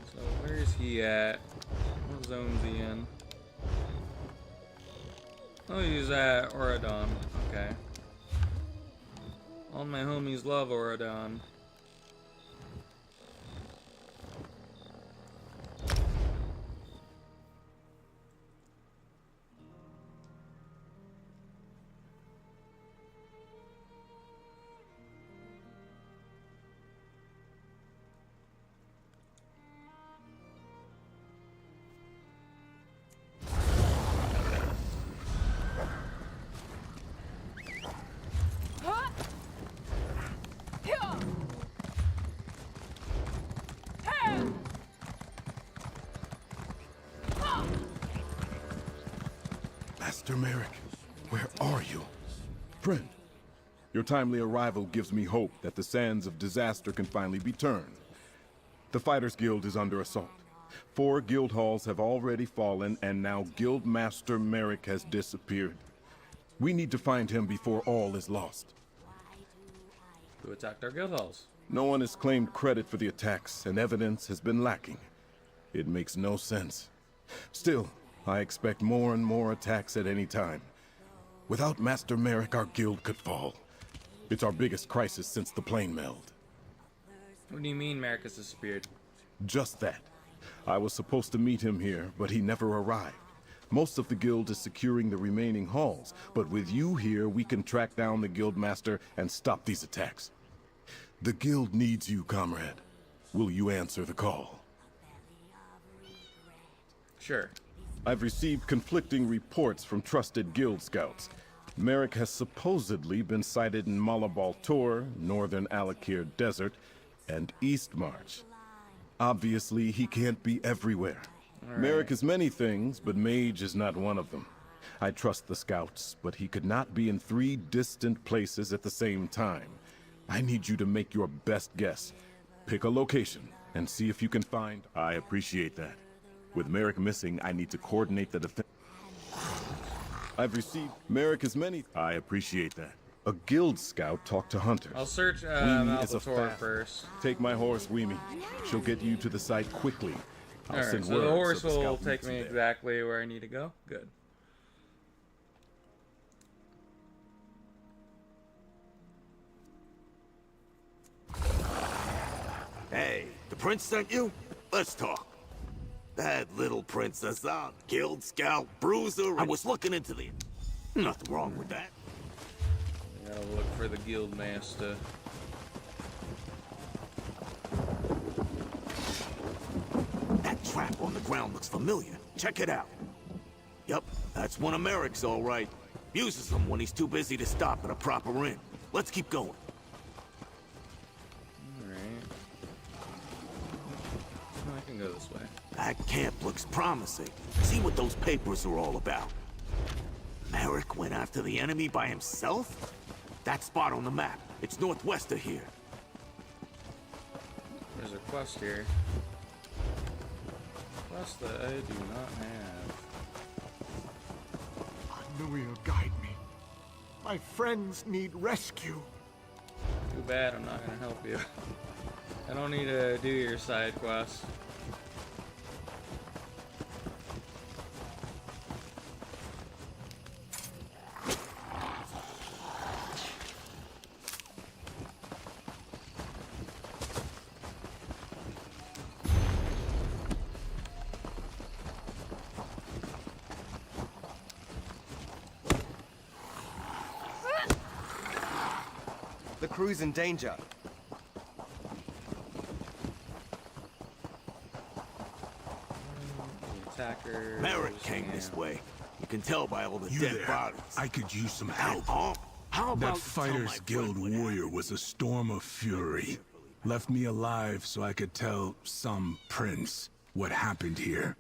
Speaker 1: So where's he at? What zone's he in? Oh, he's at Auradon. Okay. All my homies love Auradon.
Speaker 11: Master Merrick, where are you? Friend, your timely arrival gives me hope that the sands of disaster can finally be turned. The Fighters Guild is under assault. 4 guild halls have already fallen, and now Guild Master Merrick has disappeared. We need to find him before all is lost.
Speaker 1: Who attacked our guild halls?
Speaker 11: No one has claimed credit for the attacks, and evidence has been lacking. It makes no sense. Still, I expect more and more attacks at any time. Without Master Merrick, our guild could fall. It's our biggest crisis since the plane meld.
Speaker 1: What do you mean Merrick has disappeared?
Speaker 11: Just that. I was supposed to meet him here, but he never arrived. Most of the guild is securing the remaining halls, but with you here, we can track down the guild master and stop these attacks. The guild needs you, comrade. Will you answer the call?
Speaker 1: Sure.
Speaker 11: I've received conflicting reports from trusted guild scouts. Merrick has supposedly been sighted in Malabal Tor, northern Alakir Desert, and East March. Obviously, he can't be everywhere.
Speaker 1: All right.
Speaker 11: Merrick is many things, but mage is not one of them. I trust the scouts, but he could not be in 3 distant places at the same time. I need you to make your best guess. Pick a location and see if you can find... I appreciate that. With Merrick missing, I need to coordinate the defense. I've received... Merrick is many... I appreciate that. A guild scout talked to hunters.
Speaker 1: I'll search
Speaker 11: Weemy is a
Speaker 1: Malbator
Speaker 11: fast...
Speaker 1: first.
Speaker 11: Take my horse, Weemy. She'll get you to the site quickly. I'll
Speaker 1: Alright,
Speaker 11: send
Speaker 1: so
Speaker 11: word
Speaker 1: the horse
Speaker 11: the
Speaker 1: will
Speaker 11: scout
Speaker 1: take
Speaker 11: meets
Speaker 1: me
Speaker 11: you there.
Speaker 1: exactly where I need to go. Good.
Speaker 9: Hey, the prince sent you? Let's talk. That little princess out, guild scout, bruiser. I was looking into the... Nothing wrong with that.
Speaker 1: Gotta look for the guild master.
Speaker 9: That trap on the ground looks familiar. Check it out. Yep, that's one of Merrick's, all right. Uses them when he's too busy to stop at a proper inn. Let's keep going.
Speaker 1: Alright. Go this way.
Speaker 9: That camp looks promising. See what those papers are all about. Merrick went after the enemy by himself? That spot on the map. It's northwest of here.
Speaker 1: There's a quest here. Quest that I do not have.
Speaker 17: I know you'll guide me. My friends need rescue.
Speaker 1: Too bad I'm not gonna help you. I don't need to do your side quest.
Speaker 18: The crew's in danger.
Speaker 1: Attacker.
Speaker 9: Merrick came this way. You can tell by all the
Speaker 23: You
Speaker 9: dead
Speaker 23: there?
Speaker 9: bodies.
Speaker 23: I could use some help.
Speaker 9: How about
Speaker 23: That
Speaker 9: you tell
Speaker 23: Fighters
Speaker 9: my
Speaker 23: Guild
Speaker 9: friend what
Speaker 23: warrior was a storm of fury. Left me alive so I could tell some prince what happened here.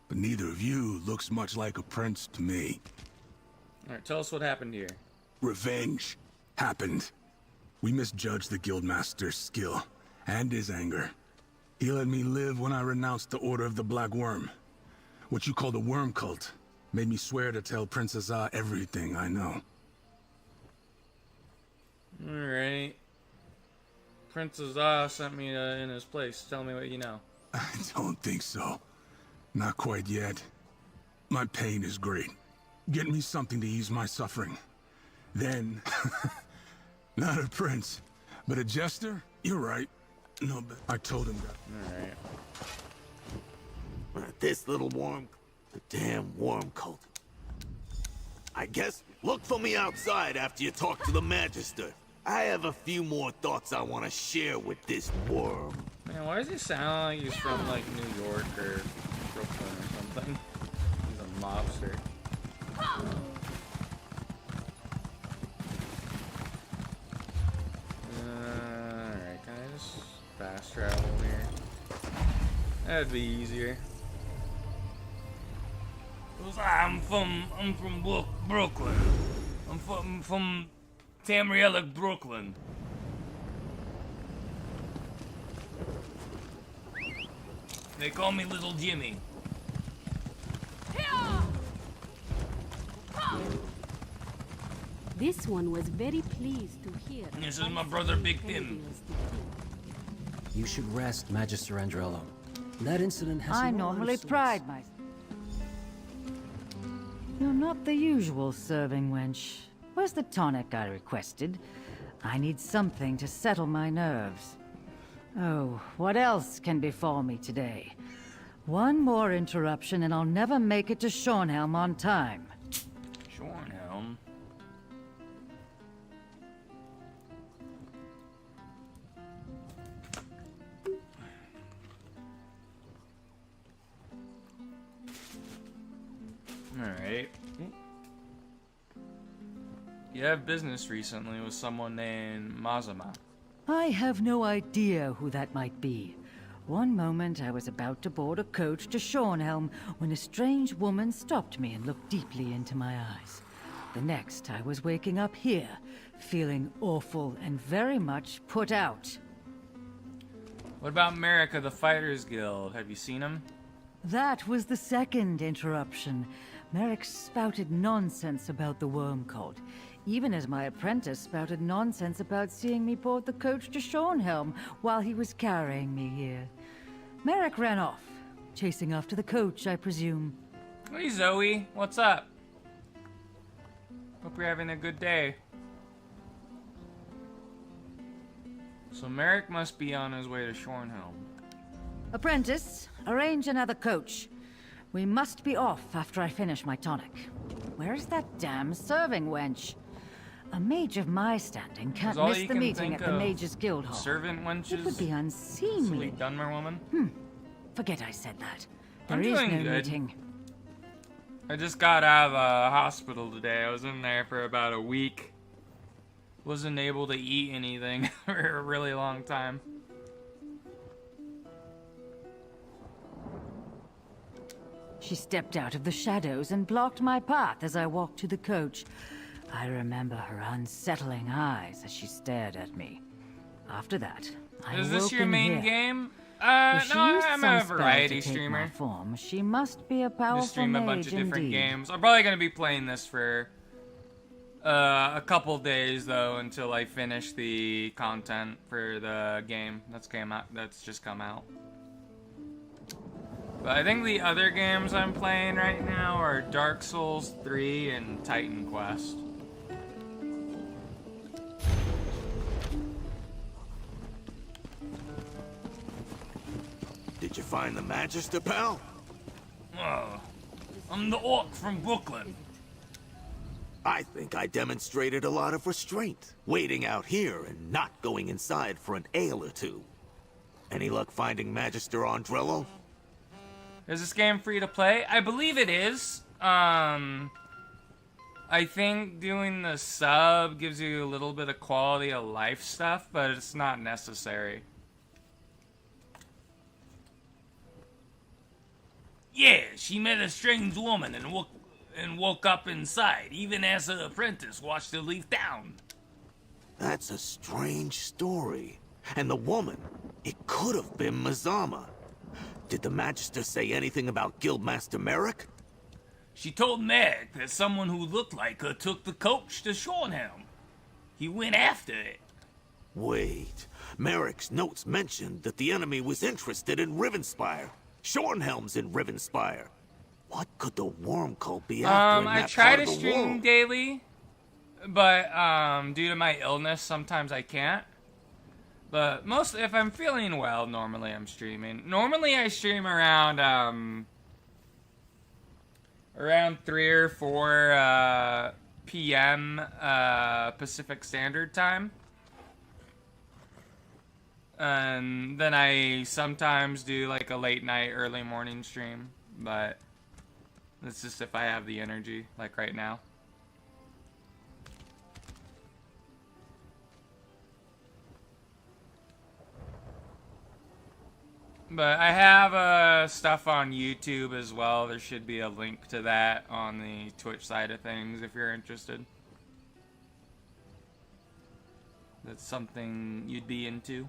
Speaker 23: But neither of you looks much like a prince to me.
Speaker 1: Alright, tell us what happened here.
Speaker 23: Revenge happened. We misjudged the Guildmaster's skill and his anger. He let me live when I renounced the Order of the Black Worm. What you call the Worm Cult made me swear to tell Princess Ah everything I know.
Speaker 1: Alright. Princess Ah sent me in his place. Tell me what you know.
Speaker 23: I don't think so. Not quite yet. My pain is great. Get me something to ease my suffering. Then, not a prince, but a jester? You're right. No, but I told him that.
Speaker 9: Alright. This little worm, the damn worm cult. I guess look for me outside after you talk to the Magister. I have a few more thoughts I want to share with this worm.
Speaker 1: Man, why does he sound like he's from like New York or Brooklyn or something? He's a mobster. Alright, can I just fast travel here? That'd be easier. I'm from Brooklyn. I'm from Tamrielic, Brooklyn. They call me Little Jimmy.
Speaker 24: This one was very pleased to hear.
Speaker 1: This is my brother, Big Tim.
Speaker 25: You should rest, Magister Andrello. That incident has
Speaker 26: I
Speaker 25: no
Speaker 26: normally
Speaker 25: other source.
Speaker 26: pride myself. You're not the usual serving wench. Where's the tonic I requested? I need something to settle my nerves. Oh, what else can befall me today? One more interruption and I'll never make it to Shornhelm on time.
Speaker 1: Shornhelm? Alright. You have business recently with someone named Mazama.
Speaker 26: I have no idea who that might be. One moment I was about to board a coach to Shornhelm when a strange woman stopped me and looked deeply into my eyes. The next I was waking up here, feeling awful and very much put out.
Speaker 1: What about Merrick of the Fighters Guild? Have you seen him?
Speaker 26: That was the second interruption. Merrick spouted nonsense about the worm cult, even as my apprentice spouted nonsense about seeing me board the coach to Shornhelm while he was carrying me here. Merrick ran off, chasing after the coach, I presume.
Speaker 1: Hey Zoe, what's up? Hope you're having a good day. So Merrick must be on his way to Shornhelm.
Speaker 26: Apprentice, arrange another coach. We must be off after I finish my tonic. Where's that damn serving wench? A mage of my standing can't
Speaker 1: all
Speaker 26: miss
Speaker 1: you
Speaker 26: the
Speaker 1: can
Speaker 26: meeting
Speaker 1: think
Speaker 26: at the
Speaker 1: of
Speaker 26: Mage's Guild Hall.
Speaker 1: servant wenches?
Speaker 26: It would be unseemly.
Speaker 1: Silly Dunmer woman?
Speaker 26: Forget I said that.
Speaker 1: I'm
Speaker 26: There is
Speaker 1: doing
Speaker 26: no
Speaker 1: good.
Speaker 26: meeting.
Speaker 1: I just got out of a hospital today. I was in there for about a week. Wasn't able to eat anything for a really long time.
Speaker 26: She stepped out of the shadows and blocked my path as I walked to the coach. I remember her unsettling eyes as she stared at me. After that, I
Speaker 1: Is this
Speaker 26: woke
Speaker 1: your
Speaker 26: in
Speaker 1: main
Speaker 26: here.
Speaker 1: game?
Speaker 26: If she
Speaker 1: No,
Speaker 26: used
Speaker 1: I'm
Speaker 26: some
Speaker 1: a
Speaker 26: spell
Speaker 1: variety
Speaker 26: to take
Speaker 1: streamer.
Speaker 26: my form, she must be a powerful
Speaker 1: Just stream a bunch
Speaker 26: mage
Speaker 1: of different
Speaker 26: indeed.
Speaker 1: games. I'm probably gonna be playing this for a couple days though until I finish the content for the game that's just come out. But I think the other games I'm playing right now are Dark Souls 3 and Titan Quest.
Speaker 9: Did you find the Magister, pal?
Speaker 6: Oh, I'm the orc from Brooklyn.
Speaker 9: I think I demonstrated a lot of restraint, waiting out here and not going inside for an ale or two. Any luck finding Magister Andrello?
Speaker 1: Is this game free to play? I believe it is. I think doing the sub gives you a little bit of quality of life stuff, but it's not necessary.
Speaker 6: Yeah, she met a strange woman and woke up inside, even as her apprentice watched her leave town.
Speaker 9: That's a strange story. And the woman, it could have been Mazama. Did the Magister say anything about Guildmaster Merrick?
Speaker 6: She told Merrick that someone who looked like her took the coach to Shornhelm. He went after it.
Speaker 9: Wait, Merrick's notes mentioned that the enemy was interested in Rivenspire. Shornhelm's in Rivenspire. What could the Worm Cult be after in
Speaker 1: I
Speaker 9: that
Speaker 1: try
Speaker 9: part
Speaker 1: to
Speaker 9: of the
Speaker 1: stream
Speaker 9: world?
Speaker 1: daily, but due to my illness, sometimes I can't. But if I'm feeling well, normally I'm streaming. Normally I stream around 3 or 4 p.m. Pacific Standard Time. And then I sometimes do like a late night, early morning stream, but it's just if I have the energy, like right now. But I have stuff on YouTube as well. There should be a link to that on the Twitch side of things if you're interested. That's something you'd be into.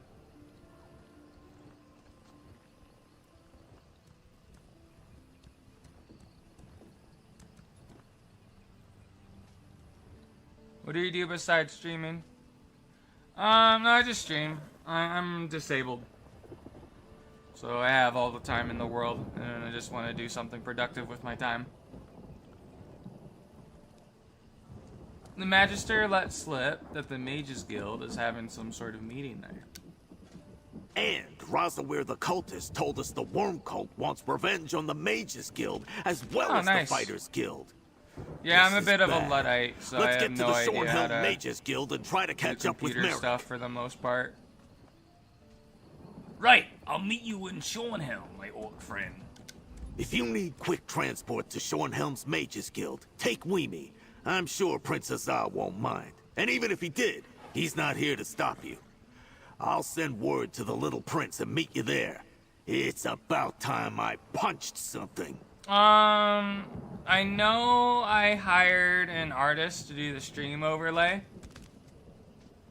Speaker 1: What do you do besides streaming? No, I just stream. I'm disabled. So I have all the time in the world, and I just want to do something productive with my time. The Magister let slip that the Mages Guild is having some sort of meeting there.
Speaker 9: And Razawir the Cultist told us the Worm Cult wants revenge on the Mages Guild as well as
Speaker 1: nice.
Speaker 9: the Fighters Guild.
Speaker 1: Yeah,
Speaker 9: This
Speaker 1: I'm a
Speaker 9: is
Speaker 1: bit of a
Speaker 9: bad.
Speaker 1: Luddite, so
Speaker 9: Let's
Speaker 1: I
Speaker 9: get
Speaker 1: have
Speaker 9: to
Speaker 1: no
Speaker 9: the
Speaker 1: idea how
Speaker 9: Shornhelm
Speaker 1: to
Speaker 9: Mages Guild and try to catch
Speaker 1: do
Speaker 9: up with
Speaker 1: computer
Speaker 9: Merrick.
Speaker 1: stuff for the most part.
Speaker 6: Right, I'll meet you in Shornhelm, my orc friend.
Speaker 9: If you need quick transport to Shornhelm's Mages Guild, take Weemy. I'm sure Prince Azar won't mind. And even if he did, he's not here to stop you. I'll send word to the little prince and meet you there. It's about time I punched something.
Speaker 1: I know I hired an artist to do the stream overlay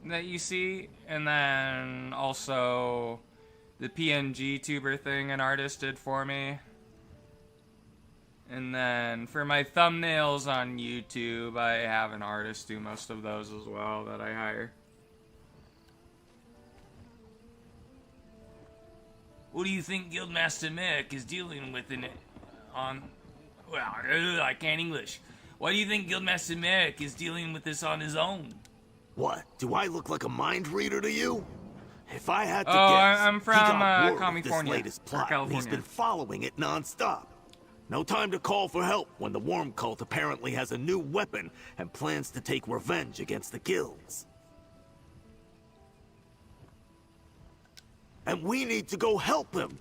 Speaker 1: that you see, and then also the PNG tuber thing an artist did for me. And then for my thumbnails on YouTube, I have an artist do most of those as well that I hire.
Speaker 6: What do you think Guildmaster Merrick is dealing with I can't English. Why do you think Guildmaster Merrick is dealing with this on his own?
Speaker 9: What? Do I look like a mind reader to you? If I had to
Speaker 1: Oh,
Speaker 9: guess,
Speaker 1: I'm from,
Speaker 9: he got word of
Speaker 1: California,
Speaker 9: this latest
Speaker 1: or
Speaker 9: plot, and
Speaker 1: California.
Speaker 9: he's been following it non-stop. No time to call for help when the Worm Cult apparently has a new weapon and plans to take revenge against the guilds. And we need to go help him.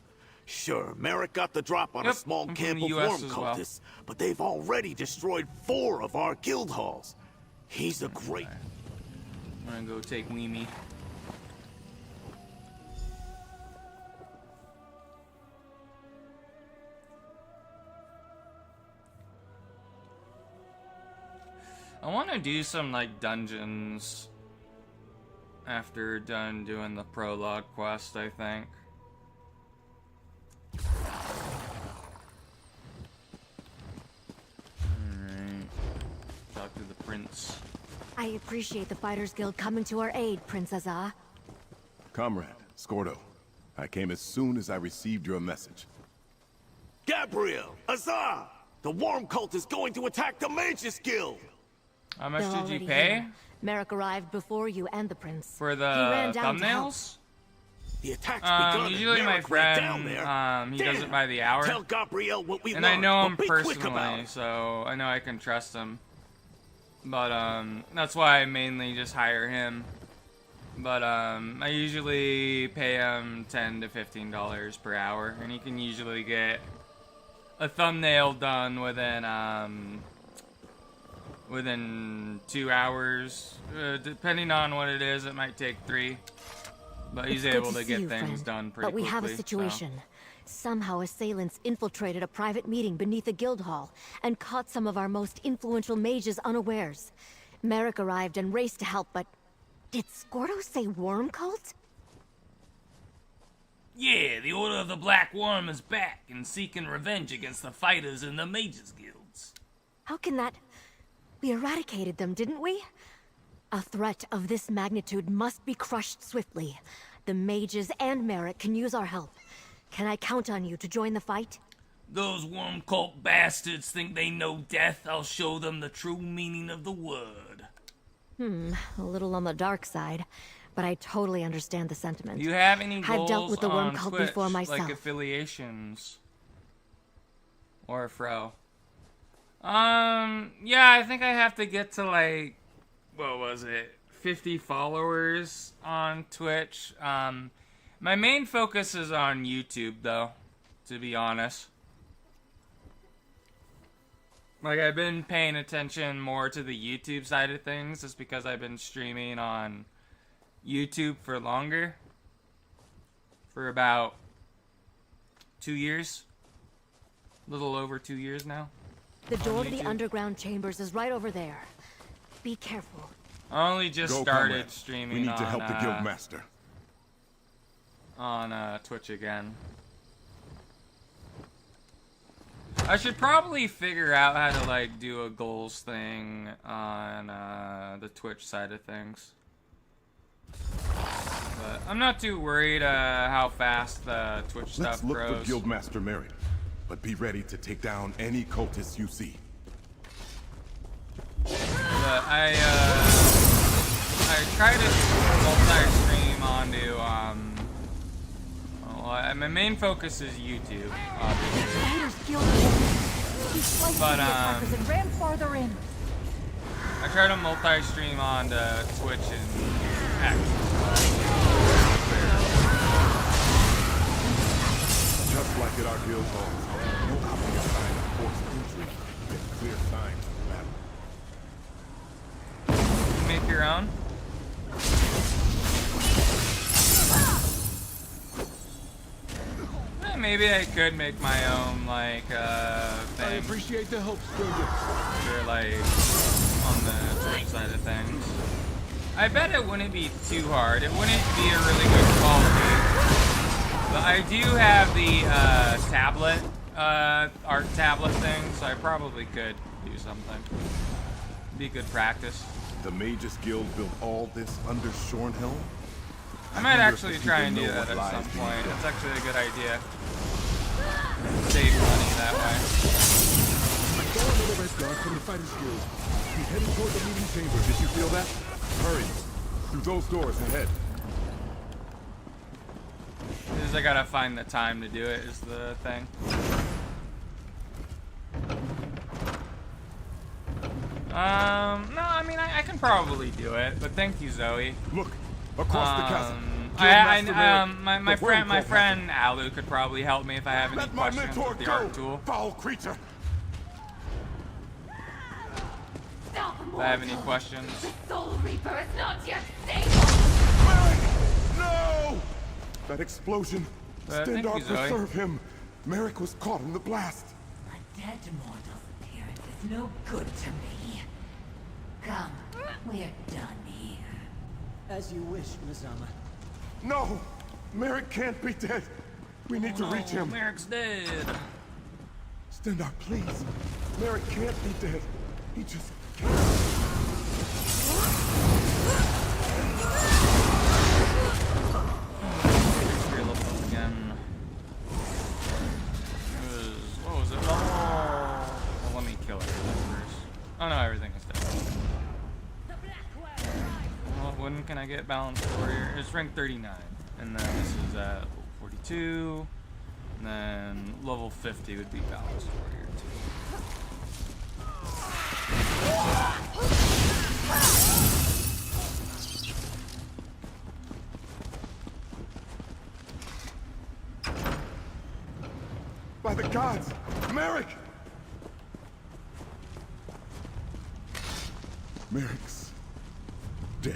Speaker 9: Sure, Merrick got the drop on a small
Speaker 1: I'm from
Speaker 9: camp
Speaker 1: the
Speaker 9: of
Speaker 1: US
Speaker 9: worm
Speaker 1: as well.
Speaker 9: cultists, but they've already destroyed 4 of our guild halls. He's a great...
Speaker 1: I'm gonna go take Weemy. I want to do some like dungeons after done doing the prologue quest, I think. Alright. Talk to the prince.
Speaker 14: I appreciate the Fighters Guild coming to our aid, Princess Ah.
Speaker 11: Comrade, Scordo. I came as soon as I received your message.
Speaker 9: Gabriel! Azar! The Worm Cult is going to attack the Mages Guild!
Speaker 1: How much
Speaker 14: They're
Speaker 1: did you
Speaker 14: already
Speaker 1: pay?
Speaker 14: here. Merrick arrived before you and the prince.
Speaker 1: For
Speaker 14: He
Speaker 1: the
Speaker 14: ran down to help.
Speaker 1: thumbnails?
Speaker 9: The attack's begun.
Speaker 1: Usually my
Speaker 9: Merrick ran down
Speaker 1: friend,
Speaker 9: there.
Speaker 1: he does it by the hour.
Speaker 9: Tell Gabriel what we
Speaker 1: and
Speaker 9: want,
Speaker 1: I know
Speaker 9: but
Speaker 1: him
Speaker 9: be quick about
Speaker 1: personally,
Speaker 9: it.
Speaker 1: so I know I can trust him. But, that's why I mainly just hire him. But, I usually pay him $10 to $15 per hour, and he can usually get a thumbnail done within 2 hours. Depending on what it is, it might take 3. But he's
Speaker 14: It's
Speaker 1: able
Speaker 14: good
Speaker 1: to
Speaker 14: see
Speaker 1: get
Speaker 14: you,
Speaker 1: things
Speaker 14: friend.
Speaker 1: done pretty
Speaker 14: But we
Speaker 1: quickly.
Speaker 14: have a situation. Somehow assailants infiltrated a private meeting beneath the guild hall and caught some of our most influential mages unawares. Merrick arrived and raced to help, but did Scordo say Worm Cult?
Speaker 6: Yeah, the Order of the Black Worm is back and seeking revenge against the fighters in the Mages Guilds.
Speaker 14: How can that... We eradicated them, didn't we? A threat of this magnitude must be crushed swiftly. The mages and Merrick can use our help. Can I count on you to join the fight?
Speaker 6: Those Worm Cult bastards think they know death. I'll show them the true meaning of the word.
Speaker 14: A little on the dark side, but I totally understand the sentiment.
Speaker 1: Do you have any goals
Speaker 14: I've dealt with the Worm
Speaker 1: on
Speaker 14: Cult
Speaker 1: Twitch,
Speaker 14: before myself.
Speaker 1: like affiliations? Or fro? Yeah, I think I have to get to like, what was it? 50 followers on Twitch. My main focus is on YouTube though, to be honest. Like, I've been paying attention more to the YouTube side of things just because I've been streaming on YouTube for longer. For about 2 years. A little over 2 years now.
Speaker 14: The door to
Speaker 1: YouTube.
Speaker 14: the underground chambers is right over there. Be careful.
Speaker 1: I only just
Speaker 11: Go,
Speaker 1: started
Speaker 11: comrade.
Speaker 1: streaming
Speaker 11: We need
Speaker 1: on,
Speaker 11: to help the guild master.
Speaker 1: On Twitch again. I should probably figure out how to like do a goals thing on the Twitch side of things. But I'm not too worried how fast the Twitch
Speaker 11: Let's
Speaker 1: stuff
Speaker 11: look
Speaker 1: grows.
Speaker 11: for Guildmaster Merrick, but be ready to take down any cultists you see.
Speaker 1: But I try to multi-stream onto my main focus is YouTube, obviously. But
Speaker 14: and ran farther in.
Speaker 1: I try to multi-stream onto Twitch and X.
Speaker 11: Just like at our guild halls, no obvious sign of forced entry, yet clear signs of battle.
Speaker 1: Make your own. Maybe I could make my own, like, thing.
Speaker 17: I appreciate the help, stranger.
Speaker 1: Or, like, on the Twitch side of things. I bet it wouldn't be too hard. It wouldn't be a really good quality. But I do have the, tablet, art tablet thing, so I probably could do something. Be good practice.
Speaker 11: The Mages Guild built all this under Shornhelm?
Speaker 1: I might actually try and do that at some point. That's actually a good idea. Save money that way.
Speaker 17: I saw another red guard from the Fighters Guild. He's heading toward the meeting chamber.
Speaker 11: Did you feel that? Hurry. Through those doors ahead.
Speaker 1: Is I gotta find the time to do it is the thing. No, I mean I can probably do it, but thank you, Zoe.
Speaker 11: Look, across the chasm.
Speaker 1: My friend Alu could probably help me if I have any questions with the art tool.
Speaker 11: Foul creature.
Speaker 1: If I have any questions.
Speaker 14: Soul Reaper is not yet safe.
Speaker 11: No! That explosion.
Speaker 1: Thank
Speaker 11: Stand
Speaker 1: you,
Speaker 11: up,
Speaker 1: Zoe.
Speaker 11: preserve him. Merrick was caught in the blast.
Speaker 5: A dead mortal's appearance is no good to me. Come, we're done here.
Speaker 7: As you wish, Mazama.
Speaker 11: No! Merrick can't be dead! We need to reach him!
Speaker 6: Merrick's dead!
Speaker 11: Stendar, please! Merrick can't be dead! He just
Speaker 1: again. What was it? Oh, well, let me kill everything first. Oh no, everything is dead. Well, when can I get Balanced Warrior? It's rank 39. And then this is at level 42. And then level 50 would be Balanced Warrior 2.
Speaker 11: By the gods! Merrick! Merrick's dead.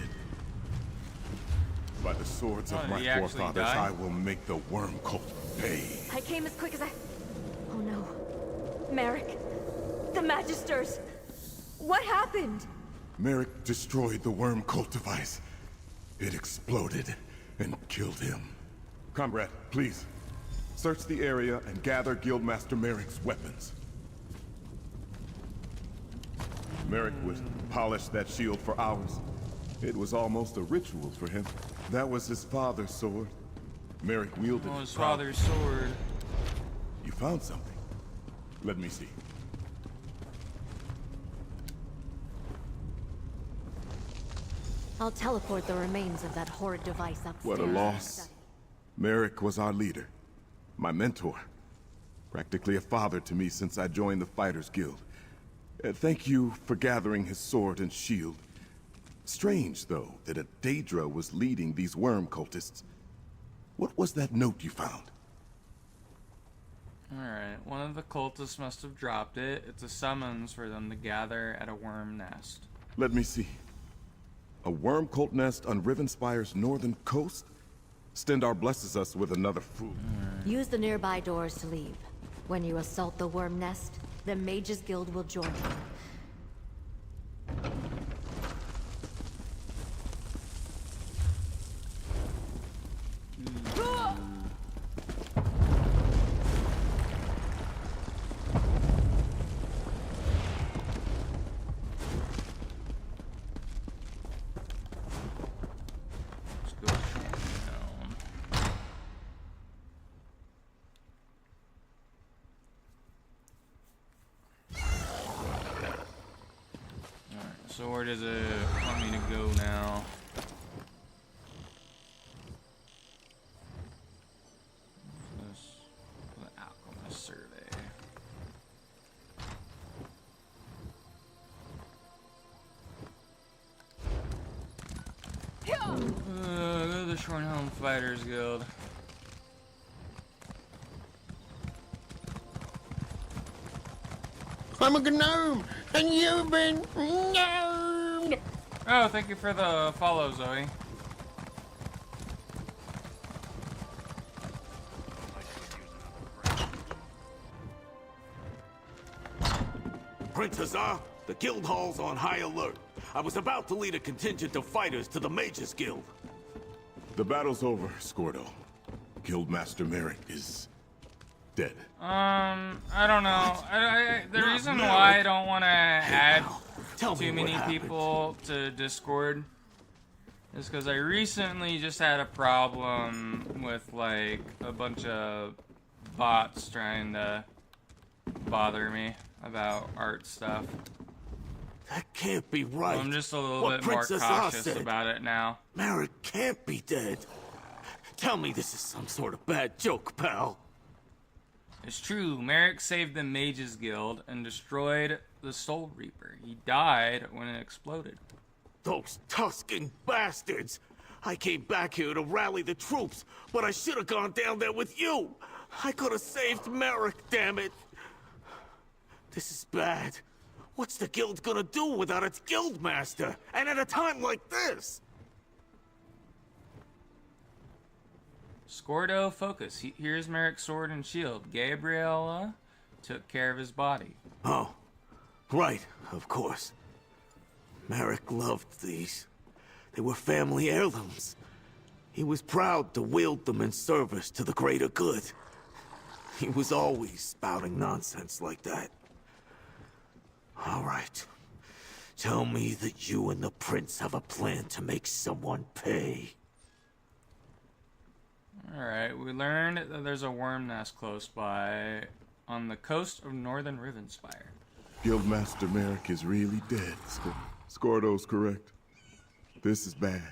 Speaker 11: By the swords of my forefathers, I will make the worm cult pay.
Speaker 14: I came as quick as I... Oh no. Merrick. The Magisters. What happened?
Speaker 11: Merrick destroyed the worm cult device. It exploded and killed him. Comrade, please. Search the area and gather Guildmaster Merrick's weapons. Merrick would polish that shield for hours. It was almost a ritual for him. That was his father's sword. Merrick wielded
Speaker 1: his father's sword.
Speaker 11: You found something. Let me see.
Speaker 14: I'll teleport the remains of that horrid device upstairs.
Speaker 11: What a loss. Merrick was our leader. My mentor. Practically a father to me since I joined the Fighters Guild. Thank you for gathering his sword and shield. Strange, though, that a Daedra was leading these worm cultists. What was that note you found?
Speaker 1: Alright, one of the cultists must have dropped it. It's a summons for them to gather at a worm nest.
Speaker 11: Let me see. A worm cult nest on Rivenspire's northern coast? Stendar blesses us with another fool.
Speaker 14: Use the nearby doors to leave. When you assault the worm nest, the Mages Guild will join you.
Speaker 1: So where does it want me to go now? This the Alchemist survey. Go to the Shornhelm Fighters Guild.
Speaker 10: I'm a gnome, and you've been gnomed!
Speaker 1: Oh, thank you for the follow, Zoe.
Speaker 9: Prince Huzzah, the guild hall's on high alert. I was about to lead a contingent of fighters to the Mages Guild.
Speaker 11: The battle's over, Scordo. Guildmaster Merrick is dead.
Speaker 1: I don't know. The reason why I don't want to add too many people to Discord is because I recently just had a problem with, like, a bunch of bots trying to bother me about art stuff.
Speaker 9: That can't be right.
Speaker 1: I'm just a little bit more cautious about it now.
Speaker 9: Merrick can't be dead. Tell me this is some sort of bad joke, pal.
Speaker 1: It's true. Merrick saved the Mages Guild and destroyed the Soul Reaper. He died when it exploded.
Speaker 9: Those Tuscan bastards! I came back here to rally the troops, but I should have gone down there with you! I could have saved Merrick, damn it! This is bad. What's the guild gonna do without its guildmaster? And at a time like this?
Speaker 1: Scordo, focus. Here's Merrick's sword and shield. Gabriella took care of his body.
Speaker 9: Oh, right, of course. Merrick loved these. They were family heirlooms. He was proud to wield them in service to the greater good. He was always spouting nonsense like that. All right. Tell me that you and the prince have a plan to make someone pay.
Speaker 1: Alright, we learned that there's a worm nest close by on the coast of northern Rivenspire.
Speaker 11: Guildmaster Merrick is really dead. Scordo's correct. This is bad.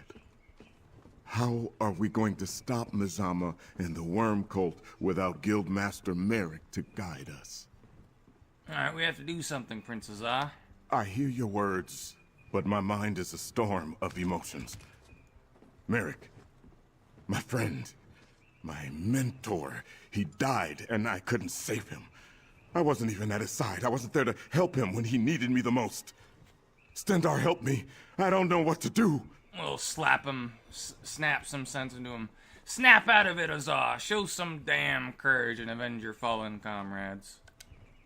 Speaker 11: How are we going to stop Mizama and the Worm Cult without Guildmaster Merrick to guide us?
Speaker 1: Alright, we have to do something, Princess Ah.
Speaker 11: I hear your words, but my mind is a storm of emotions. Merrick, my friend, my mentor, he died and I couldn't save him. I wasn't even at his side. I wasn't there to help him when he needed me the most. Stendarr, help me. I don't know what to do.
Speaker 1: We'll slap him, snap some sense into him. Snap out of it, Azar. Show some damn courage and avenge your fallen comrades.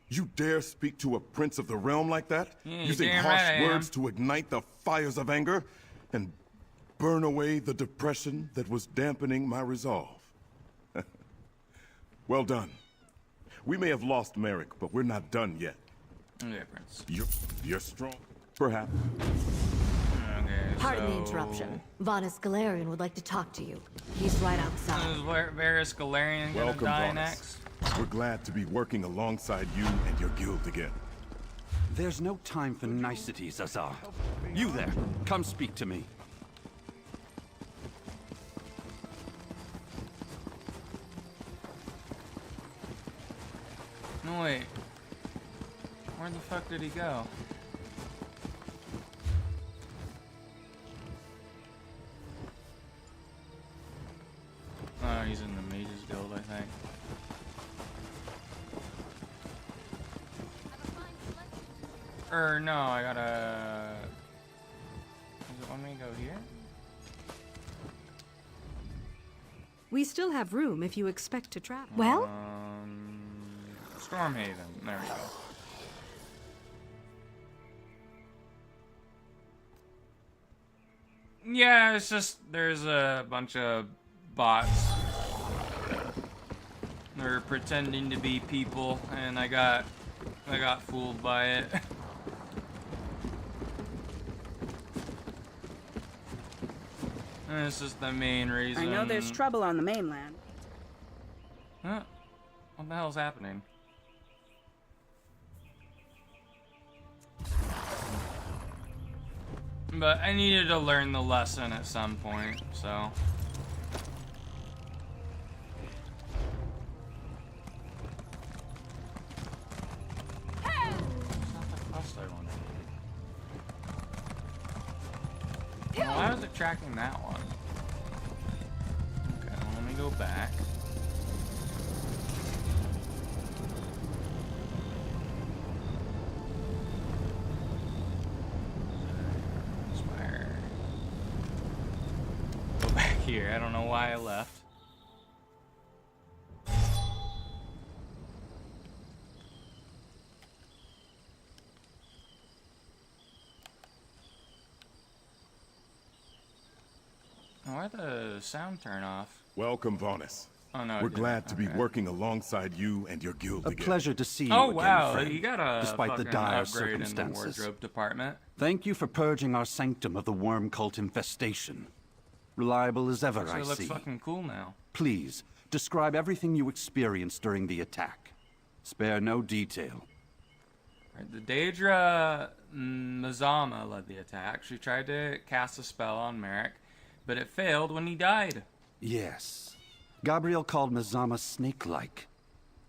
Speaker 11: You dare speak to a prince of the realm like that?
Speaker 1: Yeah,
Speaker 11: using harsh words to ignite the fires of anger and burn away the depression that was dampening my resolve. Well done. We may have lost Merrick, but we're not done yet.
Speaker 1: Okay, Prince.
Speaker 11: You're strong. Perhaps.
Speaker 1: Okay,
Speaker 14: Pardon the interruption. Vanus Galarian would like to talk to you. He's right outside.
Speaker 1: Is Varys Galarian gonna
Speaker 11: Welcome,
Speaker 1: die
Speaker 11: Vanus.
Speaker 1: next?
Speaker 11: We're glad to be working alongside you and your guild again.
Speaker 8: There's no time for niceties, Azar. You there, come speak to me.
Speaker 1: No, wait. Where the fuck did he go? Oh, he's in the Mages Guild, I think. Or no, I gotta... Does it want me to go here?
Speaker 12: We still have room if you expect to travel.
Speaker 5: Well?
Speaker 1: Stormhaven. There we go. Yeah, it's just there's a bunch of bots. They're pretending to be people, and I got fooled by it. And it's just the main reason.
Speaker 15: I know there's trouble on the mainland.
Speaker 1: Huh? What the hell's happening? But I needed to learn the lesson at some point, so. Well, why was it tracking that one? Okay, well, let me go back. Go back here. I don't know why I left. Why'd the sound turn off?
Speaker 11: Welcome, Vanus.
Speaker 1: Oh, no,
Speaker 11: We're glad to be working alongside you and your guild again.
Speaker 8: A pleasure to see you
Speaker 1: Oh,
Speaker 8: again,
Speaker 1: wow,
Speaker 8: friend,
Speaker 1: you got a
Speaker 8: despite the
Speaker 1: fucking
Speaker 8: dire
Speaker 1: upgrade in the
Speaker 8: circumstances.
Speaker 1: wardrobe department.
Speaker 8: Thank you for purging our sanctum of the worm cult infestation. Reliable as ever,
Speaker 1: So
Speaker 8: I
Speaker 1: it looks
Speaker 8: see.
Speaker 1: fucking cool now.
Speaker 8: Please, describe everything you experienced during the attack. Spare no detail.
Speaker 1: Right, the Daedra Mizama led the attack. She tried to cast a spell on Merrick, but it failed when he died.
Speaker 8: Yes. Gabriel called Mizama snake-like.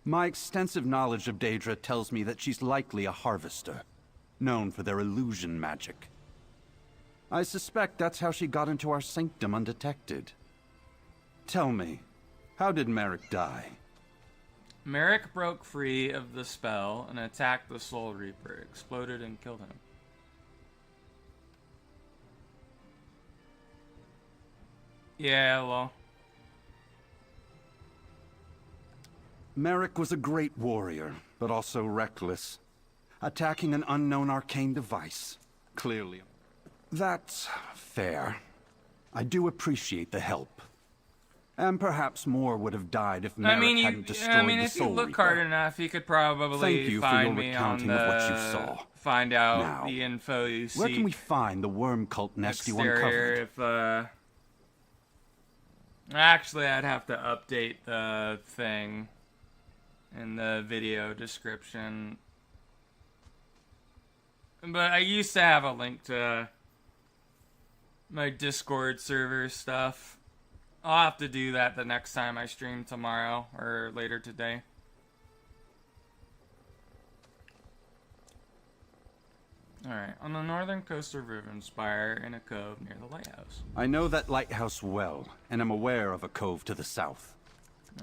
Speaker 8: My extensive knowledge of Daedra tells me that she's likely a harvester, known for their illusion magic. I suspect that's how she got into our sanctum undetected. Tell me, how did Merrick die?
Speaker 1: Merrick broke free of the spell and attacked the Soul Reaper, exploded and killed him. Yeah, well.
Speaker 8: Merrick was a great warrior, but also reckless. Attacking an unknown arcane device. Clearly. That's fair. I do appreciate the help. And perhaps more would have died if Merrick hadn't destroyed the
Speaker 1: if you
Speaker 8: Soul
Speaker 1: look
Speaker 8: Reaper.
Speaker 1: hard enough, you could probably
Speaker 8: Thank you for
Speaker 1: find
Speaker 8: your
Speaker 1: me on
Speaker 8: recounting
Speaker 1: the
Speaker 8: of what you saw.
Speaker 1: find out
Speaker 8: Now,
Speaker 1: the info you seek.
Speaker 8: Where can we find the worm cult nest you
Speaker 1: Exterior,
Speaker 8: uncovered?
Speaker 1: Actually, I'd have to update the thing in the video description. But I used to have a link to my Discord server stuff. I'll have to do that the next time I stream tomorrow or later today. Alright, on the northern coast of Rivenspire, in a cove near the lighthouse.
Speaker 8: I know that lighthouse well, and am aware of a cove to the south.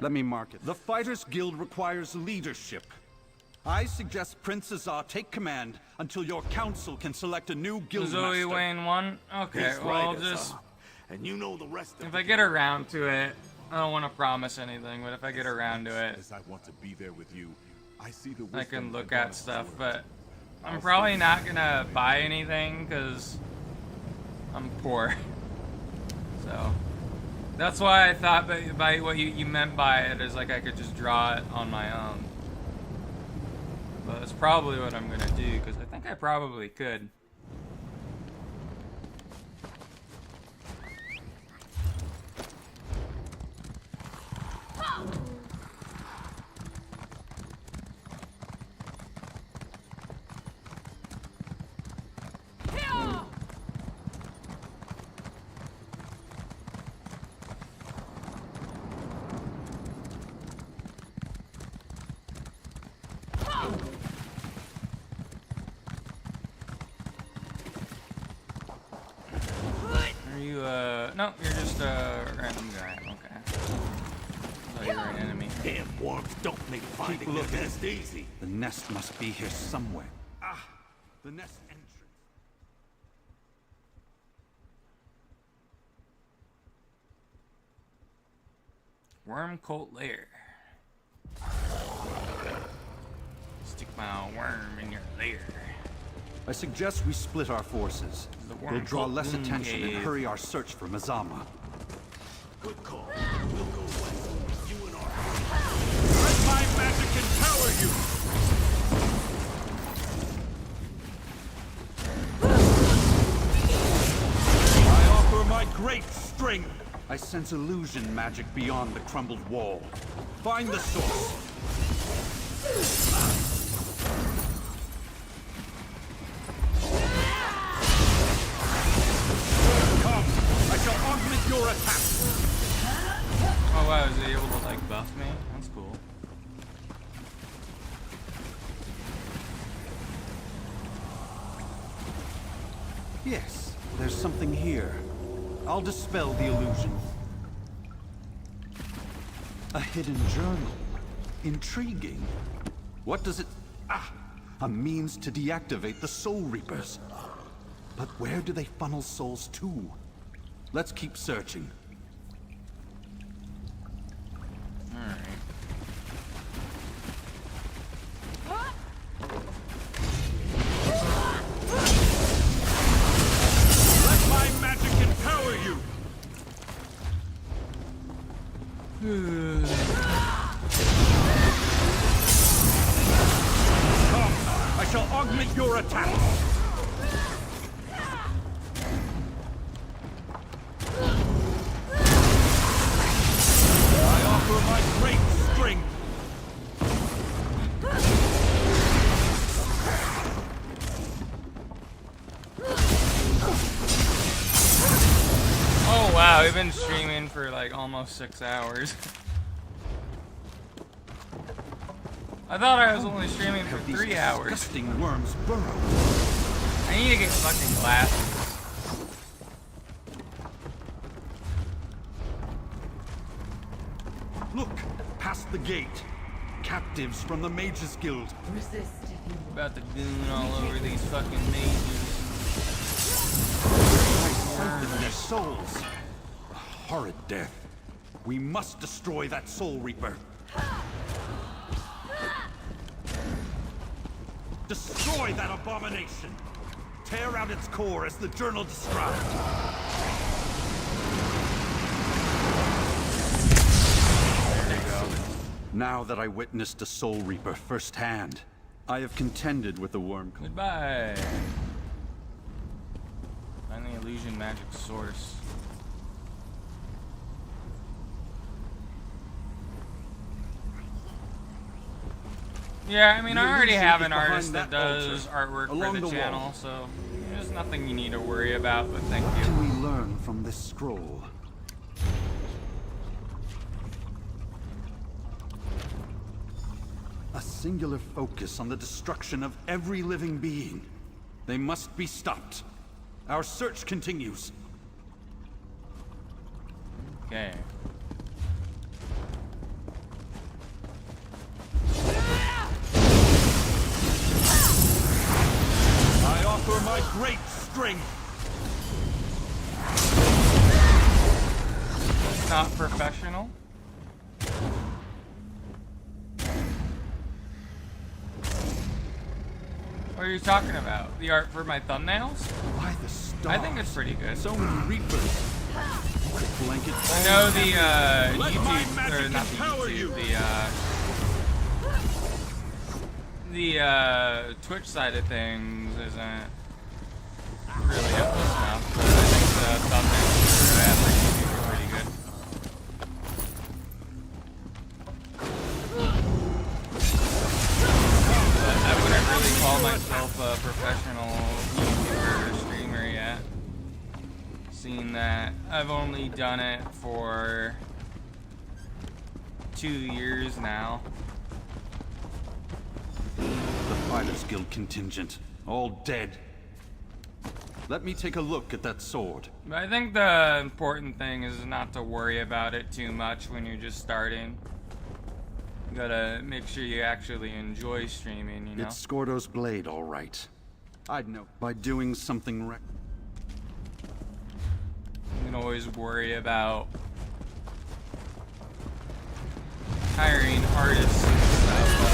Speaker 8: Let me mark it. The Fighters Guild requires leadership. I suggest Prince Azar take command until your council can select a new guild
Speaker 1: Zoe
Speaker 8: master.
Speaker 1: Wayne 1? Okay,
Speaker 9: He's
Speaker 1: well, I'll
Speaker 9: right,
Speaker 1: just...
Speaker 9: Azar. And you know the rest of
Speaker 1: If I get around to it, I don't want to promise anything, but if I get around to it,
Speaker 11: As I want to be there with you, I see the
Speaker 1: I can
Speaker 11: wisdom
Speaker 1: look
Speaker 11: and
Speaker 1: at
Speaker 11: honest
Speaker 1: stuff,
Speaker 11: work.
Speaker 1: but I'm probably not gonna buy anything because I'm poor. So that's why I thought by what you meant by it is like I could just draw it on my own. But that's probably what I'm gonna do because I think I probably could. No, you're just a random guy. Okay. Oh, you're an enemy.
Speaker 9: Damn worms don't make finding the nest easy.
Speaker 8: The nest must be here somewhere. Ah, the nest entrance.
Speaker 1: Worm cult lair. Stick my worm in your lair.
Speaker 8: I suggest we split our forces. We'll draw less attention and hurry our search for Mazama.
Speaker 9: Good call. We'll go west. You and our...
Speaker 17: Let my magic empower you! I offer my great strength!
Speaker 8: I sense illusion magic beyond the crumbled wall. Find the source.
Speaker 17: Come, I shall augment your attack!
Speaker 1: Oh wow, is he able to like buff me? That's cool.
Speaker 8: Yes, there's something here. I'll dispel the illusion. A hidden journal. Intriguing. What does it... Ah! A means to deactivate the Soul Reapers. But where do they funnel souls to? Let's keep searching.
Speaker 1: Alright.
Speaker 17: Let my magic empower you! Come, I shall augment your attack! I offer my great strength!
Speaker 1: Oh wow, we've been streaming for like almost 6 hours. I thought I was only streaming for 3 hours.
Speaker 8: Disgusting worms burrow.
Speaker 1: I need to get fucking glasses.
Speaker 8: Look, past the gate. Captives from the Mages Guild.
Speaker 26: Resist.
Speaker 1: About to goon all over these fucking mages.
Speaker 8: Siphon their souls. A horrid death. We must destroy that Soul Reaper. Destroy that abomination! tear out its core as the journal described.
Speaker 1: There you go.
Speaker 8: Now that I witnessed a Soul Reaper firsthand, I have contended with the worm.
Speaker 1: Goodbye. Find the illusion magic source. Yeah, I mean, I already have an artist that does artwork for the channel, so there's nothing you need to worry about, but thank you.
Speaker 8: What can we learn from this scroll? A singular focus on the destruction of every living being. They must be stopped. Our search continues.
Speaker 1: Okay.
Speaker 8: I offer my great strength.
Speaker 1: Not professional. What are you talking about? The art for my thumbnails?
Speaker 8: Why the stars?
Speaker 1: I think it's pretty good.
Speaker 8: So many reapers. Blanket.
Speaker 1: I know the YouTube, or not the YouTube, the Twitch side of things isn't really up to snuff, but I think the thumbnails for YouTube are pretty good. But I wouldn't really call myself a professional YouTuber or streamer yet. Seeing that I've only done it for 2 years now.
Speaker 8: The Fighters Guild contingent, all dead. Let me take a look at that sword.
Speaker 1: But I think the important thing is not to worry about it too much when you're just starting. You gotta make sure you actually enjoy streaming, you know?
Speaker 8: It's Scordo's blade, all right. I'd know by doing something right.
Speaker 1: You can always worry about hiring artists and stuff.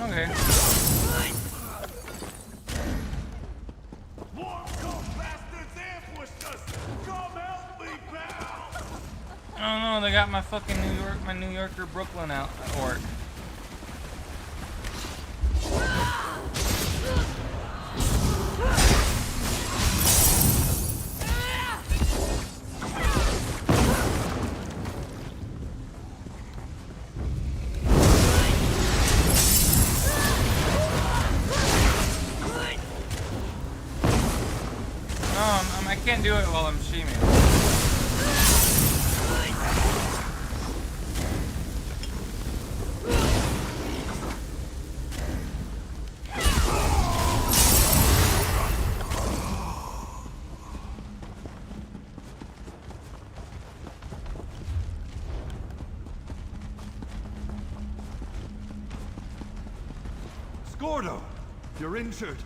Speaker 1: Okay. I don't know, they got my fucking New Yorker Brooklyn out at work. I can't do it while I'm streaming.
Speaker 8: Scordo, you're injured.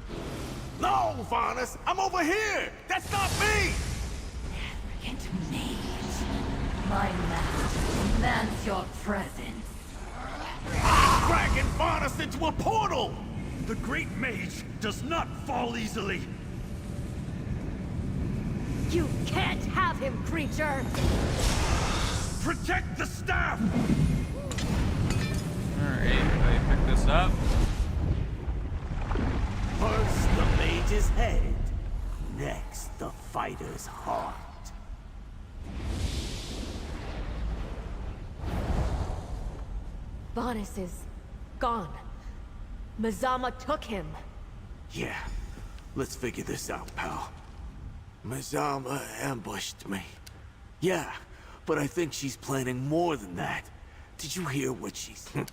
Speaker 9: No, Varnus, I'm over here! That's not me!
Speaker 2: Arrogant mage. My master demands your presence.
Speaker 9: Dragging Varnus into a portal!
Speaker 8: The great mage does not fall easily.
Speaker 14: You can't have him, creature!
Speaker 8: Protect the staff!
Speaker 1: Alright, everybody pick this up.
Speaker 9: First the mage's head, next the fighter's heart.
Speaker 14: Vanus is gone. Mazama took him.
Speaker 9: Yeah, let's figure this out, pal. Mazama ambushed me. Yeah, but I think she's planning more than that. Did you hear what she said?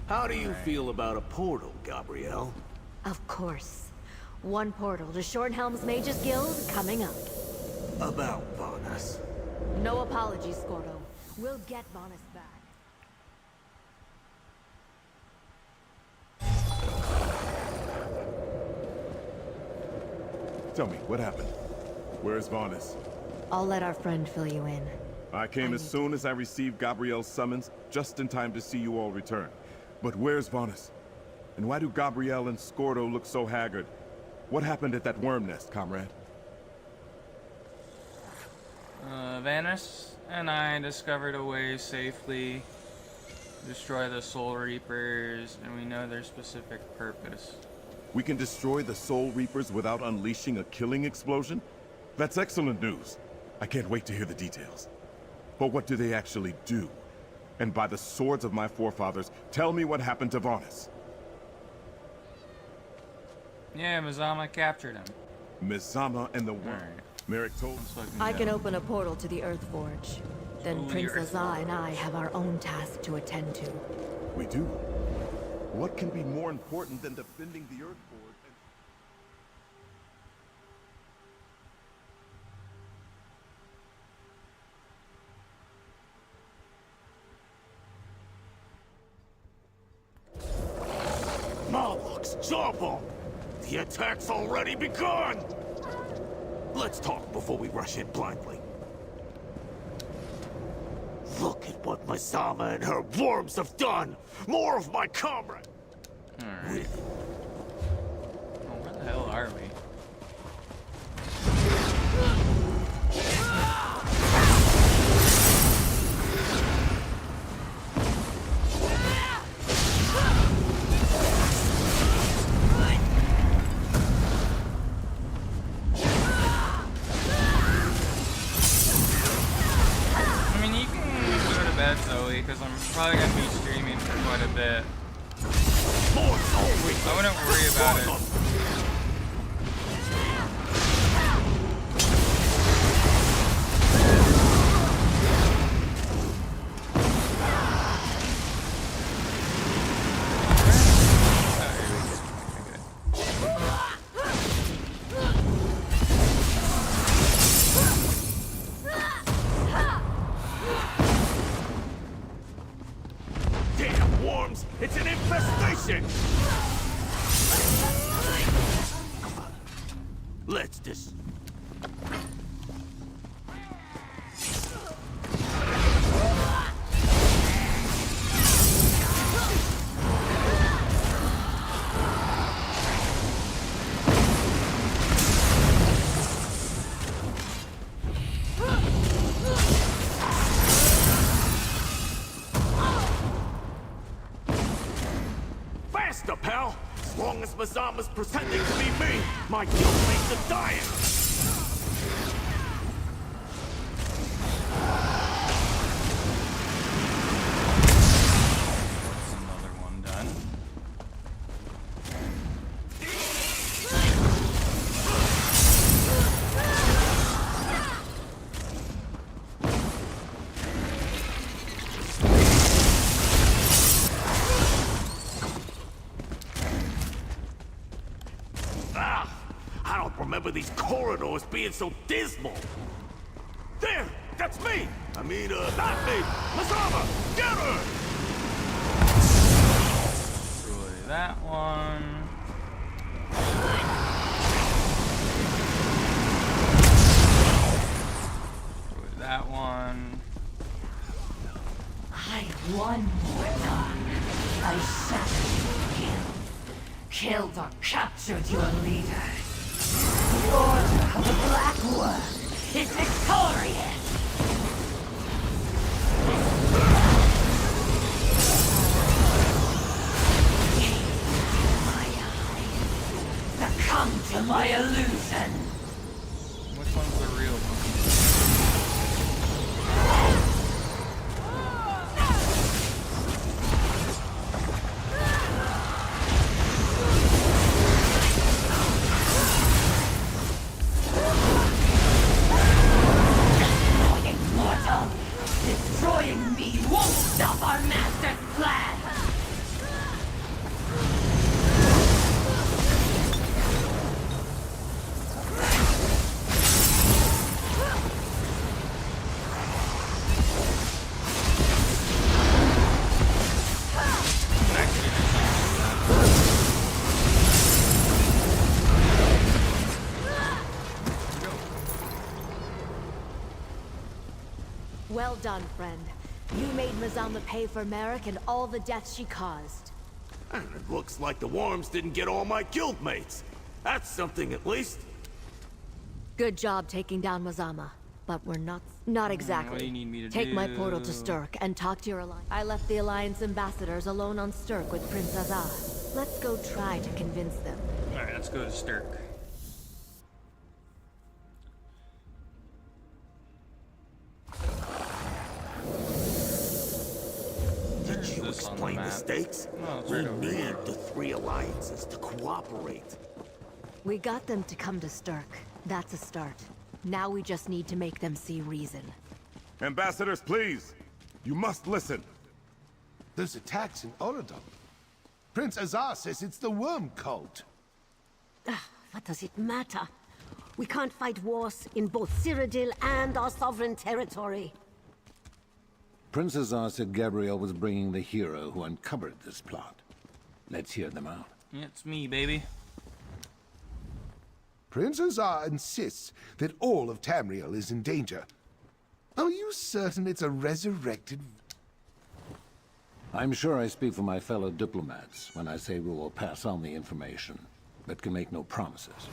Speaker 9: How do you feel about a portal, Gabrielle?
Speaker 14: Of course. One portal to Shornhelm's Mages Guild coming up.
Speaker 9: About Vanus.
Speaker 14: No apologies, Scordo. We'll get Vanus back.
Speaker 11: Tell me, what happened? Where's Varnes?
Speaker 14: I'll let our friend fill you in.
Speaker 11: I came as soon as I received Gabrielle's summons, just in time to see you all return. But where's Varnes? And why do Gabrielle and Scordo look so haggard? What happened at that worm nest, comrade?
Speaker 1: Varnes and I discovered a way safely to destroy the Soul Reapers, and we know their specific purpose.
Speaker 11: We can destroy the Soul Reapers without unleashing a killing explosion? That's excellent news. I can't wait to hear the details. But what do they actually do? And by the swords of my forefathers, tell me what happened to Varnes.
Speaker 1: Yeah, Mazama captured him.
Speaker 11: Mizama and the worm. Merrick told us.
Speaker 14: I can open a portal to the Earthforge. Then
Speaker 11: Oh, the
Speaker 14: Prince
Speaker 11: Earthforge.
Speaker 14: Lazar and I have our own task to attend to.
Speaker 11: We do. What can be more important than defending the Earthforge?
Speaker 9: Moloch's jawbone! The attack's already begun! Let's talk before we rush in blindly. Look at what Mazama and her worms have done! More of my comrade!
Speaker 1: Alright. Oh, where the hell are we? I mean, you can go to bed, Zoe, because I'm probably going to be streaming for quite a bit. I wouldn't worry about it.
Speaker 9: Damn worms! It's an infestation! Let's just... Faster, pal! As long as Mazama's pretending to be me, my guilt makes it dying!
Speaker 1: Another one done.
Speaker 9: Ah! I don't remember these corridors being so dismal! There! That's me! I mean, not me! Mazama! Get her!
Speaker 1: Destroy that one. Destroy that one.
Speaker 2: I won, Mortar. I shattered your guild. Killed or captured your leaders. The Order of the Black Worm is victorious! Succumb to my illusion!
Speaker 1: Which one's the real one?
Speaker 2: Immortal! Destroying me won't stop our master's plan!
Speaker 14: Well done, friend. You made Mazama pay for Merrick and all the deaths she caused.
Speaker 9: And it looks like the worms didn't get all my guildmates. That's something at least.
Speaker 14: Good job taking down Mazama. But we're not exactly.
Speaker 1: What do you need me to
Speaker 14: Take
Speaker 1: do?
Speaker 14: my portal to Sturk and talk to your alliance. I left the Alliance ambassadors alone on Sturk with Prince Azaz. Let's go try to convince them.
Speaker 1: Alright, let's go to Sturk.
Speaker 9: Did you explain the stakes?
Speaker 1: Oh, it's
Speaker 9: We
Speaker 1: right over
Speaker 9: need
Speaker 1: here.
Speaker 9: the three alliances to cooperate.
Speaker 14: We got them to come to Sturk. That's a start. Now we just need to make them see reason.
Speaker 11: Ambassadors, please! You must listen.
Speaker 3: Those attacks in Oradon. Prince Azar says it's the worm cult.
Speaker 13: What does it matter? We can't fight wars in both Cyrodiil and our sovereign territory.
Speaker 4: Prince Azar said Gabrielle was bringing the hero who uncovered this plot. Let's hear them out.
Speaker 1: It's me, baby.
Speaker 3: Prince Azar insists that all of Tamriel is in danger. Are you certain it's a resurrected...
Speaker 4: I'm sure I speak for my fellow diplomats when I say we will pass on the information, but can make no promises.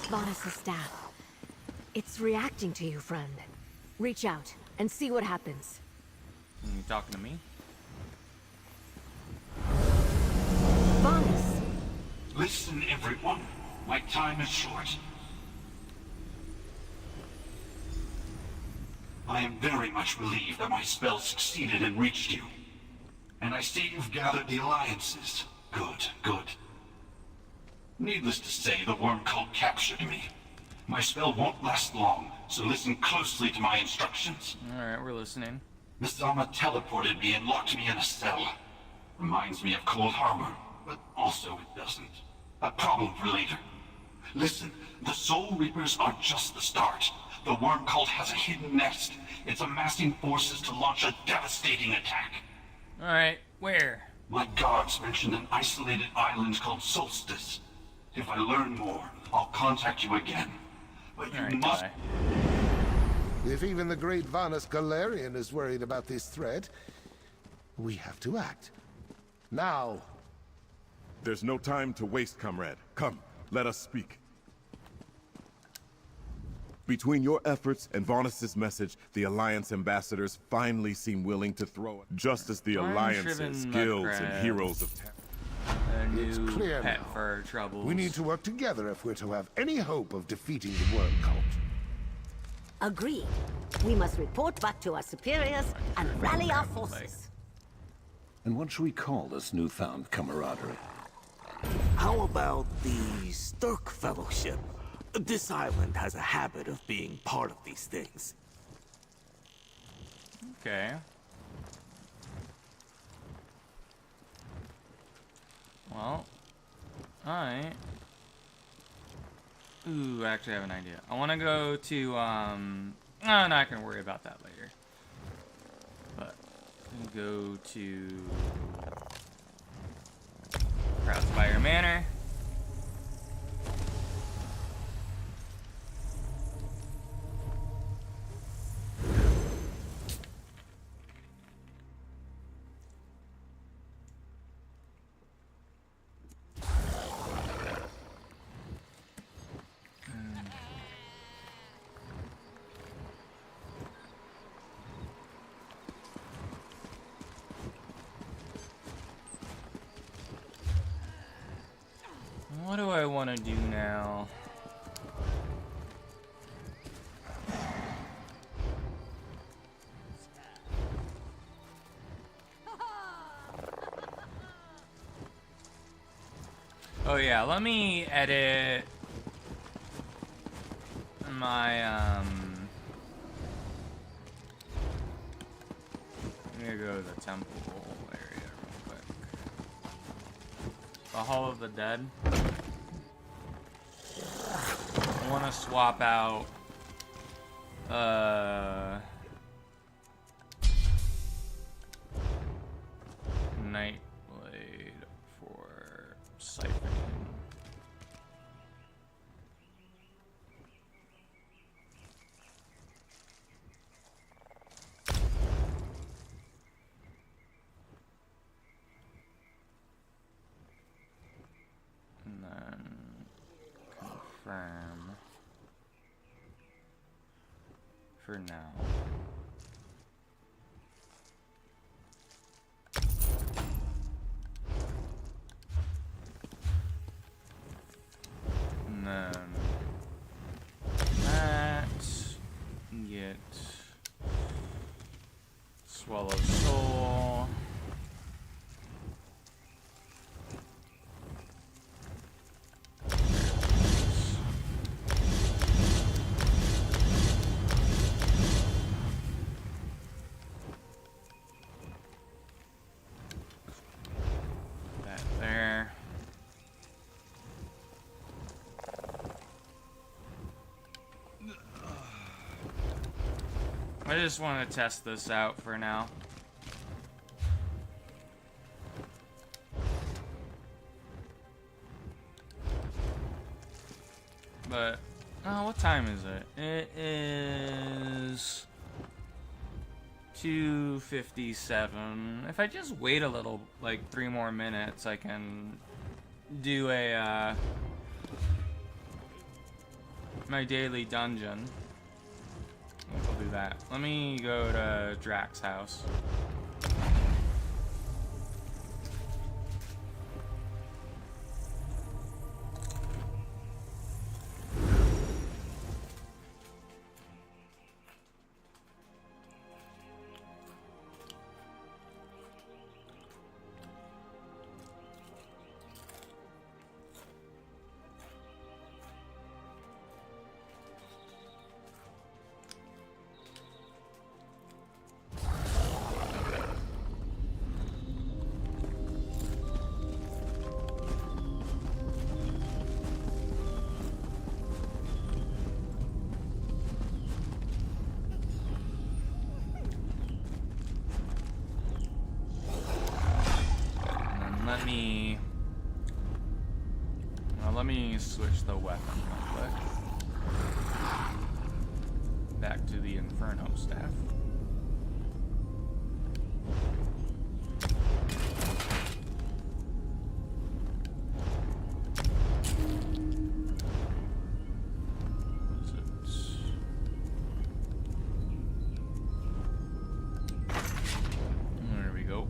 Speaker 14: Vanessa's staff. It's reacting to you, friend. Reach out and see what happens.
Speaker 1: You talking to me?
Speaker 14: Vanes!
Speaker 16: Listen, everyone. My time is short. I am very much relieved that my spell succeeded and reached you. And I see you've gathered the alliances. Good, good. Needless to say, the worm cult captured me. My spell won't last long, so listen closely to my instructions.
Speaker 1: Alright, we're listening.
Speaker 16: Mazama teleported me and locked me in a cell. Reminds me of Cold Harbor, but also it doesn't. A problem for later. Listen, the Soul Reapers are just the start. The worm cult has a hidden nest. It's amassing forces to launch a devastating attack.
Speaker 1: Alright, where?
Speaker 16: My guards mentioned an isolated island called Solstice. If I learn more, I'll contact you again. But you must...
Speaker 3: If even the great Vanus Galarian is worried about this threat, we have to act. Now.
Speaker 11: There's no time to waste, comrade. Come, let us speak. Between your efforts and Vanus' message, the Alliance ambassadors finally seem willing to throw it. Just as the Alliances, guilds, and heroes of
Speaker 3: It's clear
Speaker 1: pet
Speaker 3: now.
Speaker 1: for troubles.
Speaker 3: We need to work together if we're to have any hope of defeating the worm cult.
Speaker 13: Agreed. We must report back to our superiors and rally our forces.
Speaker 4: And what should we call this newfound camaraderie?
Speaker 9: How about the Sturk Fellowship? This island has a habit of being part of these things.
Speaker 1: Okay. Well, alright. Ooh, I actually have an idea. I want to go to, oh, no, I can worry about that later. But, I'm gonna go to Proudspire Manor. What do I want to do now? Oh yeah, let me edit my I'm gonna go to the temple area real quick. The Hall of the Dead. I want to swap out Nightblade for siphoning. confirm for now. And then that, get Swallow Soul. That there. I just want to test this out for now. But, oh, what time is it? It is 2:57. If I just wait a little, like 3 more minutes, I can do a, my daily dungeon. I think I'll do that. Let me go to Drax's house. Let me switch the weapon real quick. Back to the Inferno Staff. There we go.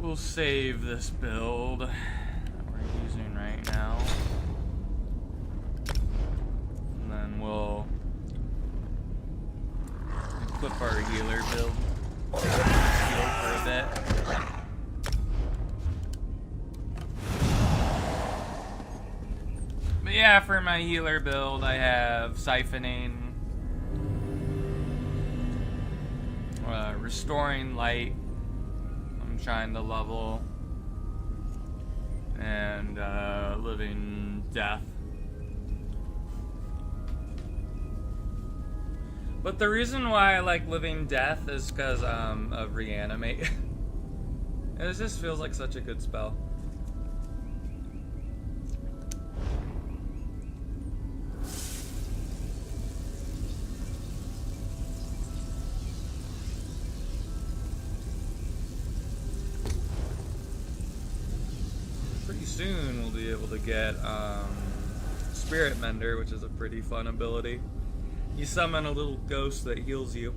Speaker 1: We'll save this build that we're using right now. And then we'll equip our healer build. Heal for a bit. But yeah, for my healer build, I have siphoning, restoring light. Trying to level, and living death. But the reason why I like living death is because of reanimate. It just feels like such a good spell. Soon we'll be able to get Spirit Mender, which is a pretty fun ability. You summon a little ghost that heals you.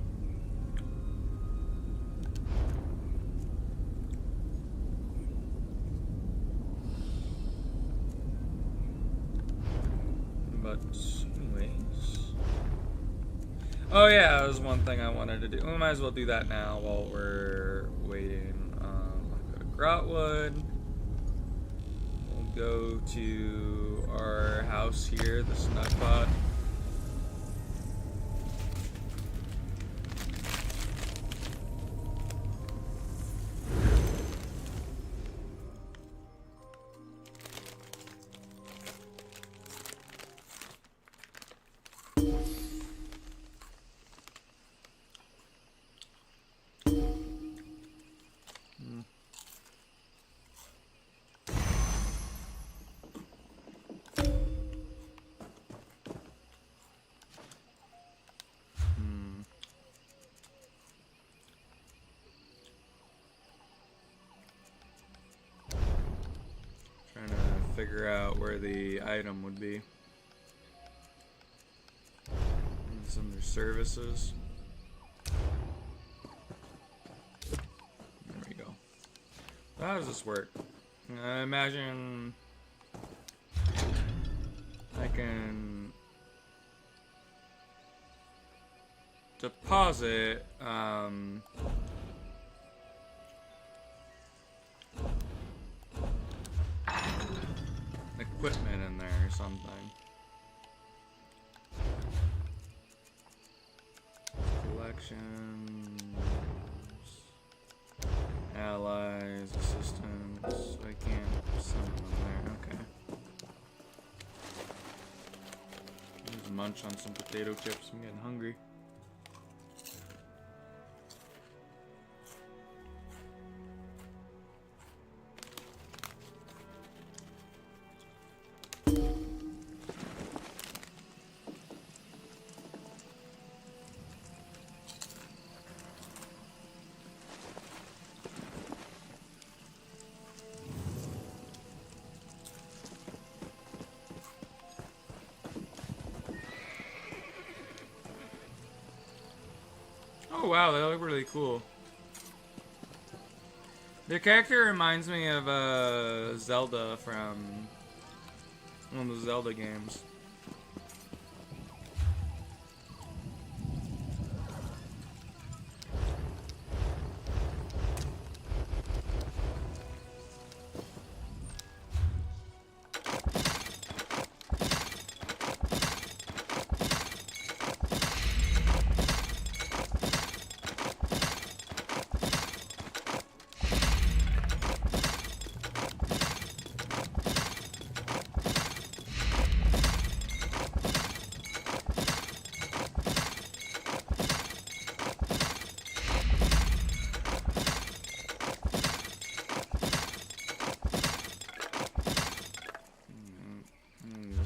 Speaker 1: But anyways, oh yeah, that was one thing I wanted to do. We might as well do that now while we're waiting. I'll go to Grotwood. Go to our house here, the Snugpot. figure out where the item would be. It's under services. There we go. How does this work? I imagine I can deposit equipment in there or something. Collections, allies, assistants. I can't send them there. Okay. Just munch on some potato chips. I'm getting hungry. Oh wow, they look really cool. The character reminds me of Zelda from one of the Zelda games.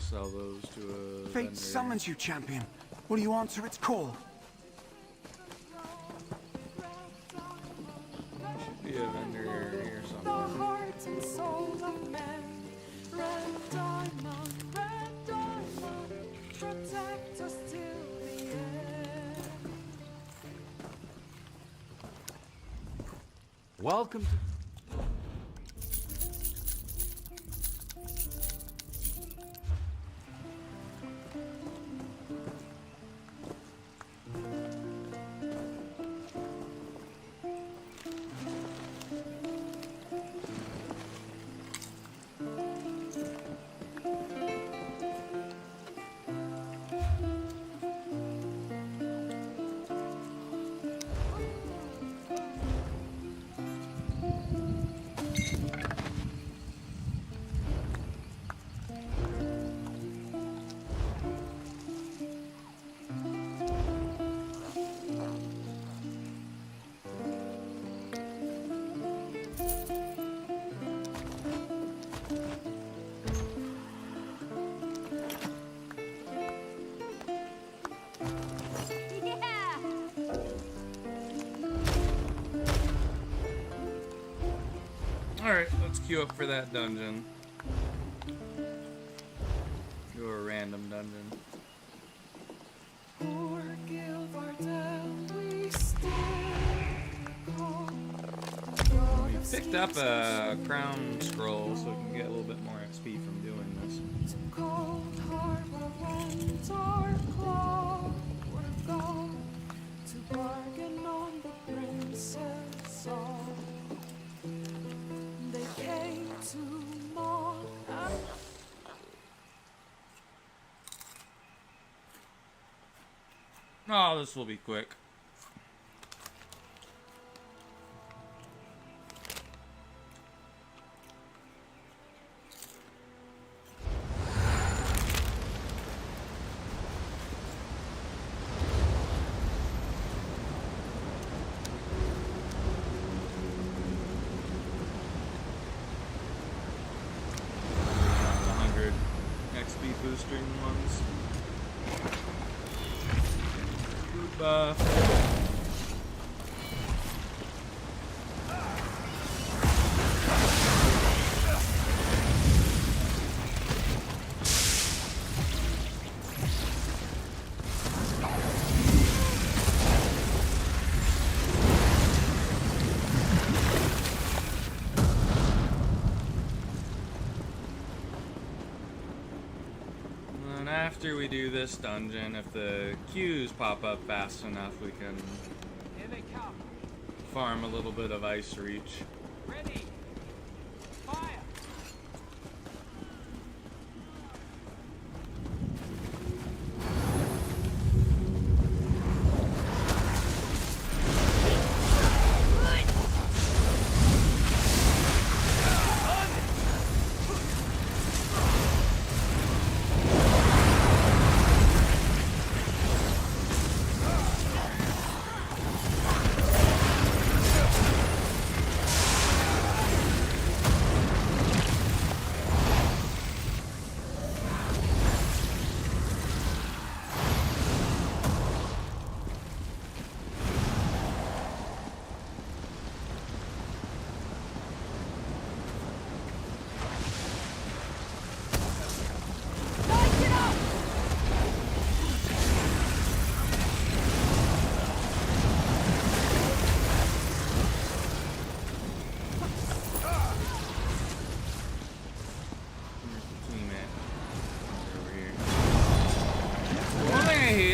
Speaker 1: Sell those to a
Speaker 18: Fate
Speaker 1: vendor.
Speaker 18: summons you, champion. Will you answer its call?
Speaker 1: Should be a vendor here somewhere.
Speaker 25: Welcome to...
Speaker 1: Alright, let's queue up for that dungeon. Do a random dungeon. We picked up a crown scroll so we can get a little bit more XP from doing this. Oh, this will be quick. The 100 XP boosting ones. after we do this dungeon, if the queues pop up fast enough, we can
Speaker 19: Here they come.
Speaker 1: farm a little bit of ice reach.
Speaker 19: Ready. Fire.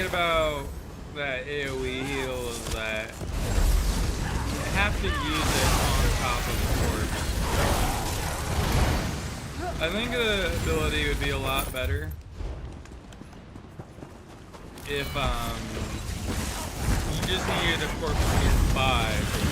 Speaker 1: About that AoE heal is that you have to use it on top of the corpse. I think the ability would be a lot better if you just needed a corpse to get 5.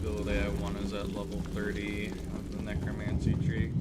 Speaker 1: Ability I want is at level 30 of the necromancy tree.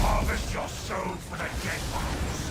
Speaker 9: Harvest your soul for the dead ones.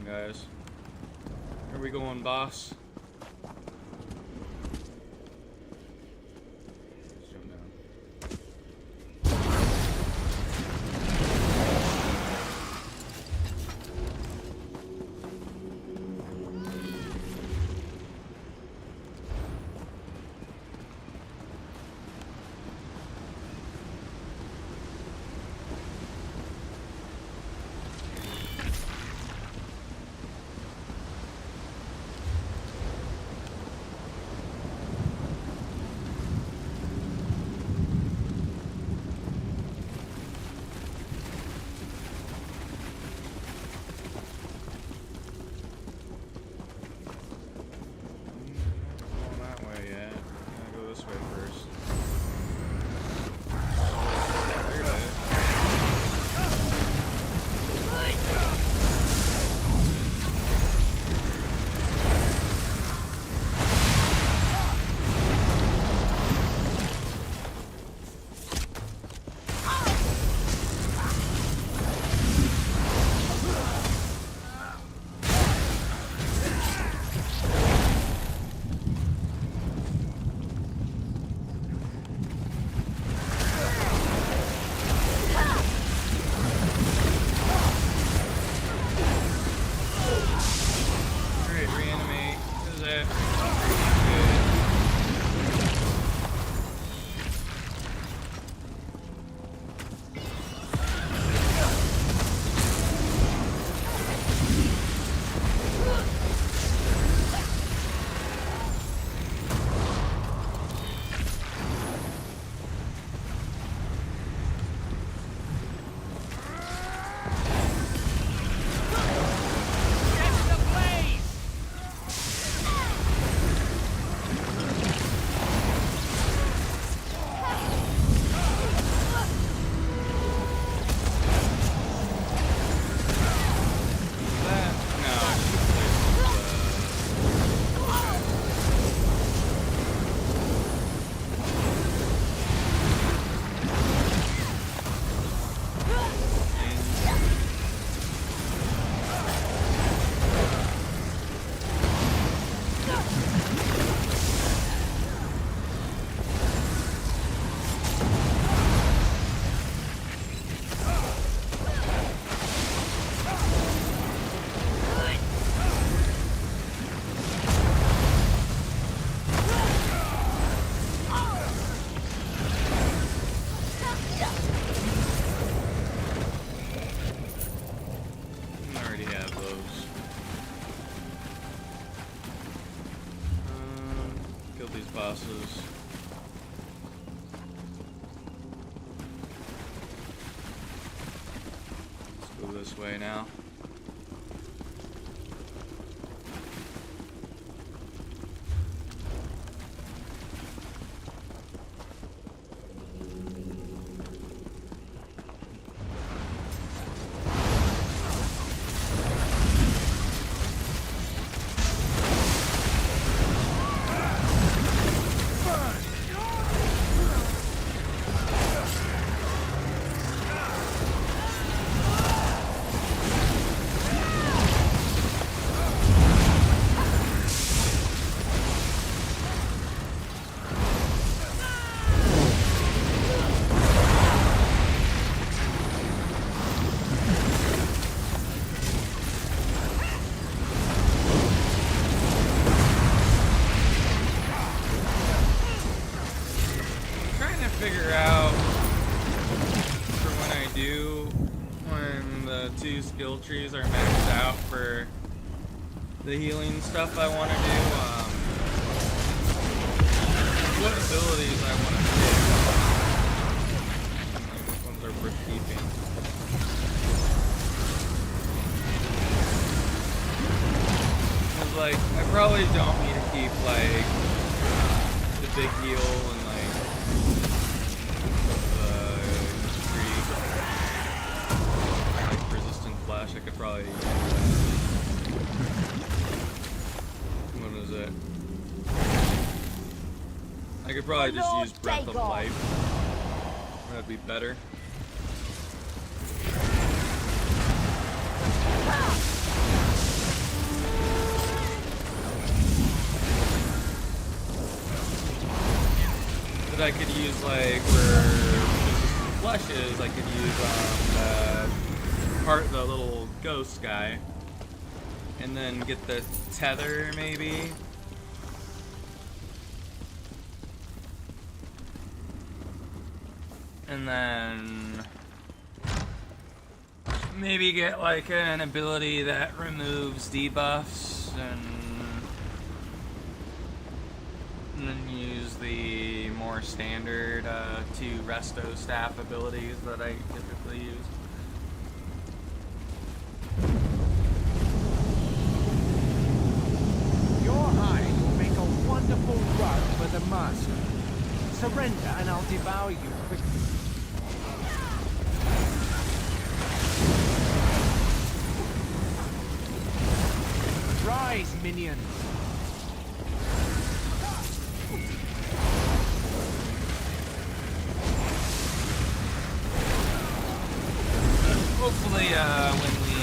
Speaker 9: Guys, where are we going, boss? Let's jump down.
Speaker 1: this way now. Figure out for when I do, when the 2 skill trees are maxed out for the healing stuff I want to do, what abilities I want to do. Like, which ones are worth keeping. Because, like, I probably don't need to keep, like, the big heal and, like, I could probably use that. What is it? I could probably just use Breath of Life. That'd be better. But I could use, like, where Flesh is, I could use the little ghost guy, and then get the tether maybe. And then maybe get like an ability that removes debuffs, and then use the more standard 2 resto staff abilities that I typically use.
Speaker 7: Your hide will make a wonderful rug for the master. Surrender and I'll devour you quickly. Rise, minions!
Speaker 1: Hopefully, when we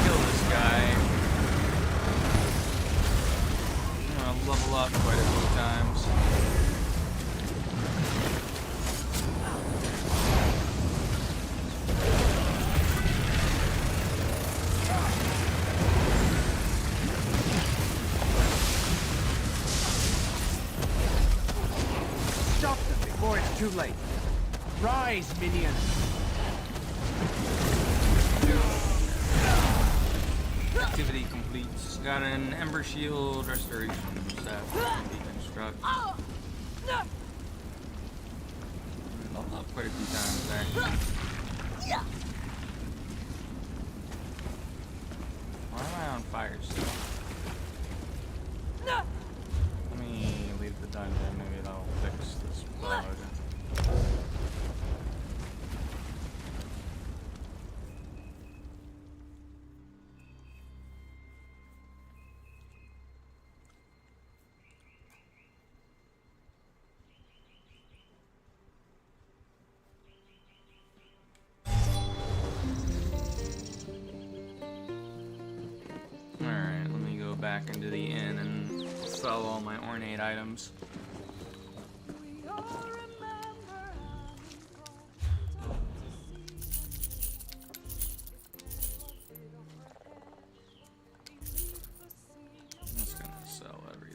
Speaker 1: kill this guy, level up quite a few times.
Speaker 7: Stop them before it's too late. Rise, minions!
Speaker 1: Activity complete. Got an Ember Shield Restoration set. Deconstruct. Leveled up quite a few times there. Why am I on fire still? Let me leave the dungeon. Maybe that'll fix this bug. Alright, let me go back into the inn and sell all my ornate items. I'm just gonna sell everything.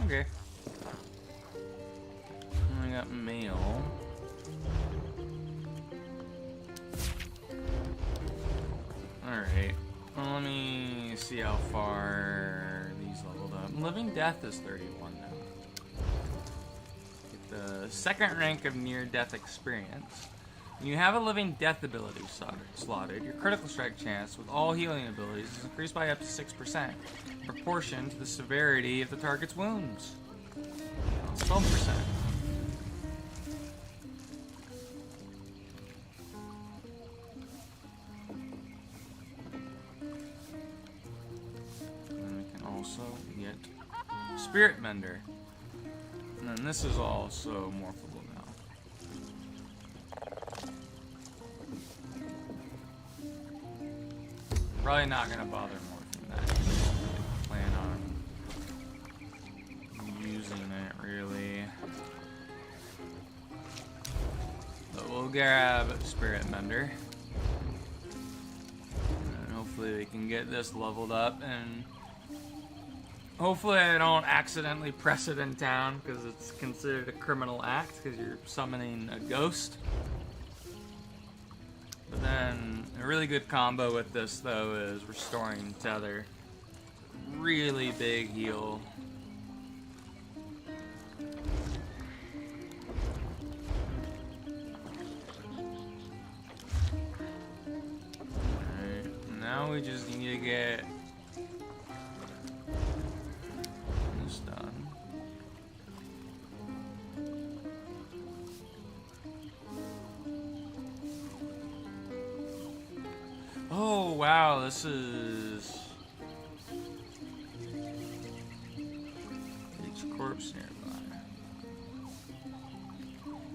Speaker 1: Okay. I got mail. Alright. Well, let me see how far these leveled up. Living Death is 31 now. Get the second rank of near-death experience. When you have a Living Death ability slotted, your critical strike chance with all healing abilities is increased by up to 6%, in proportion to the severity of the target's wounds. 12%. And we can also get Spirit Mender. And then this is also morphable now. Probably not gonna bother morphing that. I don't really plan on using it really. But we'll grab Spirit Mender. And hopefully we can get this leveled up, and hopefully I don't accidentally press it in town because it's considered a criminal act because you're summoning a ghost. But then a really good combo with this though is Restoring Tether. Really big heal. Alright, now we just need to get this done. Oh wow, this is each corpse nearby.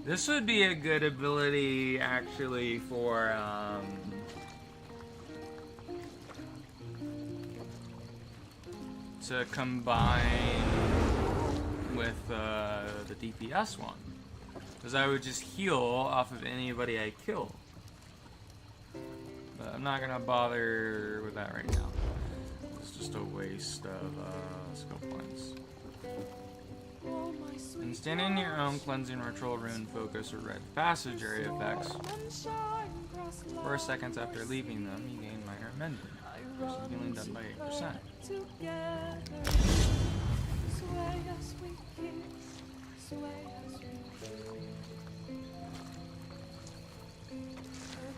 Speaker 1: This would be a good ability actually for to combine with the DPS one, because I would just heal off of anybody I kill. But I'm not gonna bother with that right now. It's just a waste of skill points. Instant your own cleansing ritual, rune focus, or red passage area effects. 4 seconds after leaving them, you gain minor amendment. Versus healing done by 8%.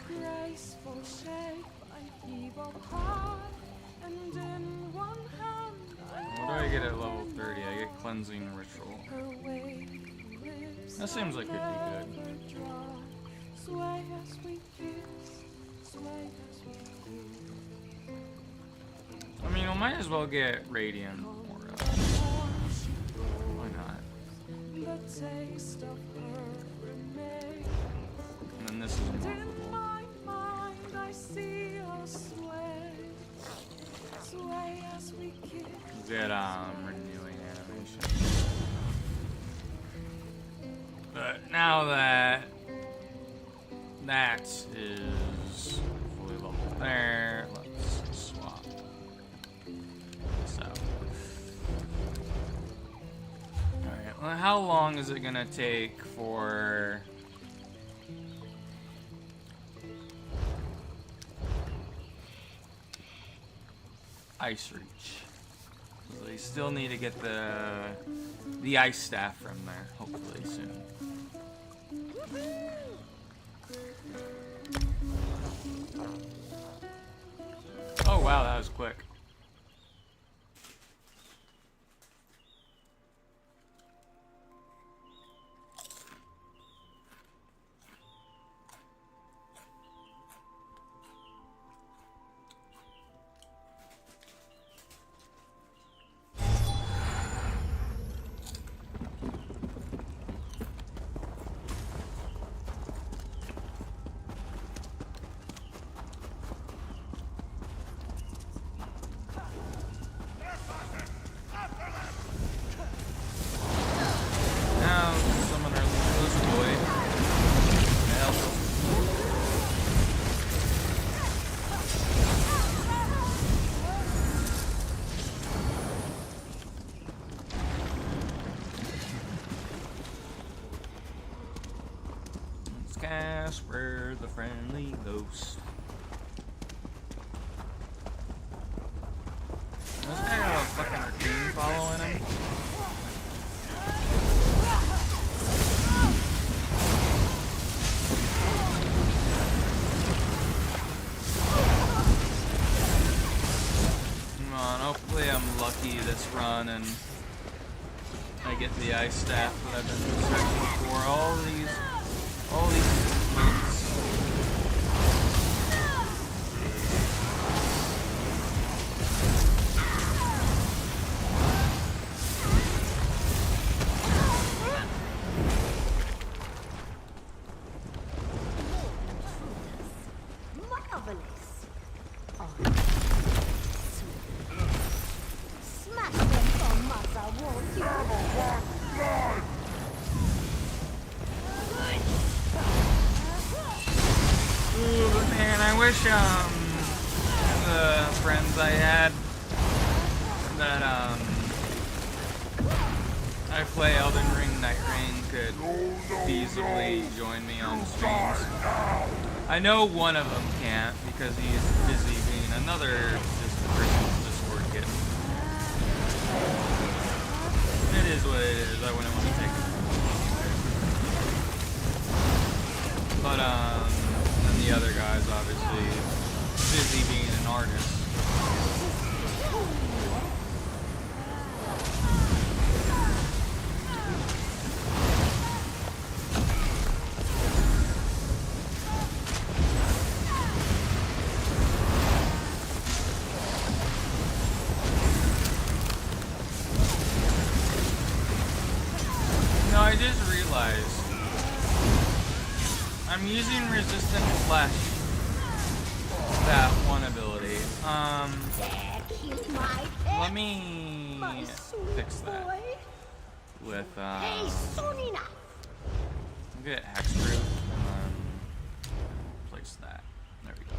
Speaker 6: Graceful shape, I heave up high, and in one hand
Speaker 1: What do I get at level 30? I get cleansing ritual. That seems like it'd be good.
Speaker 6: sway as we kiss, sway as we kiss.
Speaker 1: I mean, we might as well get radiant or why not?
Speaker 6: The taste of her remains.
Speaker 1: And then this is morphable.
Speaker 6: Mind, I see her sway, sway as we kiss.
Speaker 1: Good renewing animation. But now that that is fully leveled there, let's swap this out. Alright, well, how long is it gonna take for Ice Reach? So they still need to get the ice staff from there, hopefully soon. Oh wow, that was quick. risky this run, and I get the ice staff that I've been searching for all these months. The friends I had that I play Elden Ring Night Rain could feasibly join me on streams. I know one of them can't because he's busy being another person's Discord kid. It is what it is. I wouldn't want to take it. But and the other guy's obviously busy being an artist. No, I just realized I'm using resistant flesh. That one ability. Let me fix that with get hexproof and then place that. There we go.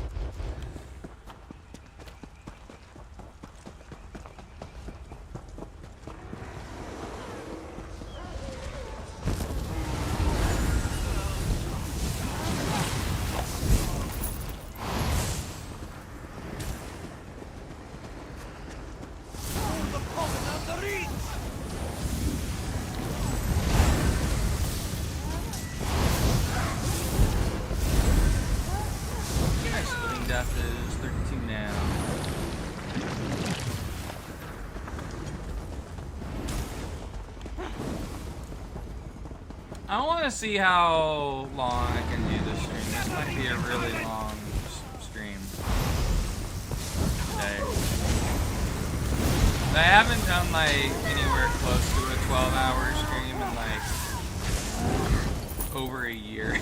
Speaker 1: Death is 32 now. I want to see how long I can do this stream. This might be a really long stream today. I haven't done like anywhere close to a 12-hour stream in like over a year.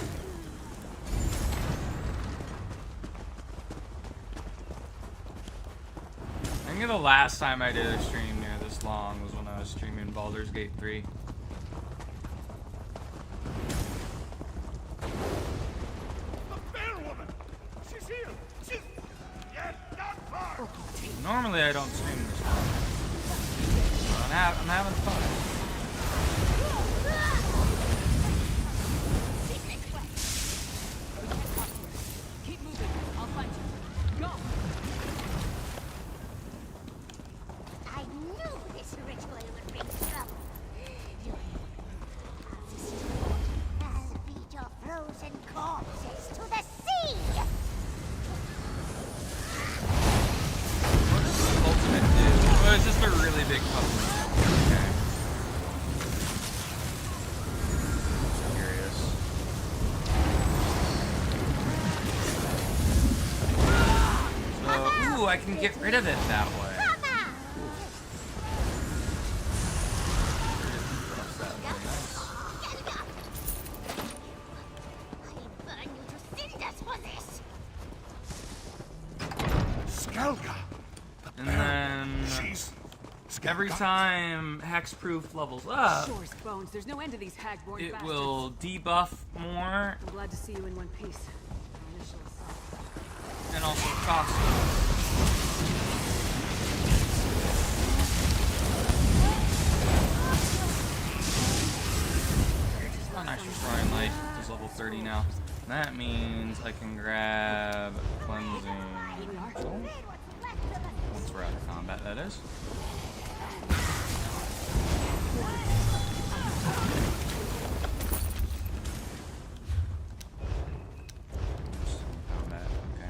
Speaker 1: I think the last time I did a stream near this long was when I was streaming Baldur's Gate 3. Normally I don't stream this long. I'm having fun.
Speaker 6: Keep moving. I'll find you. Go.
Speaker 2: I knew this ritual would bring trouble. I'll beat your frozen corpses to the sea!
Speaker 1: What does the ultimate do? Oh, it's just a really big puzzle. Okay. Curious. So, ooh, I can get rid of it that way. And then every time hexproof levels up,
Speaker 6: Shore's bones. There's no end to these hag-born
Speaker 1: it
Speaker 6: bastards.
Speaker 1: will debuff more
Speaker 6: I'm glad to see you in one piece. Our initials.
Speaker 1: and also cost. Oh, nice, restoring life is level 30 now. That means I can grab cleansing. Once we're out of combat, that is. Combat, okay.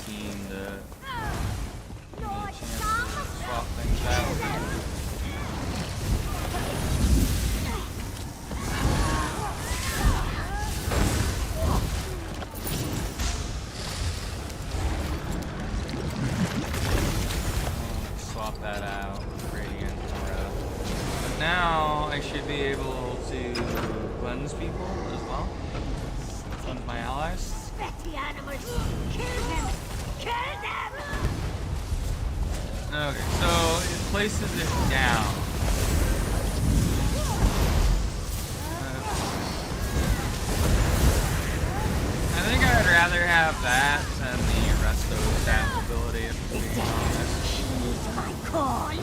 Speaker 1: 19 to townspeople as well. Fund my allies.
Speaker 13: Sweaty animals! Kill them! Kill them!
Speaker 1: Okay, so it places it down. I think I'd rather have that than the resto staff ability, if I'm being honest.
Speaker 13: Heed my call!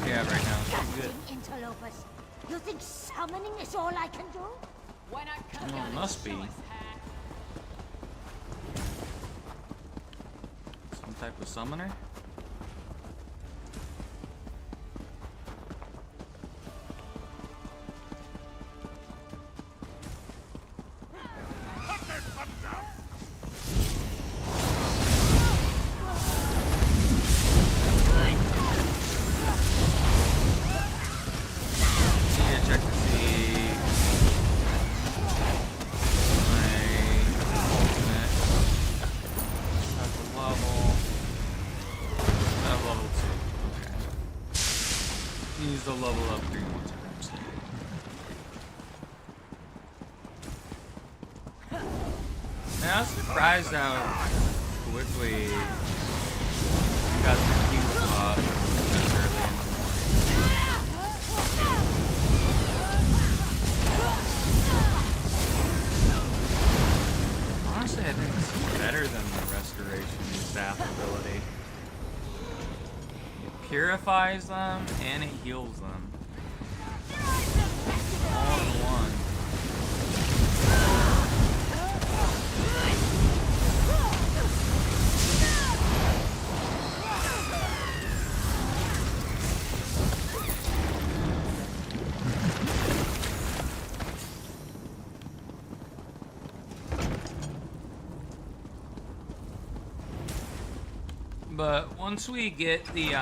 Speaker 1: Yeah, right now. Good.
Speaker 13: Interlopers, you think summoning is all I can do?
Speaker 6: When I come
Speaker 1: Well,
Speaker 6: down
Speaker 1: it must be. Some type of summoner? Need to check to see my ultimate. At the level. At level 2. Okay. Needs to level up 3 more times. Man, I was surprised how quickly you got the cube slot this early in the morning. Honestly, I think this is better than the restoration staff ability. It purifies them and it heals them. All in one. But once we get the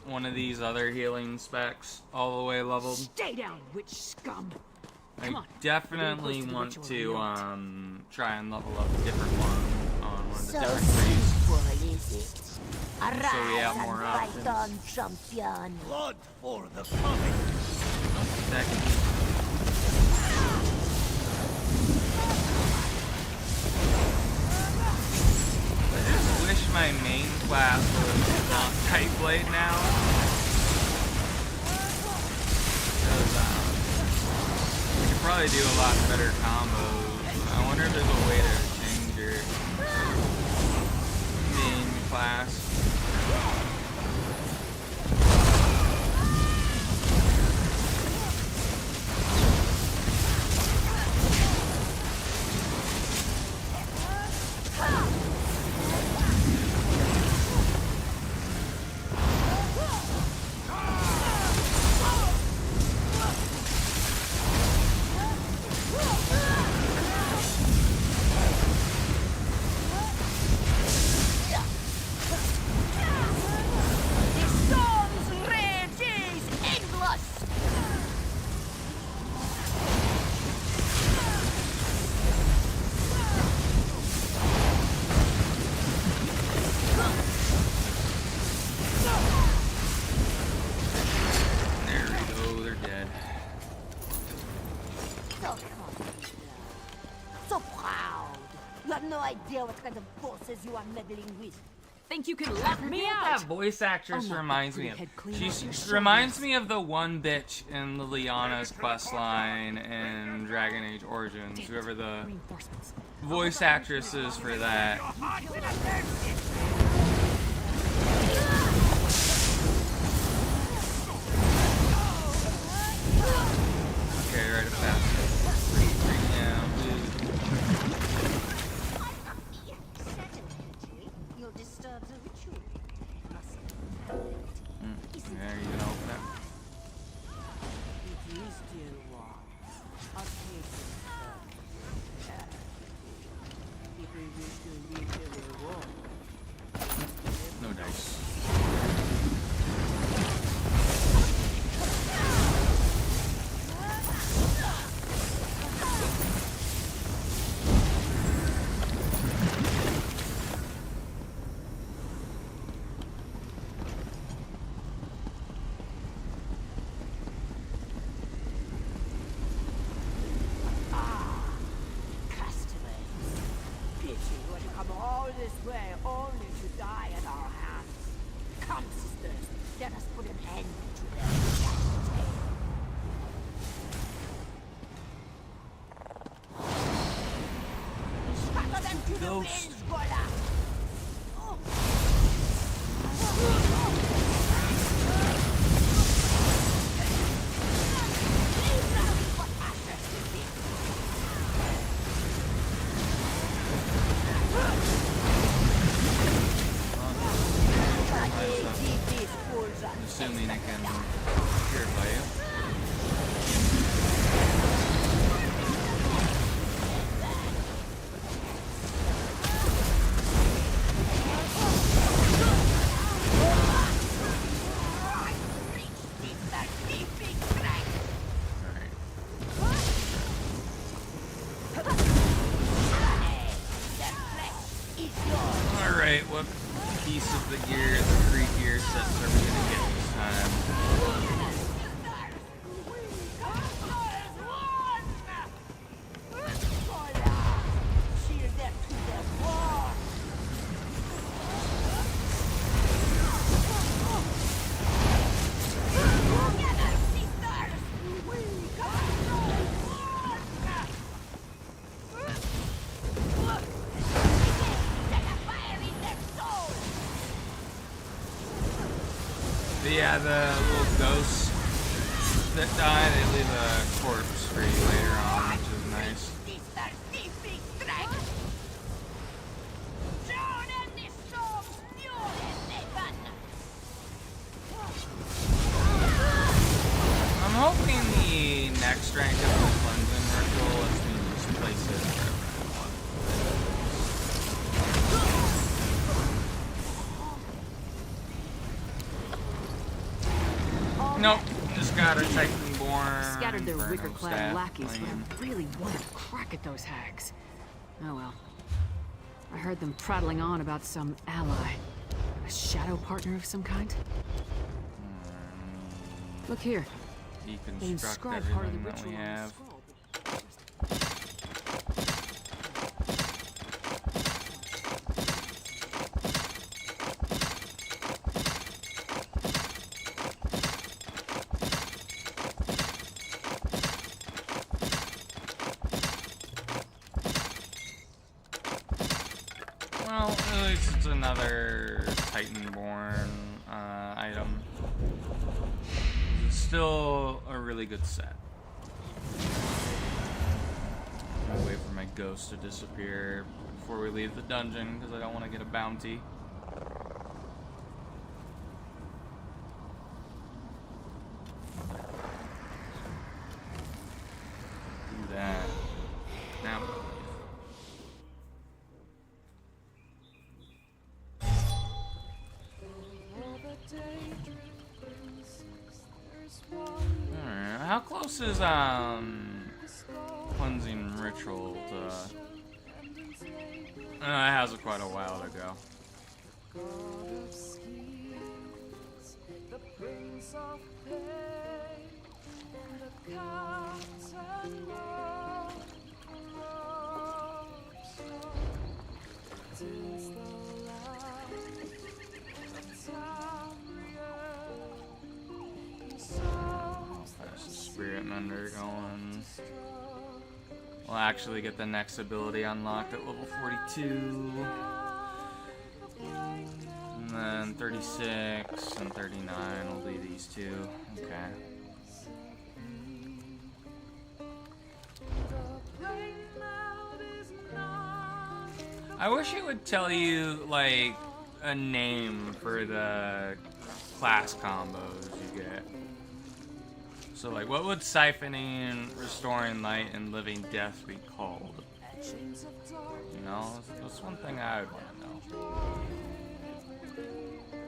Speaker 1: one of these other healing specs all the way leveled,
Speaker 2: Stay down, witch scum!
Speaker 1: I definitely want to try and level up a different one on one of the
Speaker 13: So
Speaker 1: different trees.
Speaker 13: simple, is it? Arise
Speaker 1: So we have
Speaker 13: and
Speaker 1: more
Speaker 13: fight
Speaker 1: options.
Speaker 13: on, champion.
Speaker 9: Blood for the comet.
Speaker 1: That can I just wish my main class was not Tight Blade now. Because we could probably do a lot better combos. I wonder if there's a way to change your main class.
Speaker 13: no idea what kind of forces you are meddling with.
Speaker 5: Think you can let me out?
Speaker 1: That voice actress reminds me of. She reminds me of the one bitch in the Liana's questline in Dragon Age Origins. Whoever the voice actress is for that. Okay, right up that.
Speaker 13: You'll disturb the ritual.
Speaker 1: There you go.
Speaker 2: It used to a case of people used to live
Speaker 13: Let us put an end to their scatter them to the winds, Gola!
Speaker 1: Assuming I can purify you. Alright, what piece of the gear, the 3 gear sets are we gonna get this time? But yeah, the little ghosts that die, they leave a corpse for you later on, which is nice. I'm hoping the next rank of the cleansing ritual lets me just place it wherever I want. Nope, just got a Titanborn.
Speaker 12: Scattered their
Speaker 1: Inferno
Speaker 12: wicker-clad
Speaker 1: staff.
Speaker 12: lackeys, but I really wanted to crack at those hags. Oh well. I heard them prattling on about some ally. A shadow partner of some kind? Look here. They
Speaker 1: Deconstruct
Speaker 12: inscribed part of the
Speaker 1: everything that we
Speaker 12: ritual on the
Speaker 1: have.
Speaker 12: scroll.
Speaker 1: Well, at least it's another Titanborn item. It's still a really good set. I'll wait for my ghost to disappear before we leave the dungeon because I don't want to get a bounty. Do that. Now. Alright, how close is cleansing ritual to it has quite a while to go. There's the Spirit Mender going. We'll actually get the next ability unlocked at level 42. And then 36 and 39 will be these two. Okay. I wish it would tell you, like, a name for the class combos you get. So, like, what would siphoning, restoring light, and living death be called? You know, that's one thing I would want to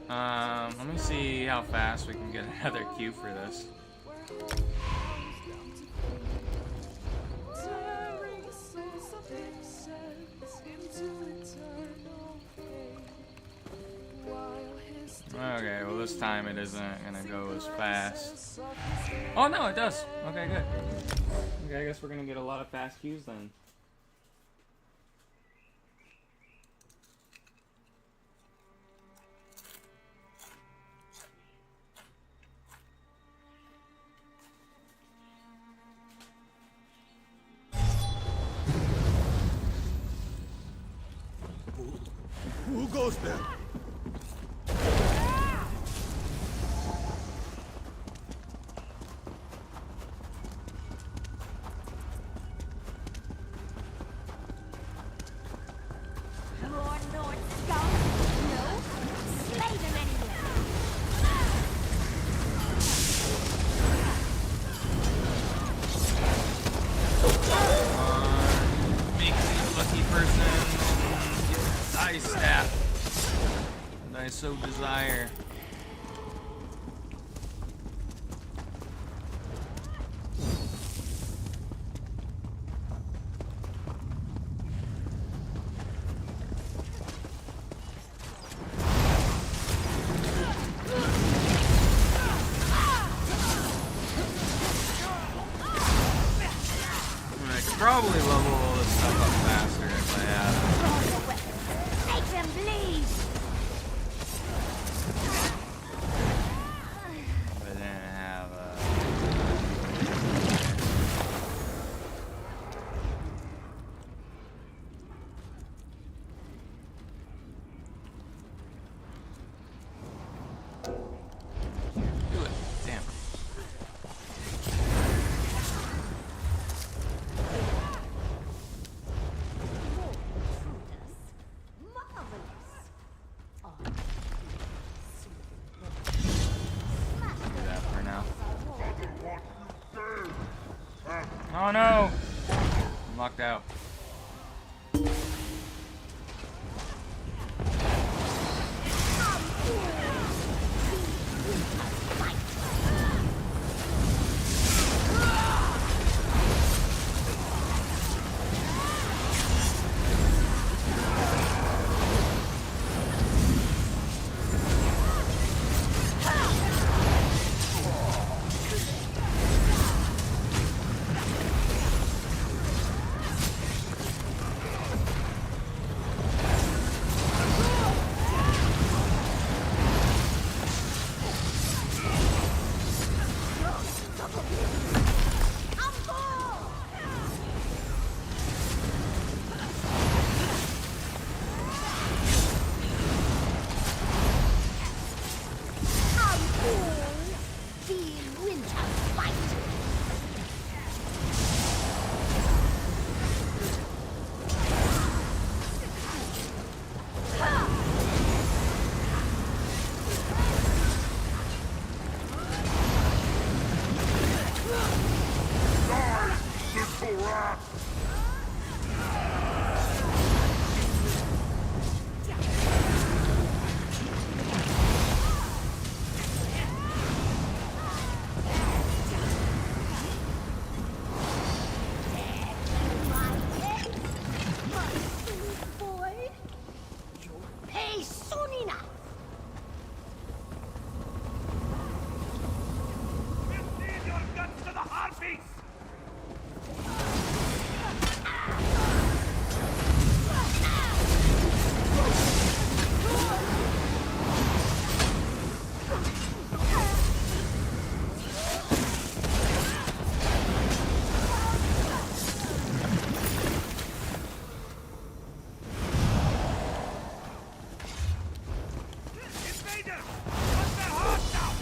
Speaker 1: know. Let me see how fast we can get another queue for this. Okay, well this time it isn't gonna go as fast. Oh no, it does. Okay, good. Okay, I guess we're gonna get a lot of fast queues then.
Speaker 17: goes there?
Speaker 1: Make me lucky person. Ice staff. And I so desire. I could probably level all this stuff up faster if I had it.
Speaker 13: Make them bleed!
Speaker 1: But then I have do it. Damn. Do that for now. Oh no! I'm locked out.
Speaker 13: Pay soon enough!
Speaker 9: Feed your guts to the harpies! Invaders! Cut their hearts out!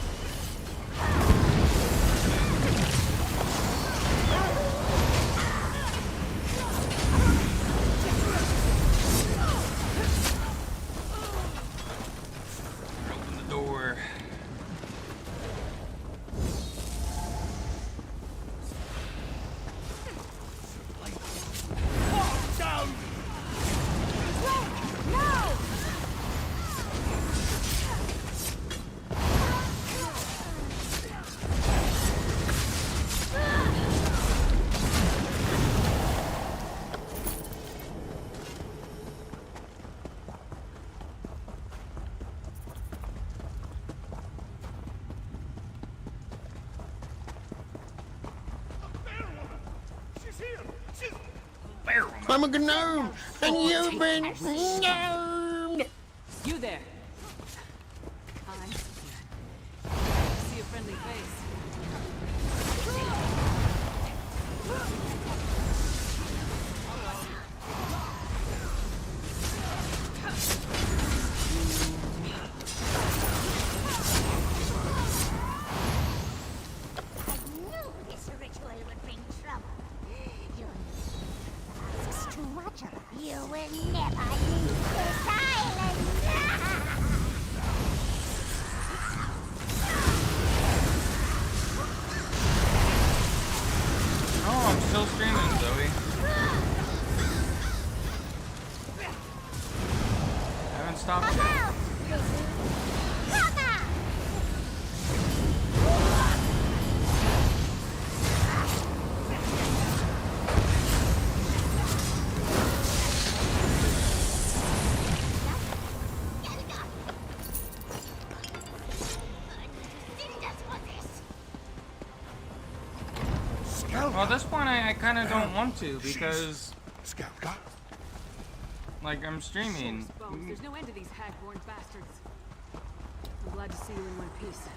Speaker 1: Open the door.
Speaker 9: Down!
Speaker 13: No!
Speaker 9: She's here! She's...
Speaker 1: Bear woman.
Speaker 10: I'm a gnome, and you've been gnomed!
Speaker 5: You there. Hi. See a friendly face.
Speaker 1: stop it. Well, at this point, I kind of don't want to because, like, I'm streaming.
Speaker 12: Bones, there's no end to these hag-born bastards. I'm glad to see you in one piece.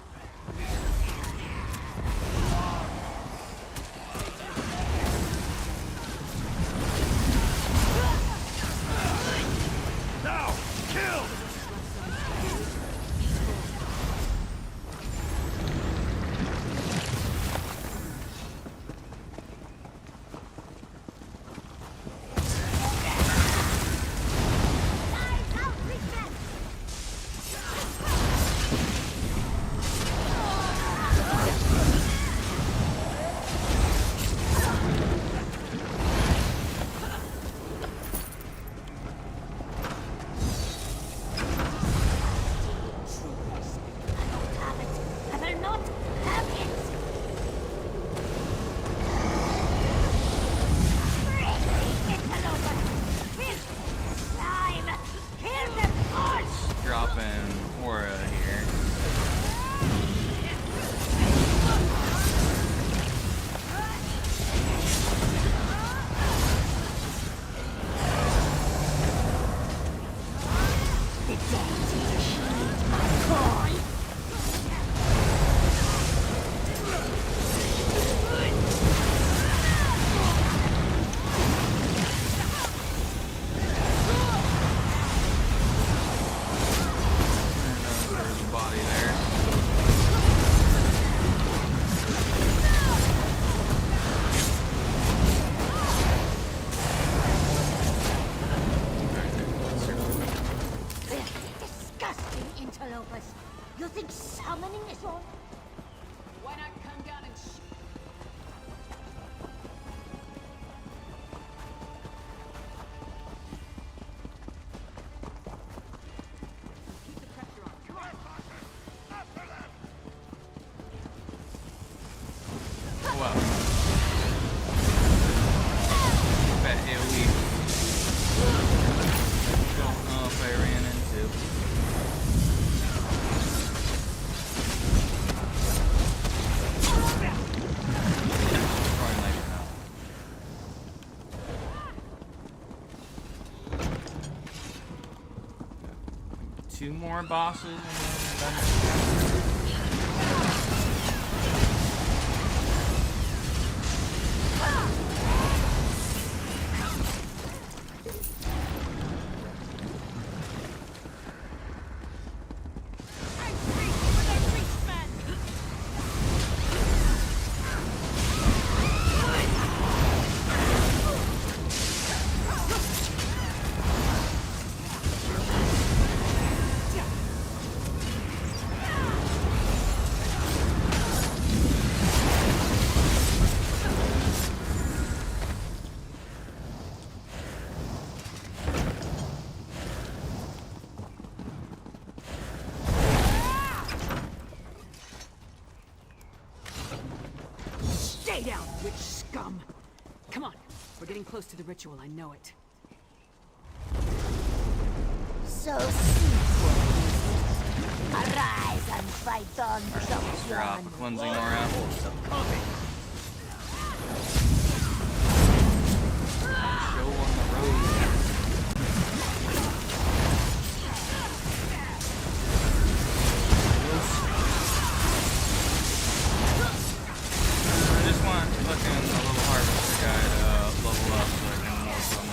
Speaker 9: Now, kill!
Speaker 1: Dropping aura here. Body there.
Speaker 13: Disgusting interlopers. You think summoning is all?
Speaker 12: Why not come down and keep the pressure on. Come on.
Speaker 1: Well. Bet AoE. Don't know if I ran into. Probably like that. 2 more bosses and then we're done.
Speaker 12: Stay down, witch scum! Come on, we're getting close to the ritual, I know it.
Speaker 13: So simple. Arise and fight on,
Speaker 1: Drop cleansing aura. Show on the road. I just want fucking a little harvester guy to level up so I can more fun.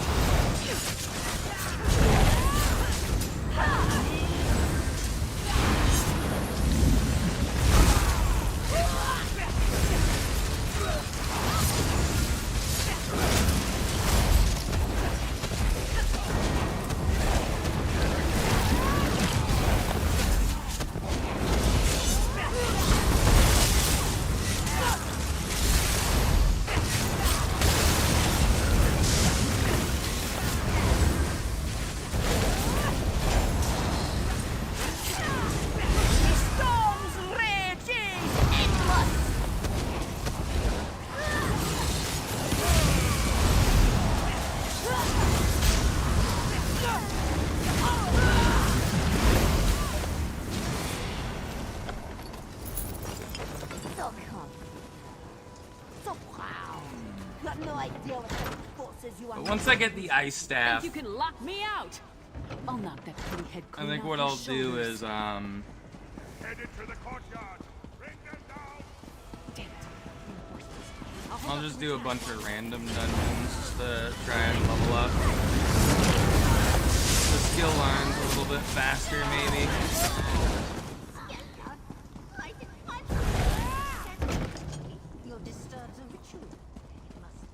Speaker 13: deal with the forces you
Speaker 1: But once I get the ice staff,
Speaker 12: You can lock me out. I'll knock that pretty head
Speaker 1: I
Speaker 12: clean
Speaker 1: think
Speaker 12: off
Speaker 1: what
Speaker 12: your
Speaker 1: I'll do
Speaker 12: shoulders.
Speaker 1: is
Speaker 17: Headed to the courtyard. Bring them down.
Speaker 12: Damn it.
Speaker 1: I'll just do a bunch of random dungeons just to try and level up the skill lines a little bit faster, maybe.
Speaker 13: You'll disturb the ritual. It must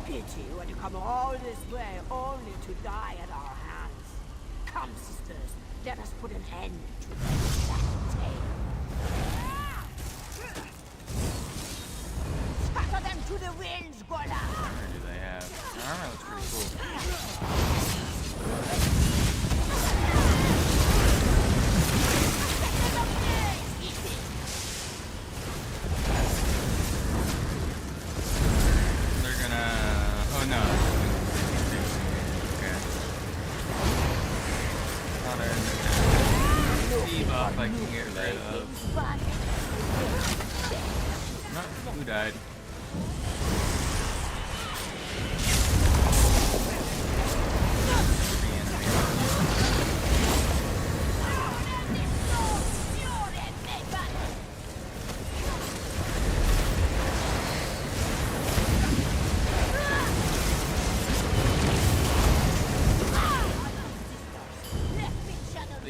Speaker 2: pity when you come all this way only to die at our hands. Come, sisters, let us put an end to this sad tale. Scatter them to the winds, Gola!
Speaker 1: Where do they have? Their armor looks pretty cool. They're gonna... Oh no. Okay. Thought I had a debuff I can get rid of. No, who died?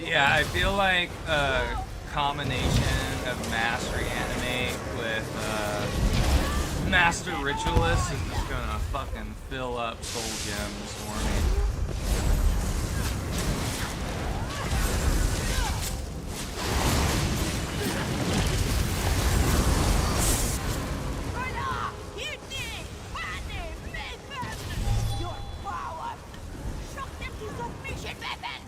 Speaker 1: Yeah, I feel like a combination of Mass Reanimate with Master Ritualist is just gonna fucking fill up soul gems for me.
Speaker 2: Your power! Shock them to submission, weapon!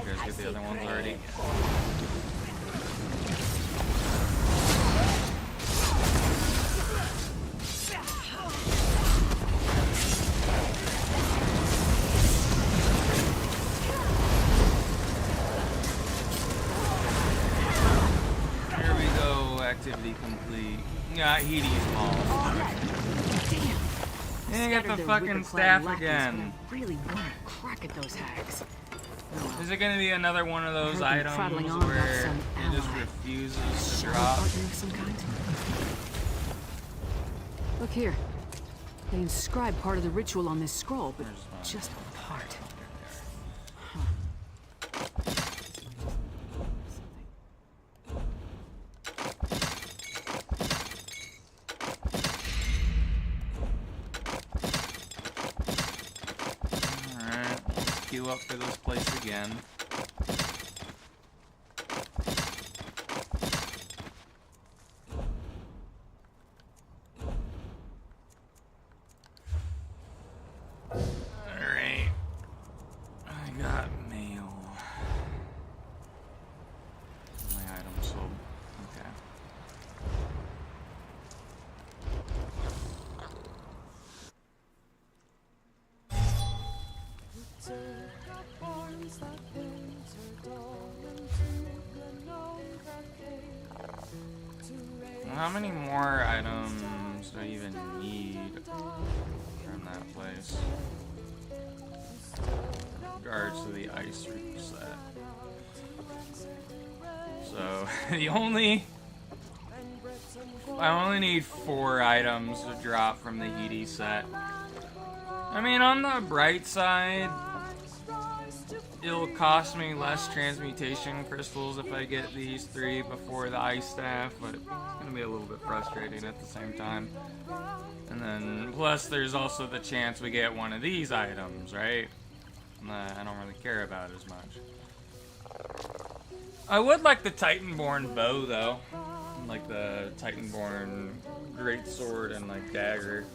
Speaker 1: You guys get the other ones already? Here we go, activity complete. Yeah, Hedes balls. And get the fucking staff again.
Speaker 12: Really want to crack at those hags.
Speaker 1: Is it gonna be another one of those
Speaker 12: I heard them prattling
Speaker 1: items
Speaker 12: on about
Speaker 1: where
Speaker 12: some
Speaker 1: it just
Speaker 12: ally.
Speaker 1: refuses to
Speaker 12: Shadow
Speaker 1: drop?
Speaker 12: partner of some kind? Look here. They inscribed part of the ritual on this scroll, but just part.
Speaker 1: Alright, let's queue up for this place again. Alright. I got mail. My item sold. Okay. How many more items do I even need from that place? In regards to the ice reset. So I only need 4 items to drop from the Edie set. I mean, on the bright side, it'll cost me less transmutation crystals if I get these 3 before the ice staff, but it's gonna be a little bit frustrating at the same time. And then, plus there's also the chance we get one of these items, right? I don't really care about as much. I would like the Titanborn bow, though. Like the Titanborn greatsword and like dagger.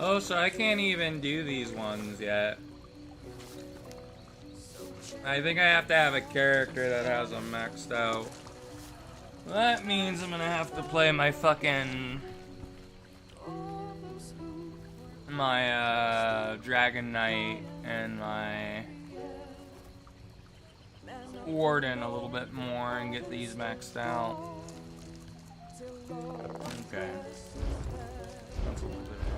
Speaker 1: Oh, so I can't even do these ones yet. I think I have to have a character that has them maxed out. That means I'm gonna have to play my fucking... my, Dragon Knight and my... Warden a little bit more and get these maxed out. Okay. That's a little bit fine.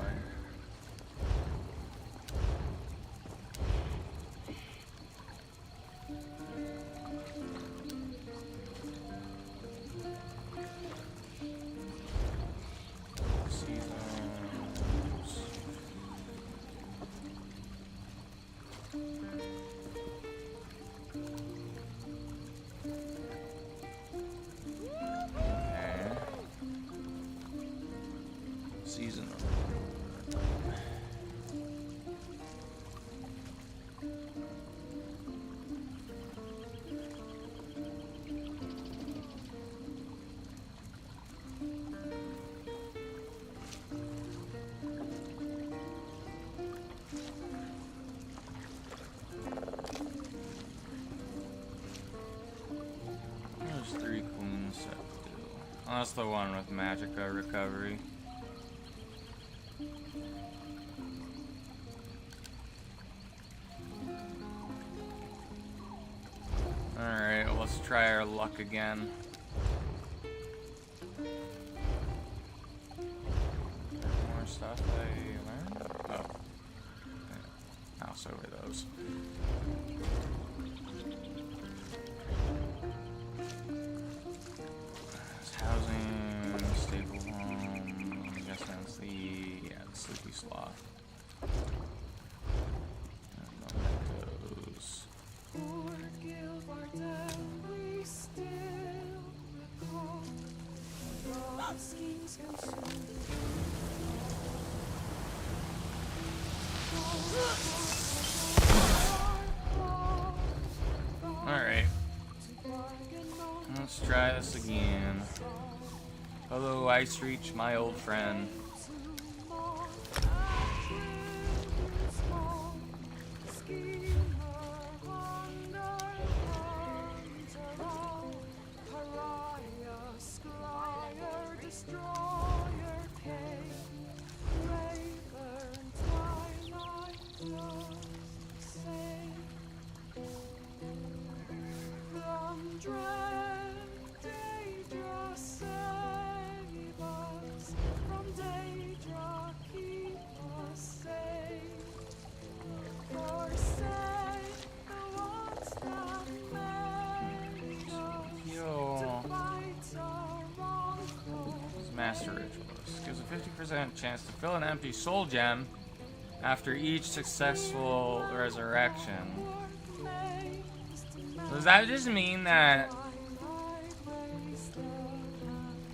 Speaker 1: Season. There's 3 queens set to do. Oh, that's the one with Magicka recovery. Alright, well, let's try our luck again. More stuff I learned? Oh. Yeah. House over those. Housing, stable home, I guess that's the Sleepy Sloth. And mementos. Alright. Let's try this again. Hello, Ice Reach, my old friend. Master Ritualist gives a 50% chance to fill an empty soul gem after each successful resurrection. So does that just mean that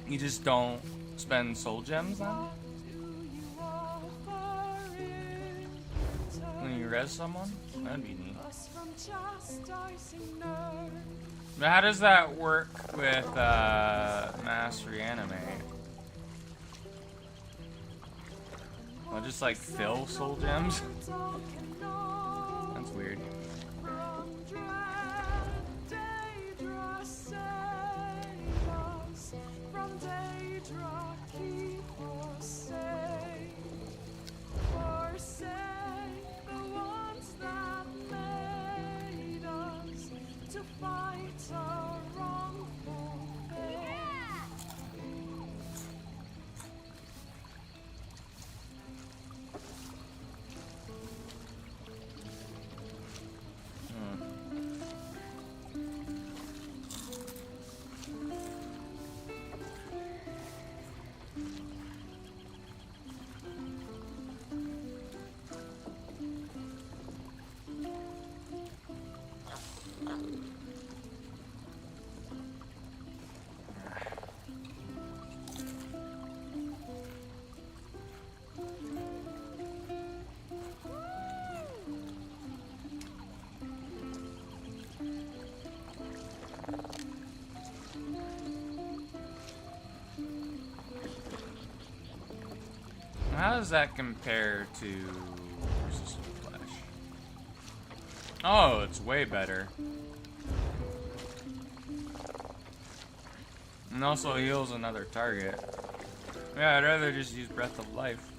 Speaker 1: you just don't spend soul gems then? When you res someone? That'd be neat. But how does that work with Mass Reanimate? I'll just like fill soul gems? That's sounds weird.
Speaker 6: From dread Daedra save us. From Daedra keep us safe. Forsake the ones that made us to fight a wrongful fate.
Speaker 1: How does that compare to resistant flesh? Oh, it's way better. And also heals another target. Yeah, I'd rather just use Breath of Life.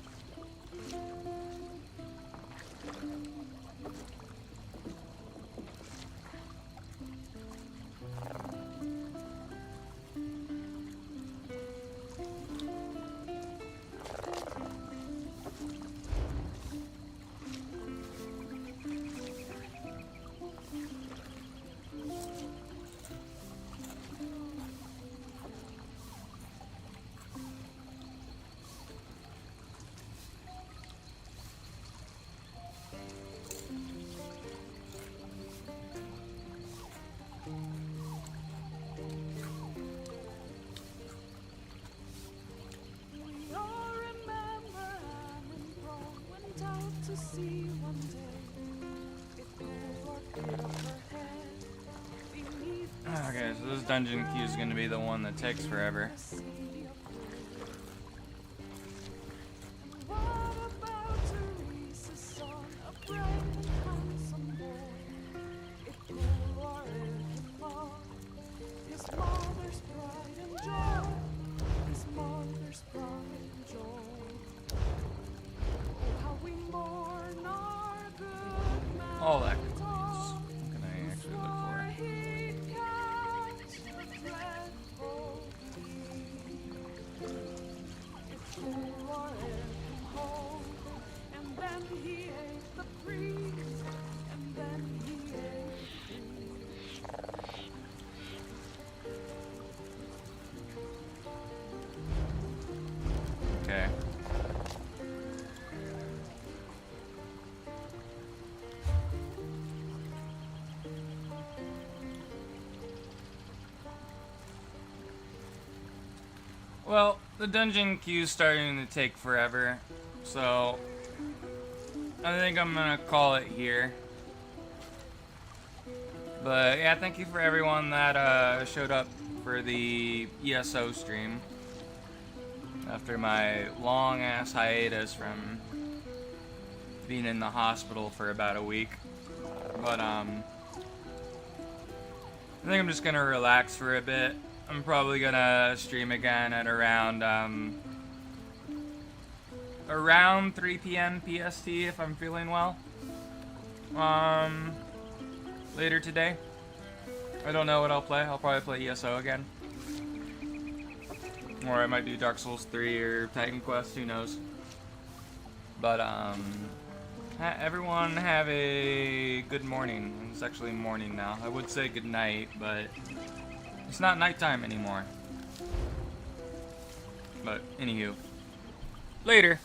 Speaker 1: We all remember Annenbrog went out to sea one day. It blew or hit up her head beneath the Okay, so this dungeon queue is going to be the one that takes forever.
Speaker 6: sea of blue. What about Teresa's son, a brave and handsome boy? It blew or it fought, his mother's pride and joy, his mother's pride and joy. Oh, how we mourn our good man.
Speaker 1: All that good things. What can I actually look for?
Speaker 6: He catch a dreadful thief. It flew or it came home, and then he ate the priest, and then he ate the priest.
Speaker 1: Okay. Well, the dungeon queue's starting to take forever, so I think I'm gonna call it here. But yeah, thank you for everyone that showed up for the ESO stream after my long ass hiatus from being in the hospital for about a week. But I think I'm just gonna relax for a bit. I'm probably gonna stream again at around 3 p.m. PST if I'm feeling well. Later today. I don't know what I'll play. I'll probably play ESO again. Or I might do Dark Souls 3 or Titan Quest, who knows. But everyone have a good morning. It's actually morning now. I would say good night, but it's not nighttime anymore. But anywho, later.